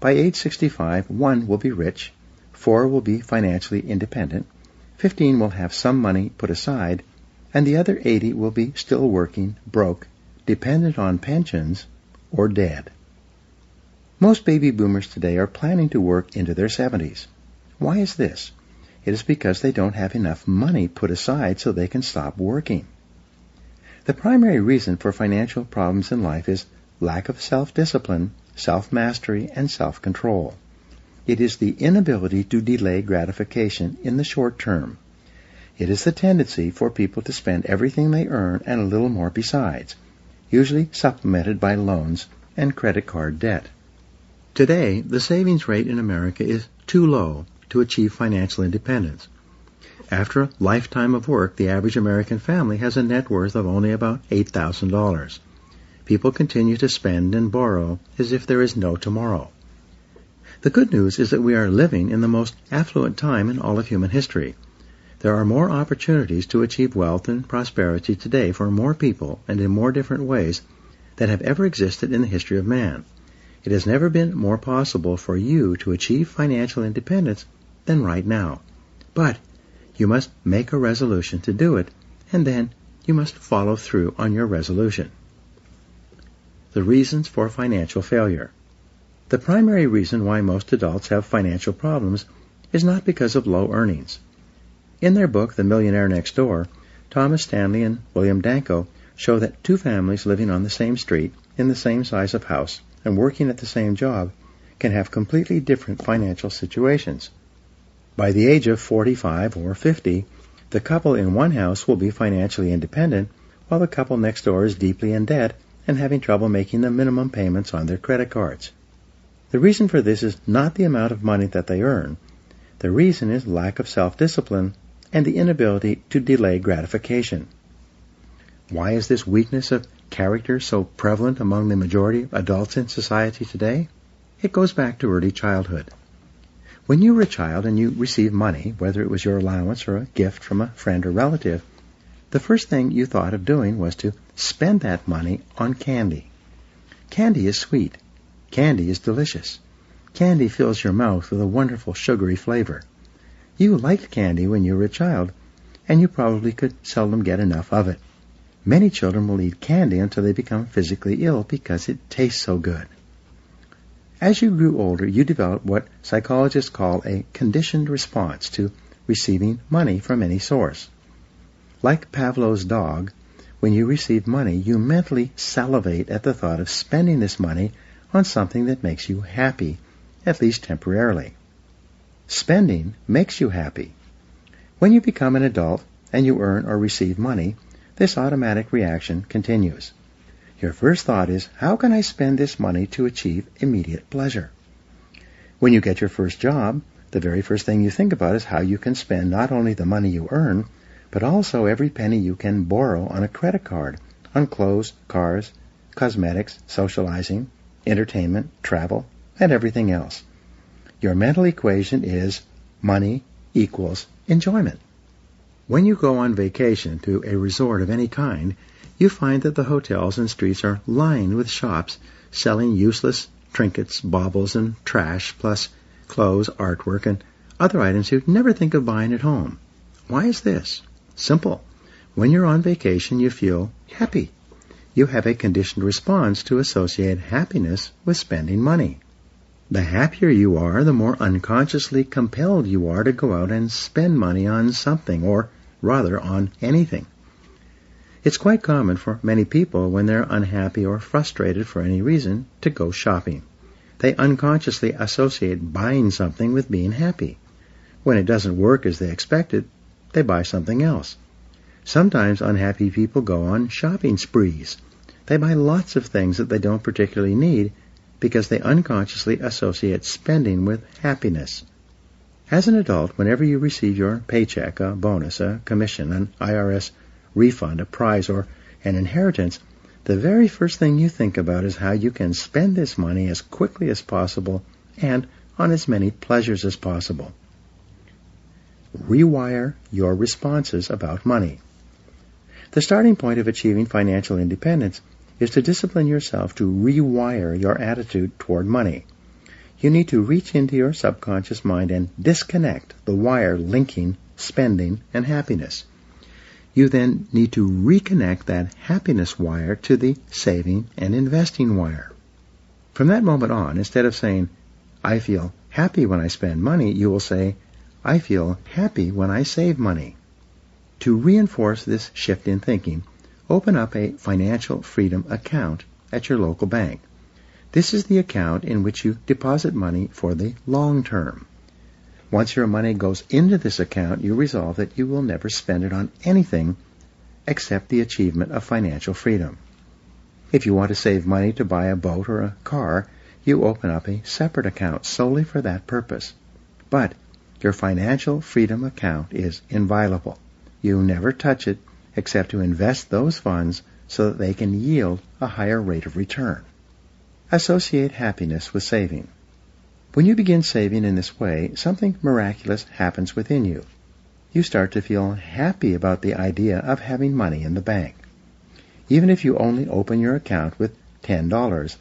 [SPEAKER 2] by age 65, 1 will be rich, 4 will be financially independent, 15 will have some money put aside, and the other 80 will be still working, broke, dependent on pensions, or dead. Most baby boomers today are planning to work into their 70s. Why is this? It is because they don't have enough money put aside so they can stop working. The primary reason for financial problems in life is lack of self-discipline, self-mastery, and self-control. It is the inability to delay gratification in the short term. It is the tendency for people to spend everything they earn and a little more besides. usually supplemented by loans and credit card debt. Today, the savings rate in America is too low to achieve financial independence. After a lifetime of work, the average American family has a net worth of only about $8,000. People continue to spend and borrow as if there is no tomorrow. The good news is that we are living in the most affluent time in all of human history. There are more opportunities to achieve wealth and prosperity today for more people and in more different ways than have ever existed in the history of man. It has never been more possible for you to achieve financial independence than right now. But you must make a resolution to do it, and then you must follow through on your resolution. The reasons for financial failure. The primary reason why most adults have financial problems is not because of low earnings. In their book, The Millionaire Next Door, Thomas Stanley and William Danko show that two families living on the same street, in the same size of house, and working at the same job can have completely different financial situations. By the age of 45 or 50, the couple in one house will be financially independent, while the couple next door is deeply in debt and having trouble making the minimum payments on their credit cards. The reason for this is not the amount of money that they earn. The reason is lack of self-discipline and the inability to delay gratification. Why is this weakness of character so prevalent among the majority of adults in society today? It goes back to early childhood. When you were a child and you received money, whether it was your allowance or a gift from a friend or relative, the first thing you thought of doing was to spend that money on candy. Candy is sweet. Candy is delicious. Candy fills your mouth with a wonderful sugary flavor. You liked candy when you were a child, and you probably could seldom get enough of it. Many children will eat candy until they become physically ill because it tastes so good. As you grew older, you developed what psychologists call a conditioned response to receiving money from any source. Like Pavlov's dog, when you receive money, you mentally salivate at the thought of spending this money on something that makes you happy, at least temporarily. Spending makes you happy. When you become an adult and you earn or receive money, this automatic reaction continues. Your first thought is, how can I spend this money to achieve immediate pleasure? When you get your first job, the very first thing you think about is how you can spend not only the money you earn, but also every penny you can borrow on a credit card, on clothes, cars, cosmetics, socializing, entertainment, travel, and everything else. Your mental equation is money equals enjoyment. When you go on vacation to a resort of any kind, you find that the hotels and streets are lined with shops selling useless trinkets, baubles, and trash, plus clothes, artwork, and other items you'd never think of buying at home. Why is this? Simple. When you're on vacation, you feel happy. You have a conditioned response to associate happiness with spending money. The happier you are, the more unconsciously compelled you are to go out and spend money on something, or rather on anything. It's quite common for many people, when they're unhappy or frustrated for any reason, to go shopping. They unconsciously associate buying something with being happy. When it doesn't work as they expected, they buy something else. Sometimes unhappy people go on shopping sprees. They buy lots of things that they don't particularly need because they unconsciously associate spending with happiness. As an adult, whenever you receive your paycheck, a bonus, a commission, an IRS refund, a prize, or an inheritance, the very first thing you think about is how you can spend this money as quickly as possible and on as many pleasures as possible. Rewire your responses about money. The starting point of achieving financial independence is to discipline yourself to rewire your attitude toward money. You need to reach into your subconscious mind and disconnect the wire linking spending and happiness. You then need to reconnect that happiness wire to the saving and investing wire. From that moment on, instead of saying, I feel happy when I spend money, you will say, I feel happy when I save money. To reinforce this shift in thinking, open up a financial freedom account at your local bank. This is the account in which you deposit money for the long term. Once your money goes into this account, you resolve that you will never spend it on anything except the achievement of financial freedom. If you want to save money to buy a boat or a car, you open up a separate account solely for that purpose. But your financial freedom account is inviolable. You never touch it except to invest those funds so that they can yield a higher rate of return. Associate happiness with saving. When you begin saving in this way, something miraculous happens within you. You start to feel happy about the idea of having money in the bank. Even if you only open your account with $10,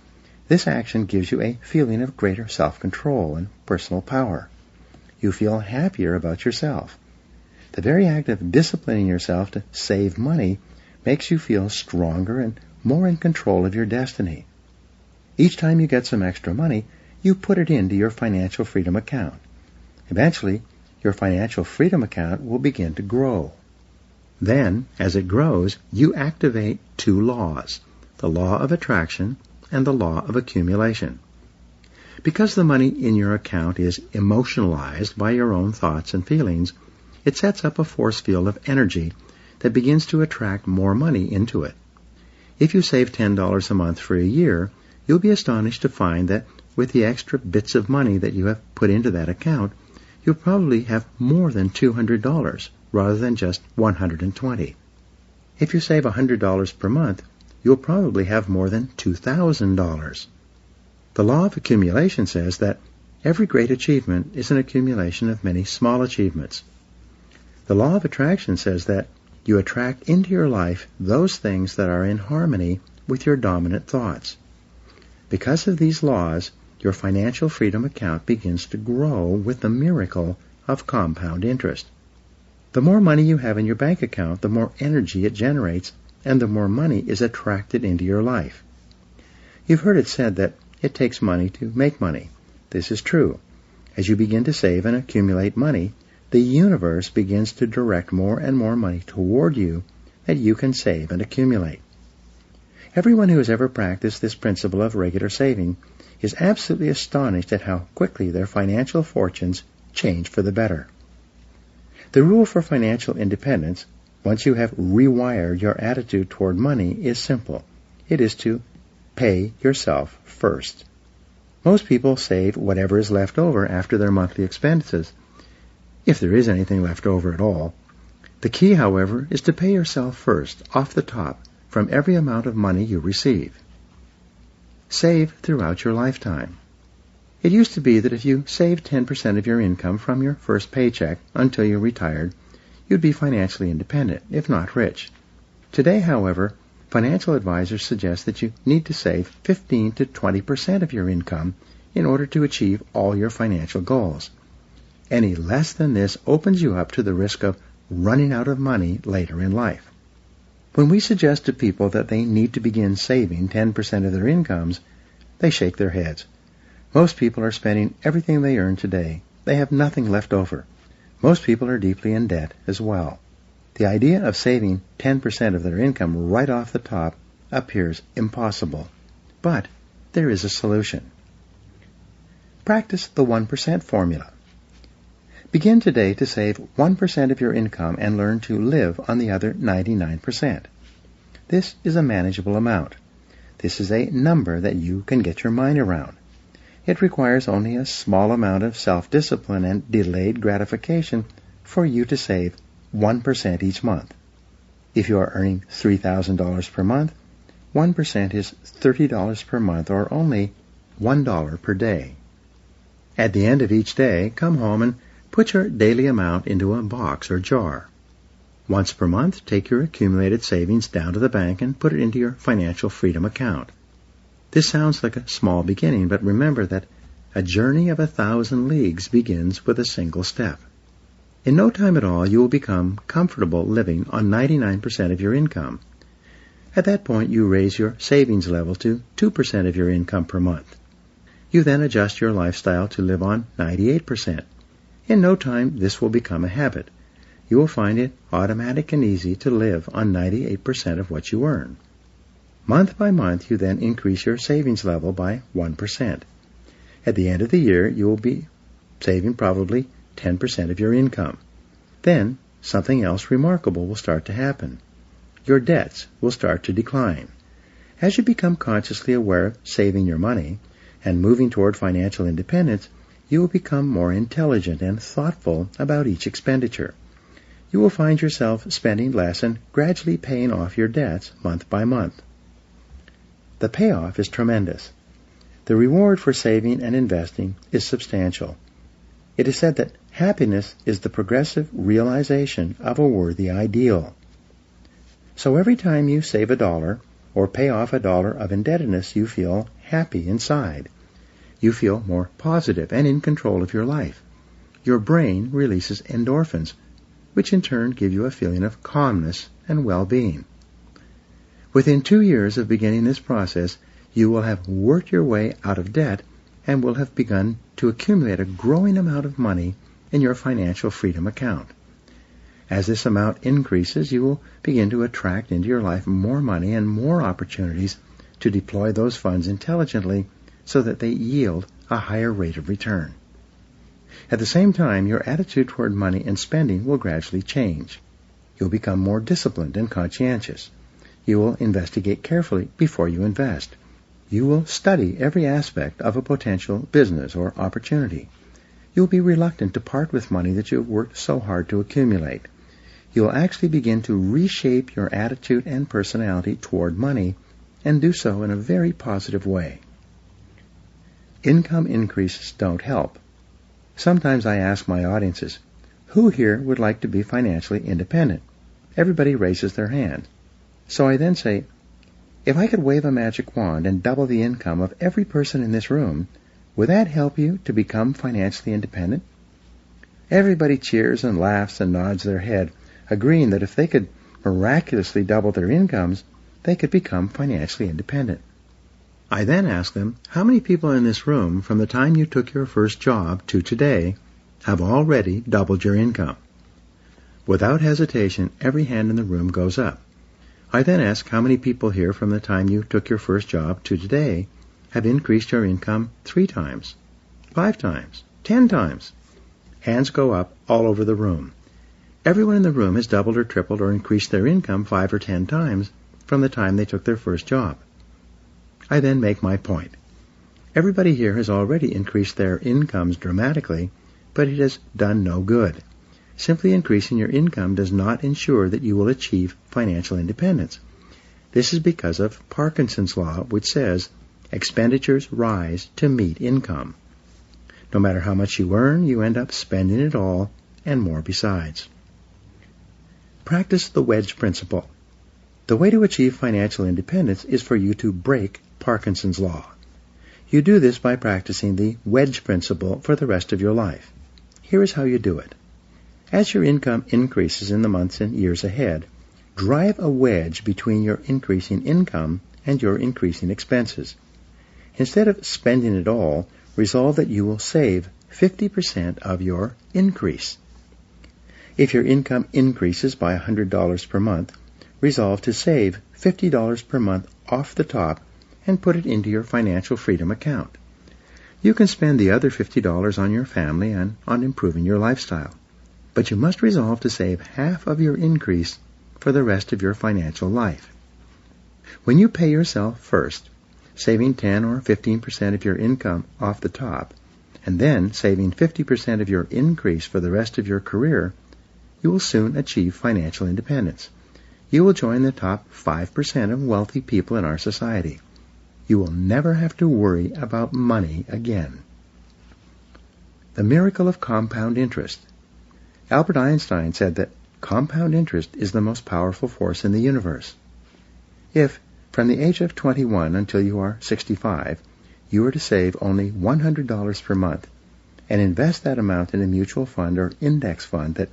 [SPEAKER 2] this action gives you a feeling of greater self-control and personal power. You feel happier about yourself. The very act of disciplining yourself to save money makes you feel stronger and more in control of your destiny. Each time you get some extra money, you put it into your financial freedom account. Eventually, your financial freedom account will begin to grow. Then, as it grows, you activate two laws, the law of attraction and the law of accumulation. Because the money in your account is emotionalized by your own thoughts and feelings, it sets up a force field of energy that begins to attract more money into it. If you save $10 a month for a year, you'll be astonished to find that with the extra bits of money that you have put into that account, you'll probably have more than $200 rather than just $120. If you save $100 per month, you'll probably have more than $2,000. The law of accumulation says that every great achievement is an accumulation of many small achievements. The law of attraction says that you attract into your life those things that are in harmony with your dominant thoughts. Because of these laws, your financial freedom account begins to grow with the miracle of compound interest. The more money you have in your bank account, the more energy it generates, and the more money is attracted into your life. You've heard it said that it takes money to make money. This is true. As you begin to save and accumulate money, the universe begins to direct more and more money toward you that you can save and accumulate. Everyone who has ever practiced this principle of regular saving is absolutely astonished at how quickly their financial fortunes change for the better. The rule for financial independence, once you have rewired your attitude toward money, is simple. It is to pay yourself first. Most people save whatever is left over after their monthly expenses, if there is anything left over at all. The key, however, is to pay yourself first, off the top, from every amount of money you receive. Save throughout your lifetime. It used to be that if you saved 10% of your income from your first paycheck until you retired, you'd be financially independent, if not rich. Today, however, financial advisors suggest that you need to save 15 to 20% of your income in order to achieve all your financial goals. Any less than this opens you up to the risk of running out of money later in life. When we suggest to people that they need to begin saving 10% of their incomes, they shake their heads. Most people are spending everything they earn today. They have nothing left over. Most people are deeply in debt as well. The idea of saving 10% of their income right off the top appears impossible. But there is a solution. Practice the 1% formula. Begin today to save 1% of your income and learn to live on the other 99%. This is a manageable amount. This is a number that you can get your mind around. It requires only a small amount of self-discipline and delayed gratification for you to save 1% each month. If you are earning $3,000 per month, 1% is $30 per month, or only $1 per day. At the end of each day, come home and put your daily amount into a box or jar. Once per month, take your accumulated savings down to the bank and put it into your financial freedom account. This sounds like a small beginning, but remember that a journey of 1,000 leagues begins with a single step. In no time at all, you will become comfortable living on 99% of your income. At that point, you raise your savings level to 2% of your income per month. You then adjust your lifestyle to live on 98%. In no time, this will become a habit. You will find it automatic and easy to live on 98% of what you earn. Month by month, you then increase your savings level by 1%. At the end of the year, you will be saving probably 10% of your income. Then, something else remarkable will start to happen. Your debts will start to decline. As you become consciously aware of saving your money and moving toward financial independence, you will become more intelligent and thoughtful about each expenditure. You will find yourself spending less and gradually paying off your debts month by month. The payoff is tremendous. The reward for saving and investing is substantial. It is said that happiness is the progressive realization of a worthy ideal. So every time you save $1 or pay off $1 of indebtedness, you feel happy inside. You feel more positive and in control of your life. Your brain releases endorphins, which in turn give you a feeling of calmness and well-being. Within 2 years of beginning this process, you will have worked your way out of debt and will have begun to accumulate a growing amount of money in your financial freedom account. As this amount increases, you will begin to attract into your life more money and more opportunities to deploy those funds intelligently so that they yield a higher rate of return. At the same time, your attitude toward money and spending will gradually change. You'll become more disciplined and conscientious. You will investigate carefully before you invest. You will study every aspect of a potential business or opportunity. You'll be reluctant to part with money that you've worked so hard to accumulate. You'll actually begin to reshape your attitude and personality toward money and do so in a very positive way. Income increases don't help. Sometimes I ask my audiences, who here would like to be financially independent? Everybody raises their hand. So I then say, if I could wave a magic wand and double the income of every person in this room, would that help you to become financially independent? Everybody cheers and laughs and nods their head, agreeing that if they could miraculously double their incomes, they could become financially independent. I then ask them, how many people in this room from the time you took your first job to today have already doubled your income? Without hesitation, every hand in the room goes up. I then ask how many people here from the time you took your first job to today have increased your income 3 times, 5 times, 10 times. Hands go up all over the room. Everyone in the room has doubled or tripled or increased their income 5 or 10 times from the time they took their first job. I then make my point. Everybody here has already increased their incomes dramatically, but it has done no good. Simply increasing your income does not ensure that you will achieve financial independence. This is because of Parkinson's law, which says expenditures rise to meet income. No matter how much you earn, you end up spending it all and more besides. Practice the wedge principle. The way to achieve financial independence is for you to break Parkinson's law. You do this by practicing the wedge principle for the rest of your life. Here is how you do it. As your income increases in the months and years ahead, drive a wedge between your increasing income and your increasing expenses. Instead of spending it all, resolve that you will save 50% of your increase. If your income increases by $100 per month, resolve to save $50 per month off the top and put it into your financial freedom account. You can spend the other $50 on your family and on improving your lifestyle. But you must resolve to save half of your increase for the rest of your financial life. When you pay yourself first, saving 10 or 15% of your income off the top, and then saving 50% of your increase for the rest of your career, you will soon achieve financial independence. You will join the top 5% of wealthy people in our society. You will never have to worry about money again. The miracle of compound interest. Albert Einstein said that compound interest is the most powerful force in the universe. If, from the age of 21 until you are 65, you were to save only $100 per month and invest that amount in a mutual fund or index fund that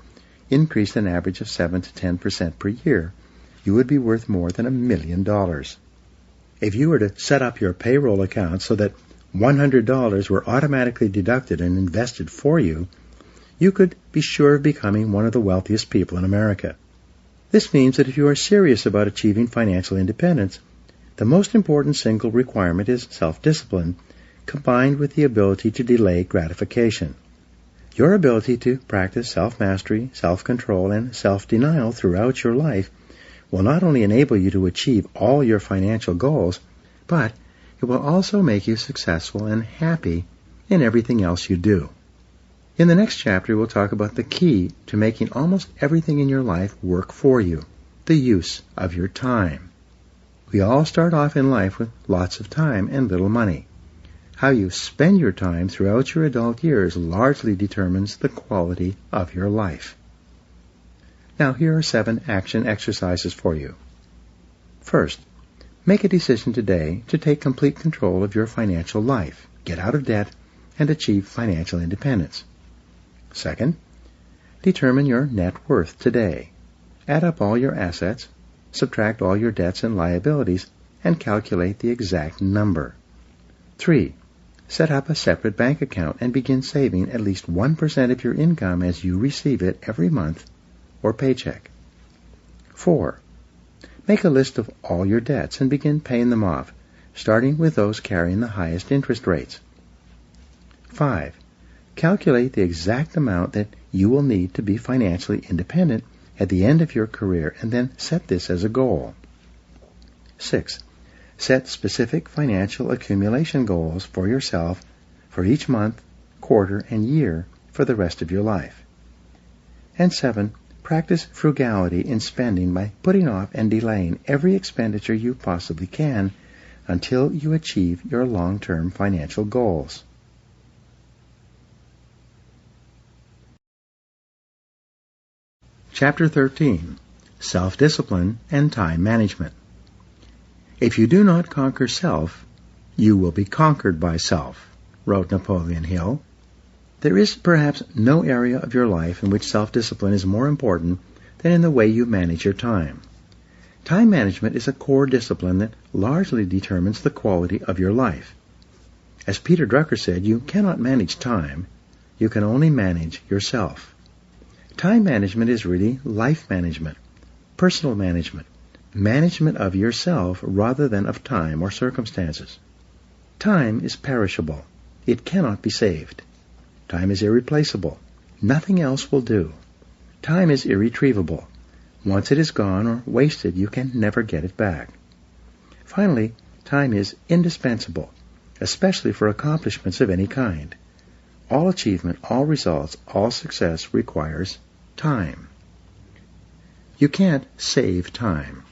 [SPEAKER 2] increased an average of 7 to 10% per year, you would be worth more than $1 million. If you were to set up your payroll account so that $100 were automatically deducted and invested for you, you could be sure of becoming one of the wealthiest people in America. This means that if you are serious about achieving financial independence, the most important single requirement is self-discipline, combined with the ability to delay gratification. Your ability to practice self-mastery, self-control, and self-denial throughout your life will not only enable you to achieve all your financial goals, but it will also make you successful and happy in everything else you do. In the next chapter, we'll talk about the key to making almost everything in your life work for you, the use of your time. We all start off in life with lots of time and little money. How you spend your time throughout your adult years largely determines the quality of your life. Now, here are 7 action exercises for you. First, make a decision today to take complete control of your financial life, get out of debt, and achieve financial independence. Second, determine your net worth today. Add up all your assets, subtract all your debts and liabilities, and calculate the exact number. 3, set up a separate bank account and begin saving at least 1% of your income as you receive it every month or paycheck. 4, make a list of all your debts and begin paying them off, starting with those carrying the highest interest rates. 5, calculate the exact amount that you will need to be financially independent at the end of your career and then set this as a goal. 6, set specific financial accumulation goals for yourself for each month, quarter, and year for the rest of your life. And 7, practice frugality in spending by putting off and delaying every expenditure you possibly can until you achieve your long-term financial goals. Chapter 13. Self-Discipline and Time Management. If you do not conquer self, you will be conquered by self, wrote Napoleon Hill. There is perhaps no area of your life in which self-discipline is more important than in the way you manage your time. Time management is a core discipline that largely determines the quality of your life. As Peter Drucker said, you cannot manage time, you can only manage yourself. Time management is really life management, personal management, management of yourself rather than of time or circumstances. Time is perishable. It cannot be saved. Time is irreplaceable. Nothing else will do. Time is irretrievable. Once it is gone or wasted, you can never get it back. Finally, time is indispensable, especially for accomplishments of any kind. All achievement, all results, all success requires time. You can't save time.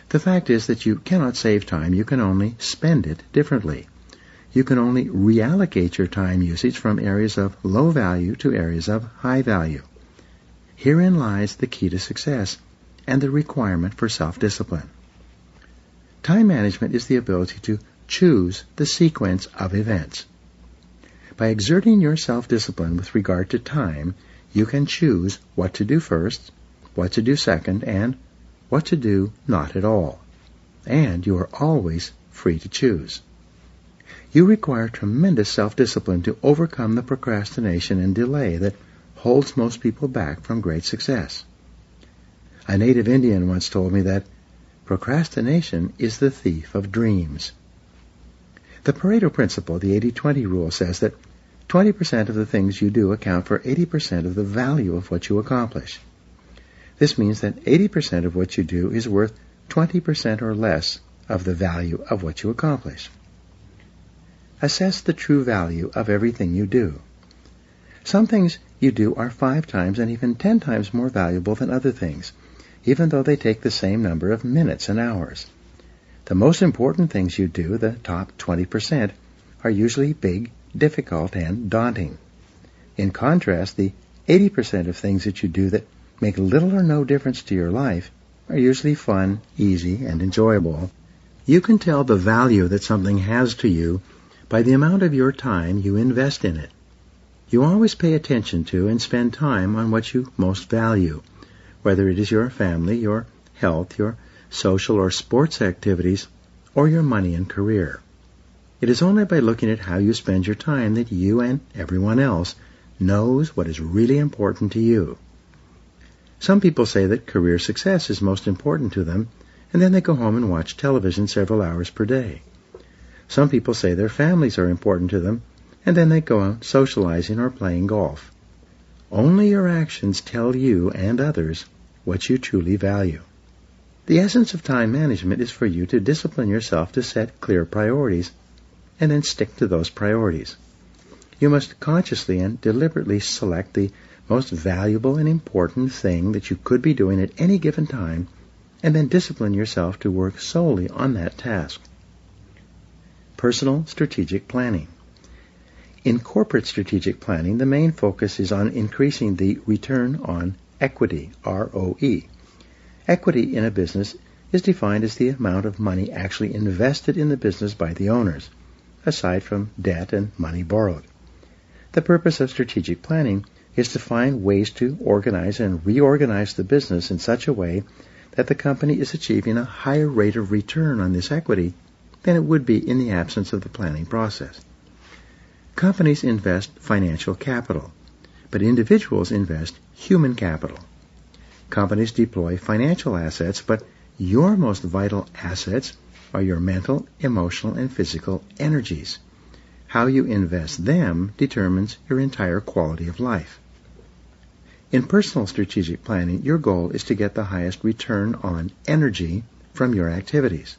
[SPEAKER 2] The fact is that you cannot save time, you can only spend it differently. You can only reallocate your time usage from areas of low value to areas of high value. Herein lies the key to success and the requirement for self-discipline. Time management is the ability to choose the sequence of events. By exerting your self-discipline with regard to time, you can choose what to do first, what to do second, and what to do not at all. And you are always free to choose. You require tremendous self-discipline to overcome the procrastination and delay that holds most people back from great success. A native Indian once told me that procrastination is the thief of dreams. The Pareto principle, the 80-20 rule, says that 20% of the things you do account for 80% of the value of what you accomplish. This means that 80% of what you do is worth 20% or less of the value of what you accomplish. Assess the true value of everything you do. Some things you do are 5 times and even 10 times more valuable than other things, even though they take the same number of minutes and hours. The most important things you do, the top 20%, are usually big, difficult, and daunting. In contrast, the 80% of things that you do that make little or no difference to your life are usually fun, easy, and enjoyable. You can tell the value that something has to you by the amount of your time you invest in it. You always pay attention to and spend time on what you most value, whether it is your family, your health, your social or sports activities, or your money and career. It is only by looking at how you spend your time that you and everyone else knows what is really important to you. Some people say that career success is most important to them, and then they go home and watch television several hours per day. Some people say their families are important to them, and then they go out socializing or playing golf. Only your actions tell you and others what you truly value. The essence of time management is for you to discipline yourself to set clear priorities and then stick to those priorities. You must consciously and deliberately select the most valuable and important thing that you could be doing at any given time and then discipline yourself to work solely on that task. Personal strategic planning. In corporate strategic planning, the main focus is on increasing the return on equity, ROE. Equity in a business is defined as the amount of money actually invested in the business by the owners, aside from debt and money borrowed. The purpose of strategic planning is to find ways to organize and reorganize the business in such a way that the company is achieving a higher rate of return on this equity than it would be in the absence of the planning process. Companies invest financial capital, but individuals invest human capital. Companies deploy financial assets, but your most vital assets are your mental, emotional, and physical energies. How you invest them determines your entire quality of life. In personal strategic planning, your goal is to get the highest return on energy from your activities.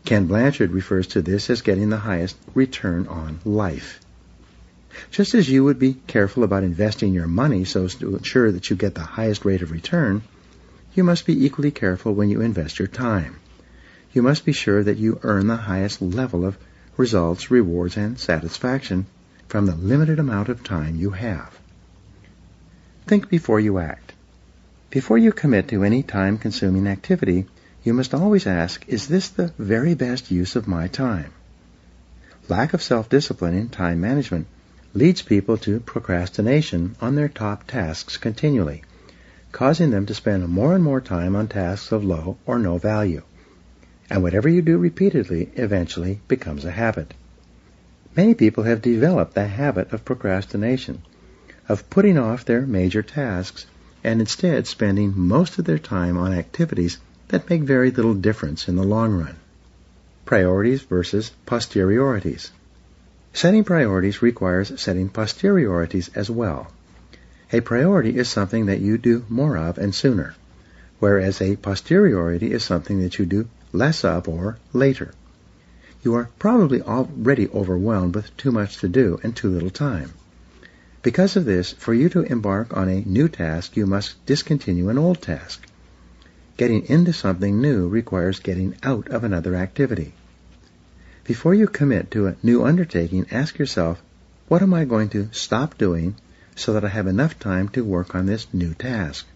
[SPEAKER 2] Ken Blanchard refers to this as getting the highest return on life. Just as you would be careful about investing your money so as to ensure that you get the highest rate of return, you must be equally careful when you invest your time. You must be sure that you earn the highest level of results, rewards, and satisfaction from the limited amount of time you have. Think before you act. Before you commit to any time-consuming activity, you must always ask, is this the very best use of my time? Lack of self-discipline in time management leads people to procrastination on their top tasks continually, causing them to spend more and more time on tasks of low or no value. And whatever you do repeatedly eventually becomes a habit. Many people have developed the habit of procrastination, of putting off their major tasks and instead spending most of their time on activities that make very little difference in the long run. Priorities versus posteriorities. Setting priorities requires setting posteriorities as well. A priority is something that you do more of and sooner, whereas a posteriority is something that you do less of or later. You are probably already overwhelmed with too much to do and too little time. Because of this, for you to embark on a new task, you must discontinue an old task. Getting into something new requires getting out of another activity. Before you commit to a new undertaking, ask yourself, what am I going to stop doing so that I have enough time to work on this new task?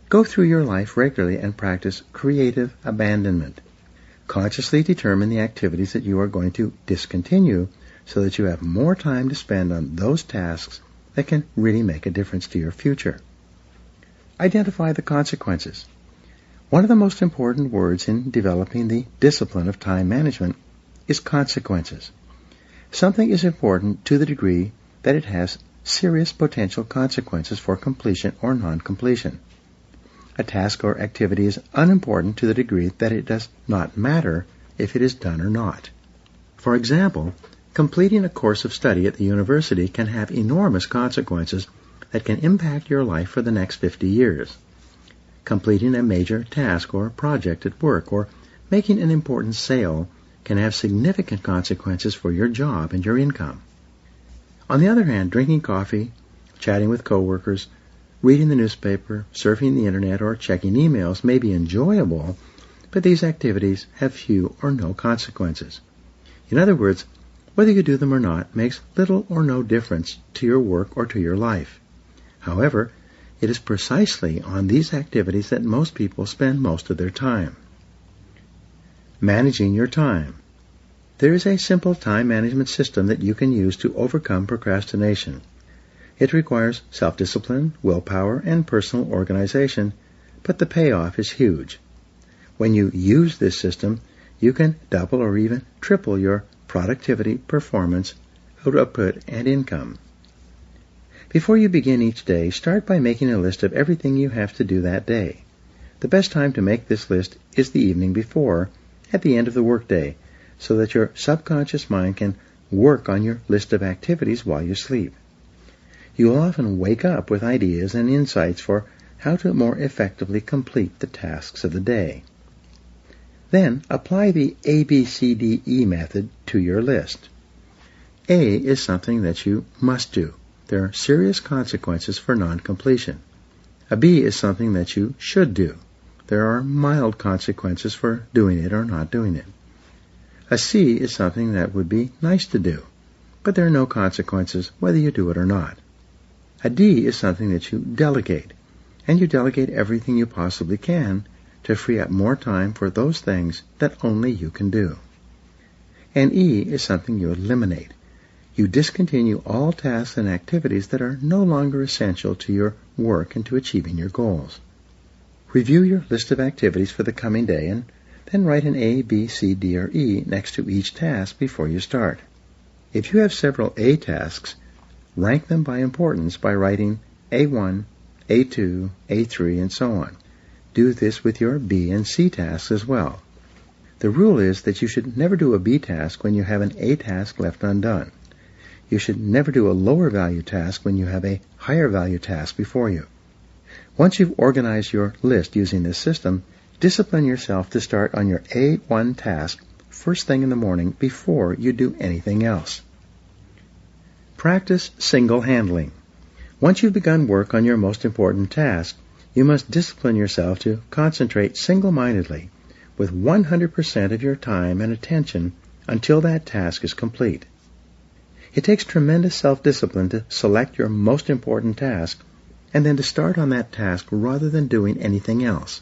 [SPEAKER 2] Go through your life regularly and practice creative abandonment. Consciously determine the activities that you are going to discontinue so that you have more time to spend on those tasks that can really make a difference to your future. Identify the consequences. One of the most important words in developing the discipline of time management is consequences. Something is important to the degree that it has serious potential consequences for completion or non-completion. A task or activity is unimportant to the degree that it does not matter if it is done or not. For example, completing a course of study at the university can have enormous consequences that can impact your life for the next 50 years. Completing a major task or project at work or making an important sale can have significant consequences for your job and your income. On the other hand, drinking coffee, chatting with coworkers, reading the newspaper, surfing the internet, or checking emails may be enjoyable, but these activities have few or no consequences. In other words, whether you do them or not makes little or no difference to your work or to your life. However, it is precisely on these activities that most people spend most of their time. Managing your time. There is a simple time management system that you can use to overcome procrastination. It requires self-discipline, willpower, and personal organization, but the payoff is huge. When you use this system, you can double or even triple your productivity, performance, output, and income. Before you begin each day, start by making a list of everything you have to do that day. The best time to make this list is the evening before, at the end of the workday, so that your subconscious mind can work on your list of activities while you sleep. You will often wake up with ideas and insights for how to more effectively complete the tasks of the day. Then apply the ABCDE method to your list. A is something that you must do. There are serious consequences for non-completion. A B is something that you should do. There are mild consequences for doing it or not doing it. A C is something that would be nice to do, but there are no consequences whether you do it or not. A D is something that you delegate, and you delegate everything you possibly can to free up more time for those things that only you can do. And E is something you eliminate. You discontinue all tasks and activities that are no longer essential to your work and to achieving your goals. Review your list of activities for the coming day and then write an A, B, C, D, or E next to each task before you start. If you have several A tasks, rank them by importance by writing A1, A2, A3, and so on. Do this with your B and C tasks as well. The rule is that you should never do a B task when you have an A task left undone. You should never do a lower value task when you have a higher value task before you. Once you've organized your list using this system, discipline yourself to start on your A1 task first thing in the morning before you do anything else. Practice single handling. Once you've begun work on your most important task, you must discipline yourself to concentrate single-mindedly with 100% of your time and attention until that task is complete. It takes tremendous self-discipline to select your most important task and then to start on that task rather than doing anything else.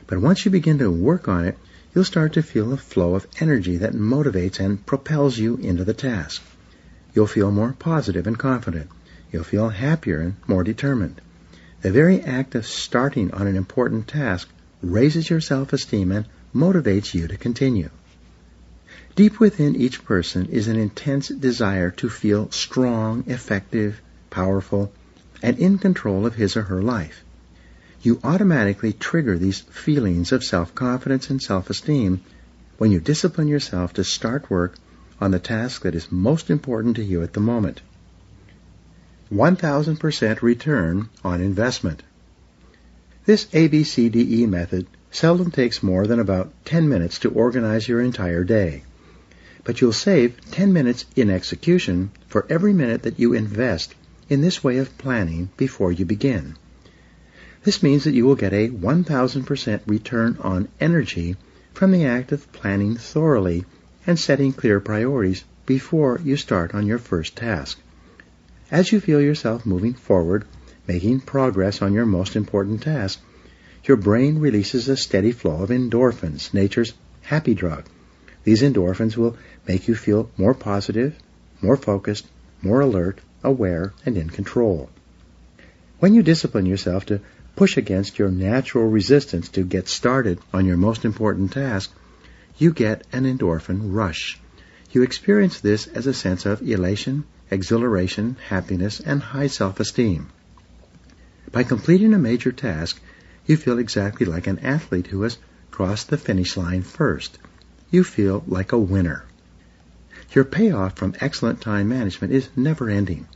[SPEAKER 2] But once you begin to work on it, you'll start to feel a flow of energy that motivates and propels you into the task. You'll feel more positive and confident. You'll feel happier and more determined. The very act of starting on an important task raises your self-esteem and motivates you to continue. Deep within each person is an intense desire to feel strong, effective, powerful, and in control of his or her life. You automatically trigger these feelings of self-confidence and self-esteem when you discipline yourself to start work on the task that is most important to you at the moment. 1000% return on investment. This ABCDE method seldom takes more than about 10 minutes to organize your entire day. But you'll save 10 minutes in execution for every minute that you invest in this way of planning before you begin. This means that you will get a 1000% return on energy from the act of planning thoroughly and setting clear priorities before you start on your first task. As you feel yourself moving forward, making progress on your most important task, your brain releases a steady flow of endorphins, nature's happy drug. These endorphins will make you feel more positive, more focused, more alert, aware, and in control. When you discipline yourself to push against your natural resistance to get started on your most important task, you get an endorphin rush. You experience this as a sense of elation, exhilaration, happiness, and high self-esteem. By completing a major task, you feel exactly like an athlete who has crossed the finish line first. You feel like a winner. Your payoff from excellent time management is never-ending.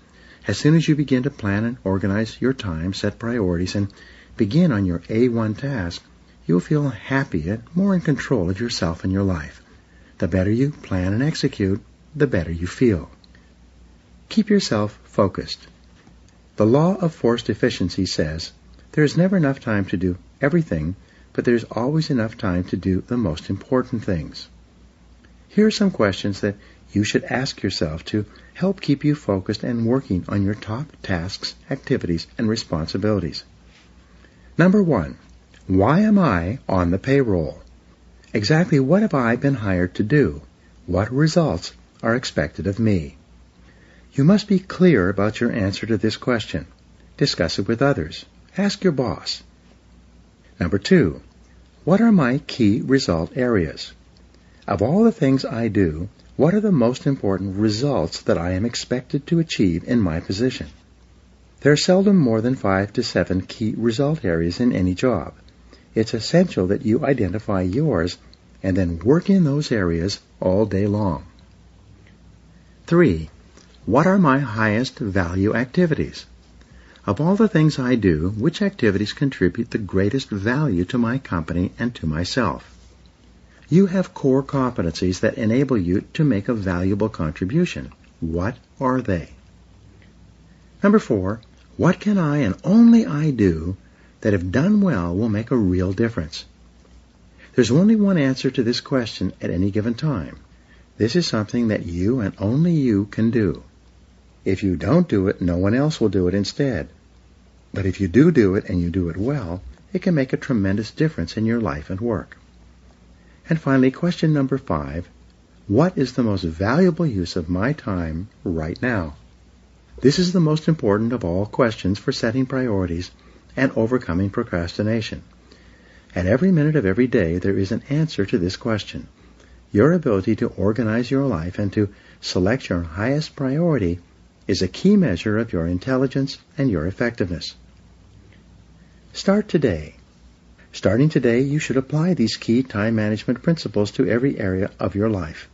[SPEAKER 2] As soon as you begin to plan and organize your time, set priorities, and begin on your A1 task, you'll feel happy and more in control of yourself and your life. The better you plan and execute, the better you feel. Keep yourself focused. The law of forced efficiency says, there is never enough time to do everything, but there's always enough time to do the most important things. Here are some questions that you should ask yourself to help keep you focused and working on your top tasks, activities, and responsibilities. Number 1, why am I on the payroll? Exactly what have I been hired to do? What results are expected of me? You must be clear about your answer to this question. Discuss it with others. Ask your boss. Number 2, what are my key result areas? Of all the things I do, what are the most important results that I am expected to achieve in my position? There are seldom more than 5 to 7 key result areas in any job. It's essential that you identify yours and then work in those areas all day long. 3, what are my highest value activities? Of all the things I do, which activities contribute the greatest value to my company and to myself? You have core competencies that enable you to make a valuable contribution. What are they? Number 4, what can I and only I do that if done well will make a real difference? There's only one answer to this question at any given time. This is something that you and only you can do. If you don't do it, no one else will do it instead. But if you do it and you do it well, it can make a tremendous difference in your life and work. And finally, question number 5, what is the most valuable use of my time right now? This is the most important of all questions for setting priorities and overcoming procrastination. At every minute of every day, there is an answer to this question. Your ability to organize your life and to select your highest priority is a key measure of your intelligence and your effectiveness. Start today. Starting today, you should apply these key time management principles to every area of your life.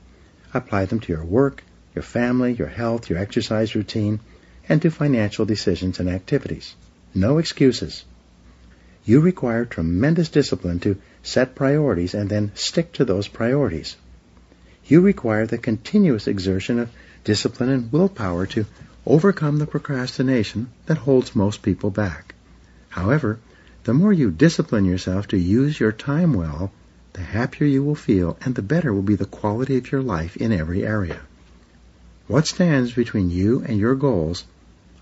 [SPEAKER 2] Apply them to your work, your family, your health, your exercise routine, and to financial decisions and activities. No excuses. You require tremendous discipline to set priorities and then stick to those priorities. You require the continuous exertion of discipline and willpower to overcome the procrastination that holds most people back. However, the more you discipline yourself to use your time well, the happier you will feel and the better will be the quality of your life in every area. What stands between you and your goals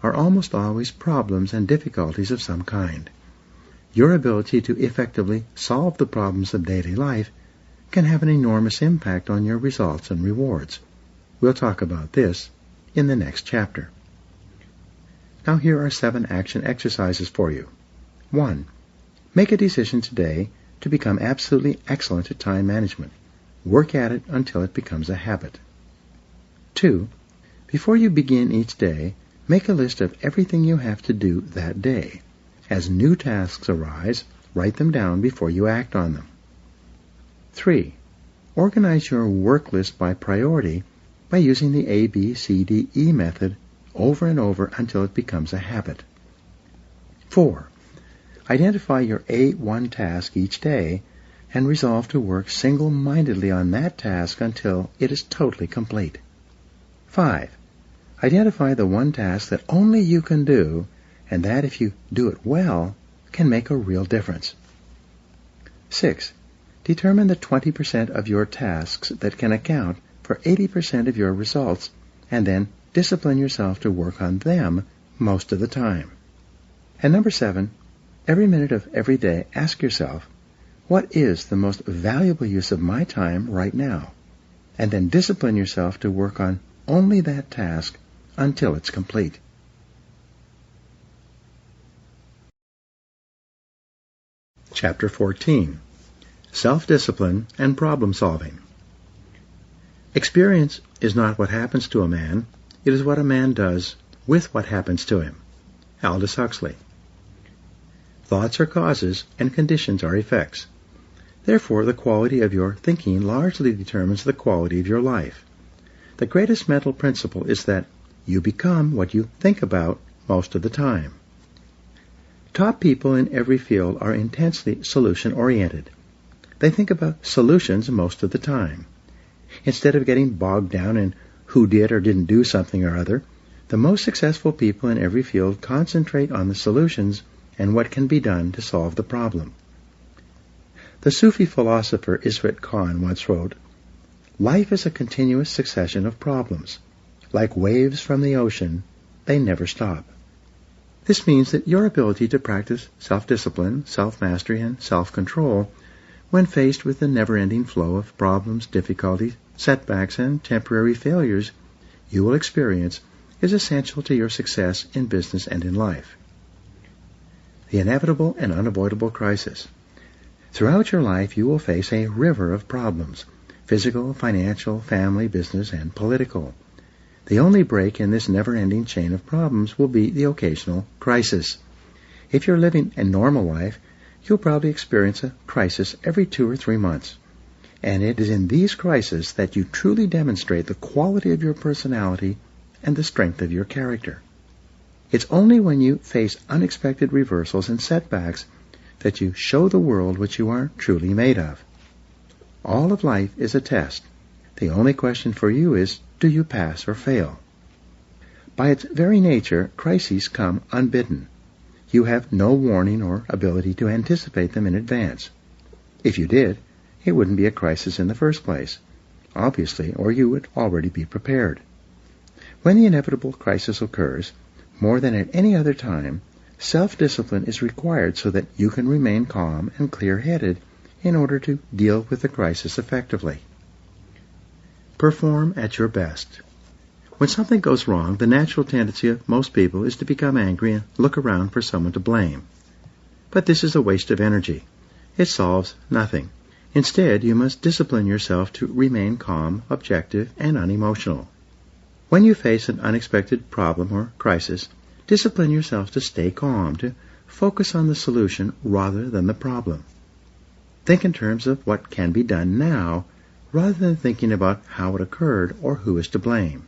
[SPEAKER 2] are almost always problems and difficulties of some kind. Your ability to effectively solve the problems of daily life can have an enormous impact on your results and rewards. We'll talk about this in the next chapter. Now here are 7 action exercises for you. 1. Make a decision today to become absolutely excellent at time management. Work at it until it becomes a habit. 2. Before you begin each day, make a list of everything you have to do that day. As new tasks arise, write them down before you act on them. 3. Organize your work list by priority by using the ABCDE method over and over until it becomes a habit. 4. Identify your A1 task each day and resolve to work single-mindedly on that task until it is totally complete. 5. Identify the one task that only you can do, and that if you do it well, can make a real difference. 6. Determine the 20% of your tasks that can account for 80% of your results, and then discipline yourself to work on them most of the time. And number 7, every minute of every day, ask yourself, what is the most valuable use of my time right now? And then discipline yourself to work on only that task until it's complete. Chapter 14. Self-discipline and problem solving. Experience is not what happens to a man, it is what a man does with what happens to him. Aldous Huxley. Thoughts are causes and conditions are effects. Therefore, the quality of your thinking largely determines the quality of your life. The greatest mental principle is that you become what you think about most of the time. Top people in every field are intensely solution-oriented. They think about solutions most of the time. Instead of getting bogged down in who did or didn't do something or other, the most successful people in every field concentrate on the solutions and what can be done to solve the problem. The Sufi philosopher Israt Khan once wrote, "Life is a continuous succession of problems. Like waves from the ocean, they never stop." This means that your ability to practice self-discipline, self-mastery, and self-control when faced with the never-ending flow of problems, difficulties, setbacks, and temporary failures you will experience is essential to your success in business and in life. The inevitable and unavoidable crisis. Throughout your life you will face a river of problems, physical, financial, family, business, and political. The only break in this never-ending chain of problems will be the occasional crisis. If you're living a normal life, you'll probably experience a crisis every 2 or 3 months. And it is in these crises that you truly demonstrate the quality of your personality and the strength of your character. It's only when you face unexpected reversals and setbacks that you show the world what you are truly made of. All of life is a test. The only question for you is, do you pass or fail? By its very nature, crises come unbidden. You have no warning or ability to anticipate them in advance. If you did, it wouldn't be a crisis in the first place, obviously, or you would already be prepared. When the inevitable crisis occurs, more than at any other time, self-discipline is required so that you can remain calm and clear-headed in order to deal with the crisis effectively. Perform at your best. When something goes wrong, the natural tendency of most people is to become angry and look around for someone to blame. But this is a waste of energy. It solves nothing. Instead, you must discipline yourself to remain calm, objective, and unemotional. When you face an unexpected problem or crisis, discipline yourself to stay calm, to focus on the solution rather than the problem. Think in terms of what can be done now, rather than thinking about how it occurred or who is to blame.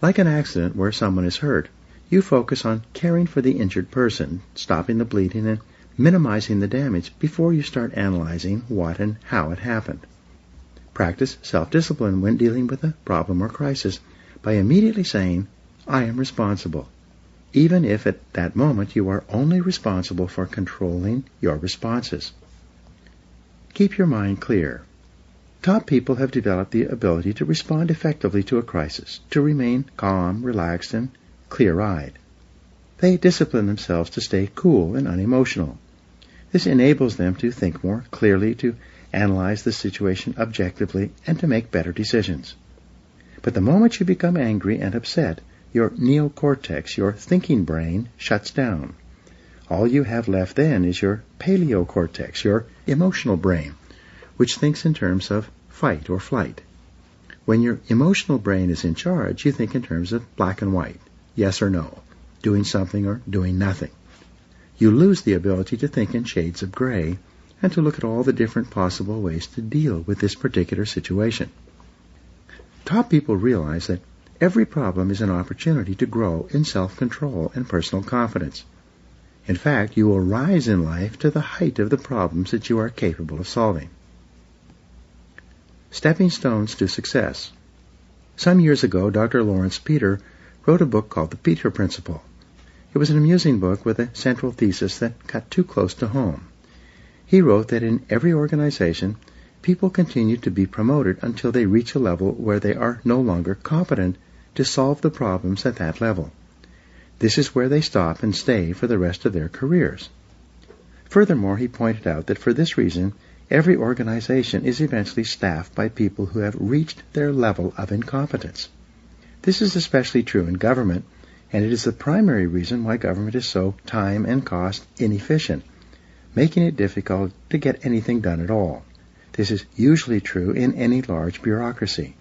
[SPEAKER 2] Like an accident where someone is hurt, you focus on caring for the injured person, stopping the bleeding, and minimizing the damage before you start analyzing what and how it happened. Practice self-discipline when dealing with a problem or crisis by immediately saying, I am responsible, even if at that moment you are only responsible for controlling your responses. Keep your mind clear. Top people have developed the ability to respond effectively to a crisis, to remain calm, relaxed, and clear-eyed. They discipline themselves to stay cool and unemotional. This enables them to think more clearly, to analyze the situation objectively, and to make better decisions. But the moment you become angry and upset, your neocortex, your thinking brain, shuts down. All you have left then is your paleocortex, your emotional brain, which thinks in terms of fight or flight. When your emotional brain is in charge, you think in terms of black and white, yes or no, doing something or doing nothing. You lose the ability to think in shades of gray and to look at all the different possible ways to deal with this particular situation. Top people realize that every problem is an opportunity to grow in self-control and personal confidence. In fact, you will rise in life to the height of the problems that you are capable of solving. Stepping Stones to Success. Some years ago, Dr. Lawrence Peter wrote a book called The Peter Principle. It was an amusing book with a central thesis that cut too close to home. He wrote that in every organization, people continue to be promoted until they reach a level where they are no longer competent to solve the problems at that level. This is where they stop and stay for the rest of their careers. Furthermore, he pointed out that for this reason, every organization is eventually staffed by people who have reached their level of incompetence. This is especially true in government, and it is the primary reason why government is so time and cost inefficient, making it difficult to get anything done at all. This is usually true in any large bureaucracy.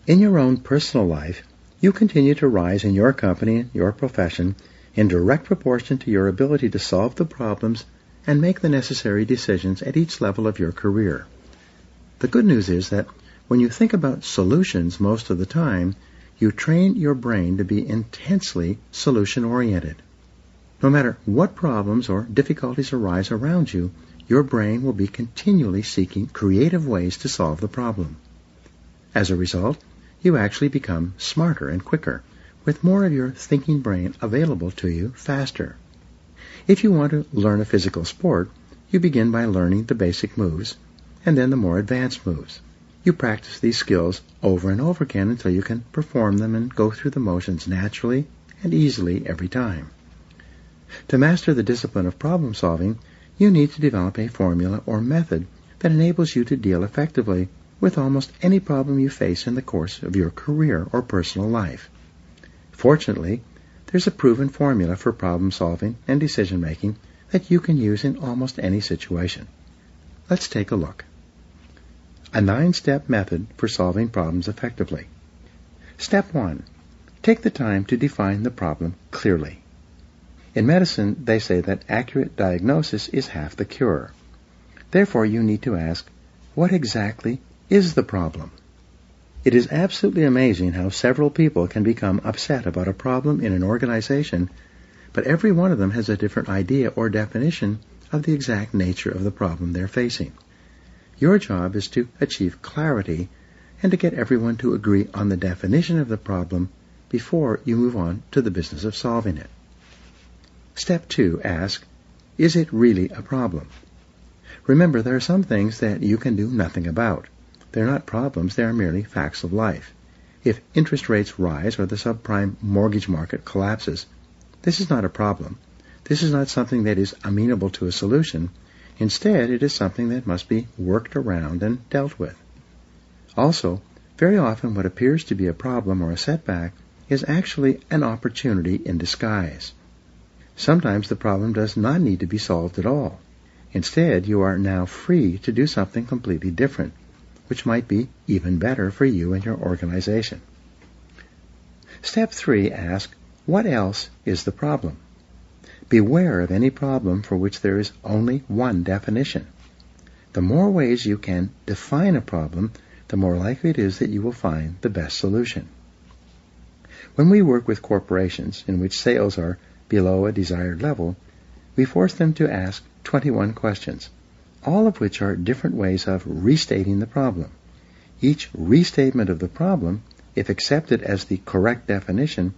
[SPEAKER 2] In your own personal life, you continue to rise in your company and your profession in direct proportion to your ability to solve the problems and make the necessary decisions at each level of your career. The good news is that when you think about solutions most of the time, you train your brain to be intensely solution-oriented. No matter what problems or difficulties arise around you, your brain will be continually seeking creative ways to solve the problem. As a result, you actually become smarter and quicker, with more of your thinking brain available to you faster. If you want to learn a physical sport, you begin by learning the basic moves, and then the more advanced moves. You practice these skills over and over again until you can perform them and go through the motions naturally and easily every time. To master the discipline of problem solving, you need to develop a formula or method that enables you to deal effectively with almost any problem you face in the course of your career or personal life. Fortunately, there's a proven formula for problem solving and decision making that you can use in almost any situation. Let's take a look. A 9-step method for solving problems effectively. Step 1. Take the time to define the problem clearly. In medicine, they say that accurate diagnosis is half the cure. Therefore, you need to ask, what exactly is the problem? It is absolutely amazing how several people can become upset about a problem in an organization, but every one of them has a different idea or definition of the exact nature of the problem they're facing. Your job is to achieve clarity and to get everyone to agree on the definition of the problem before you move on to the business of solving it. Step 2, ask, is it really a problem? Remember, there are some things that you can do nothing about. They're not problems, they are merely facts of life. If interest rates rise or the subprime mortgage market collapses, this is not a problem. This is not something that is amenable to a solution. Instead, it is something that must be worked around and dealt with. Also, very often what appears to be a problem or a setback is actually an opportunity in disguise. Sometimes the problem does not need to be solved at all. Instead, you are now free to do something completely different, which might be even better for you and your organization. Step 3, ask, what else is the problem? Beware of any problem for which there is only one definition. The more ways you can define a problem, the more likely it is that you will find the best solution. When we work with corporations in which sales are below a desired level, we force them to ask 21 questions, all of which are different ways of restating the problem. Each restatement of the problem, if accepted as the correct definition,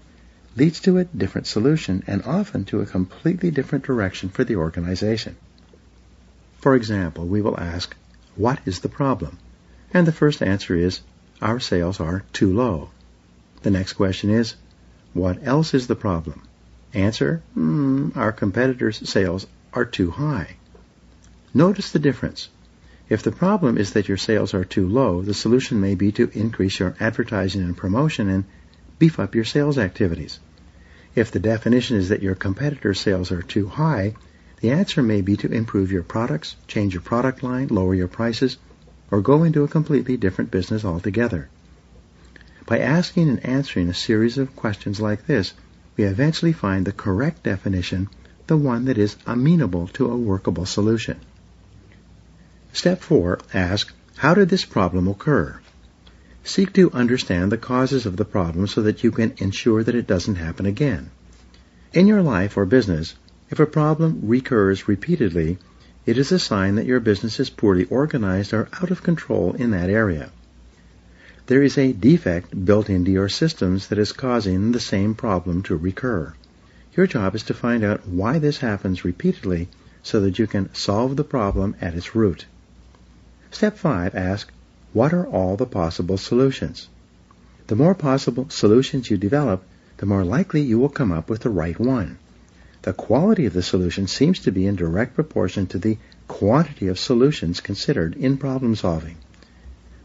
[SPEAKER 2] leads to a different solution and often to a completely different direction for the organization. For example, we will ask, what is the problem? And the first answer is, our sales are too low. The next question is, what else is the problem? Answer, our competitors' sales are too high. Notice the difference. If the problem is that your sales are too low, the solution may be to increase your advertising and promotion and beef up your sales activities. If the definition is that your competitors' sales are too high, the answer may be to improve your products, change your product line, lower your prices, or go into a completely different business altogether. By asking and answering a series of questions like this, we eventually find the correct definition, the one that is amenable to a workable solution. Step 4, ask, how did this problem occur? Seek to understand the causes of the problem so that you can ensure that it doesn't happen again. In your life or business, if a problem recurs repeatedly, it is a sign that your business is poorly organized or out of control in that area. There is a defect built into your systems that is causing the same problem to recur. Your job is to find out why this happens repeatedly so that you can solve the problem at its root. Step 5, ask, what are all the possible solutions? The more possible solutions you develop, the more likely you will come up with the right one. The quality of the solution seems to be in direct proportion to the quantity of solutions considered in problem solving.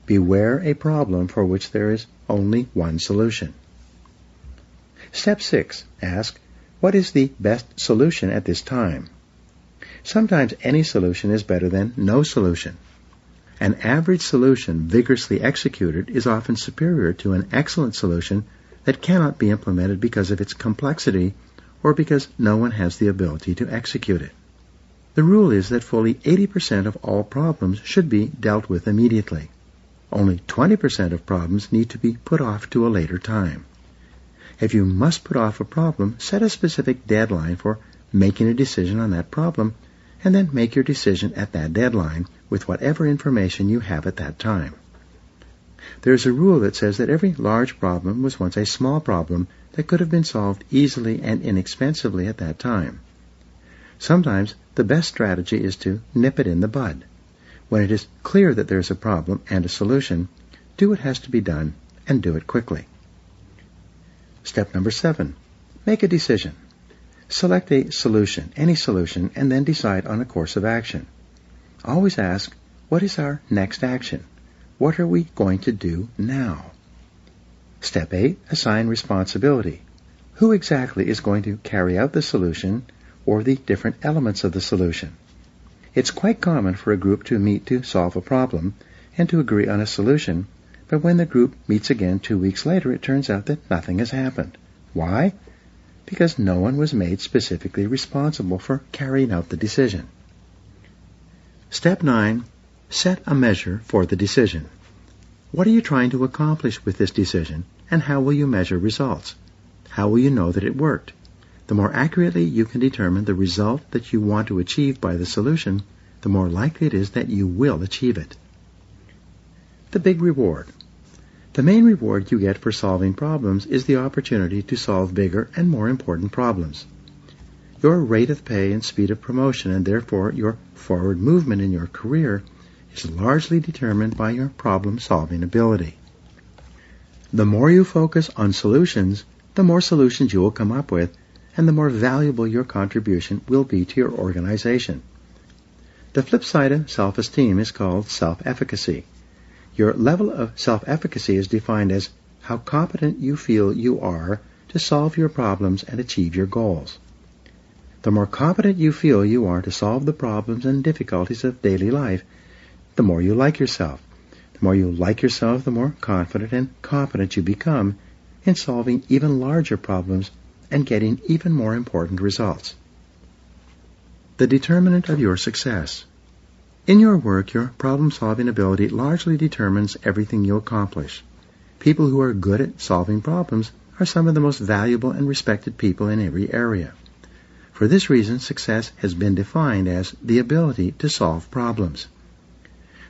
[SPEAKER 2] Beware a problem for which there is only one solution. Step 6, ask, what is the best solution at this time? Sometimes any solution is better than no solution. An average solution vigorously executed is often superior to an excellent solution that cannot be implemented because of its complexity or because no one has the ability to execute it. The rule is that fully 80% of all problems should be dealt with immediately. Only 20% of problems need to be put off to a later time. If you must put off a problem, set a specific deadline for making a decision on that problem, and then make your decision at that deadline with whatever information you have at that time. There's a rule that says that every large problem was once a small problem that could have been solved easily and inexpensively at that time. Sometimes the best strategy is to nip it in the bud. When it is clear that there's a problem and a solution, do what has to be done and do it quickly. Step number 7, make a decision. Select a solution, any solution, and then decide on a course of action. Always ask, what is our next action? What are we going to do now? Step 8, assign responsibility. Who exactly is going to carry out the solution or the different elements of the solution? It's quite common for a group to meet to solve a problem and to agree on a solution, but when the group meets again 2 weeks later, it turns out that nothing has happened. Why? Because no one was made specifically responsible for carrying out the decision. Step 9, set a measure for the decision. What are you trying to accomplish with this decision, and how will you measure results? How will you know that it worked? The more accurately you can determine the result that you want to achieve by the solution, the more likely it is that you will achieve it. the big reward. The main reward you get for solving problems is the opportunity to solve bigger and more important problems. Your rate of pay and speed of promotion, and therefore your forward movement in your career, is largely determined by your problem-solving ability. The more you focus on solutions, the more solutions you will come up with, and the more valuable your contribution will be to your organization. The flip side of self-esteem is called self-efficacy. Your level of self-efficacy is defined as how competent you feel you are to solve your problems and achieve your goals. The more competent you feel you are to solve the problems and difficulties of daily life, the more you like yourself. The more you like yourself, the more confident and competent you become in solving even larger problems and getting even more important results. The determinant of your success. In your work, your problem-solving ability largely determines everything you accomplish. People who are good at solving problems are some of the most valuable and respected people in every area. For this reason, success has been defined as the ability to solve problems.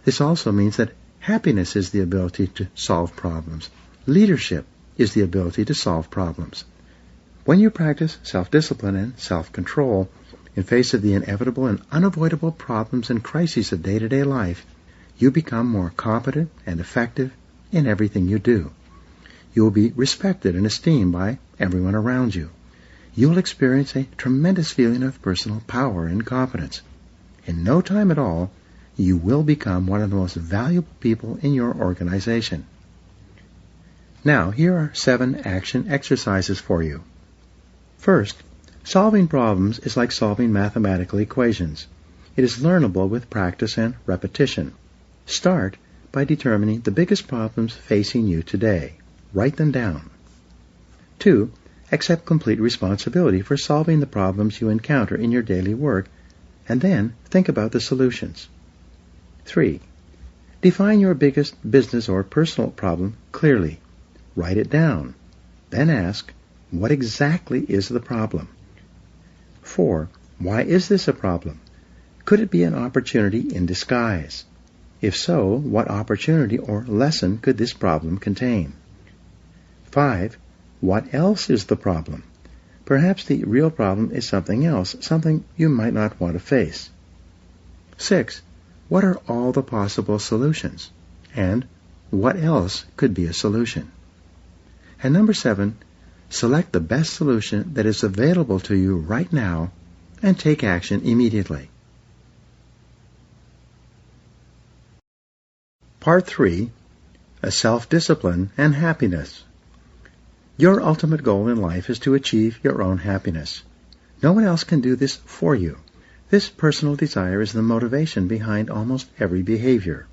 [SPEAKER 2] This also means that happiness is the ability to solve problems. Leadership is the ability to solve problems. When you practice self-discipline and self-control in face of the inevitable and unavoidable problems and crises of day-to-day life, you become more competent and effective in everything you do. You will be respected and esteemed by everyone around you. You will experience a tremendous feeling of personal power and competence. In no time at all, you will become one of the most valuable people in your organization. Now, here are 7 action exercises for you. First, solving problems is like solving mathematical equations. It is learnable with practice and repetition. Start by determining the biggest problems facing you today. Write them down. 2. Accept complete responsibility for solving the problems you encounter in your daily work, and then think about the solutions. 3. Define your biggest business or personal problem clearly. Write it down. Then ask, what exactly is the problem? 4. Why is this a problem? Could it be an opportunity in disguise? If so, what opportunity or lesson could this problem contain? 5. What else is the problem? Perhaps the real problem is something else, something you might not want to face. 6. What are all the possible solutions? And what else could be a solution? And number 7, select the best solution that is available to you right now and take action immediately. Part 3. Self-discipline and happiness. Your ultimate goal in life is to achieve your own happiness. No one else can do this for you. This personal desire is the motivation behind almost every behavior.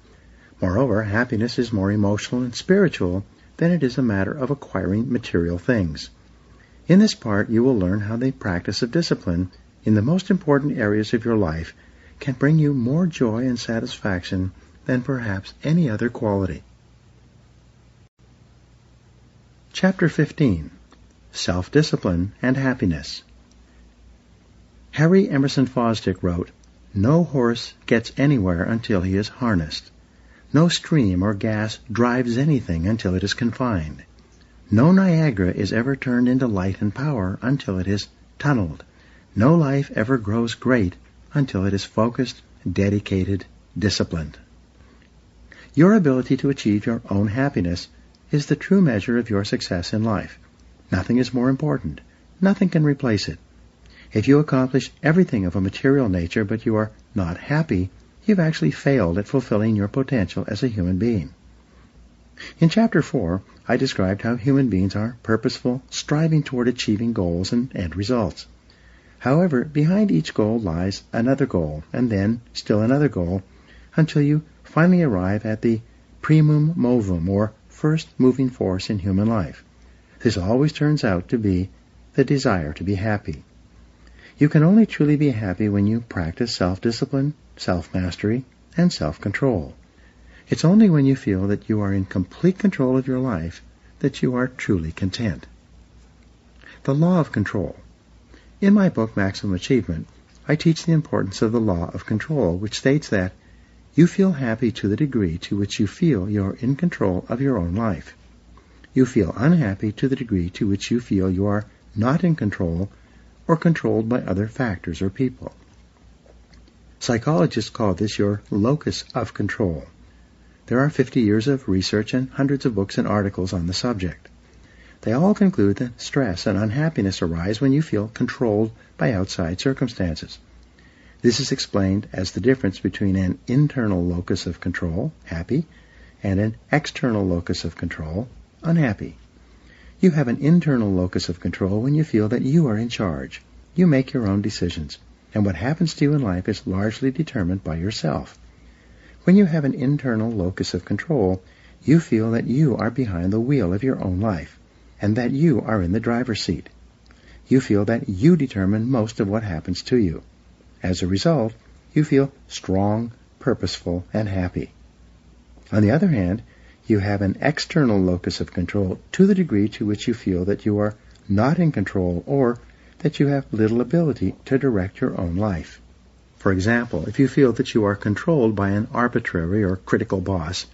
[SPEAKER 2] Moreover, happiness is more emotional and spiritual than it is a matter of acquiring material things. In this part, you will learn how the practice of discipline in the most important areas of your life can bring you more joy and satisfaction than perhaps any other quality. Chapter 15. Self-Discipline and Happiness. Harry Emerson Fosdick wrote, "No horse gets anywhere until he is harnessed. No stream or gas drives anything until it is confined. No Niagara is ever turned into light and power until it is tunneled. No life ever grows great until it is focused, dedicated, disciplined." Your ability to achieve your own happiness is the true measure of your success in life. Nothing is more important. Nothing can replace it. If you accomplish everything of a material nature but you are not happy, you've actually failed at fulfilling your potential as a human being. In Chapter 4, I described how human beings are purposeful, striving toward achieving goals and end results. However, behind each goal lies another goal, and then still another goal, until you finally arrive at the primum movum, or first moving force in human life. This always turns out to be the desire to be happy. You can only truly be happy when you practice self-discipline, self-mastery, and self-control. It's only when you feel that you are in complete control of your life that you are truly content. The law of control. In my book, Maximum Achievement, I teach the importance of the law of control, which states that You feel happy to the degree to which you feel you're in control of your own life. You feel unhappy to the degree to which you feel you are not in control or controlled by other factors or people. Psychologists call this your locus of control. There are 50 years of research and hundreds of books and articles on the subject. They all conclude that stress and unhappiness arise when you feel controlled by outside circumstances. This is explained as the difference between an internal locus of control, happy, and an external locus of control, unhappy. You have an internal locus of control when you feel that you are in charge. You make your own decisions, and what happens to you in life is largely determined by yourself. When you have an internal locus of control, you feel that you are behind the wheel of your own life, and that you are in the driver's seat. You feel that you determine most of what happens to you. As a result, you feel strong, purposeful, and happy. On the other hand, you have an external locus of control to the degree to which you feel that you are not in control or that you have little ability to direct your own life. For example, if you feel that you are controlled by an arbitrary or critical boss,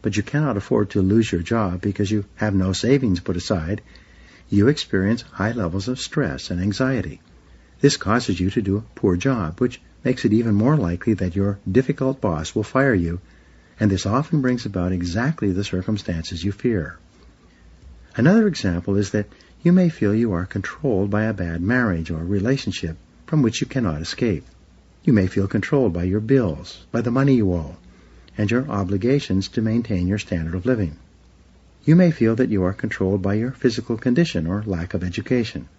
[SPEAKER 2] but you cannot afford to lose your job because you have no savings put aside, you experience high levels of stress and anxiety. This causes you to do a poor job, which makes it even more likely that your difficult boss will fire you, and this often brings about exactly the circumstances you fear. Another example is that you may feel you are controlled by a bad marriage or relationship from which you cannot escape. You may feel controlled by your bills, by the money you owe, and your obligations to maintain your standard of living. You may feel that you are controlled by your physical condition or lack of education.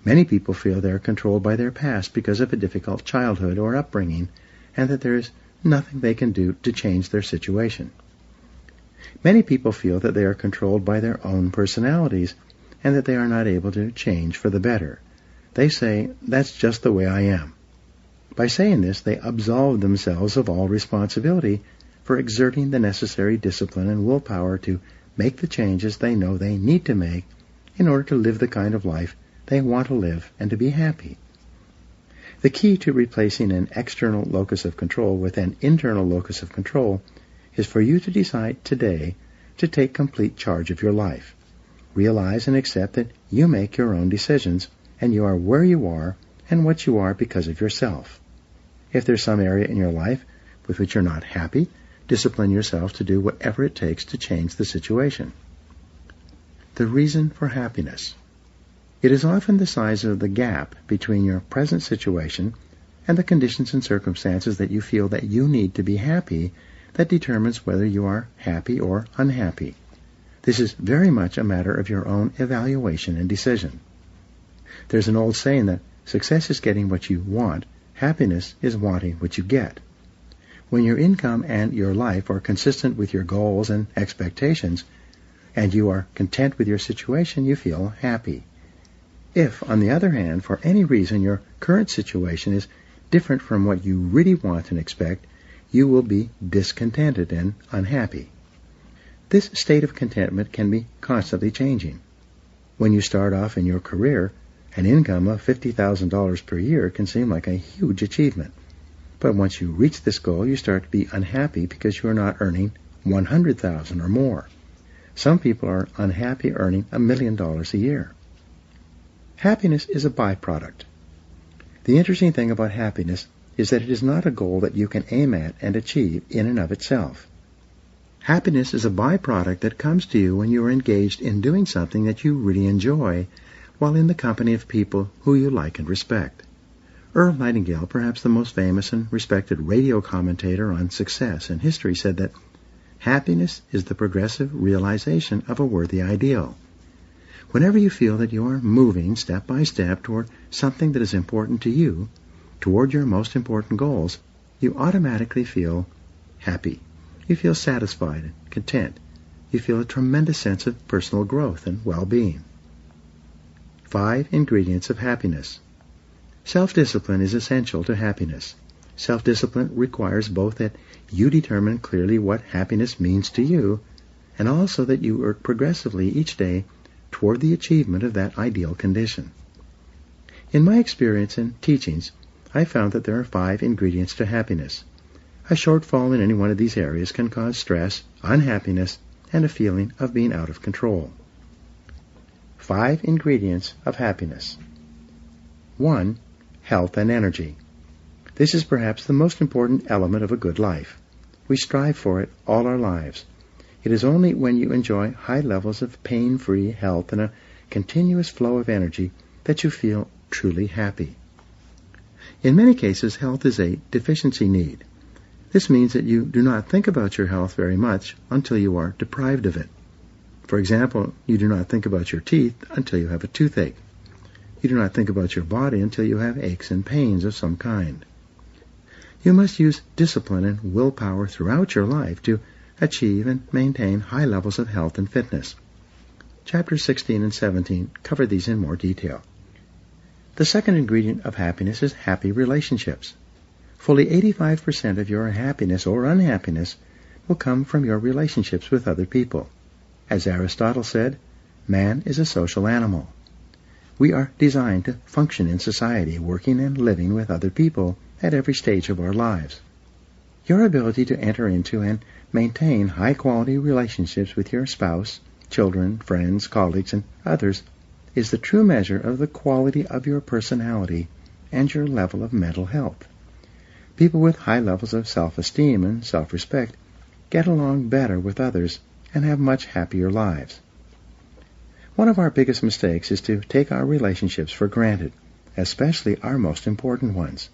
[SPEAKER 2] Many people feel they are controlled by their past because of a difficult childhood or upbringing, and that there is nothing they can do to change their situation. Many people feel that they are controlled by their own personalities, and that they are not able to change for the better. They say, "That's just the way I am." By saying this, they absolve themselves of all responsibility for exerting the necessary discipline and willpower to make the changes they know they need to make in order to live the kind of life they want to live and to be happy. The key to replacing an external locus of control with an internal locus of control is for you to decide today to take complete charge of your life. Realize and accept that you make your own decisions, and you are where you are and what you are because of yourself. If there's some area in your life with which you're not happy, discipline yourself to do whatever it takes to change the situation. The reason for happiness. It is often the size of the gap between your present situation and the conditions and circumstances that you feel that you need to be happy that determines whether you are happy or unhappy. This is very much a matter of your own evaluation and decision. There's an old saying that success is getting what you want, happiness is wanting what you get. When your income and your life are consistent with your goals and expectations, and you are content with your situation, you feel happy. If, on the other hand, for any reason your current situation is different from what you really want and expect, you will be discontented and unhappy. This state of contentment can be constantly changing. When you start off in your career, an income of $50,000 per year can seem like a huge achievement. But once you reach this goal, you start to be unhappy because you are not earning $100,000 or more. Some people are unhappy earning $1 million a year. Happiness is a byproduct. The interesting thing about happiness is that it is not a goal that you can aim at and achieve in and of itself. Happiness is a byproduct that comes to you when you are engaged in doing something that you really enjoy, while in the company of people who you like and respect. Earl Nightingale, perhaps the most famous and respected radio commentator on success in history, said that happiness is the progressive realization of a worthy ideal. Whenever you feel that you are moving step by step toward something that is important to you, toward your most important goals, you automatically feel happy. You feel satisfied and content. You feel a tremendous sense of personal growth and well-being. 5 ingredients of happiness. Self-discipline is essential to happiness. Self-discipline requires both that you determine clearly what happiness means to you, and also that you work progressively each day toward the achievement of that ideal condition. In my experience and teachings, I found that there are 5 ingredients to happiness. A shortfall in any one of these areas can cause stress, unhappiness, and a feeling of being out of control. 5 ingredients of happiness. 1. Health and energy. This is perhaps the most important element of a good life. We strive for it all our lives. It is only when you enjoy high levels of pain-free health and a continuous flow of energy that you feel truly happy. In many cases, health is a deficiency need. This means that you do not think about your health very much until you are deprived of it. For example, you do not think about your teeth until you have a toothache. You do not think about your body until you have aches and pains of some kind. You must use discipline and willpower throughout your life to achieve and maintain high levels of health and fitness. Chapters 16 and 17 cover these in more detail. The second ingredient of happiness is happy relationships. Fully 85% of your happiness or unhappiness will come from your relationships with other people. As Aristotle said, man is a social animal. We are designed to function in society, working and living with other people at every stage of our lives. Your ability to enter into and maintain high-quality relationships with your spouse, children, friends, colleagues, and others is the true measure of the quality of your personality and your level of mental health. People with high levels of self-esteem and self-respect get along better with others and have much happier lives. One of our biggest mistakes is to take our relationships for granted, especially our most important ones.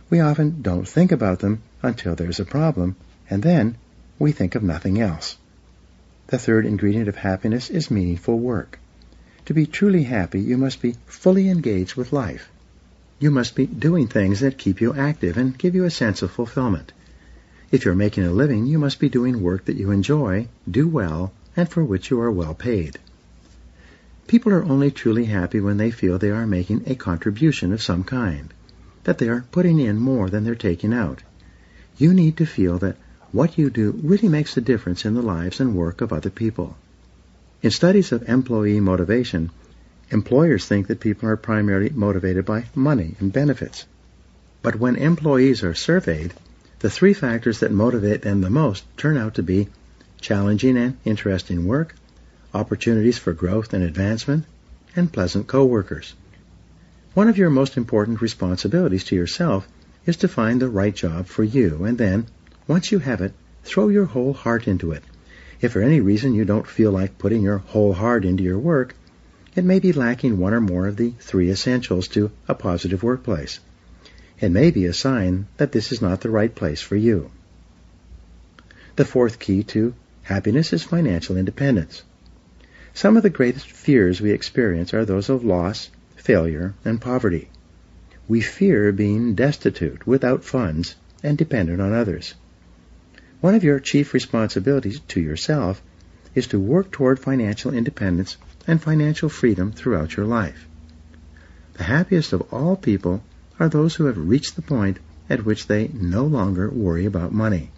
[SPEAKER 2] We often don't think about them until there's a problem, and then we think of nothing else. The third ingredient of happiness is meaningful work. To be truly happy, you must be fully engaged with life. You must be doing things that keep you active and give you a sense of fulfillment. If you're making a living, you must be doing work that you enjoy, do well, and for which you are well paid. People are only truly happy when they feel they are making a contribution of some kind, that they are putting in more than they're taking out. You need to feel that what you do really makes a difference in the lives and work of other people. In studies of employee motivation, employers think that people are primarily motivated by money and benefits. But when employees are surveyed, the 3 factors that motivate them the most turn out to be challenging and interesting work, opportunities for growth and advancement, and pleasant co-workers. One of your most important responsibilities to yourself is to find the right job for you, and then, once you have it, throw your whole heart into it. If for any reason you don't feel like putting your whole heart into your work, it may be lacking one or more of the 3 essentials to a positive workplace. It may be a sign that this is not the right place for you. The 4th key to happiness is financial independence. Some of the greatest fears we experience are those of loss, failure, and poverty. We fear being destitute, without funds, and dependent on others. One of your chief responsibilities to yourself is to work toward financial independence and financial freedom throughout your life. The happiest of all people are those who have reached the point at which they no longer worry about money.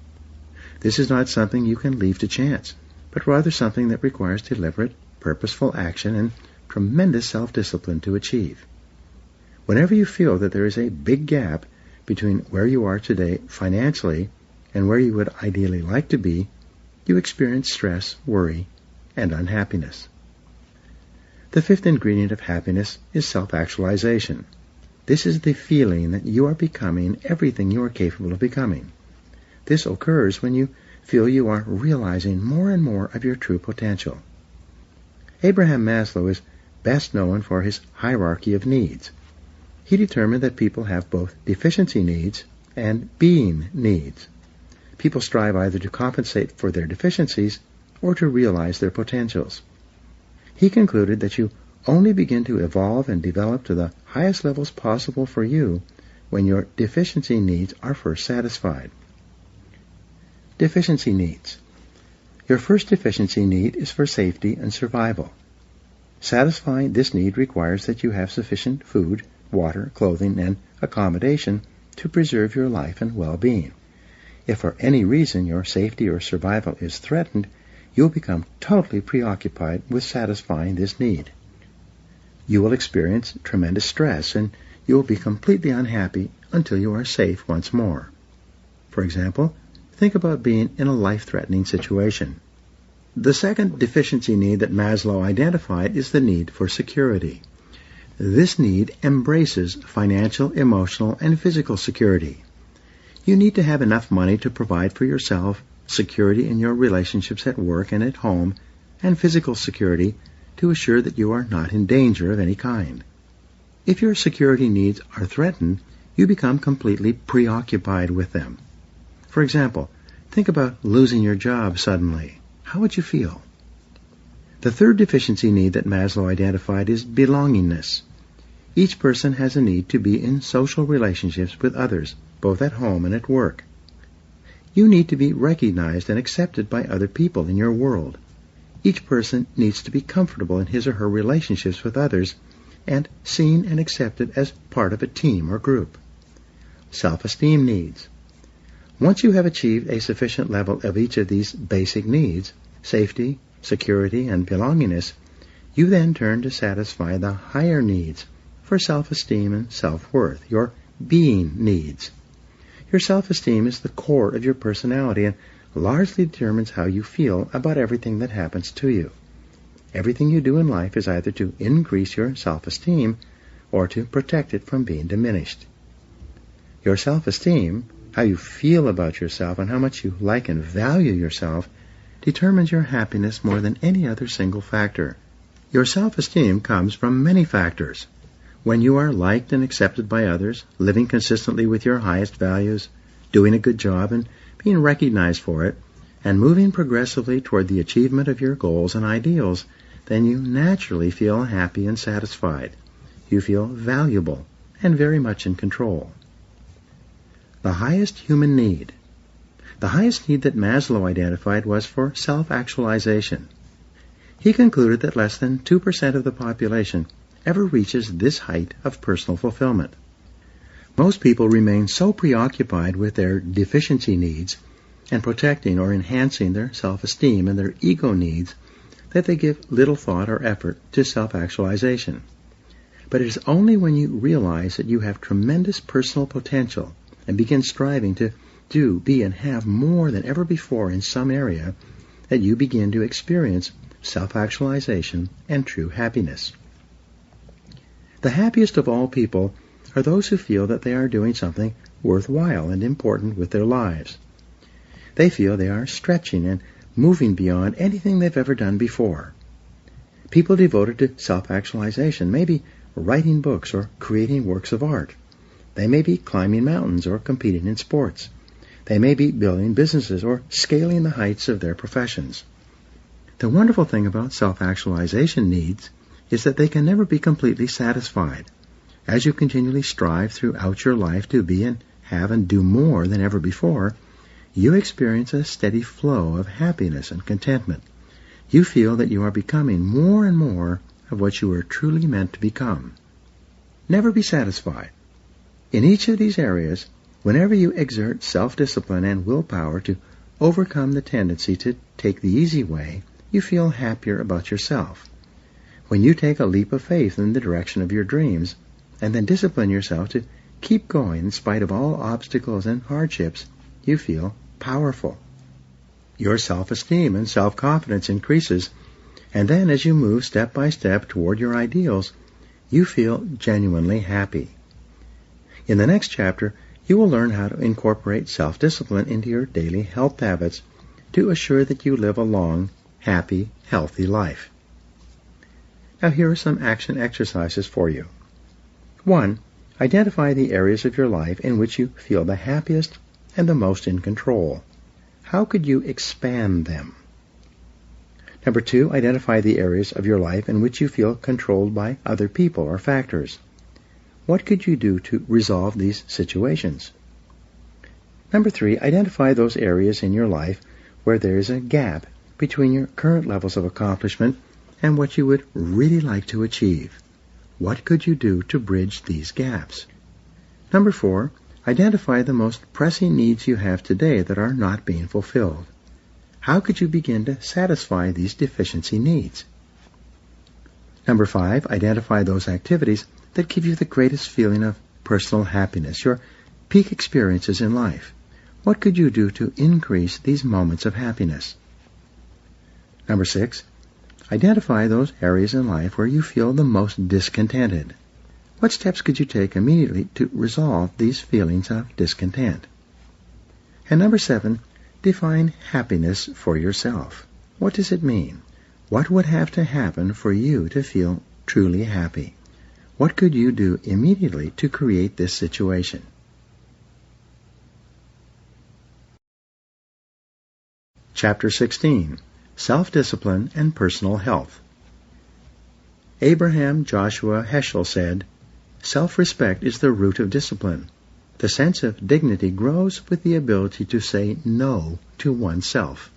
[SPEAKER 2] This is not something you can leave to chance, but rather something that requires deliberate, purposeful action and tremendous self-discipline to achieve. Whenever you feel that there is a big gap between where you are today financially and where you would ideally like to be, you experience stress, worry, and unhappiness. The 5th ingredient of happiness is self-actualization. This is the feeling that you are becoming everything you are capable of becoming. This occurs when you feel you are realizing more and more of your true potential. Abraham Maslow is best known for his hierarchy of needs. He determined that people have both deficiency needs and being needs. People strive either to compensate for their deficiencies or to realize their potentials. He concluded that you only begin to evolve and develop to the highest levels possible for you when your deficiency needs are first satisfied. Deficiency needs. Your first deficiency need is for safety and survival. Satisfying this need requires that you have sufficient food, water, clothing, and accommodation to preserve your life and well-being. If for any reason your safety or survival is threatened, you'll become totally preoccupied with satisfying this need. You will experience tremendous stress, and you will be completely unhappy until you are safe once more. For example, think about being in a life-threatening situation. The second deficiency need that Maslow identified is the need for security. This need embraces financial, emotional, and physical security. You need to have enough money to provide for yourself, security in your relationships at work and at home, and physical security to assure that you are not in danger of any kind. If your security needs are threatened, you become completely preoccupied with them. For example, think about losing your job suddenly. How would you feel? The third deficiency need that Maslow identified is belongingness. Each person has a need to be in social relationships with others, both at home and at work. You need to be recognized and accepted by other people in your world. Each person needs to be comfortable in his or her relationships with others and seen and accepted as part of a team or group. Self-esteem needs. Once you have achieved a sufficient level of each of these basic needs, safety, security, and belongingness, you then turn to satisfy the higher needs for self-esteem and self-worth, your being needs. Your self-esteem is the core of your personality and largely determines how you feel about everything that happens to you. Everything you do in life is either to increase your self-esteem or to protect it from being diminished. Your self-esteem, how you feel about yourself and how much you like and value yourself, determines your happiness more than any other single factor. Your self-esteem comes from many factors. When you are liked and accepted by others, living consistently with your highest values, doing a good job and being recognized for it, and moving progressively toward the achievement of your goals and ideals, then you naturally feel happy and satisfied. You feel valuable and very much in control. The highest human need. The highest need that Maslow identified was for self-actualization. He concluded that less than 2% of the population ever reaches this height of personal fulfillment. Most people remain so preoccupied with their deficiency needs and protecting or enhancing their self-esteem and their ego needs that they give little thought or effort to self-actualization. But it is only when you realize that you have tremendous personal potential and begin striving to do, be, and have more than ever before in some area that you begin to experience self-actualization and true happiness. The happiest of all people are those who feel that they are doing something worthwhile and important with their lives. They feel they are stretching and moving beyond anything they've ever done before. People devoted to self-actualization may be writing books or creating works of art. They may be climbing mountains or competing in sports. They may be building businesses or scaling the heights of their professions. The wonderful thing about self-actualization needs is that they can never be completely satisfied. As you continually strive throughout your life to be and have and do more than ever before, you experience a steady flow of happiness and contentment. You feel that you are becoming more and more of what you were truly meant to become. Never be satisfied. In each of these areas, whenever you exert self-discipline and willpower to overcome the tendency to take the easy way, you feel happier about yourself. When you take a leap of faith in the direction of your dreams, and then discipline yourself to keep going in spite of all obstacles and hardships, you feel powerful. Your self-esteem and self-confidence increases, and then as you move step by step toward your ideals, you feel genuinely happy. In the next chapter, you will learn how to incorporate self-discipline into your daily health habits to assure that you live a long, happy, healthy life. Now here are some action exercises for you. 1. Identify the areas of your life in which you feel the happiest and the most in control. How could you expand them? Number 2, identify the areas of your life in which you feel controlled by other people or factors. What could you do to resolve these situations? Number 3, identify those areas in your life where there is a gap between your current levels of accomplishment and what you would really like to achieve. What could you do to bridge these gaps? Number 4, identify the most pressing needs you have today that are not being fulfilled. How could you begin to satisfy these deficiency needs? Number 5, identify those activities that give you the greatest feeling of personal happiness, your peak experiences in life. What could you do to increase these moments of happiness? Number 6, identify those areas in life where you feel the most discontented. What steps could you take immediately to resolve these feelings of discontent? And number 7, define happiness for yourself. What does it mean? What would have to happen for you to feel truly happy? What could you do immediately to create this situation? Chapter 16, Self-Discipline and Personal Health. Abraham Joshua Heschel said, "Self-respect is the root of discipline. The sense of dignity grows with the ability to say no to oneself."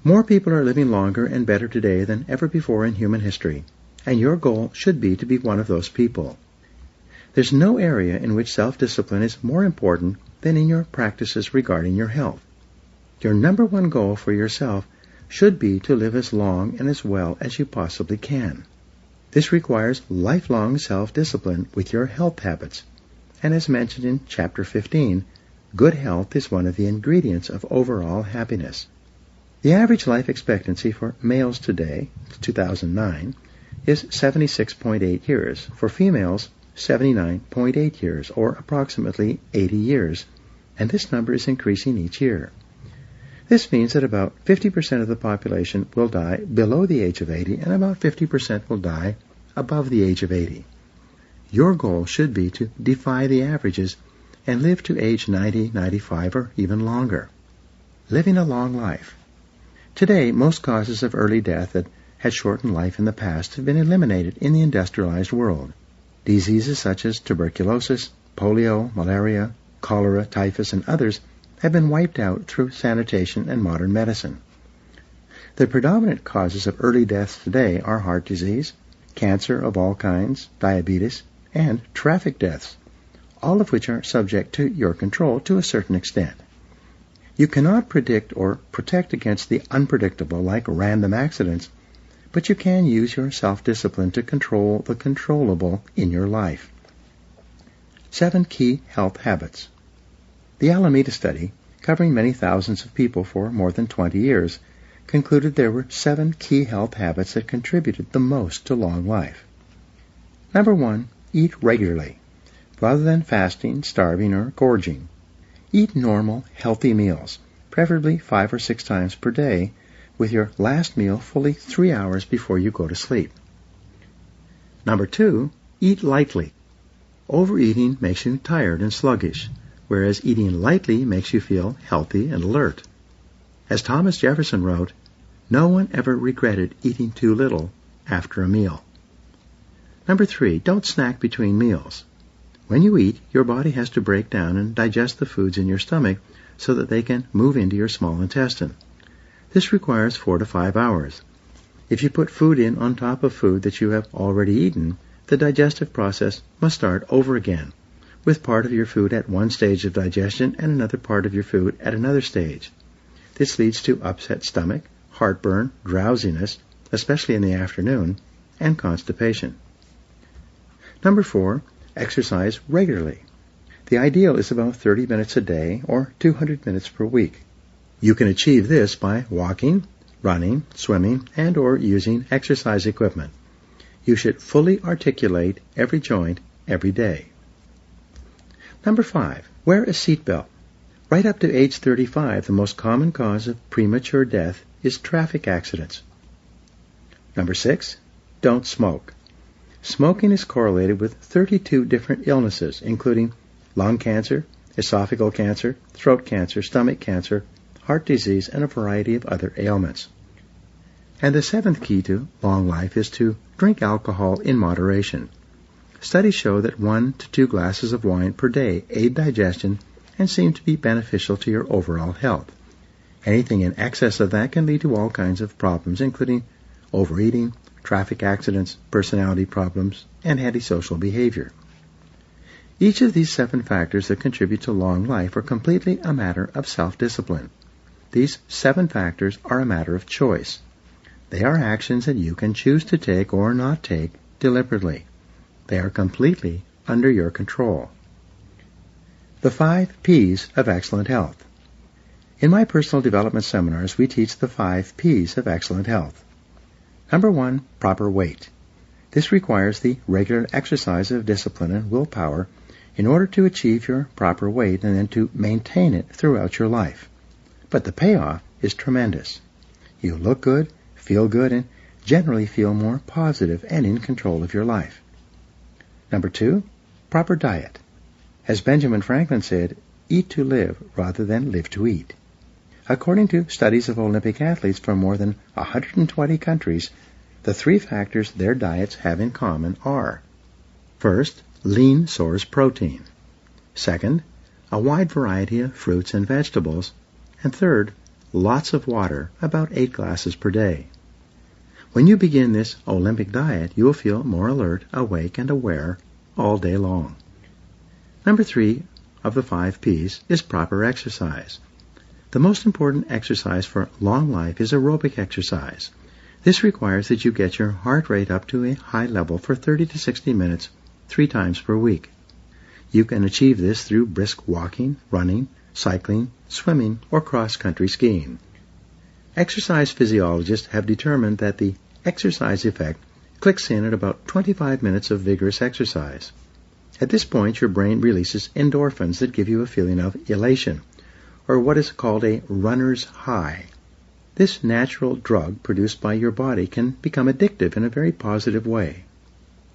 [SPEAKER 2] More people are living longer and better today than ever before in human history, and your goal should be to be one of those people. There's no area in which self-discipline is more important than in your practices regarding your health. Your number one goal for yourself should be to live as long and as well as you possibly can. This requires lifelong self-discipline with your health habits. And as mentioned in Chapter 15, good health is one of the ingredients of overall happiness. The average life expectancy for males today, 2009, is 76.8 years. For females, 79.8 years, or approximately 80 years. And this number is increasing each year. This means that about 50% of the population will die below the age of 80, and about 50% will die above the age of 80. Your goal should be to defy the averages and live to age 90, 95, or even longer. Living a long life. Today, most causes of early death that had shortened life in the past have been eliminated in the industrialized world. Diseases such as tuberculosis, polio, malaria, cholera, typhus, and others have been wiped out through sanitation and modern medicine. The predominant causes of early deaths today are heart disease, cancer of all kinds, diabetes, and traffic deaths, all of which are subject to your control to a certain extent. You cannot predict or protect against the unpredictable like random accidents, but you can use your self-discipline to control the controllable in your life. 7 key health habits. The Alameda study, covering many thousands of people for more than 20 years, concluded there were 7 key health habits that contributed the most to long life. Number 1, eat regularly, rather than fasting, starving, or gorging. Eat normal, healthy meals, preferably 5 or 6 times per day, with your last meal fully 3 hours before you go to sleep. Number 2, eat lightly. Overeating makes you tired and sluggish, whereas eating lightly makes you feel healthy and alert. As Thomas Jefferson wrote, "No one ever regretted eating too little after a meal." Number 3, don't snack between meals. When you eat, your body has to break down and digest the foods in your stomach so that they can move into your small intestine. This requires 4 to 5 hours. If you put food in on top of food that you have already eaten, the digestive process must start over again, with part of your food at one stage of digestion and another part of your food at another stage. This leads to upset stomach, heartburn, drowsiness, especially in the afternoon, and constipation. Number 4, exercise regularly. The ideal is about 30 minutes a day or 200 minutes per week. You can achieve this by walking, running, swimming, and or using exercise equipment. You should fully articulate every joint every day. Number 5, wear a seatbelt. Right up to age 35, the most common cause of premature death is traffic accidents. Number 6, don't smoke. Smoking is correlated with 32 different illnesses, including lung cancer, esophageal cancer, throat cancer, stomach cancer, heart disease, and a variety of other ailments. And the 7th key to long life is to drink alcohol in moderation. Studies show that 1 to 2 glasses of wine per day aid digestion and seem to be beneficial to your overall health. Anything in excess of that can lead to all kinds of problems, including overeating, traffic accidents, personality problems, and antisocial behavior. Each of these 7 factors that contribute to long life are completely a matter of self-discipline. These 7 factors are a matter of choice. They are actions that you can choose to take or not take deliberately. They are completely under your control. The 5 P's of excellent health. In my personal development seminars, we teach the 5 P's of excellent health. Number 1, proper weight. This requires the regular exercise of discipline and willpower in order to achieve your proper weight and then to maintain it throughout your life. But the payoff is tremendous. You look good, feel good, and generally feel more positive and in control of your life. Number 2, proper diet. As Benjamin Franklin said, eat to live rather than live to eat. According to studies of Olympic athletes from more than 120 countries, the 3 factors their diets have in common are: first, lean source protein; second, a wide variety of fruits and vegetables; and third, lots of water, about 8 glasses per day. When you begin this Olympic diet, you will feel more alert, awake, and aware all day long. Number 3 of the 5 P's is proper exercise. The most important exercise for long life is aerobic exercise. This requires that you get your heart rate up to a high level for 30 to 60 minutes 3 times per week. You can achieve this through brisk walking, running, cycling, swimming, or cross-country skiing. Exercise physiologists have determined that the exercise effect clicks in at about 25 minutes of vigorous exercise. At this point, your brain releases endorphins that give you a feeling of elation, or what is called a runner's high. This natural drug produced by your body can become addictive in a very positive way.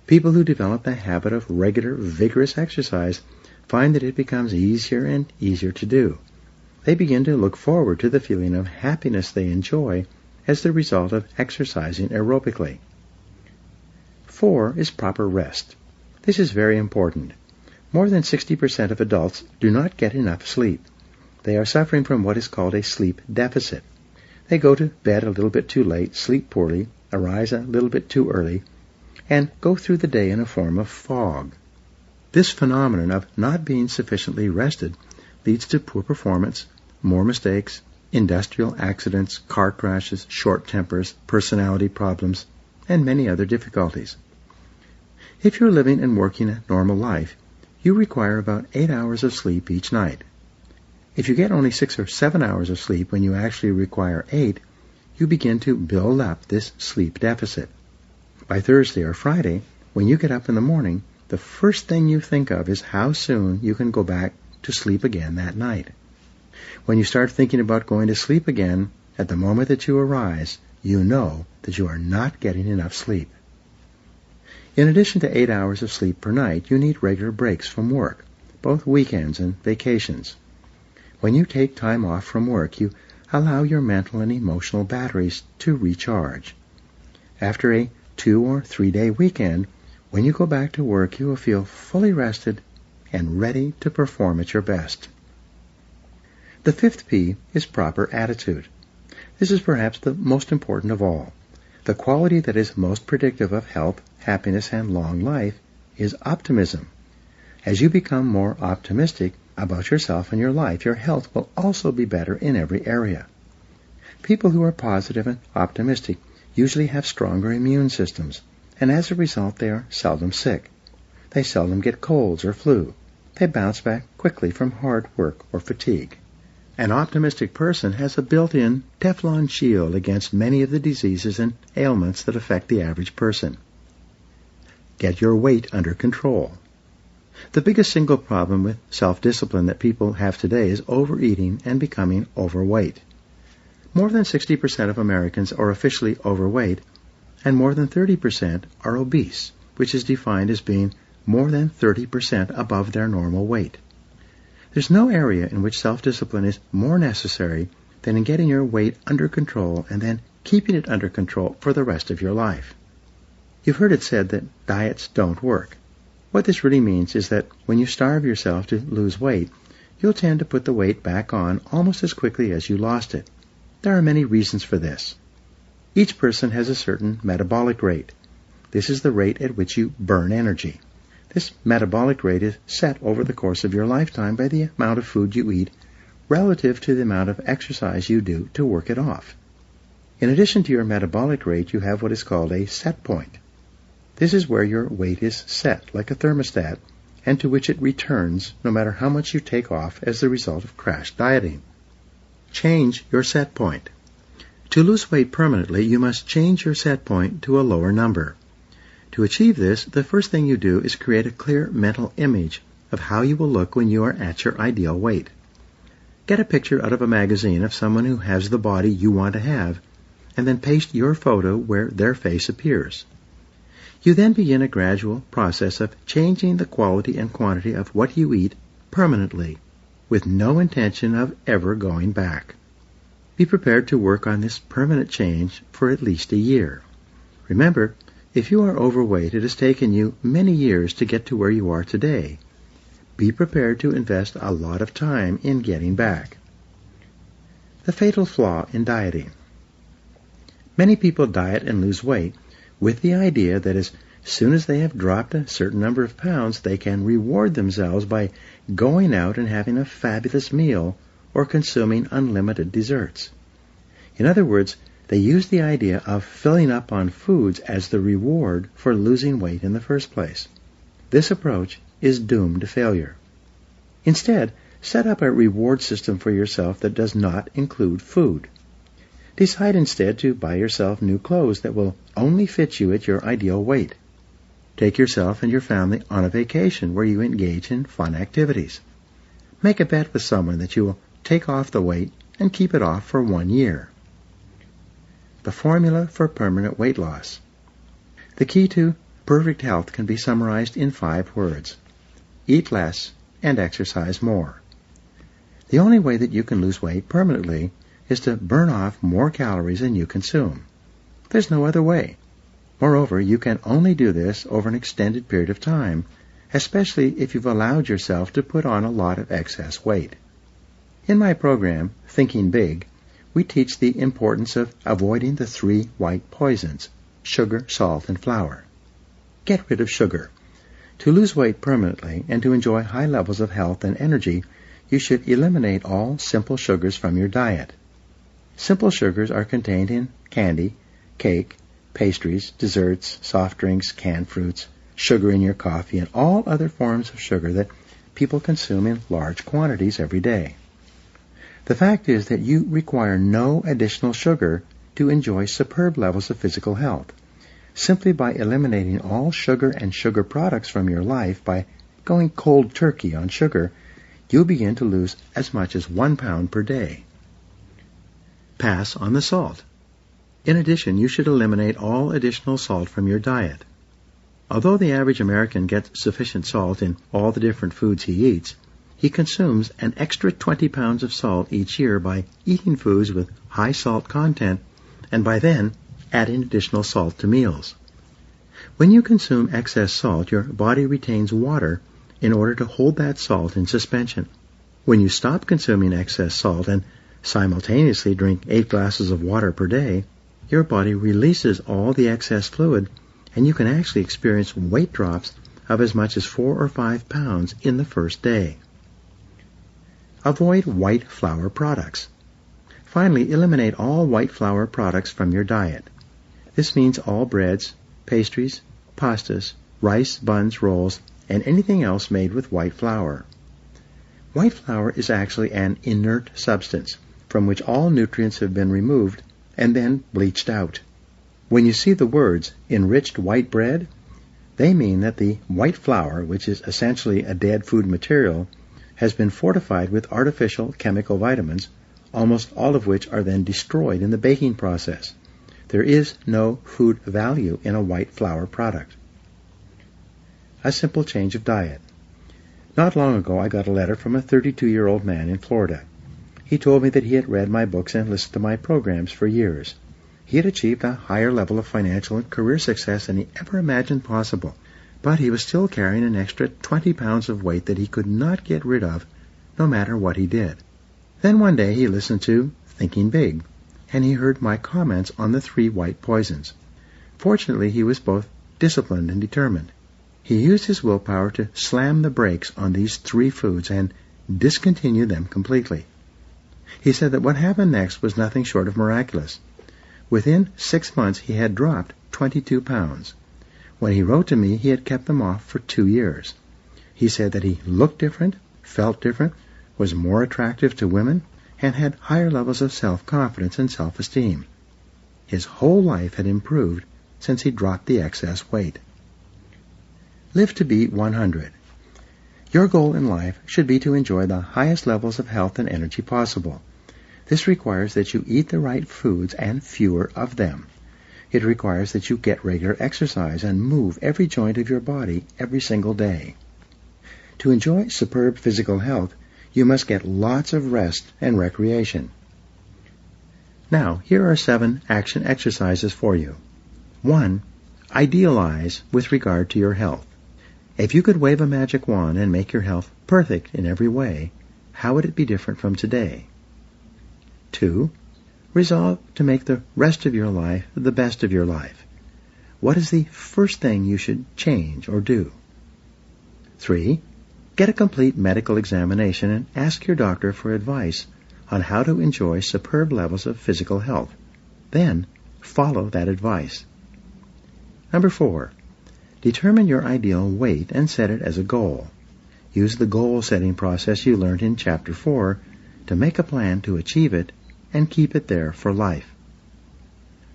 [SPEAKER 2] People who develop the habit of regular, vigorous exercise find that it becomes easier and easier to do. They begin to look forward to the feeling of happiness they enjoy as the result of exercising aerobically. 4 is proper rest. This is very important. More than 60% of adults do not get enough sleep. They are suffering from what is called a sleep deficit. They go to bed a little bit too late, sleep poorly, arise a little bit too early, and go through the day in a form of fog. This phenomenon of not being sufficiently rested leads to poor performance, more mistakes, industrial accidents, car crashes, short tempers, personality problems, and many other difficulties. If you're living and working a normal life, you require about 8 hours of sleep each night. If you get only 6 or 7 hours of sleep when you actually require 8, you begin to build up this sleep deficit. By Thursday or Friday, when you get up in the morning, the first thing you think of is how soon you can go back to sleep again that night. When you start thinking about going to sleep again, at the moment that you arise, you know that you are not getting enough sleep. In addition to 8 hours of sleep per night, you need regular breaks from work, both weekends and vacations. When you take time off from work, you allow your mental and emotional batteries to recharge. After a 2 or 3 day weekend, when you go back to work, you will feel fully rested and ready to perform at your best. The 5th P is proper attitude. This is perhaps the most important of all. The quality that is most predictive of health, happiness, and long life is optimism. As you become more optimistic about yourself and your life, your health will also be better in every area. People who are positive and optimistic usually have stronger immune systems, and as a result they are seldom sick. They seldom get colds or flu. They bounce back quickly from hard work or fatigue. An optimistic person has a built-in Teflon shield against many of the diseases and ailments that affect the average person. Get your weight under control. The biggest single problem with self-discipline that people have today is overeating and becoming overweight. More than 60% of Americans are officially overweight, and more than 30% are obese, which is defined as being more than 30% above their normal weight. There's no area in which self-discipline is more necessary than in getting your weight under control and then keeping it under control for the rest of your life. You've heard it said that diets don't work. What this really means is that when you starve yourself to lose weight, you'll tend to put the weight back on almost as quickly as you lost it. There are many reasons for this. Each person has a certain metabolic rate. This is the rate at which you burn energy. This metabolic rate is set over the course of your lifetime by the amount of food you eat relative to the amount of exercise you do to work it off. In addition to your metabolic rate, you have what is called a set point. This is where your weight is set, like a thermostat, and to which it returns no matter how much you take off as the result of crash dieting. Change your set point. To lose weight permanently, you must change your set point to a lower number. To achieve this, the first thing you do is create a clear mental image of how you will look when you are at your ideal weight. Get a picture out of a magazine of someone who has the body you want to have, and then paste your photo where their face appears. You then begin a gradual process of changing the quality and quantity of what you eat permanently, with no intention of ever going back. Be prepared to work on this permanent change for at least a year. Remember, if you are overweight, it has taken you many years to get to where you are today. Be prepared to invest a lot of time in getting back. The fatal flaw in dieting. Many people diet and lose weight with the idea that as soon as they have dropped a certain number of pounds, they can reward themselves by going out and having a fabulous meal or consuming unlimited desserts. In other words, they use the idea of filling up on foods as the reward for losing weight in the first place. This approach is doomed to failure. Instead, set up a reward system for yourself that does not include food. Decide instead to buy yourself new clothes that will only fit you at your ideal weight. Take yourself and your family on a vacation where you engage in fun activities. Make a bet with someone that you will take off the weight and keep it off for 1 year. The formula for permanent weight loss. The key to perfect health can be summarized in 5 words. Eat less and exercise more. The only way that you can lose weight permanently is to burn off more calories than you consume. There's no other way. Moreover, you can only do this over an extended period of time, especially if you've allowed yourself to put on a lot of excess weight. In my program, Thinking Big, we teach the importance of avoiding the 3 white poisons: sugar, salt, and flour. Get rid of sugar. To lose weight permanently and to enjoy high levels of health and energy, you should eliminate all simple sugars from your diet. Simple sugars are contained in candy, cake, pastries, desserts, soft drinks, canned fruits, sugar in your coffee, and all other forms of sugar that people consume in large quantities every day. The fact is that you require no additional sugar to enjoy superb levels of physical health. Simply by eliminating all sugar and sugar products from your life, by going cold turkey on sugar, you'll begin to lose as much as 1 pound per day. Pass on the salt. In addition, you should eliminate all additional salt from your diet. Although the average American gets sufficient salt in all the different foods he eats, he consumes an extra 20 pounds of salt each year by eating foods with high salt content and by then adding additional salt to meals. When you consume excess salt, your body retains water in order to hold that salt in suspension. When you stop consuming excess salt and simultaneously drink 8 glasses of water per day, your body releases all the excess fluid, and you can actually experience weight drops of as much as 4 or 5 pounds in the first day. Avoid white flour products. Finally, eliminate all white flour products from your diet. This means all breads, pastries, pastas, rice, buns, rolls, and anything else made with white flour. White flour is actually an inert substance from which all nutrients have been removed and then bleached out. When you see the words enriched white bread, they mean that the white flour, which is essentially a dead food material, has been fortified with artificial chemical vitamins, almost all of which are then destroyed in the baking process. There is no food value in a white flour product. A simple change of diet. Not long ago, I got a letter from a 32-year-old man in Florida. He told me that he had read my books and listened to my programs for years. He had achieved a higher level of financial and career success than he ever imagined possible, but he was still carrying an extra 20 pounds of weight that he could not get rid of, no matter what he did. Then one day he listened to Thinking Big, and he heard my comments on the 3 white poisons. Fortunately, he was both disciplined and determined. He used his willpower to slam the brakes on these 3 foods and discontinue them completely. He said that what happened next was nothing short of miraculous. Within 6 months, he had dropped 22 pounds. When he wrote to me, he had kept them off for 2 years. He said that he looked different, felt different, was more attractive to women, and had higher levels of self-confidence and self-esteem. His whole life had improved since he dropped the excess weight. Live to be 100. Your goal in life should be to enjoy the highest levels of health and energy possible. This requires that you eat the right foods and fewer of them. It requires that you get regular exercise and move every joint of your body every single day. To enjoy superb physical health, you must get lots of rest and recreation. Now, here are 7 action exercises for you. 1. Idealize with regard to your health. If you could wave a magic wand and make your health perfect in every way, how would it be different from today? 2. Resolve to make the rest of your life the best of your life. What is the first thing you should change or do? 3. Get a complete medical examination and ask your doctor for advice on how to enjoy superb levels of physical health. Then, follow that advice. 4. Determine your ideal weight and set it as a goal. Use the goal-setting process you learned in Chapter 4 to make a plan to achieve it and keep it there for life.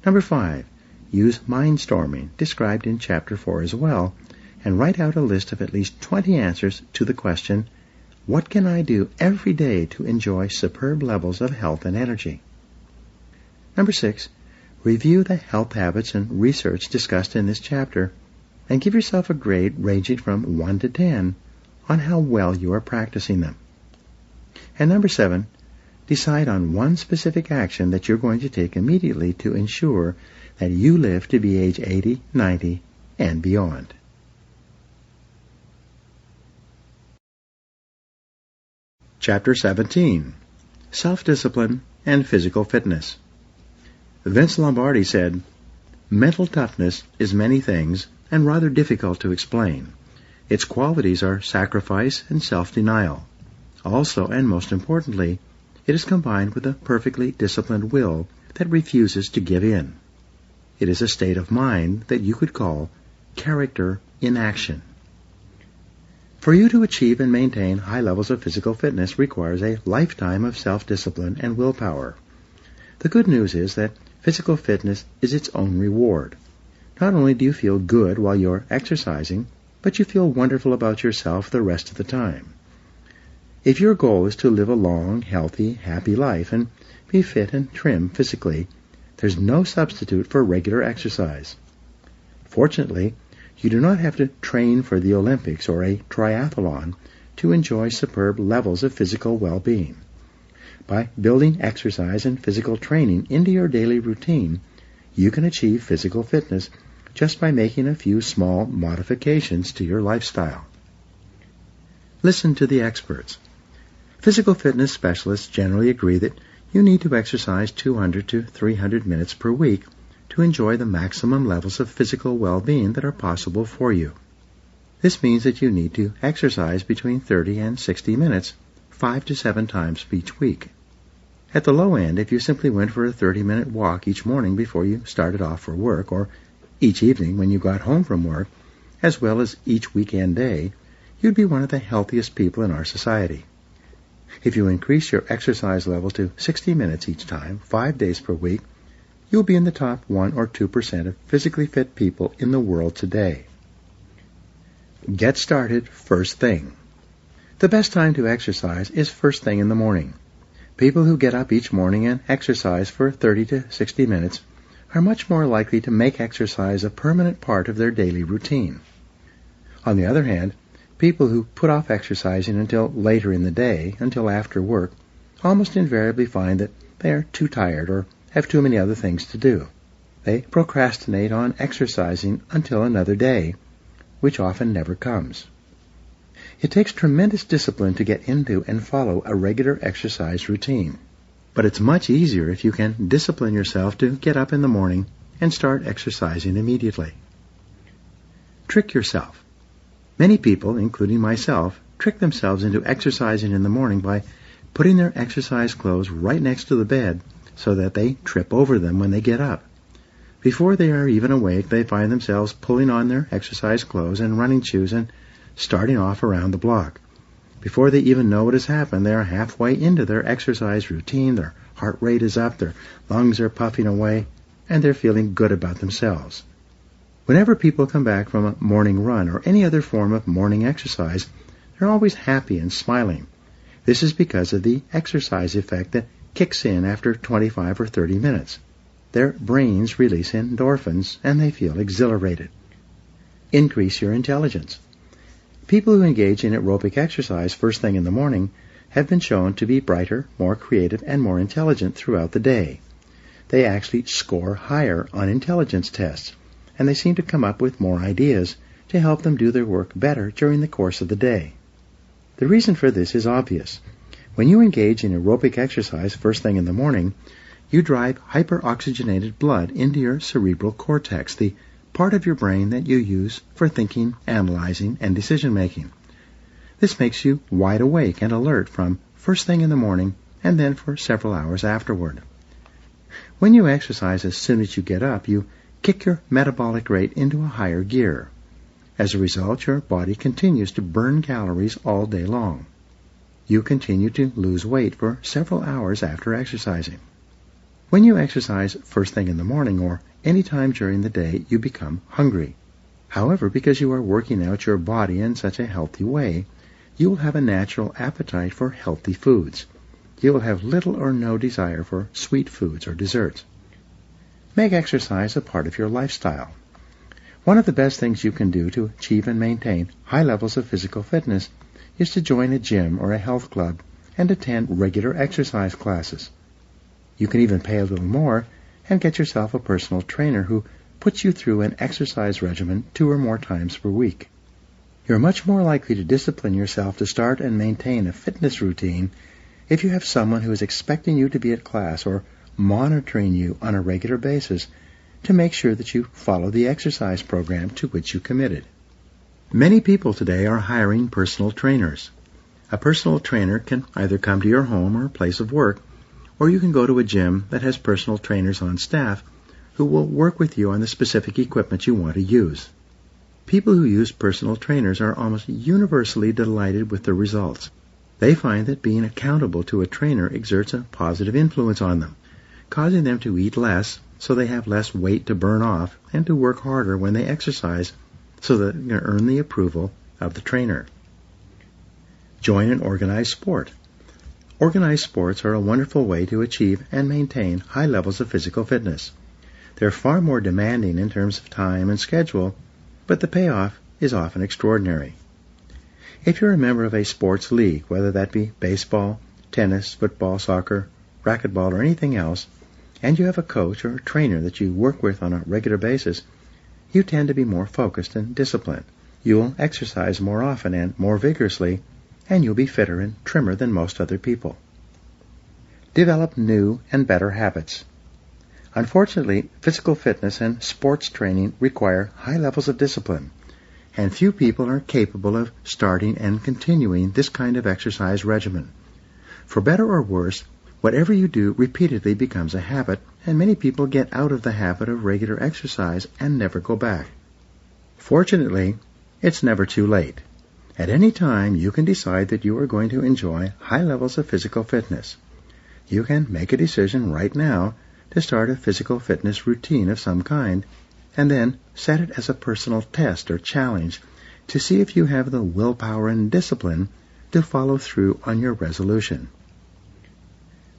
[SPEAKER 2] 5. Use mindstorming, described in Chapter 4 as well, and write out a list of at least 20 answers to the question, what can I do every day to enjoy superb levels of health and energy? 6. Review the health habits and research discussed in this chapter and give yourself a grade ranging from 1 to 10 on how well you are practicing them. And 7. Decide on one specific action that you're going to take immediately to ensure that you live to be age 80, 90, and beyond. Chapter 17. Self-Discipline and Physical Fitness. Vince Lombardi said, "Mental toughness is many things and rather difficult to explain. Its qualities are sacrifice and self-denial. Also, and most importantly, it is combined with a perfectly disciplined will that refuses to give in. It is a state of mind that you could call character in action." For you to achieve and maintain high levels of physical fitness requires a lifetime of self-discipline and willpower. The good news is that physical fitness is its own reward. Not only do you feel good while you're exercising, but you feel wonderful about yourself the rest of the time. If your goal is to live a long, healthy, happy life and be fit and trim physically, there's no substitute for regular exercise. Fortunately, you do not have to train for the Olympics or a triathlon to enjoy superb levels of physical well-being. By building exercise and physical training into your daily routine, you can achieve physical fitness just by making a few small modifications to your lifestyle. Listen to the experts. Physical fitness specialists generally agree that you need to exercise 200 to 300 minutes per week to enjoy the maximum levels of physical well-being that are possible for you. This means that you need to exercise between 30 and 60 minutes, 5 to 7 times each week. At the low end, if you simply went for a 30-minute walk each morning before you started off for work, or each evening when you got home from work, as well as each weekend day, you'd be one of the healthiest people in our society. If you increase your exercise level to 60 minutes each time, 5 days per week, you'll be in the top 1 or 2% of physically fit people in the world today. Get started first thing. The best time to exercise is first thing in the morning. People who get up each morning and exercise for 30 to 60 minutes are much more likely to make exercise a permanent part of their daily routine. On the other hand, people who put off exercising until later in the day, until after work, almost invariably find that they are too tired or have too many other things to do. They procrastinate on exercising until another day, which often never comes. It takes tremendous discipline to get into and follow a regular exercise routine. But it's much easier if you can discipline yourself to get up in the morning and start exercising immediately. Trick yourself. Many people, including myself, trick themselves into exercising in the morning by putting their exercise clothes right next to the bed so that they trip over them when they get up. Before they are even awake, they find themselves pulling on their exercise clothes and running shoes and starting off around the block. Before they even know what has happened, they are halfway into their exercise routine, their heart rate is up, their lungs are puffing away, and they're feeling good about themselves. Whenever people come back from a morning run or any other form of morning exercise, they're always happy and smiling. This is because of the exercise effect that kicks in after 25 or 30 minutes. Their brains release endorphins and they feel exhilarated. Increase your intelligence. People who engage in aerobic exercise first thing in the morning have been shown to be brighter, more creative, and more intelligent throughout the day. They actually score higher on intelligence tests, and they seem to come up with more ideas to help them do their work better during the course of the day. The reason for this is obvious. When you engage in aerobic exercise first thing in the morning, you drive hyperoxygenated blood into your cerebral cortex, the part of your brain that you use for thinking, analyzing, and decision-making. This makes you wide awake and alert from first thing in the morning and then for several hours afterward. When you exercise as soon as you get up, you kick your metabolic rate into a higher gear. As a result, your body continues to burn calories all day long. You continue to lose weight for several hours after exercising. When you exercise first thing in the morning or any time during the day, you become hungry. However, because you are working out your body in such a healthy way, you will have a natural appetite for healthy foods. You will have little or no desire for sweet foods or desserts. Make exercise a part of your lifestyle. One of the best things you can do to achieve and maintain high levels of physical fitness is to join a gym or a health club and attend regular exercise classes. You can even pay a little more and get yourself a personal trainer who puts you through an exercise regimen 2 or more times per week. You're much more likely to discipline yourself to start and maintain a fitness routine if you have someone who is expecting you to be at class or monitoring you on a regular basis to make sure that you follow the exercise program to which you committed. Many people today are hiring personal trainers. A personal trainer can either come to your home or place of work, or you can go to a gym that has personal trainers on staff who will work with you on the specific equipment you want to use. People who use personal trainers are almost universally delighted with the results. They find that being accountable to a trainer exerts a positive influence on them, causing them to eat less so they have less weight to burn off and to work harder when they exercise so that they can earn the approval of the trainer. Join an organized sport. Organized sports are a wonderful way to achieve and maintain high levels of physical fitness. They're far more demanding in terms of time and schedule, but the payoff is often extraordinary. If you're a member of a sports league, whether that be baseball, tennis, football, soccer, racquetball, or anything else, and you have a coach or a trainer that you work with on a regular basis, you tend to be more focused and disciplined. You'll exercise more often and more vigorously, and you'll be fitter and trimmer than most other people. Develop new and better habits. Unfortunately, physical fitness and sports training require high levels of discipline, and few people are capable of starting and continuing this kind of exercise regimen. For better or worse, whatever you do repeatedly becomes a habit, and many people get out of the habit of regular exercise and never go back. Fortunately, it's never too late. At any time, you can decide that you are going to enjoy high levels of physical fitness. You can make a decision right now to start a physical fitness routine of some kind, and then set it as a personal test or challenge to see if you have the willpower and discipline to follow through on your resolution.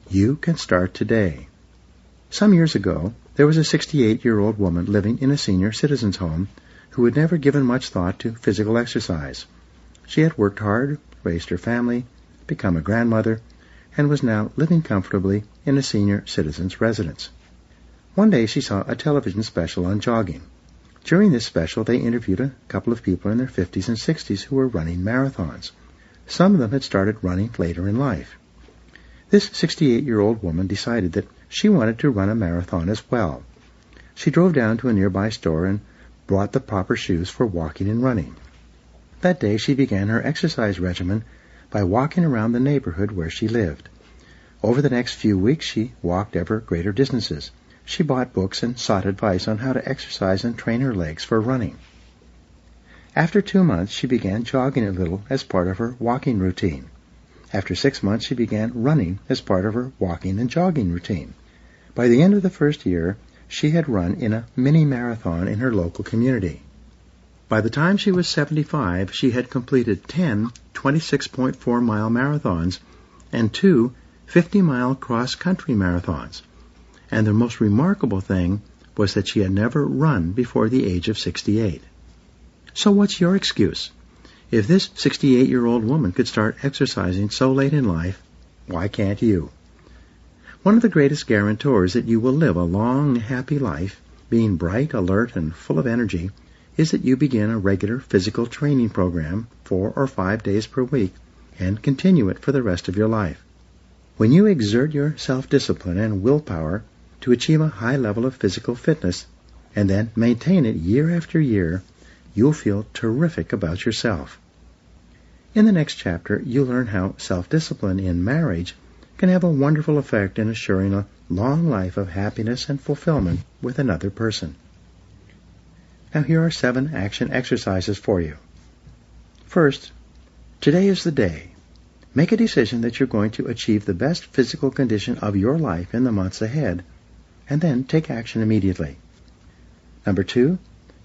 [SPEAKER 2] You can start today. Some years ago, there was a 68-year-old woman living in a senior citizens' home who had never given much thought to physical exercise. She had worked hard, raised her family, become a grandmother, and was now living comfortably in a senior citizen's residence. One day she saw a television special on jogging. During this special, they interviewed a couple of people in their 50s and 60s who were running marathons. Some of them had started running later in life. This 68-year-old woman decided that she wanted to run a marathon as well. She drove down to a nearby store and bought the proper shoes for walking and running. That day she began her exercise regimen by walking around the neighborhood where she lived. Over the next few weeks she walked ever greater distances. She bought books and sought advice on how to exercise and train her legs for running. After 2 months, she began jogging a little as part of her walking routine. After 6 months, she began running as part of her walking and jogging routine. By the end of the first year, she had run in a mini marathon in her local community. By the time she was 75, she had completed 10 26.4-mile marathons and 2 50-mile cross-country marathons. And the most remarkable thing was that she had never run before the age of 68. So what's your excuse? If this 68-year-old woman could start exercising so late in life, why can't you? One of the greatest guarantors that you will live a long, happy life, being bright, alert, and full of energy, is that you begin a regular physical training program 4 or 5 days per week and continue it for the rest of your life. When you exert your self-discipline and willpower to achieve a high level of physical fitness and then maintain it year after year, you'll feel terrific about yourself. In the next chapter, you'll learn how self-discipline in marriage can have a wonderful effect in assuring a long life of happiness and fulfillment with another person. Now here are 7 action exercises for you. First, today is the day. Make a decision that you're going to achieve the best physical condition of your life in the months ahead, and then take action immediately. Number 2,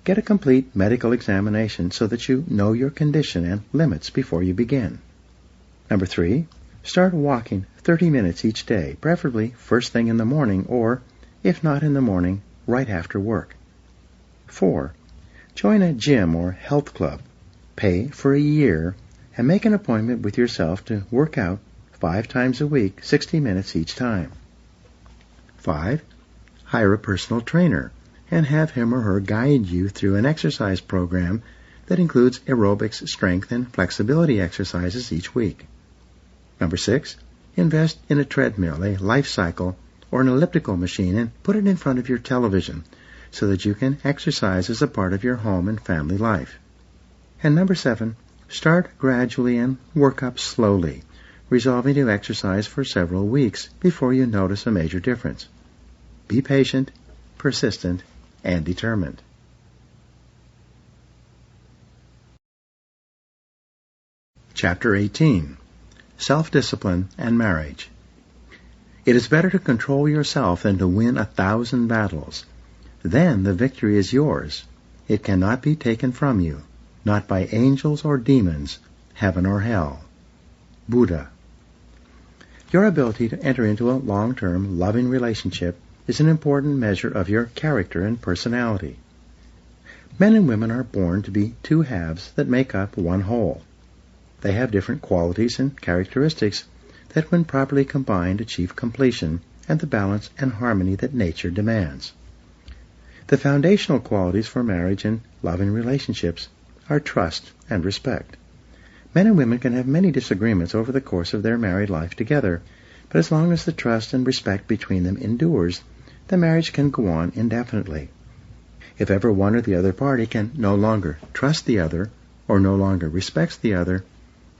[SPEAKER 2] get a complete medical examination so that you know your condition and limits before you begin. Number 3, start walking 30 minutes each day, preferably first thing in the morning or, if not in the morning, right after work. 4, join a gym or health club. Pay for a year and make an appointment with yourself to work out 5 times a week, 60 minutes each time. 5, hire a personal trainer and have him or her guide you through an exercise program that includes aerobics, strength, and flexibility exercises each week. Number 6, invest in a treadmill, a life cycle, or an elliptical machine and put it in front of your television so that you can exercise as a part of your home and family life. And number 7, start gradually and work up slowly, resolving to exercise for several weeks before you notice a major difference. Be patient, persistent, and determined. Chapter 18. Self-Discipline and Marriage. It is better to control yourself than to win 1,000 battles. Then the victory is yours. It cannot be taken from you, not by angels or demons, heaven or hell. Buddha. Your ability to enter into a long-term, loving relationship is an important measure of your character and personality. Men and women are born to be 2 halves that make up one whole. They have different qualities and characteristics that, when properly combined, achieve completion and the balance and harmony that nature demands. The foundational qualities for marriage and loving relationships are trust and respect. Men and women can have many disagreements over the course of their married life together, but as long as the trust and respect between them endures, the marriage can go on indefinitely. If ever one or the other party can no longer trust the other or no longer respects the other,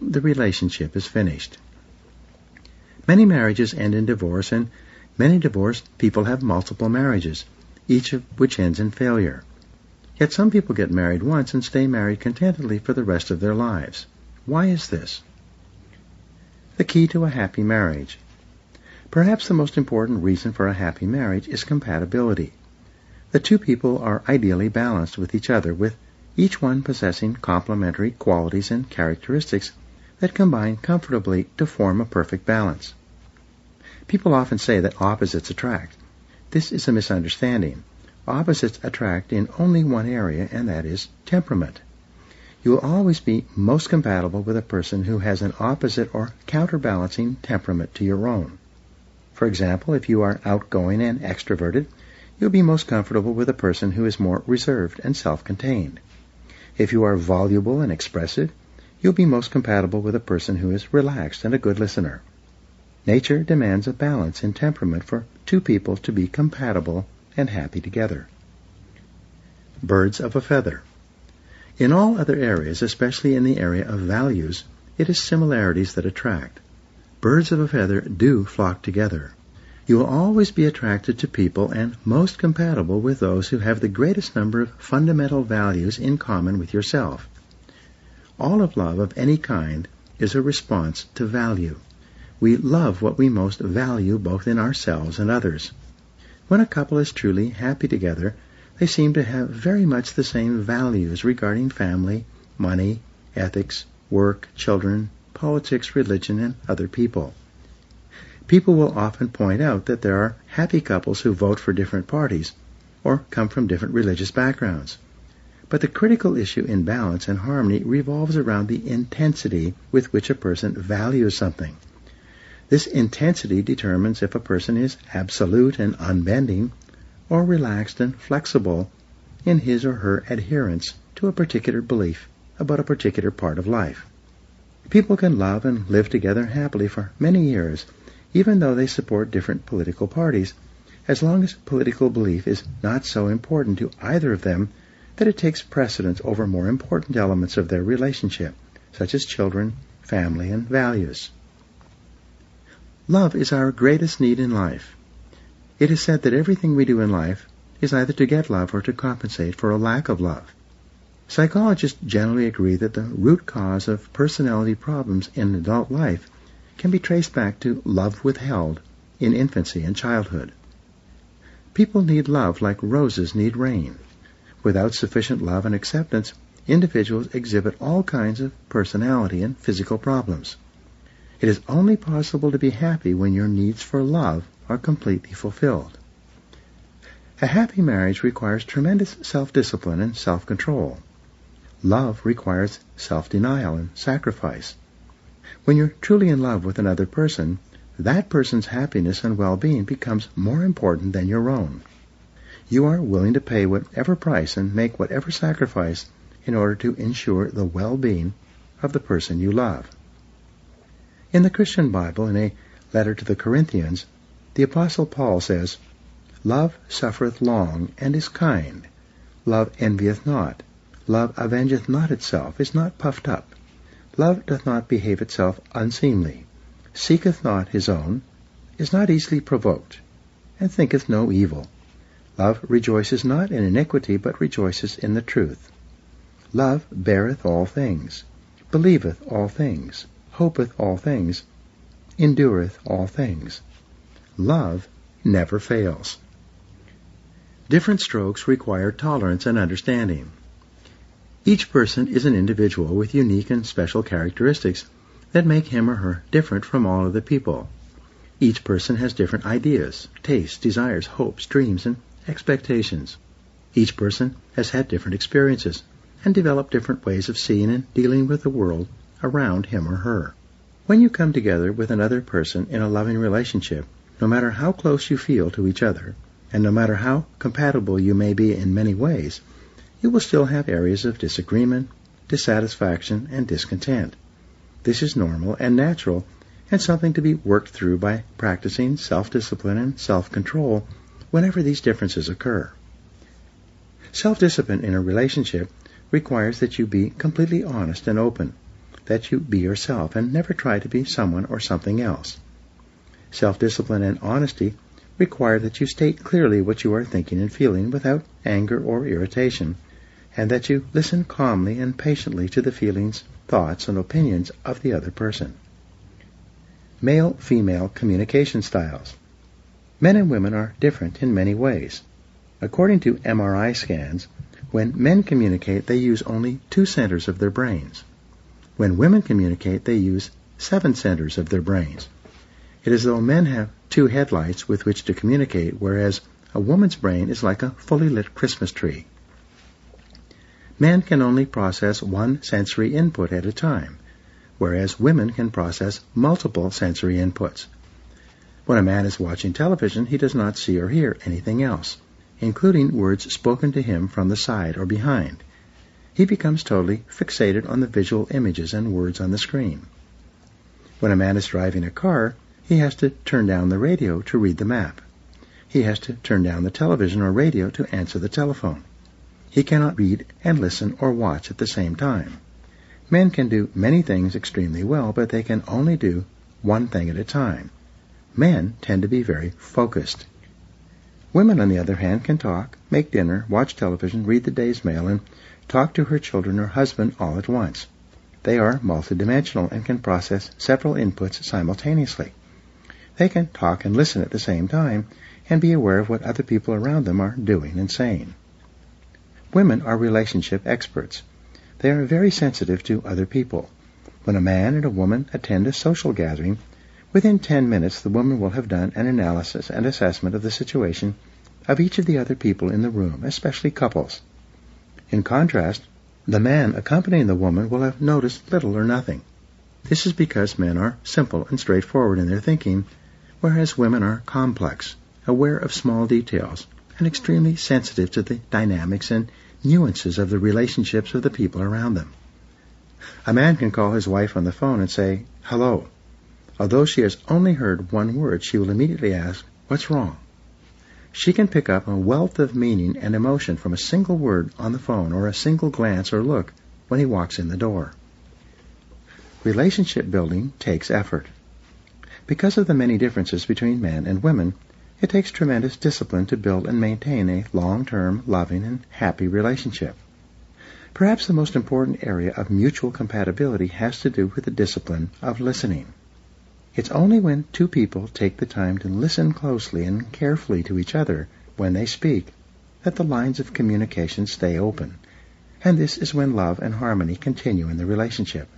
[SPEAKER 2] the relationship is finished. Many marriages end in divorce, and many divorced people have multiple marriages, each of which ends in failure. Yet some people get married once and stay married contentedly for the rest of their lives. Why is this? The key to a happy marriage. Perhaps the most important reason for a happy marriage is compatibility. The 2 people are ideally balanced with each other, with each one possessing complementary qualities and characteristics that combine comfortably to form a perfect balance. People often say that opposites attract. This is a misunderstanding. Opposites attract in only one area, and that is temperament. You will always be most compatible with a person who has an opposite or counterbalancing temperament to your own. For example, if you are outgoing and extroverted, you'll be most comfortable with a person who is more reserved and self-contained. If you are voluble and expressive, you'll be most compatible with a person who is relaxed and a good listener. Nature demands a balance in temperament for 2 people to be compatible and happy together. Birds of a feather. In all other areas, especially in the area of values, it is similarities that attract. Birds of a feather do flock together. You will always be attracted to people and most compatible with those who have the greatest number of fundamental values in common with yourself. All of love of any kind is a response to value. We love what we most value both in ourselves and others. When a couple is truly happy together, they seem to have very much the same values regarding family, money, ethics, work, children, politics, religion, and other people. People will often point out that there are happy couples who vote for different parties or come from different religious backgrounds. But the critical issue in balance and harmony revolves around the intensity with which a person values something. This intensity determines if a person is absolute and unbending or relaxed and flexible in his or her adherence to a particular belief about a particular part of life. People can love and live together happily for many years, even though they support different political parties, as long as political belief is not so important to either of them that it takes precedence over more important elements of their relationship, such as children, family, and values. Love is our greatest need in life. It is said that everything we do in life is either to get love or to compensate for a lack of love. Psychologists generally agree that the root cause of personality problems in adult life can be traced back to love withheld in infancy and childhood. People need love like roses need rain. Without sufficient love and acceptance, individuals exhibit all kinds of personality and physical problems. It is only possible to be happy when your needs for love are completely fulfilled. A happy marriage requires tremendous self-discipline and self-control. Love requires self-denial and sacrifice. When you're truly in love with another person, that person's happiness and well-being becomes more important than your own. You are willing to pay whatever price and make whatever sacrifice in order to ensure the well-being of the person you love. In the Christian Bible, in a letter to the Corinthians, the Apostle Paul says, "Love suffereth long, and is kind. Love envieth not. Love avengeth not itself, is not puffed up. Love doth not behave itself unseemly, seeketh not his own, is not easily provoked, and thinketh no evil. Love rejoices not in iniquity, but rejoices in the truth. Love beareth all things, believeth all things, hopeth all things, endureth all things. Love never fails." Different strokes require tolerance and understanding. Each person is an individual with unique and special characteristics that make him or her different from all other people. Each person has different ideas, tastes, desires, hopes, dreams, and expectations. Each person has had different experiences and developed different ways of seeing and dealing with the world around him or her. When you come together with another person in a loving relationship, no matter how close you feel to each other, and no matter how compatible you may be in many ways, you will still have areas of disagreement, dissatisfaction, and discontent. This is normal and natural, and something to be worked through by practicing self-discipline and self-control whenever these differences occur. Self-discipline in a relationship requires that you be completely honest and open, that you be yourself and never try to be someone or something else. Self-discipline and honesty require that you state clearly what you are thinking and feeling without anger or irritation, and that you listen calmly and patiently to the feelings, thoughts, and opinions of the other person. Male-female communication styles. Men and women are different in many ways. According to MRI scans, when men communicate, they use only 2 centers of their brains. When women communicate, they use 7 centers of their brains. It is as though men have 2 headlights with which to communicate, whereas a woman's brain is like a fully lit Christmas tree. Men can only process 1 sensory input at a time, whereas women can process multiple sensory inputs. When a man is watching television, he does not see or hear anything else, including words spoken to him from the side or behind. He becomes totally fixated on the visual images and words on the screen. When a man is driving a car, he has to turn down the radio to read the map. He has to turn down the television or radio to answer the telephone. He cannot read and listen or watch at the same time. Men can do many things extremely well, but they can only do one thing at a time. Men tend to be very focused. Women, on the other hand, can talk, make dinner, watch television, read the day's mail, and talk to her children or husband all at once. They are multidimensional and can process several inputs simultaneously. They can talk and listen at the same time and be aware of what other people around them are doing and saying. Women are relationship experts. They are very sensitive to other people. When a man and a woman attend a social gathering, within 10 minutes the woman will have done an analysis and assessment of the situation of each of the other people in the room, especially couples. In contrast, the man accompanying the woman will have noticed little or nothing. This is because men are simple and straightforward in their thinking, whereas women are complex, aware of small details, and extremely sensitive to the dynamics and nuances of the relationships of the people around them. A man can call his wife on the phone and say, "Hello." Although she has only heard one word, she will immediately ask, "What's wrong?" She can pick up a wealth of meaning and emotion from a single word on the phone or a single glance or look when he walks in the door. Relationship building takes effort. Because of the many differences between men and women, it takes tremendous discipline to build and maintain a long-term, loving, and happy relationship. Perhaps the most important area of mutual compatibility has to do with the discipline of listening. It's only when two people take the time to listen closely and carefully to each other when they speak that the lines of communication stay open, and this is when love and harmony continue in the relationship.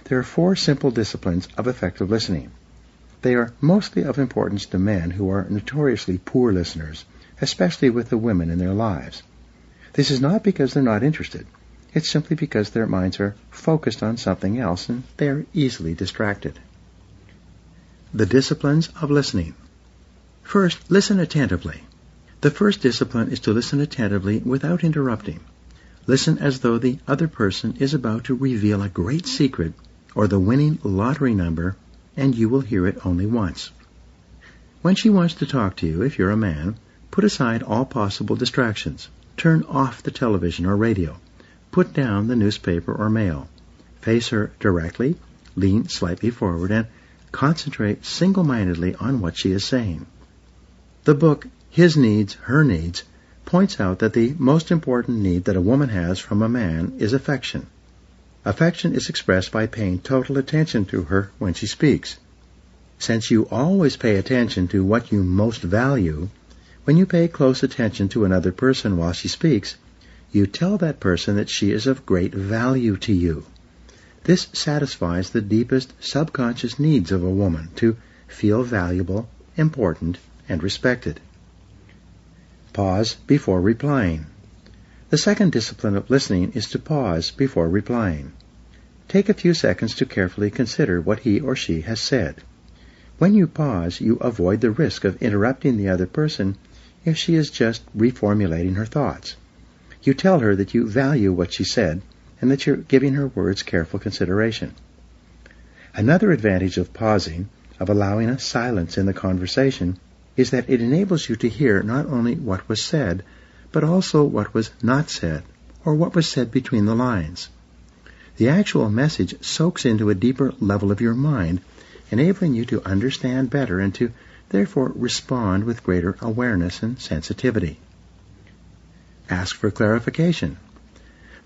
[SPEAKER 2] There are 4 simple disciplines of effective listening. They are mostly of importance to men who are notoriously poor listeners, especially with the women in their lives. This is not because they're not interested. It's simply because their minds are focused on something else and they are easily distracted. The disciplines of listening. First, listen attentively. The first discipline is to listen attentively without interrupting. Listen as though the other person is about to reveal a great secret or the winning lottery number, and you will hear it only once. When she wants to talk to you, if you're a man, put aside all possible distractions. Turn off the television or radio. Put down the newspaper or mail. Face her directly, lean slightly forward, and concentrate single-mindedly on what she is saying. The book, His Needs, Her Needs, points out that the most important need that a woman has from a man is affection. Affection is expressed by paying total attention to her when she speaks. Since you always pay attention to what you most value, when you pay close attention to another person while she speaks, you tell that person that she is of great value to you. This satisfies the deepest subconscious needs of a woman to feel valuable, important, and respected. Pause before replying. The second discipline of listening is to pause before replying. Take a few seconds to carefully consider what he or she has said. When you pause, you avoid the risk of interrupting the other person if she is just reformulating her thoughts. You tell her that you value what she said and that you're giving her words careful consideration. Another advantage of pausing, of allowing a silence in the conversation, is that it enables you to hear not only what was said, but also what was not said, or what was said between the lines. The actual message soaks into a deeper level of your mind, enabling you to understand better and to therefore respond with greater awareness and sensitivity. Ask for clarification.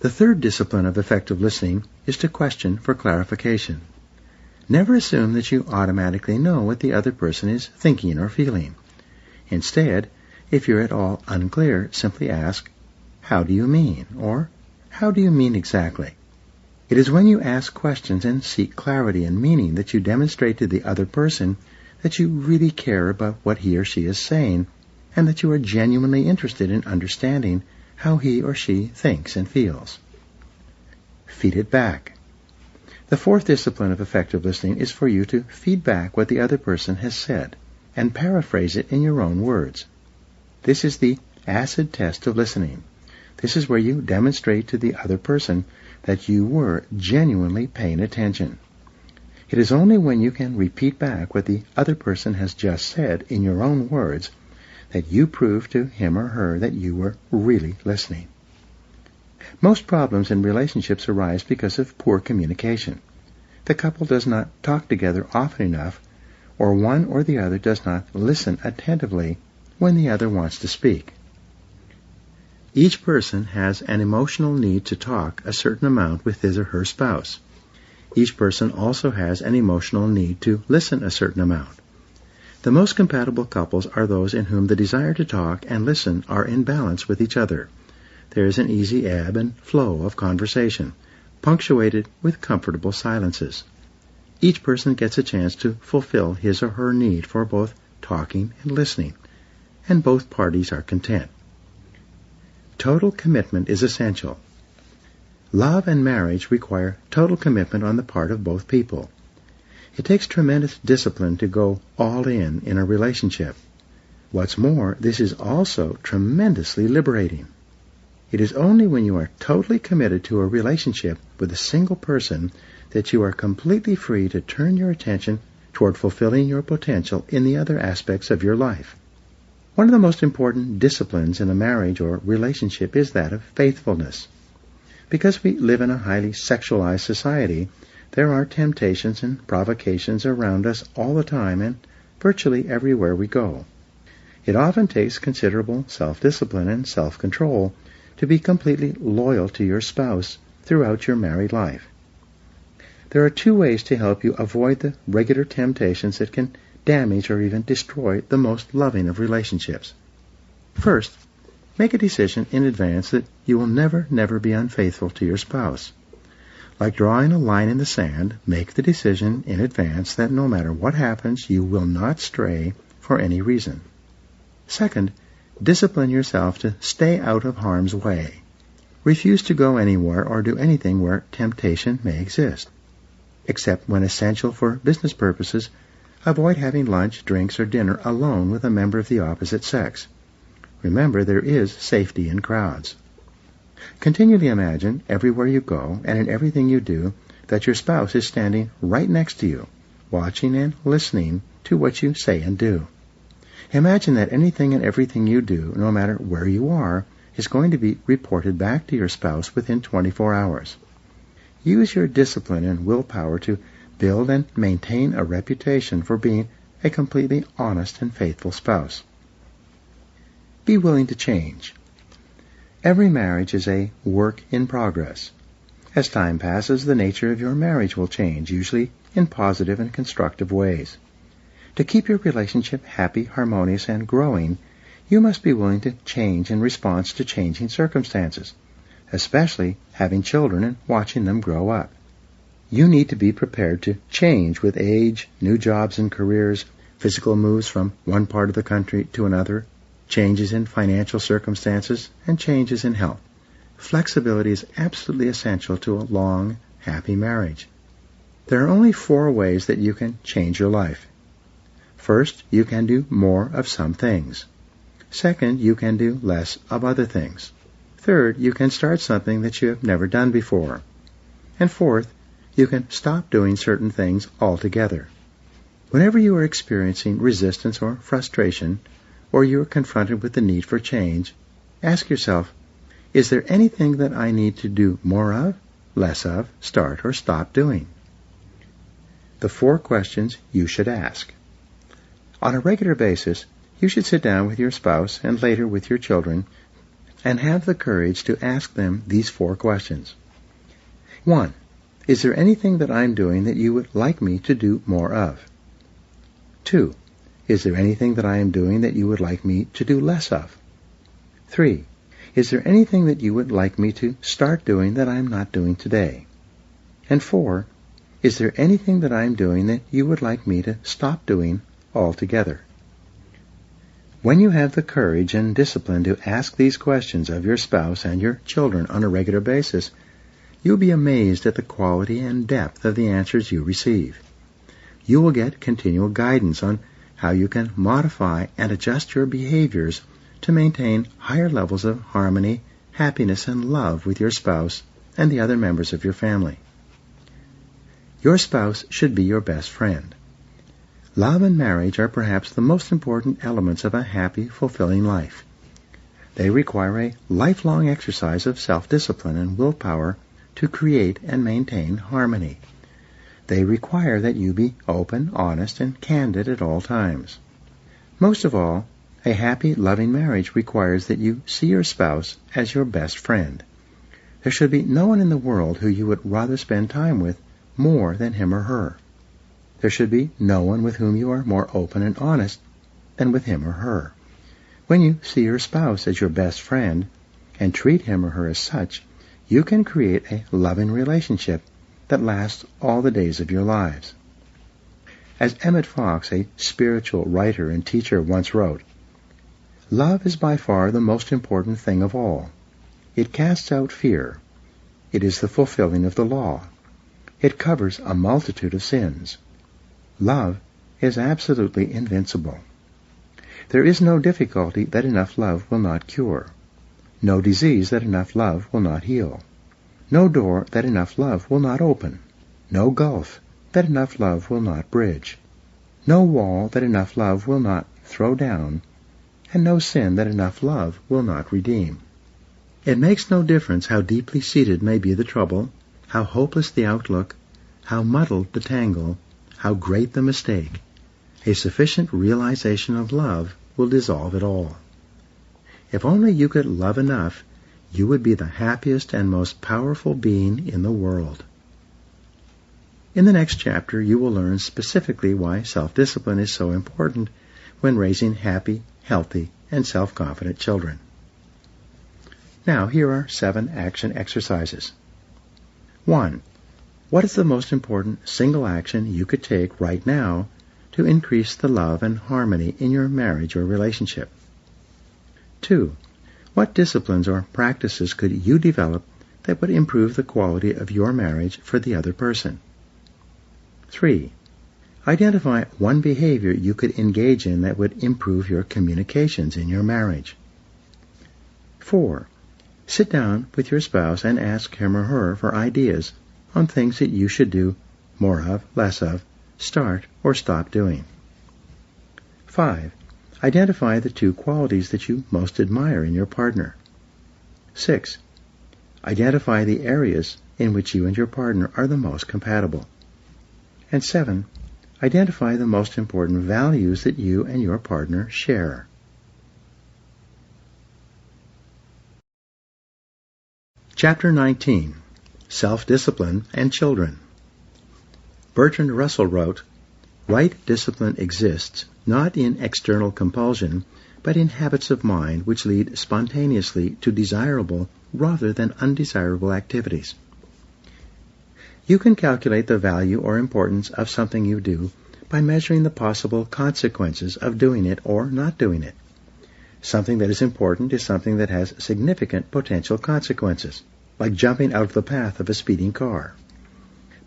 [SPEAKER 2] The third discipline of effective listening is to question for clarification. Never assume that you automatically know what the other person is thinking or feeling. Instead, if you're at all unclear, simply ask, "How do you mean?" or "How do you mean exactly?" It is when you ask questions and seek clarity and meaning that you demonstrate to the other person that you really care about what he or she is saying, and that you are genuinely interested in understanding how he or she thinks and feels. Feed it back. The fourth discipline of effective listening is for you to feed back what the other person has said and paraphrase it in your own words. This is the acid test of listening. This is where you demonstrate to the other person that you were genuinely paying attention. It is only when you can repeat back what the other person has just said in your own words that you prove to him or her that you were really listening. Most problems in relationships arise because of poor communication. The couple does not talk together often enough, or one or the other does not listen attentively when the other wants to speak. Each person has an emotional need to talk a certain amount with his or her spouse. Each person also has an emotional need to listen a certain amount. The most compatible couples are those in whom the desire to talk and listen are in balance with each other. There is an easy ebb and flow of conversation, punctuated with comfortable silences. Each person gets a chance to fulfill his or her need for both talking and listening, and both parties are content. Total commitment is essential. Love and marriage require total commitment on the part of both people. It takes tremendous discipline to go all in a relationship. What's more, this is also tremendously liberating. It is only when you are totally committed to a relationship with a single person that you are completely free to turn your attention toward fulfilling your potential in the other aspects of your life. One of the most important disciplines in a marriage or relationship is that of faithfulness. Because we live in a highly sexualized society, there are temptations and provocations around us all the time and virtually everywhere we go. It often takes considerable self-discipline and self-control to be completely loyal to your spouse throughout your married life. There are two ways to help you avoid the regular temptations that can damage or even destroy the most loving of relationships. First, make a decision in advance that you will never be unfaithful to your spouse. Like drawing a line in the sand, make the decision in advance that no matter what happens, you will not stray for any reason. Second, discipline yourself to stay out of harm's way. Refuse to go anywhere or do anything where temptation may exist. Except when essential for business purposes, avoid having lunch, drinks, or dinner alone with a member of the opposite sex. Remember, there is safety in crowds. Continually imagine, everywhere you go and in everything you do, that your spouse is standing right next to you, watching and listening to what you say and do. Imagine that anything and everything you do, no matter where you are, is going to be reported back to your spouse within 24 hours. Use your discipline and willpower to build and maintain a reputation for being a completely honest and faithful spouse. Be willing to change. Every marriage is a work in progress. As time passes, the nature of your marriage will change, usually in positive and constructive ways. To keep your relationship happy, harmonious, and growing, you must be willing to change in response to changing circumstances, especially having children and watching them grow up. You need to be prepared to change with age, new jobs and careers, physical moves from one part of the country to another, changes in financial circumstances, and changes in health. Flexibility is absolutely essential to a long, happy marriage. There are only 4 ways that you can change your life. First, you can do more of some things. Second, you can do less of other things. Third, you can start something that you have never done before. And fourth, you can stop doing certain things altogether. Whenever you are experiencing resistance or frustration, or you are confronted with the need for change, ask yourself, is there anything that I need to do more of, less of, start, or stop doing? The 4 questions you should ask. On a regular basis, you should sit down with your spouse and later with your children and have the courage to ask them these 4 questions. 1. Is there anything that I'm doing that you would like me to do more of? 2. Is there anything that I am doing that you would like me to do less of? 3. Is there anything that you would like me to start doing that I am not doing today? And 4. Is there anything that I am doing that you would like me to stop doing altogether? When you have the courage and discipline to ask these questions of your spouse and your children on a regular basis, you'll be amazed at the quality and depth of the answers you receive. You will get continual guidance on how you can modify and adjust your behaviors to maintain higher levels of harmony, happiness, and love with your spouse and the other members of your family. Your spouse should be your best friend. Love and marriage are perhaps the most important elements of a happy, fulfilling life. They require a lifelong exercise of self-discipline and willpower to create and maintain harmony. They require that you be open, honest, and candid at all times. Most of all, A happy, loving marriage requires that you see your spouse as your best friend. There should be no one in the world who you would rather spend time with more than him or her. There should be no one with whom you are more open and honest than with him or her. When you see your spouse as your best friend and treat him or her as such, you can create a loving relationship that lasts all the days of your lives. As Emmett Fox, a spiritual writer and teacher, once wrote, "Love is by far the most important thing of all. It casts out fear. It is the fulfilling of the law. It covers a multitude of sins. Love is absolutely invincible. There is no difficulty that enough love will not cure. No disease that enough love will not heal. No door that enough love will not open. No gulf that enough love will not bridge. No wall that enough love will not throw down, and no sin that enough love will not redeem." It makes no difference how deeply seated may be the trouble, how hopeless the outlook, how muddled the tangle, how great the mistake. A sufficient realization of love will dissolve it all. If only you could love enough, you would be the happiest and most powerful being in the world. In the next chapter, you will learn specifically why self-discipline is so important when raising happy, healthy, and self-confident children. Now, here are 7 action exercises. 1. What is the most important single action you could take right now to increase the love and harmony in your marriage or relationship? 2. What disciplines or practices could you develop that would improve the quality of your marriage for the other person? 3. Identify one behavior you could engage in that would improve your communications in your marriage. 4. Sit down with your spouse and ask him or her for ideas on things that you should do more of, less of, start or stop doing. 5. Identify the 2 qualities that you most admire in your partner. 6. Identify the areas in which you and your partner are the most compatible. And 7. Identify the most important values that you and your partner share. Chapter 19. Self-Discipline and Children. Bertrand Russell wrote, "Right discipline exists not in external compulsion, but in habits of mind which lead spontaneously to desirable rather than undesirable activities." You can calculate the value or importance of something you do by measuring the possible consequences of doing it or not doing it. Something that is important is something that has significant potential consequences, like jumping out of the path of a speeding car.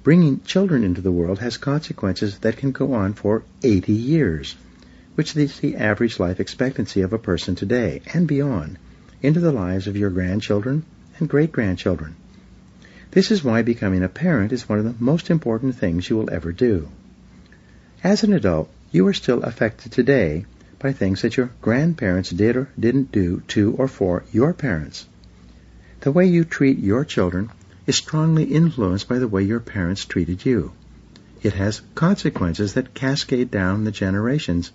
[SPEAKER 2] Bringing children into the world has consequences that can go on for 80 years, which is the average life expectancy of a person today, and beyond, into the lives of your grandchildren and great-grandchildren. This is why becoming a parent is one of the most important things you will ever do. As an adult, you are still affected today by things that your grandparents did or didn't do to or for your parents. The way you treat your children is strongly influenced by the way your parents treated you. It has consequences that cascade down the generations,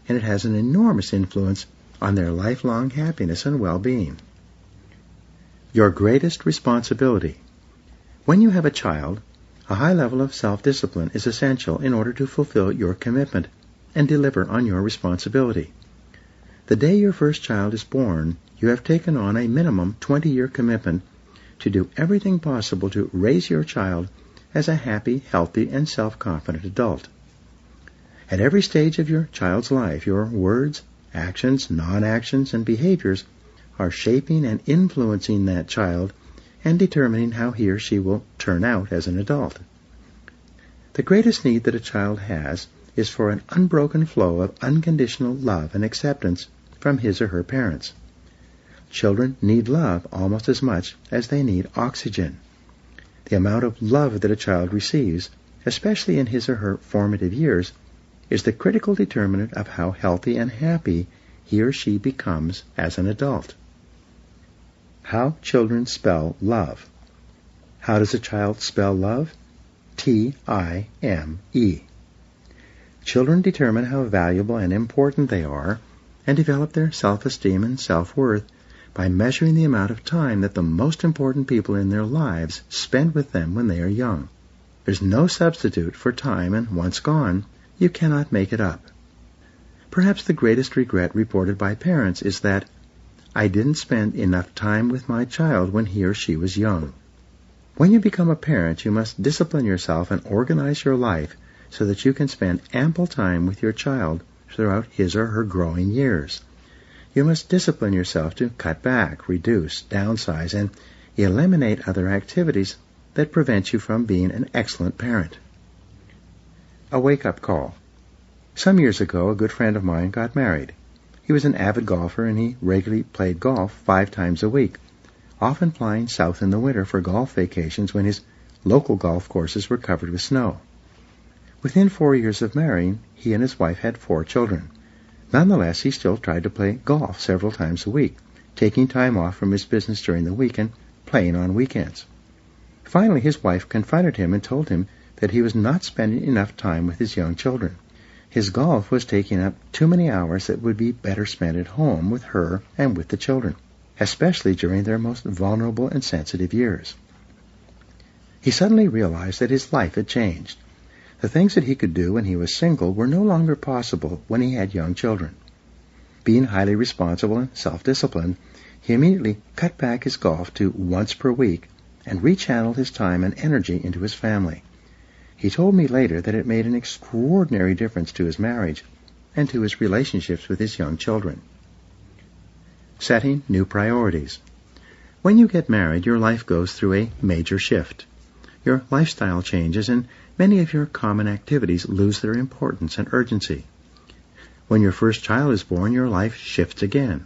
[SPEAKER 2] and it has an enormous influence on their lifelong happiness and well-being. Your greatest responsibility. When you have a child, a high level of self-discipline is essential in order to fulfill your commitment and deliver on your responsibility. The day your first child is born, you have taken on a minimum 20-year commitment to do everything possible to raise your child as a happy, healthy, and self-confident adult. At every stage of your child's life, your words, actions, non-actions, and behaviors are shaping and influencing that child and determining how he or she will turn out as an adult. The greatest need that a child has is for an unbroken flow of unconditional love and acceptance from his or her parents. Children need love almost as much as they need oxygen. The amount of love that a child receives, especially in his or her formative years, is the critical determinant of how healthy and happy he or she becomes as an adult. How children spell love. How does a child spell love? T-I-M-E. Children determine how valuable and important they are and develop their self-esteem and self-worth by measuring the amount of time that the most important people in their lives spend with them when they are young. There's no substitute for time, and once gone, you cannot make it up. Perhaps the greatest regret reported by parents is that I didn't spend enough time with my child when he or she was young. When you become a parent, you must discipline yourself and organize your life so that you can spend ample time with your child throughout his or her growing years. You must discipline yourself to cut back, reduce, downsize, and eliminate other activities that prevent you from being an excellent parent. A wake-up call. Some years ago, a good friend of mine got married. He was an avid golfer, and he regularly played golf 5 times a week, often flying south in the winter for golf vacations when his local golf courses were covered with snow. Within 4 years of marrying, he and his wife had 4 children. Nonetheless, he still tried to play golf several times a week, taking time off from his business during the week and playing on weekends. Finally, his wife confronted him and told him that he was not spending enough time with his young children. His golf was taking up too many hours that would be better spent at home with her and with the children, especially during their most vulnerable and sensitive years. He suddenly realized that his life had changed. The things that he could do when he was single were no longer possible when he had young children. Being highly responsible and self-disciplined, he immediately cut back his golf to once per week and rechanneled his time and energy into his family. He told me later that it made an extraordinary difference to his marriage and to his relationships with his young children. Setting new priorities. When you get married, your life goes through a major shift. Your lifestyle changes, and many of your common activities lose their importance and urgency. When your first child is born, your life shifts again.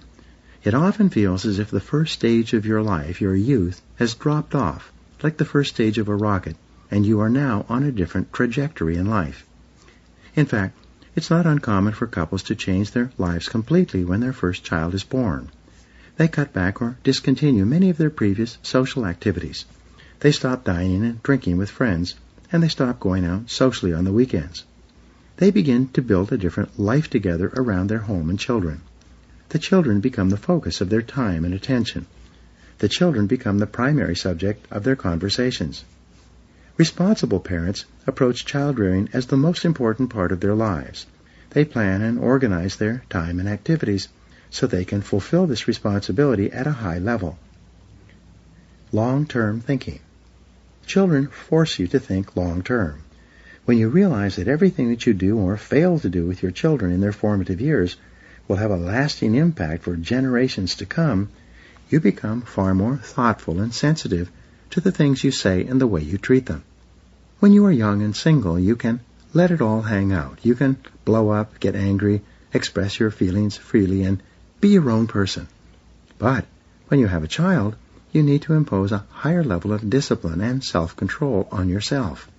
[SPEAKER 2] It often feels as if the first stage of your life, your youth, has dropped off, like the first stage of a rocket, and you are now on a different trajectory in life. In fact, it's not uncommon for couples to change their lives completely when their first child is born. They cut back or discontinue many of their previous social activities. They stop dining and drinking with friends, and they stop going out socially on the weekends. They begin to build a different life together around their home and children. The children become the focus of their time and attention. The children become the primary subject of their conversations. Responsible parents approach child-rearing as the most important part of their lives. They plan and organize their time and activities so they can fulfill this responsibility at a high level. Long-term thinking. Children force you to think long-term. When you realize that everything that you do or fail to do with your children in their formative years will have a lasting impact for generations to come, you become far more thoughtful and sensitive to the things you say and the way you treat them. When you are young and single, you can let it all hang out. You can blow up, get angry, express your feelings freely, and be your own person. But when you have a child, you need to impose a higher level of discipline and self-control on yourself.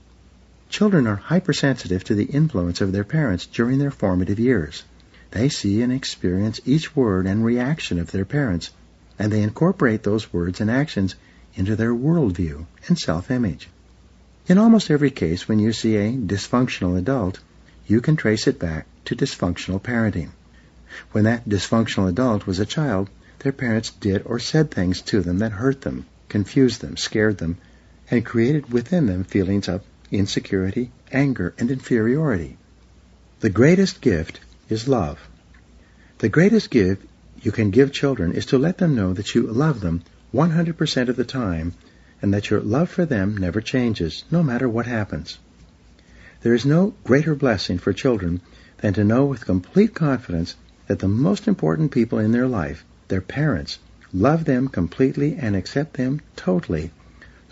[SPEAKER 2] Children are hypersensitive to the influence of their parents during their formative years. They see and experience each word and reaction of their parents, and they incorporate those words and actions into their worldview and self-image. In almost every case, when you see a dysfunctional adult, you can trace it back to dysfunctional parenting. When that dysfunctional adult was a child, their parents did or said things to them that hurt them, confused them, scared them, and created within them feelings of insecurity, anger, and inferiority. The greatest gift is love. The greatest gift you can give children is to let them know that you love them 100% of the time, and that your love for them never changes, no matter what happens. There is no greater blessing for children than to know with complete confidence that the most important people in their life, their parents, love them completely and accept them totally,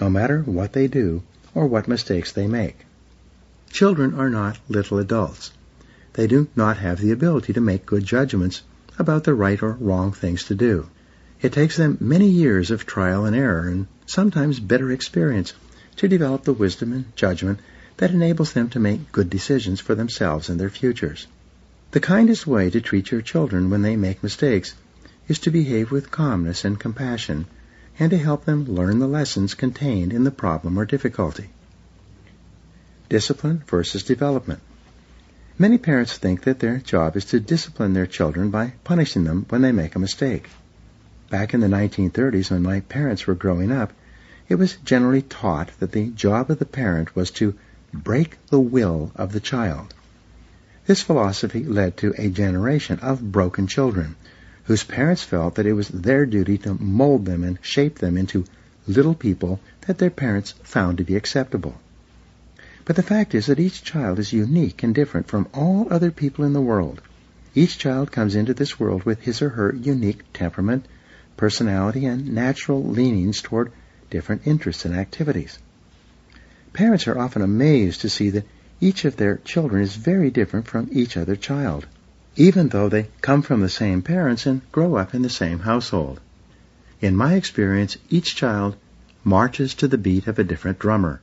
[SPEAKER 2] no matter what they do or what mistakes they make. Children are not little adults. They do not have the ability to make good judgments about the right or wrong things to do. It takes them many years of trial and error and sometimes bitter experience to develop the wisdom and judgment that enables them to make good decisions for themselves and their futures. The kindest way to treat your children when they make mistakes is to behave with calmness and compassion and to help them learn the lessons contained in the problem or difficulty. Discipline versus development. Many parents think that their job is to discipline their children by punishing them when they make a mistake. Back in the 1930s, when my parents were growing up, it was generally taught that the job of the parent was to break the will of the child. This philosophy led to a generation of broken children, whose parents felt that it was their duty to mold them and shape them into little people that their parents found to be acceptable. But the fact is that each child is unique and different from all other people in the world. Each child comes into this world with his or her unique temperament, personality, and natural leanings toward different interests and activities. Parents are often amazed to see that each of their children is very different from each other child, even though they come from the same parents and grow up in the same household. In my experience, each child marches to the beat of a different drummer.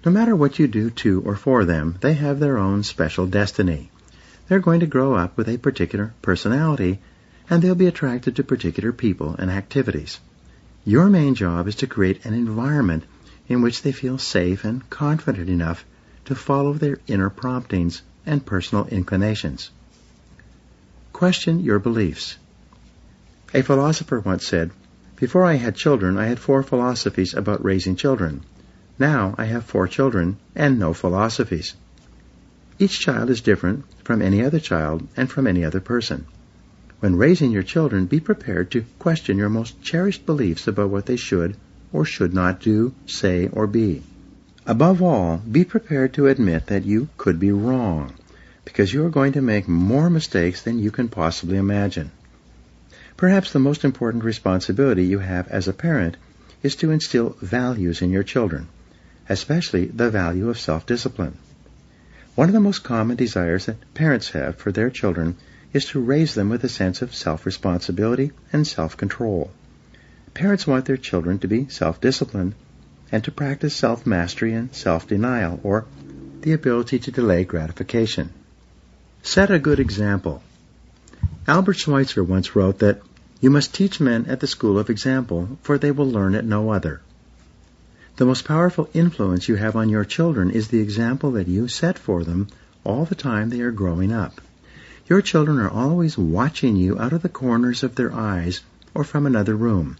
[SPEAKER 2] No matter what you do to or for them, they have their own special destiny. They're going to grow up with a particular personality, and they'll be attracted to particular people and activities. Your main job is to create an environment in which they feel safe and confident enough to follow their inner promptings and personal inclinations. Question your beliefs. A philosopher once said, "Before I had children, I had 4 philosophies about raising children. Now I have 4 children and no philosophies." Each child is different from any other child and from any other person. When raising your children, be prepared to question your most cherished beliefs about what they should or should not do, say, or be. Above all, be prepared to admit that you could be wrong, because you are going to make more mistakes than you can possibly imagine. Perhaps the most important responsibility you have as a parent is to instill values in your children, especially the value of self-discipline. One of the most common desires that parents have for their children is to raise them with a sense of self-responsibility and self-control. Parents want their children to be self-disciplined and to practice self-mastery and self-denial, or the ability to delay gratification. Set a good example. Albert Schweitzer once wrote that you must teach men at the school of example, for they will learn at no other. The most powerful influence you have on your children is the example that you set for them all the time they are growing up. Your children are always watching you out of the corners of their eyes or from another room.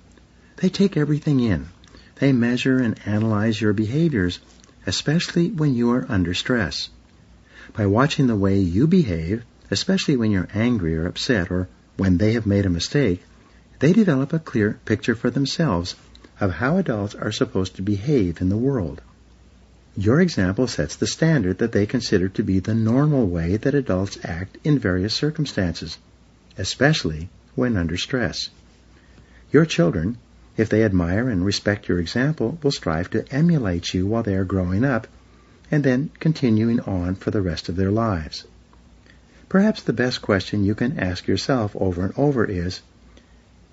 [SPEAKER 2] They take everything in. They measure and analyze your behaviors, especially when you are under stress. By watching the way you behave, especially when you're angry or upset or when they have made a mistake, they develop a clear picture for themselves of how adults are supposed to behave in the world. Your example sets the standard that they consider to be the normal way that adults act in various circumstances, especially when under stress. Your children, if they admire and respect your example, will strive to emulate you while they are growing up and then continuing on for the rest of their lives. Perhaps the best question you can ask yourself over and over is,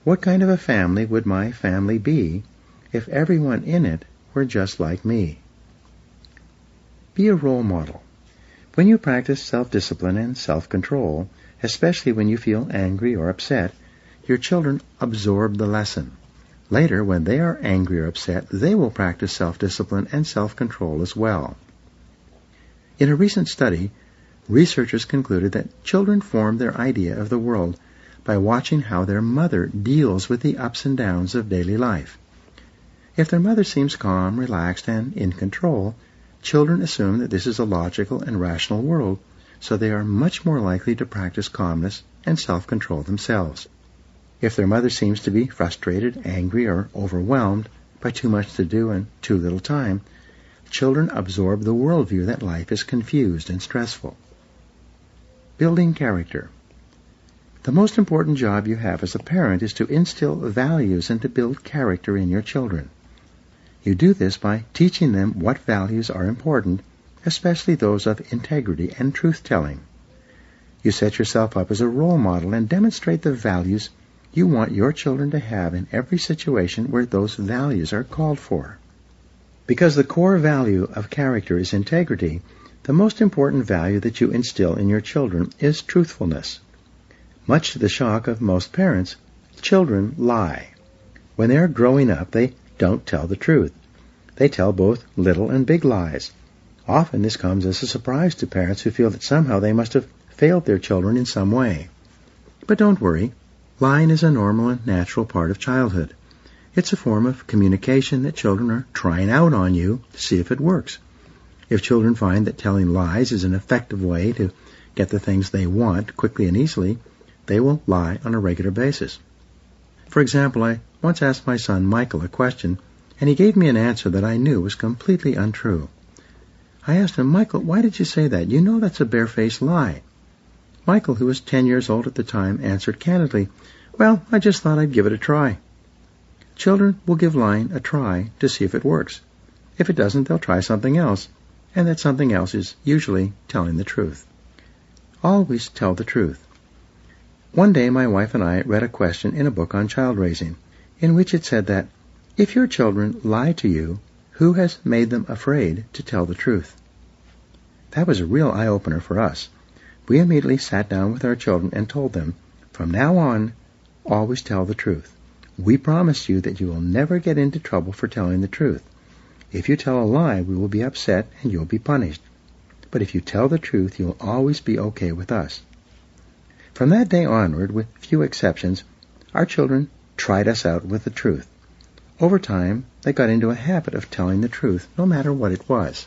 [SPEAKER 2] what kind of a family would my family be if everyone in it were just like me? Be a role model. When you practice self-discipline and self-control, especially when you feel angry or upset, your children absorb the lesson. Later, when they are angry or upset, they will practice self-discipline and self-control as well. In a recent study, researchers concluded that children form their idea of the world by watching how their mother deals with the ups and downs of daily life. If their mother seems calm, relaxed, and in control, children assume that this is a logical and rational world, so they are much more likely to practice calmness and self-control themselves. If their mother seems to be frustrated, angry, or overwhelmed by too much to do and too little time, children absorb the worldview that life is confused and stressful. Building character. The most important job you have as a parent is to instill values and to build character in your children. You do this by teaching them what values are important, especially those of integrity and truth-telling. You set yourself up as a role model and demonstrate the values you want your children to have in every situation where those values are called for. Because the core value of character is integrity, the most important value that you instill in your children is truthfulness. Much to the shock of most parents, children lie. When they are growing up, they don't tell the truth. They tell both little and big lies. Often this comes as a surprise to parents who feel that somehow they must have failed their children in some way. But don't worry. Lying is a normal and natural part of childhood. It's a form of communication that children are trying out on you to see if it works. If children find that telling lies is an effective way to get the things they want quickly and easily, they will lie on a regular basis. For example, I once asked my son Michael a question, and he gave me an answer that I knew was completely untrue. I asked him, "Michael, why did you say that? You know that's a barefaced lie." Michael, who was 10 years old at the time, answered candidly, "Well, I just thought I'd give it a try." Children will give lying a try to see if it works. If it doesn't, they'll try something else, and that something else is usually telling the truth. Always tell the truth. One day my wife and I read a question in a book on child raising, in which it said that, if your children lie to you, who has made them afraid to tell the truth? That was a real eye-opener for us. We immediately sat down with our children and told them, from now on, always tell the truth. We promise you that you will never get into trouble for telling the truth. If you tell a lie, we will be upset and you'll be punished. But if you tell the truth, you'll always be okay with us. From that day onward, with few exceptions, our children tried us out with the truth. Over time, they got into a habit of telling the truth, no matter what it was.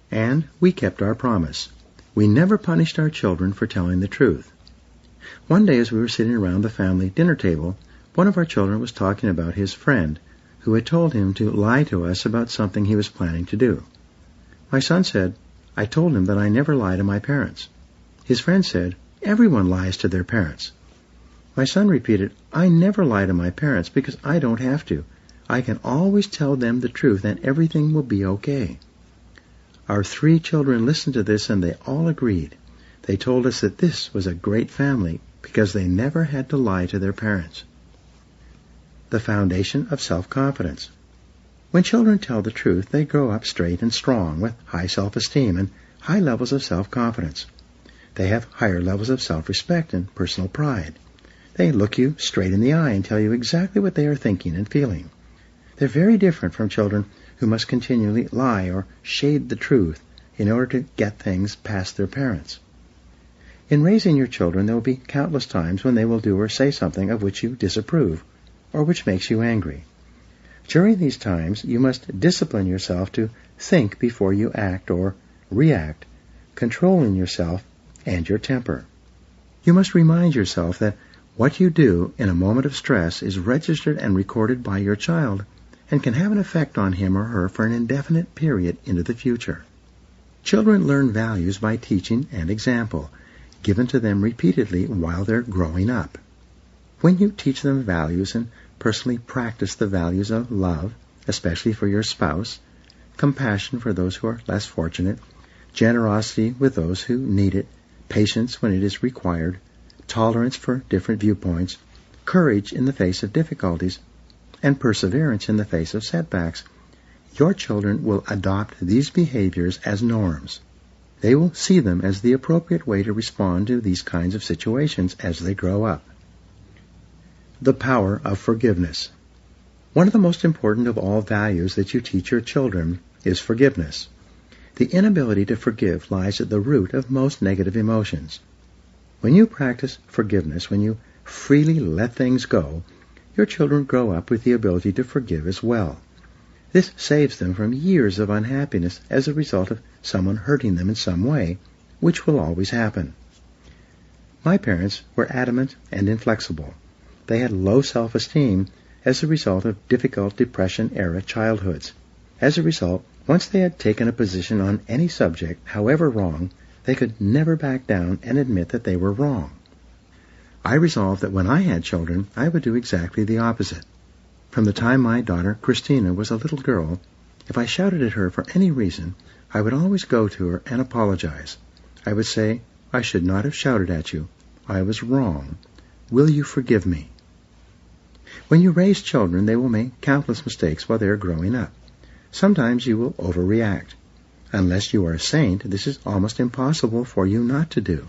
[SPEAKER 2] And we kept our promise. We never punished our children for telling the truth. One day as we were sitting around the family dinner table, one of our children was talking about his friend, who had told him to lie to us about something he was planning to do. My son said, "I told him that I never lie to my parents." His friend said, "Everyone lies to their parents." My son repeated, "I never lie to my parents because I don't have to. I can always tell them the truth and everything will be okay." Our 3 children listened to this and they all agreed. They told us that this was a great family because they never had to lie to their parents. The foundation of self-confidence. When children tell the truth, they grow up straight and strong with high self-esteem and high levels of self-confidence. They have higher levels of self-respect and personal pride. They look you straight in the eye and tell you exactly what they are thinking and feeling. They're very different from children who must continually lie or shade the truth in order to get things past their parents. In raising your children, there will be countless times when they will do or say something of which you disapprove, or which makes you angry. During these times, you must discipline yourself to think before you act or react, controlling yourself and your temper. You must remind yourself that what you do in a moment of stress is registered and recorded by your child and can have an effect on him or her for an indefinite period into the future. Children learn values by teaching and example, given to them repeatedly while they're growing up. When you teach them values and personally practice the values of love, especially for your spouse, compassion for those who are less fortunate, generosity with those who need it, patience when it is required, tolerance for different viewpoints, courage in the face of difficulties, and perseverance in the face of setbacks, your children will adopt these behaviors as norms. They will see them as the appropriate way to respond to these kinds of situations as they grow up. The power of forgiveness. One of the most important of all values that you teach your children is forgiveness. The inability to forgive lies at the root of most negative emotions. When you practice forgiveness, when you freely let things go, your children grow up with the ability to forgive as well. This saves them from years of unhappiness as a result of someone hurting them in some way, which will always happen. My parents were adamant and inflexible. They had low self-esteem as a result of difficult Depression-era childhoods. As a result, once they had taken a position on any subject, however wrong, they could never back down and admit that they were wrong. I resolved that when I had children, I would do exactly the opposite. From the time my daughter, Christina, was a little girl, if I shouted at her for any reason, I would always go to her and apologize. I would say, "I should not have shouted at you. I was wrong. Will you forgive me?" When you raise children, they will make countless mistakes while they are growing up. Sometimes you will overreact. Unless you are a saint, this is almost impossible for you not to do.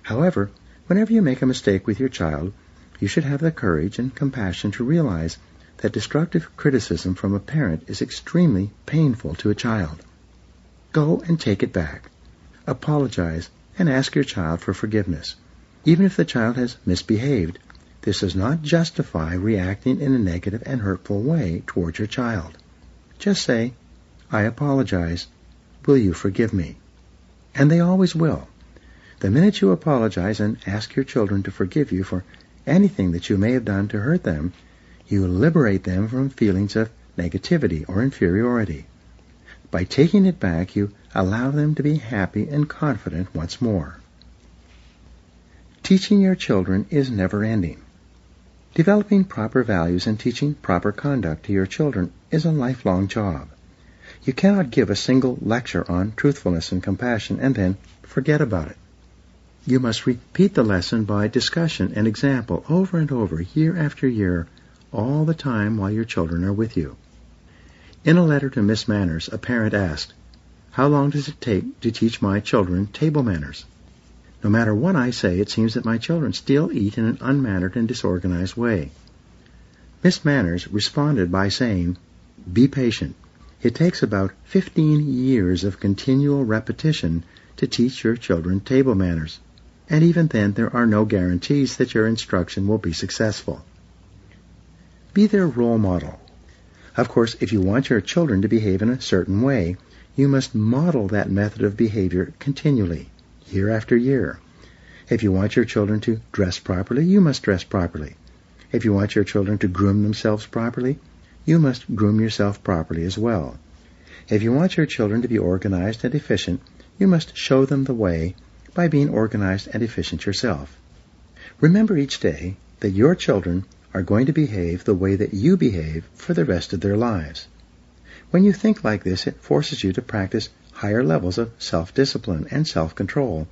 [SPEAKER 2] However, whenever you make a mistake with your child, you should have the courage and compassion to realize that destructive criticism from a parent is extremely painful to a child. go and take it back. Apologize and ask your child for forgiveness. Even if the child has misbehaved, this does not justify reacting in a negative and hurtful way towards your child. Just say, "I apologize. Will you forgive me?" And they always will. The minute you apologize and ask your children to forgive you for anything that you may have done to hurt them, you liberate them from feelings of negativity or inferiority. By taking it back, you allow them to be happy and confident once more. Teaching your children is never-ending. Developing proper values and teaching proper conduct to your children is a lifelong job. You cannot give a single lecture on truthfulness and compassion and then forget about it. You must repeat the lesson by discussion and example over and over, year after year, all the time while your children are with you. In a letter to Miss Manners, a parent asked, "How long does it take to teach my children table manners? No matter what I say, it seems that my children still eat in an unmannered and disorganized way." Miss Manners responded by saying, "Be patient. It takes about 15 years of continual repetition to teach your children table manners, and even then there are no guarantees that your instruction will be successful." Be their role model. Of course, if you want your children to behave in a certain way, you must model that method of behavior continually, year after year. If you want your children to dress properly, you must dress properly. If you want your children to groom themselves properly, you must groom yourself properly as well. If you want your children to be organized and efficient, you must show them the way by being organized and efficient yourself. Remember each day that your children are going to behave the way that you behave for the rest of their lives. When you think like this, it forces you to practice higher levels of self-discipline and self-control,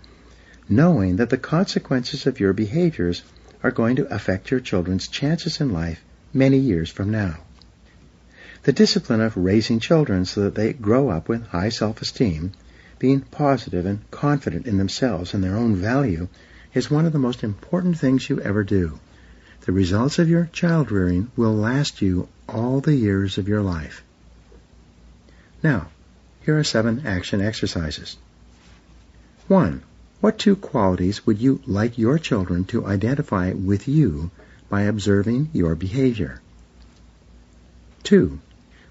[SPEAKER 2] knowing that the consequences of your behaviors are going to affect your children's chances in life many years from now. The discipline of raising children so that they grow up with high self-esteem, being positive and confident in themselves and their own value, is one of the most important things you ever do. The results of your child rearing will last you all the years of your life. Now, here are 7 action exercises. 1. What 2 qualities would you like your children to identify with you by observing your behavior? 2.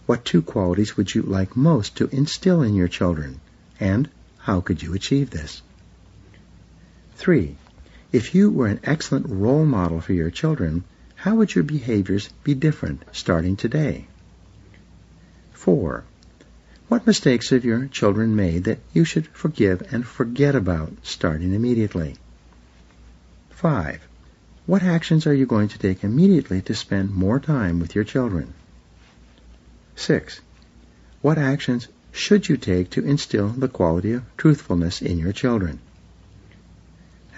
[SPEAKER 2] What 2 qualities would you like most to instill in your children, and how could you achieve this? 3. If you were an excellent role model for your children, how would your behaviors be different starting today? 4. What mistakes have your children made that you should forgive and forget about starting immediately? 5. What actions are you going to take immediately to spend more time with your children? 6. What actions should you take to instill the quality of truthfulness in your children?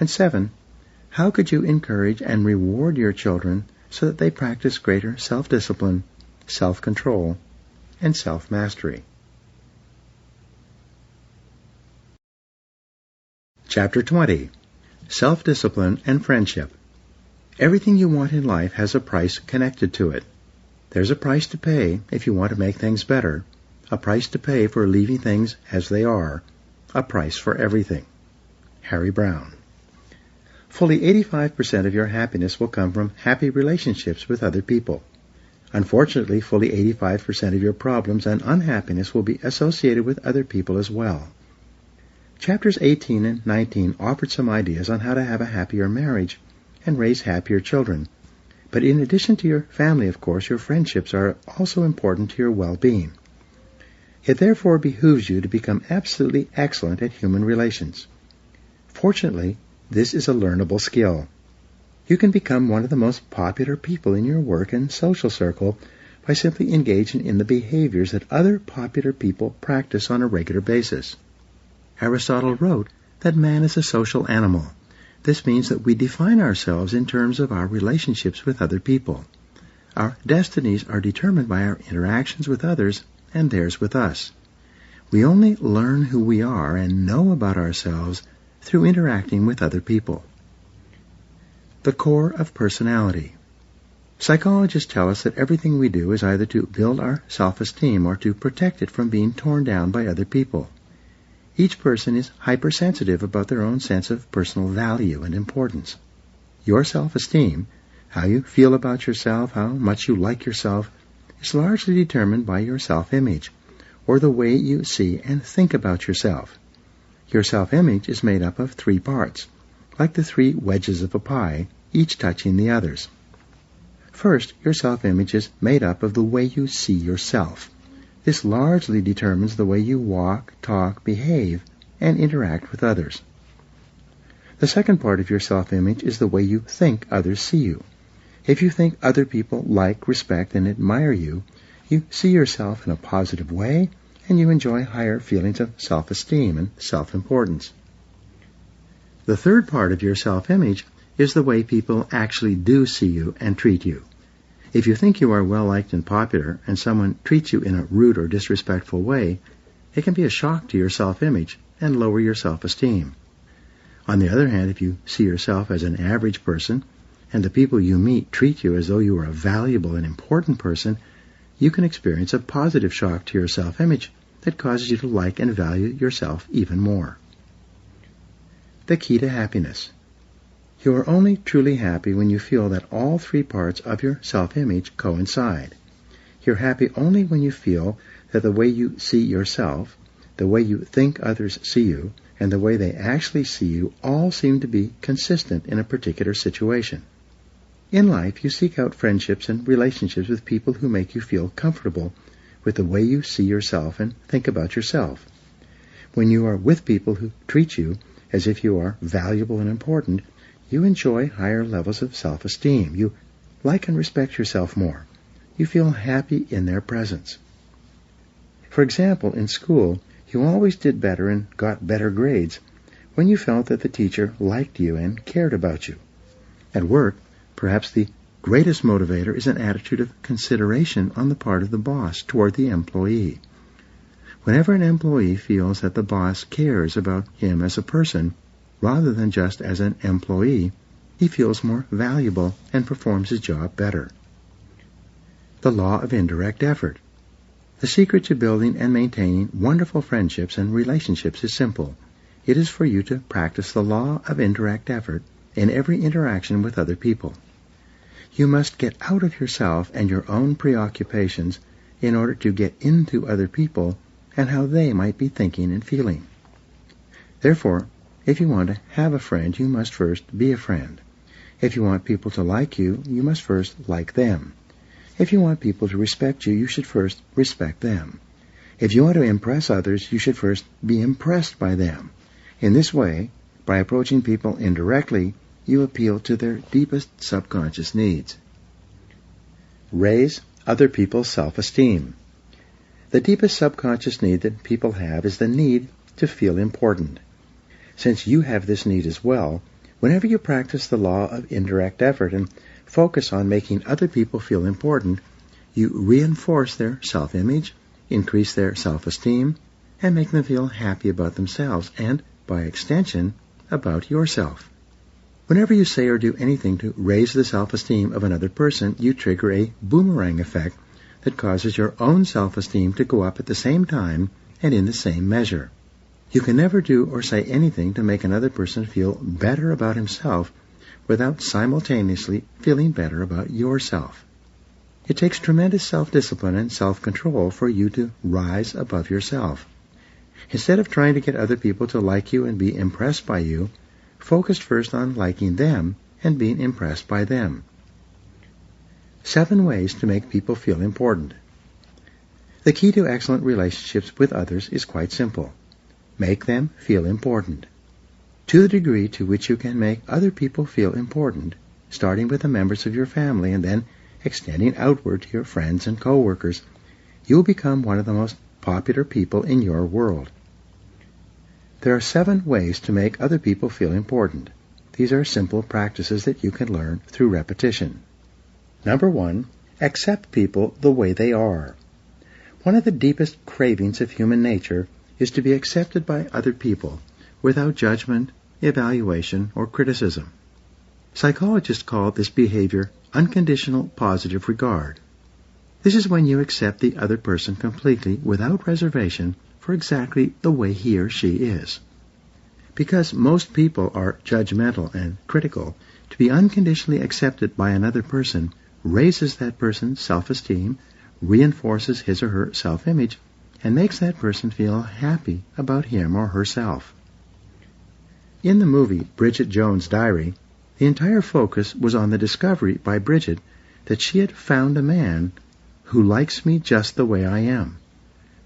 [SPEAKER 2] And 7. How could you encourage and reward your children so that they practice greater self-discipline, self-control, and self-mastery? Chapter 20. Self-Discipline and Friendship. Everything you want in life has a price connected to it. There's a price to pay if you want to make things better, a price to pay for leaving things as they are, a price for everything. Harry Brown. Fully 85% of your happiness will come from happy relationships with other people. Unfortunately, fully 85% of your problems and unhappiness will be associated with other people as well. Chapters 18 and 19 offered some ideas on how to have a happier marriage and raise happier children. But in addition to your family, of course, your friendships are also important to your well-being. It therefore behooves you to become absolutely excellent at human relations. Fortunately, this is a learnable skill. You can become one of the most popular people in your work and social circle by simply engaging in the behaviors that other popular people practice on a regular basis. Aristotle wrote that man is a social animal. This means that we define ourselves in terms of our relationships with other people. Our destinies are determined by our interactions with others and theirs with us. We only learn who we are and know about ourselves through interacting with other people. The core of personality. Psychologists tell us that everything we do is either to build our self-esteem or to protect it from being torn down by other people. Each person is hypersensitive about their own sense of personal value and importance. Your self-esteem, how you feel about yourself, how much you like yourself, is largely determined by your self-image, or the way you see and think about yourself. Your self-image is made up of 3 parts, like the 3 wedges of a pie, each touching the others. First, your self-image is made up of the way you see yourself. This largely determines the way you walk, talk, behave, and interact with others. The second part of your self-image is the way you think others see you. If you think other people like, respect, and admire you, you see yourself in a positive way, and you enjoy higher feelings of self-esteem and self-importance. The third part of your self-image is the way people actually do see you and treat you. If you think you are well-liked and popular, and someone treats you in a rude or disrespectful way, it can be a shock to your self-image and lower your self-esteem. On the other hand, if you see yourself as an average person, and the people you meet treat you as though you are a valuable and important person, you can experience a positive shock to your self-image that causes you to like and value yourself even more. The key to happiness. You are only truly happy when you feel that all 3 parts of your self-image coincide. You're happy only when you feel that the way you see yourself, the way you think others see you, and the way they actually see you all seem to be consistent in a particular situation. In life, you seek out friendships and relationships with people who make you feel comfortable with the way you see yourself and think about yourself. When you are with people who treat you as if you are valuable and important, you enjoy higher levels of self-esteem. You like and respect yourself more. You feel happy in their presence. For example, in school, you always did better and got better grades when you felt that the teacher liked you and cared about you. At work, perhaps the greatest motivator is an attitude of consideration on the part of the boss toward the employee. Whenever an employee feels that the boss cares about him as a person, rather than just as an employee, he feels more valuable and performs his job better. The law of indirect effort. The secret to building and maintaining wonderful friendships and relationships is simple. It is for you to practice the law of indirect effort in every interaction with other people. You must get out of yourself and your own preoccupations in order to get into other people and how they might be thinking and feeling. Therefore, if you want to have a friend, you must first be a friend. If you want people to like you, you must first like them. If you want people to respect you, you should first respect them. If you want to impress others, you should first be impressed by them. In this way, by approaching people indirectly, you appeal to their deepest subconscious needs. Raise other people's self-esteem. The deepest subconscious need that people have is the need to feel important. Since you have this need as well, whenever you practice the law of indirect effort and focus on making other people feel important, you reinforce their self-image, increase their self-esteem, and make them feel happy about themselves and, by extension, about yourself. Whenever you say or do anything to raise the self-esteem of another person, you trigger a boomerang effect that causes your own self-esteem to go up at the same time and in the same measure. You can never do or say anything to make another person feel better about himself without simultaneously feeling better about yourself. It takes tremendous self-discipline and self-control for you to rise above yourself. Instead of trying to get other people to like you and be impressed by you, focus first on liking them and being impressed by them. 7 ways to make people feel important. The key to excellent relationships with others is quite simple. Make them feel important. To the degree to which you can make other people feel important, starting with the members of your family and then extending outward to your friends and co-workers, you will become one of the most popular people in your world. There are 7 ways to make other people feel important. These are simple practices that you can learn through repetition. Number 1, accept people the way they are. One of the deepest cravings of human nature is to be accepted by other people without judgment, evaluation, or criticism. Psychologists call this behavior unconditional positive regard. This is when you accept the other person completely without reservation for exactly the way he or she is. Because most people are judgmental and critical, to be unconditionally accepted by another person raises that person's self-esteem, reinforces his or her self-image, and makes that person feel happy about him or herself. In the movie Bridget Jones' Diary, the entire focus was on the discovery by Bridget that she had found a man who likes me just the way I am.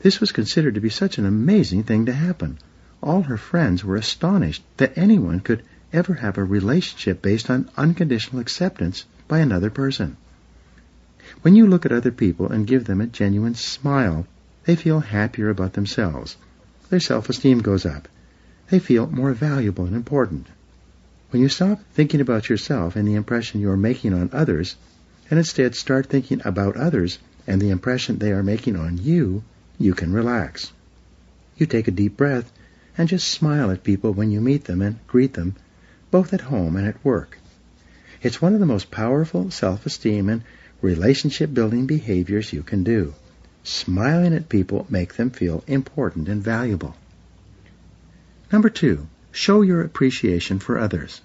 [SPEAKER 2] This was considered to be such an amazing thing to happen. All her friends were astonished that anyone could ever have a relationship based on unconditional acceptance by another person. When you look at other people and give them a genuine smile, they feel happier about themselves. Their self-esteem goes up. They feel more valuable and important. When you stop thinking about yourself and the impression you are making on others, and instead start thinking about others and the impression they are making on you, you can relax. You take a deep breath and just smile at people when you meet them and greet them, both at home and at work. It's one of the most powerful self-esteem and relationship-building behaviors you can do. Smiling at people makes them feel important and valuable. Number 2, show your appreciation for others.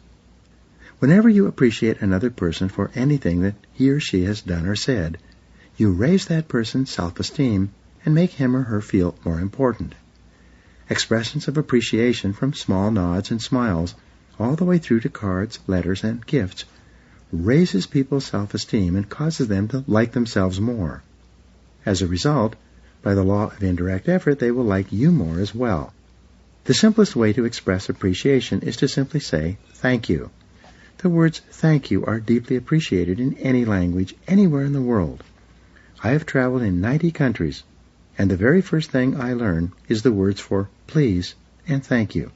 [SPEAKER 2] Whenever you appreciate another person for anything that he or she has done or said, you raise that person's self-esteem and make him or her feel more important. Expressions of appreciation from small nods and smiles all the way through to cards, letters, and gifts raises people's self-esteem and causes them to like themselves more. As a result, by the law of indirect effort, they will like you more as well. The simplest way to express appreciation is to simply say, thank you. The words thank you are deeply appreciated in any language, anywhere in the world. I have traveled in 90 countries, and the very first thing I learn is the words for please and thank you.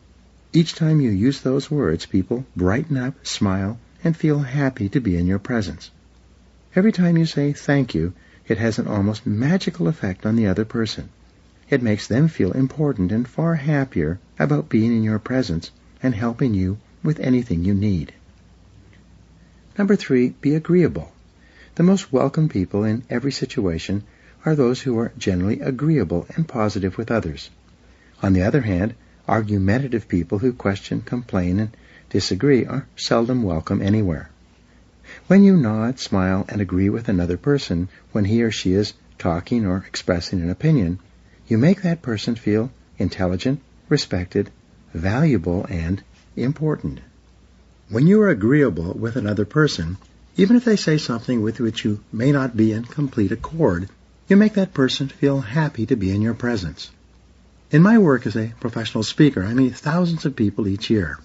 [SPEAKER 2] Each time you use those words, people brighten up, smile, and feel happy to be in your presence. Every time you say thank you, it has an almost magical effect on the other person. It makes them feel important and far happier about being in your presence and helping you with anything you need. Number 3, be agreeable. The most welcome people in every situation are those who are generally agreeable and positive with others. On the other hand, argumentative people who question, complain, and disagree are seldom welcome anywhere. When you nod, smile, and agree with another person when he or she is talking or expressing an opinion, you make that person feel intelligent, respected, valuable, and important. When you are agreeable with another person, even if they say something with which you may not be in complete accord, you make that person feel happy to be in your presence. In my work as a professional speaker, I meet thousands of people each year.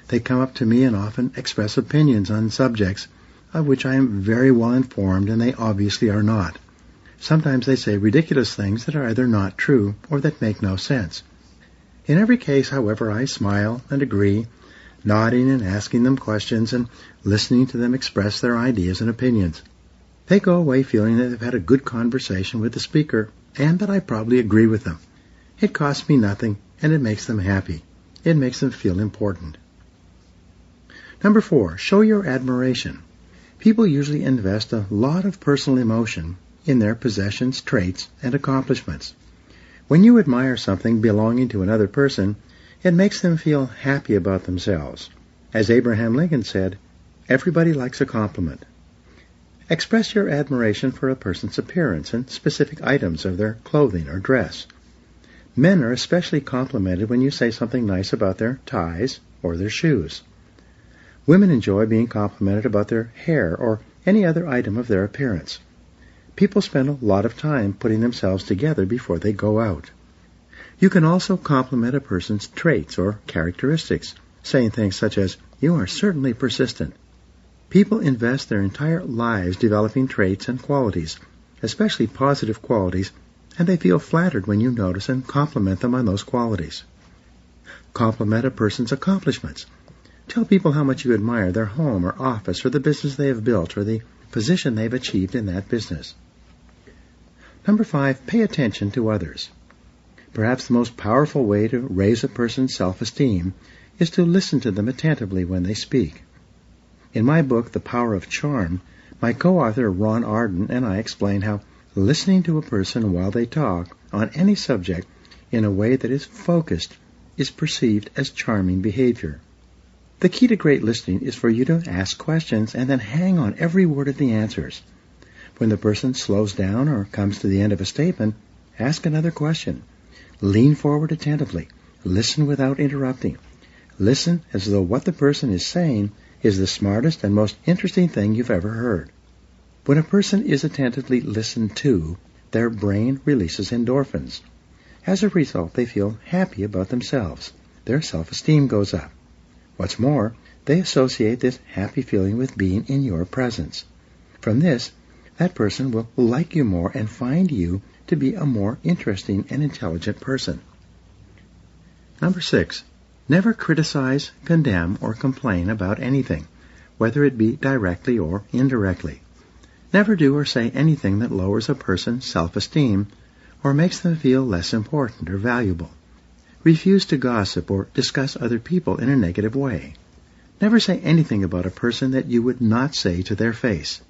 [SPEAKER 2] They come up to me and often express opinions on subjects of which I am very well informed, and they obviously are not. Sometimes they say ridiculous things that are either not true or that make no sense. In every case, however, I smile and agree, nodding and asking them questions and listening to them express their ideas and opinions. They go away feeling that they've had a good conversation with the speaker and that I probably agree with them. It costs me nothing, and it makes them happy. It makes them feel important. Number 4, show your admiration. People usually invest a lot of personal emotion in their possessions, traits, and accomplishments. When you admire something belonging to another person, it makes them feel happy about themselves. As Abraham Lincoln said, everybody likes a compliment. Express your admiration for a person's appearance and specific items of their clothing or dress. Men are especially complimented when you say something nice about their ties or their shoes. Women enjoy being complimented about their hair or any other item of their appearance. People spend a lot of time putting themselves together before they go out. You can also compliment a person's traits or characteristics, saying things such as, "You are certainly persistent." People invest their entire lives developing traits and qualities, especially positive qualities, and they feel flattered when you notice and compliment them on those qualities. Compliment a person's accomplishments. Tell people how much you admire their home or office or the business they have built or the position they've achieved in that business. Number 5, pay attention to others. Perhaps the most powerful way to raise a person's self-esteem is to listen to them attentively when they speak. In my book, The Power of Charm, my co-author Ron Arden and I explain how listening to a person while they talk on any subject in a way that is focused is perceived as charming behavior. The key to great listening is for you to ask questions and then hang on every word of the answers. When the person slows down or comes to the end of a statement, ask another question. Lean forward attentively. Listen without interrupting. Listen as though what the person is saying is the smartest and most interesting thing you've ever heard. When a person is attentively listened to, their brain releases endorphins. As a result, they feel happy about themselves. Their self-esteem goes up. What's more, they associate this happy feeling with being in your presence. From this, that person will like you more and find you to be a more interesting and intelligent person. Number 6. Never criticize, condemn, or complain about anything, whether it be directly or indirectly. Never do or say anything that lowers a person's self-esteem or makes them feel less important or valuable. Refuse to gossip or discuss other people in a negative way. Never say anything about a person that you would not say to their face.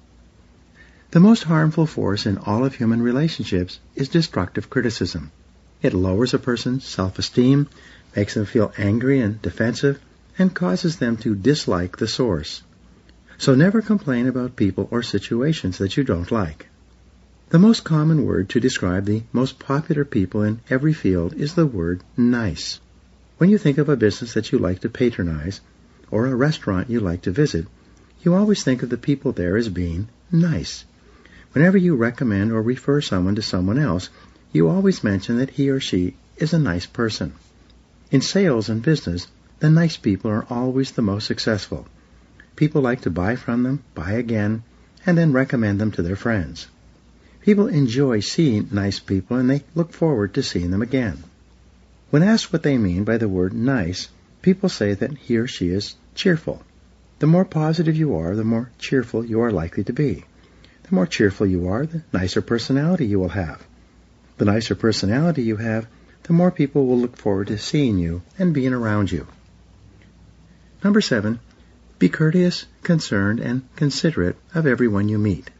[SPEAKER 2] The most harmful force in all of human relationships is destructive criticism. It lowers a person's self-esteem, makes them feel angry and defensive, and causes them to dislike the source. So never complain about people or situations that you don't like. The most common word to describe the most popular people in every field is the word nice. When you think of a business that you like to patronize, or a restaurant you like to visit, you always think of the people there as being nice. Whenever you recommend or refer someone to someone else, you always mention that he or she is a nice person. In sales and business, the nice people are always the most successful. People like to buy from them, buy again, and then recommend them to their friends. People enjoy seeing nice people and they look forward to seeing them again. When asked what they mean by the word nice, people say that he or she is cheerful. The more positive you are, the more cheerful you are likely to be. The more cheerful you are, the nicer personality you will have. The nicer personality you have, the more people will look forward to seeing you and being around you. Number 7, be courteous, concerned, and considerate of everyone you meet.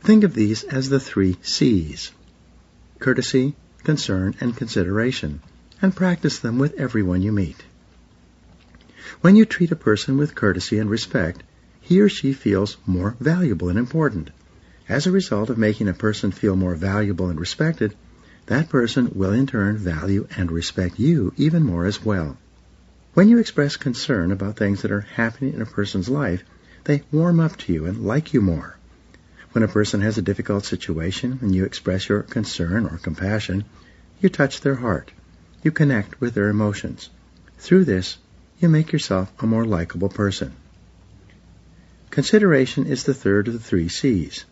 [SPEAKER 2] Think of these as the 3 C's: courtesy, concern, and consideration, and practice them with everyone you meet. When you treat a person with courtesy and respect, he or she feels more valuable and important. As a result of making a person feel more valuable and respected, that person will in turn value and respect you even more as well. When you express concern about things that are happening in a person's life, they warm up to you and like you more. When a person has a difficult situation and you express your concern or compassion, you touch their heart. You connect with their emotions. Through this, you make yourself a more likable person. Consideration is the third of the 3 C's.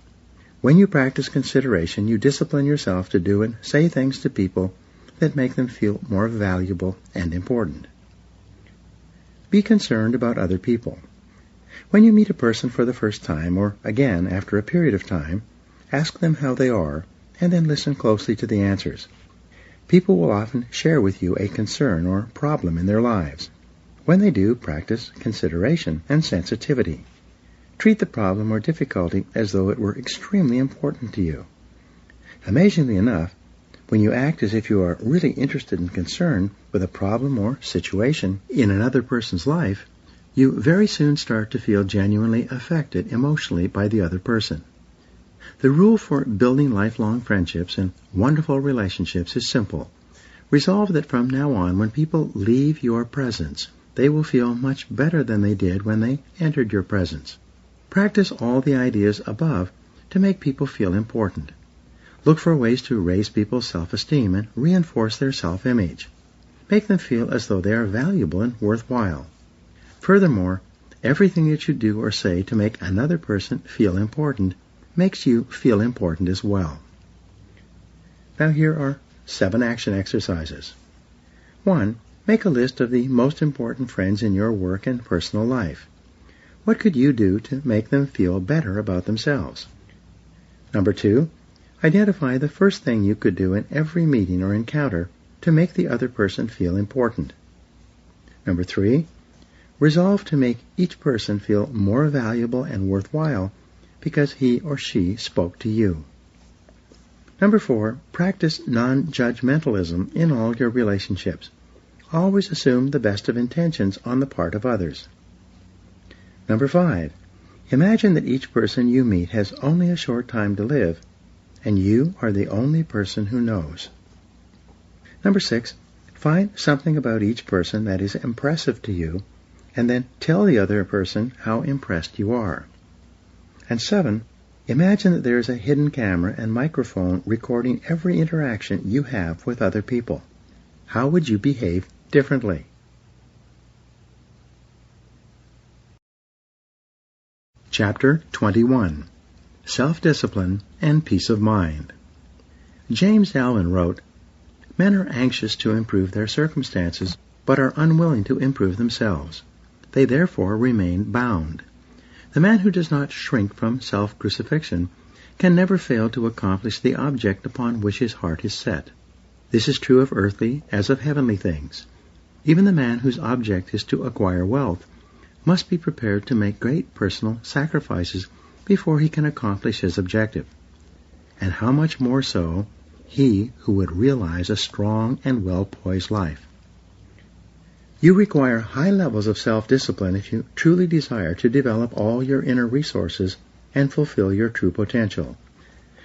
[SPEAKER 2] When you practice consideration, you discipline yourself to do and say things to people that make them feel more valuable and important. Be concerned about other people. When you meet a person for the first time, or again after a period of time, ask them how they are, and then listen closely to the answers. People will often share with you a concern or problem in their lives. When they do, practice consideration and sensitivity. Treat the problem or difficulty as though it were extremely important to you. Amazingly enough, when you act as if you are really interested and concerned with a problem or situation in another person's life, you very soon start to feel genuinely affected emotionally by the other person. The rule for building lifelong friendships and wonderful relationships is simple. Resolve that from now on, when people leave your presence, they will feel much better than they did when they entered your presence. Practice all the ideas above to make people feel important. Look for ways to raise people's self-esteem and reinforce their self-image. Make them feel as though they are valuable and worthwhile. Furthermore, everything that you do or say to make another person feel important makes you feel important as well. Now here are 7 action exercises. 1. Make a list of the most important friends in your work and personal life. What could you do to make them feel better about themselves? Number 2, identify the first thing you could do in every meeting or encounter to make the other person feel important. Number 3, resolve to make each person feel more valuable and worthwhile because he or she spoke to you. Number 4, practice non-judgmentalism in all your relationships. Always assume the best of intentions on the part of others. Number 5, imagine that each person you meet has only a short time to live, and you are the only person who knows. Number 6, find something about each person that is impressive to you, and then tell the other person how impressed you are. And 7, imagine that there is a hidden camera and microphone recording every interaction you have with other people. How would you behave differently? Chapter 21. Self-Discipline and Peace of Mind. James Allen wrote, "Men are anxious to improve their circumstances, but are unwilling to improve themselves. They therefore remain bound. The man who does not shrink from self-crucifixion can never fail to accomplish the object upon which his heart is set. This is true of earthly as of heavenly things. Even the man whose object is to acquire wealth must be prepared to make great personal sacrifices before he can accomplish his objective. And how much more so he who would realize a strong and well-poised life. You require high levels of self-discipline if you truly desire to develop all your inner resources and fulfill your true potential.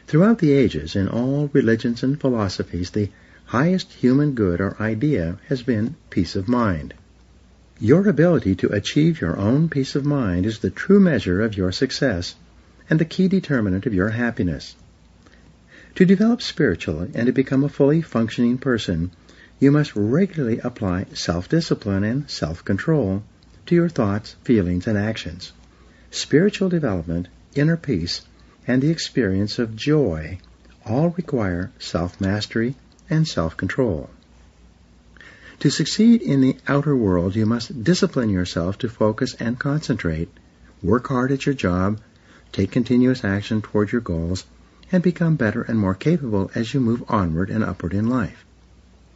[SPEAKER 2] Throughout the ages, in all religions and philosophies, the highest human good or idea has been peace of mind. Your ability to achieve your own peace of mind is the true measure of your success and the key determinant of your happiness. To develop spiritually and to become a fully functioning person, you must regularly apply self-discipline and self-control to your thoughts, feelings, and actions. Spiritual development, inner peace, and the experience of joy all require self-mastery and self-control. To succeed in the outer world, you must discipline yourself to focus and concentrate, work hard at your job, take continuous action toward your goals, and become better and more capable as you move onward and upward in life.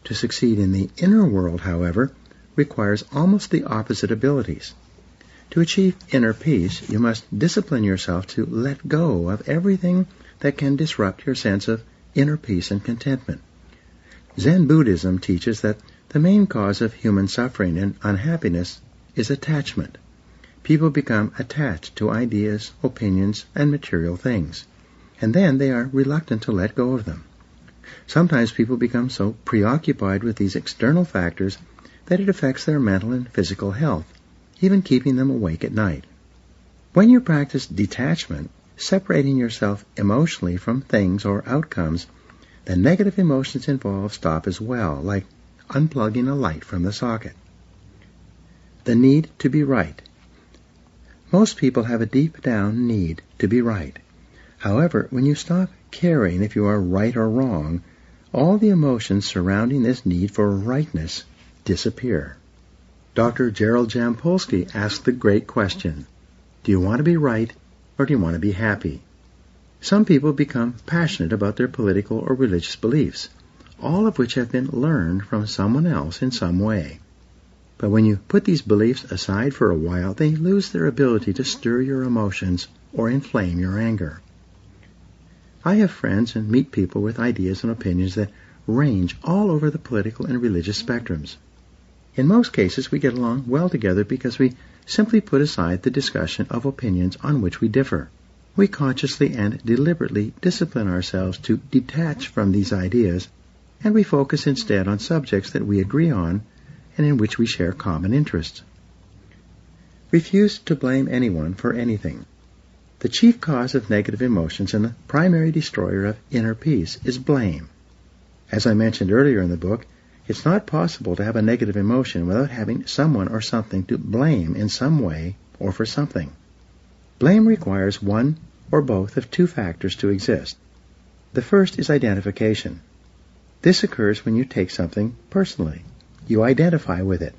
[SPEAKER 2] To succeed in the inner world, however, requires almost the opposite abilities. To achieve inner peace, you must discipline yourself to let go of everything that can disrupt your sense of inner peace and contentment. Zen Buddhism teaches that the main cause of human suffering and unhappiness is attachment. People become attached to ideas, opinions, and material things, and then they are reluctant to let go of them. Sometimes people become so preoccupied with these external factors that it affects their mental and physical health, even keeping them awake at night. When you practice detachment, separating yourself emotionally from things or outcomes, the negative emotions involved stop as well, like unplugging a light from the socket. The need to be right. Most people have a deep-down need to be right. However, when you stop caring if you are right or wrong, all the emotions surrounding this need for rightness disappear. Dr. Gerald Jampolsky asked the great question, do you want to be right or do you want to be happy? Some people become passionate about their political or religious beliefs, all of which have been learned from someone else in some way. But when you put these beliefs aside for a while, they lose their ability to stir your emotions or inflame your anger. I have friends and meet people with ideas and opinions that range all over the political and religious spectrums. In most cases, we get along well together because we simply put aside the discussion of opinions on which we differ. We consciously and deliberately discipline ourselves to detach from these ideas, and we focus instead on subjects that we agree on and in which we share common interests. Refuse to blame anyone for anything. The chief cause of negative emotions and the primary destroyer of inner peace is blame. As I mentioned earlier in the book, it's not possible to have a negative emotion without having someone or something to blame in some way or for something. Blame requires one or both of two factors to exist. The first is identification. This occurs when you take something personally. You identify with it.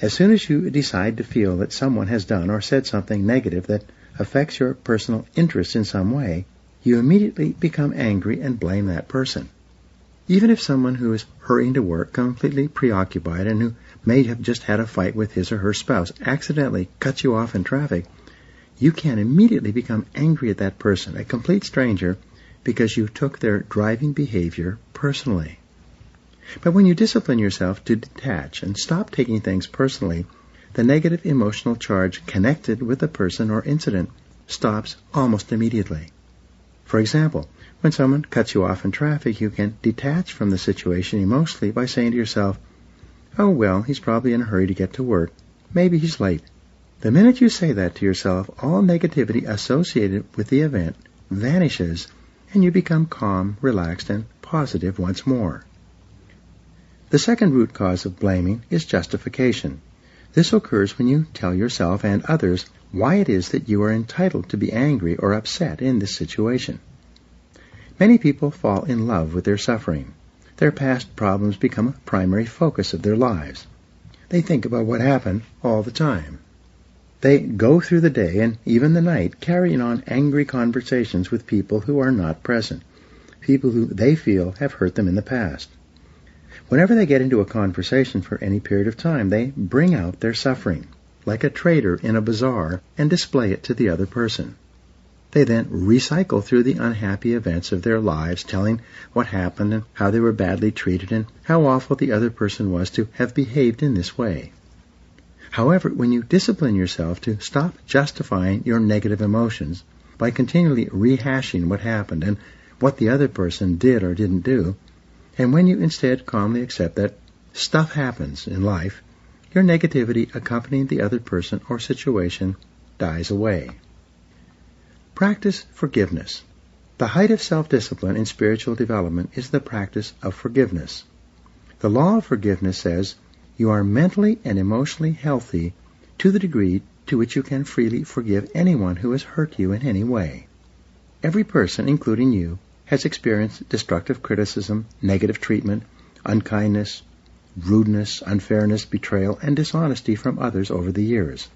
[SPEAKER 2] As soon as you decide to feel that someone has done or said something negative that affects your personal interest in some way, you immediately become angry and blame that person. Even if someone who is hurrying to work, completely preoccupied, and who may have just had a fight with his or her spouse accidentally cuts you off in traffic, you can immediately become angry at that person, a complete stranger, because you took their driving behavior personally. But when you discipline yourself to detach and stop taking things personally, the negative emotional charge connected with the person or incident stops almost immediately. For example, when someone cuts you off in traffic, you can detach from the situation emotionally by saying to yourself, "Oh well, he's probably in a hurry to get to work. Maybe he's late." The minute you say that to yourself, all negativity associated with the event vanishes and you become calm, relaxed, and positive once more. The second root cause of blaming is justification. This occurs when you tell yourself and others why it is that you are entitled to be angry or upset in this situation. Many people fall in love with their suffering. Their past problems become a primary focus of their lives. They think about what happened all the time. They go through the day and even the night carrying on angry conversations with people who are not present, people who they feel have hurt them in the past. Whenever they get into a conversation for any period of time, they bring out their suffering, like a trader in a bazaar, and display it to the other person. They then recycle through the unhappy events of their lives, telling what happened and how they were badly treated and how awful the other person was to have behaved in this way. However, when you discipline yourself to stop justifying your negative emotions by continually rehashing what happened and what the other person did or didn't do, and when you instead calmly accept that stuff happens in life, your negativity accompanying the other person or situation dies away. Practice forgiveness. The height of self-discipline in spiritual development is the practice of forgiveness. The law of forgiveness says you are mentally and emotionally healthy to the degree to which you can freely forgive anyone who has hurt you in any way. Every person, including you, has experienced destructive criticism, negative treatment, unkindness, rudeness, unfairness, betrayal, and dishonesty from others over the years.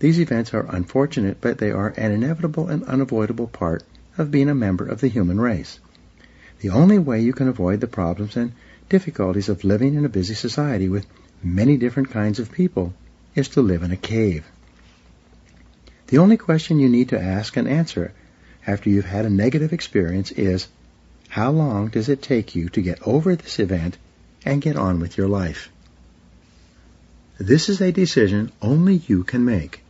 [SPEAKER 2] These events are unfortunate, but they are an inevitable and unavoidable part of being a member of the human race. The only way you can avoid the problems and difficulties of living in a busy society with many different kinds of people is to live in a cave. The only question you need to ask and answer after you've had a negative experience is, how long does it take you to get over this event and get on with your life? This is a decision only you can make.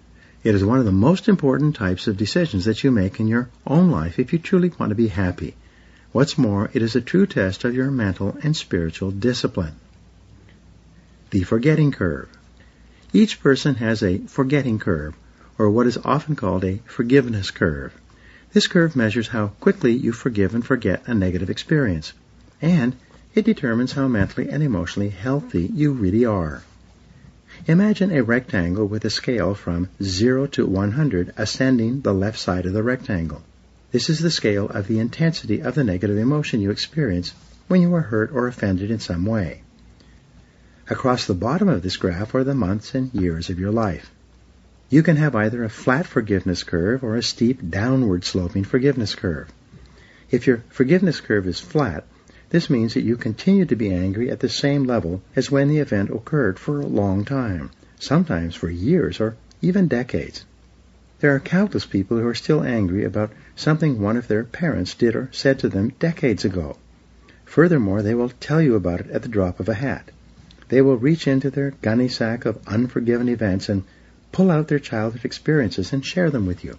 [SPEAKER 2] It is one of the most important types of decisions that you make in your own life if you truly want to be happy. What's more, it is a true test of your mental and spiritual discipline. The forgetting curve. Each person has a forgetting curve, or what is often called a forgiveness curve. This curve measures how quickly you forgive and forget a negative experience, and it determines how mentally and emotionally healthy you really are. Imagine a rectangle with a scale from 0 to 100 ascending the left side of the rectangle. This is the scale of the intensity of the negative emotion you experience when you are hurt or offended in some way. Across the bottom of this graph are the months and years of your life. You can have either a flat forgiveness curve or a steep downward sloping forgiveness curve. If your forgiveness curve is flat, this means that you continue to be angry at the same level as when the event occurred for a long time, sometimes for years or even decades. There are countless people who are still angry about something one of their parents did or said to them decades ago. Furthermore, they will tell you about it at the drop of a hat. They will reach into their gunny sack of unforgiven events and pull out their childhood experiences and share them with you.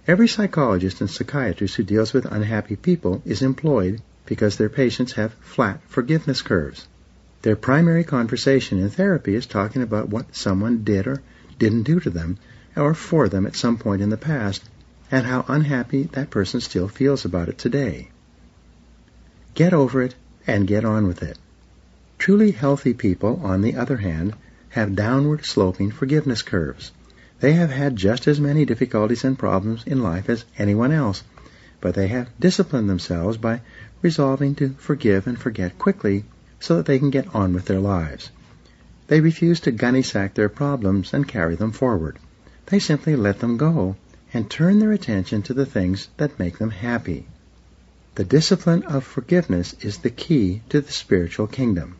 [SPEAKER 2] Every psychologist and psychiatrist who deals with unhappy people is employed because their patients have flat forgiveness curves. Their primary conversation in therapy is talking about what someone did or didn't do to them or for them at some point in the past and how unhappy that person still feels about it today. Get over it and get on with it. Truly healthy people, on the other hand, have downward sloping forgiveness curves. They have had just as many difficulties and problems in life as anyone else, but they have disciplined themselves by resolving to forgive and forget quickly so that they can get on with their lives. They refuse to gunny sack their problems and carry them forward. They simply let them go and turn their attention to the things that make them happy. The discipline of forgiveness is the key to the spiritual kingdom.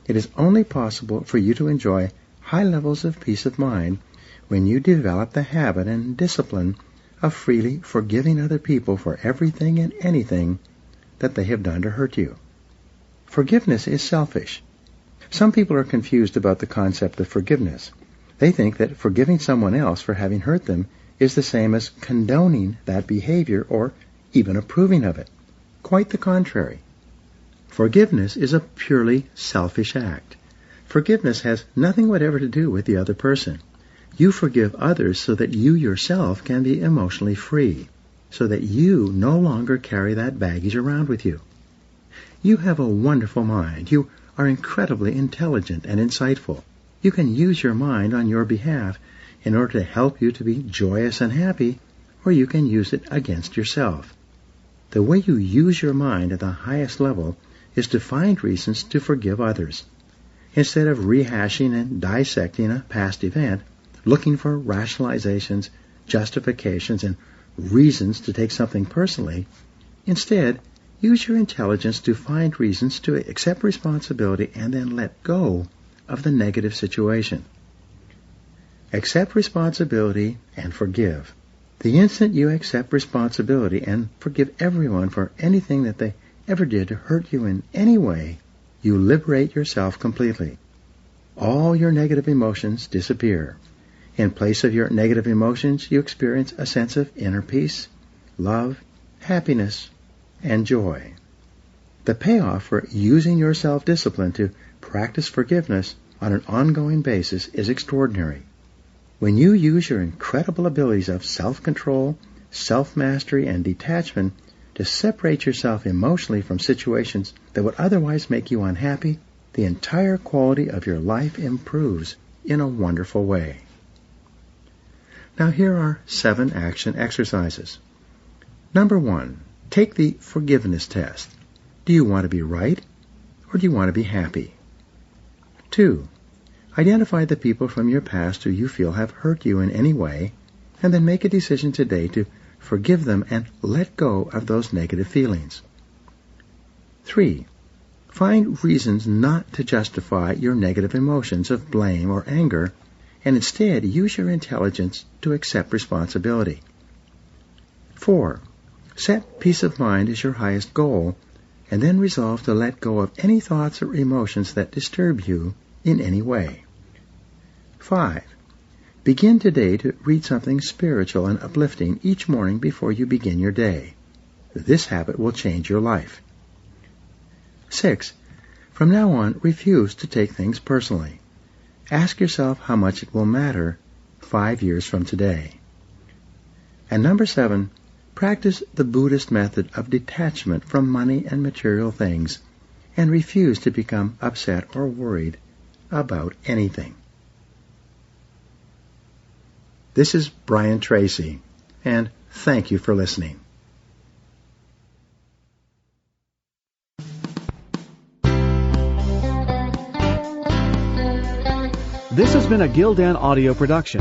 [SPEAKER 2] It is only possible for you to enjoy high levels of peace of mind when you develop the habit and discipline of freely forgiving other people for everything and anything that they have done to hurt you. Forgiveness is selfish. Some people are confused about the concept of forgiveness. They think that forgiving someone else for having hurt them is the same as condoning that behavior or even approving of it. Quite the contrary. Forgiveness is a purely selfish act. Forgiveness has nothing whatever to do with the other person. You forgive others so that you yourself can be emotionally free, so that you no longer carry that baggage around with you. You have a wonderful mind. You are incredibly intelligent and insightful. You can use your mind on your behalf in order to help you to be joyous and happy, or you can use it against yourself. The way you use your mind at the highest level is to find reasons to forgive others. Instead of rehashing and dissecting a past event, looking for rationalizations, justifications, and reasons to take something personally, instead, use your intelligence to find reasons to accept responsibility and then let go of the negative situation. Accept responsibility and forgive. The instant you accept responsibility and forgive everyone for anything that they ever did to hurt you in any way, you liberate yourself completely. All your negative emotions disappear. In place of your negative emotions, you experience a sense of inner peace, love, happiness, and joy. The payoff for using your self-discipline to practice forgiveness on an ongoing basis is extraordinary. When you use your incredible abilities of self-control, self-mastery, and detachment to separate yourself emotionally from situations that would otherwise make you unhappy, the entire quality of your life improves in a wonderful way. Now here are 7 action exercises. Number 1, take the forgiveness test. Do you want to be right, or do you want to be happy? 2, identify the people from your past who you feel have hurt you in any way, and then make a decision today to forgive them and let go of those negative feelings. 3, find reasons not to justify your negative emotions of blame or anger, and instead use your intelligence to accept responsibility. 4, set peace of mind as your highest goal, and then resolve to let go of any thoughts or emotions that disturb you in any way. 5, begin today to read something spiritual and uplifting each morning before you begin your day. This habit will change your life. 6, from now on, refuse to take things personally. Ask yourself how much it will matter 5 years from today. And number 7, practice the Buddhist method of detachment from money and material things, and refuse to become upset or worried about anything. This is Brian Tracy, and thank you for listening.
[SPEAKER 1] This has been a Gildan audio production.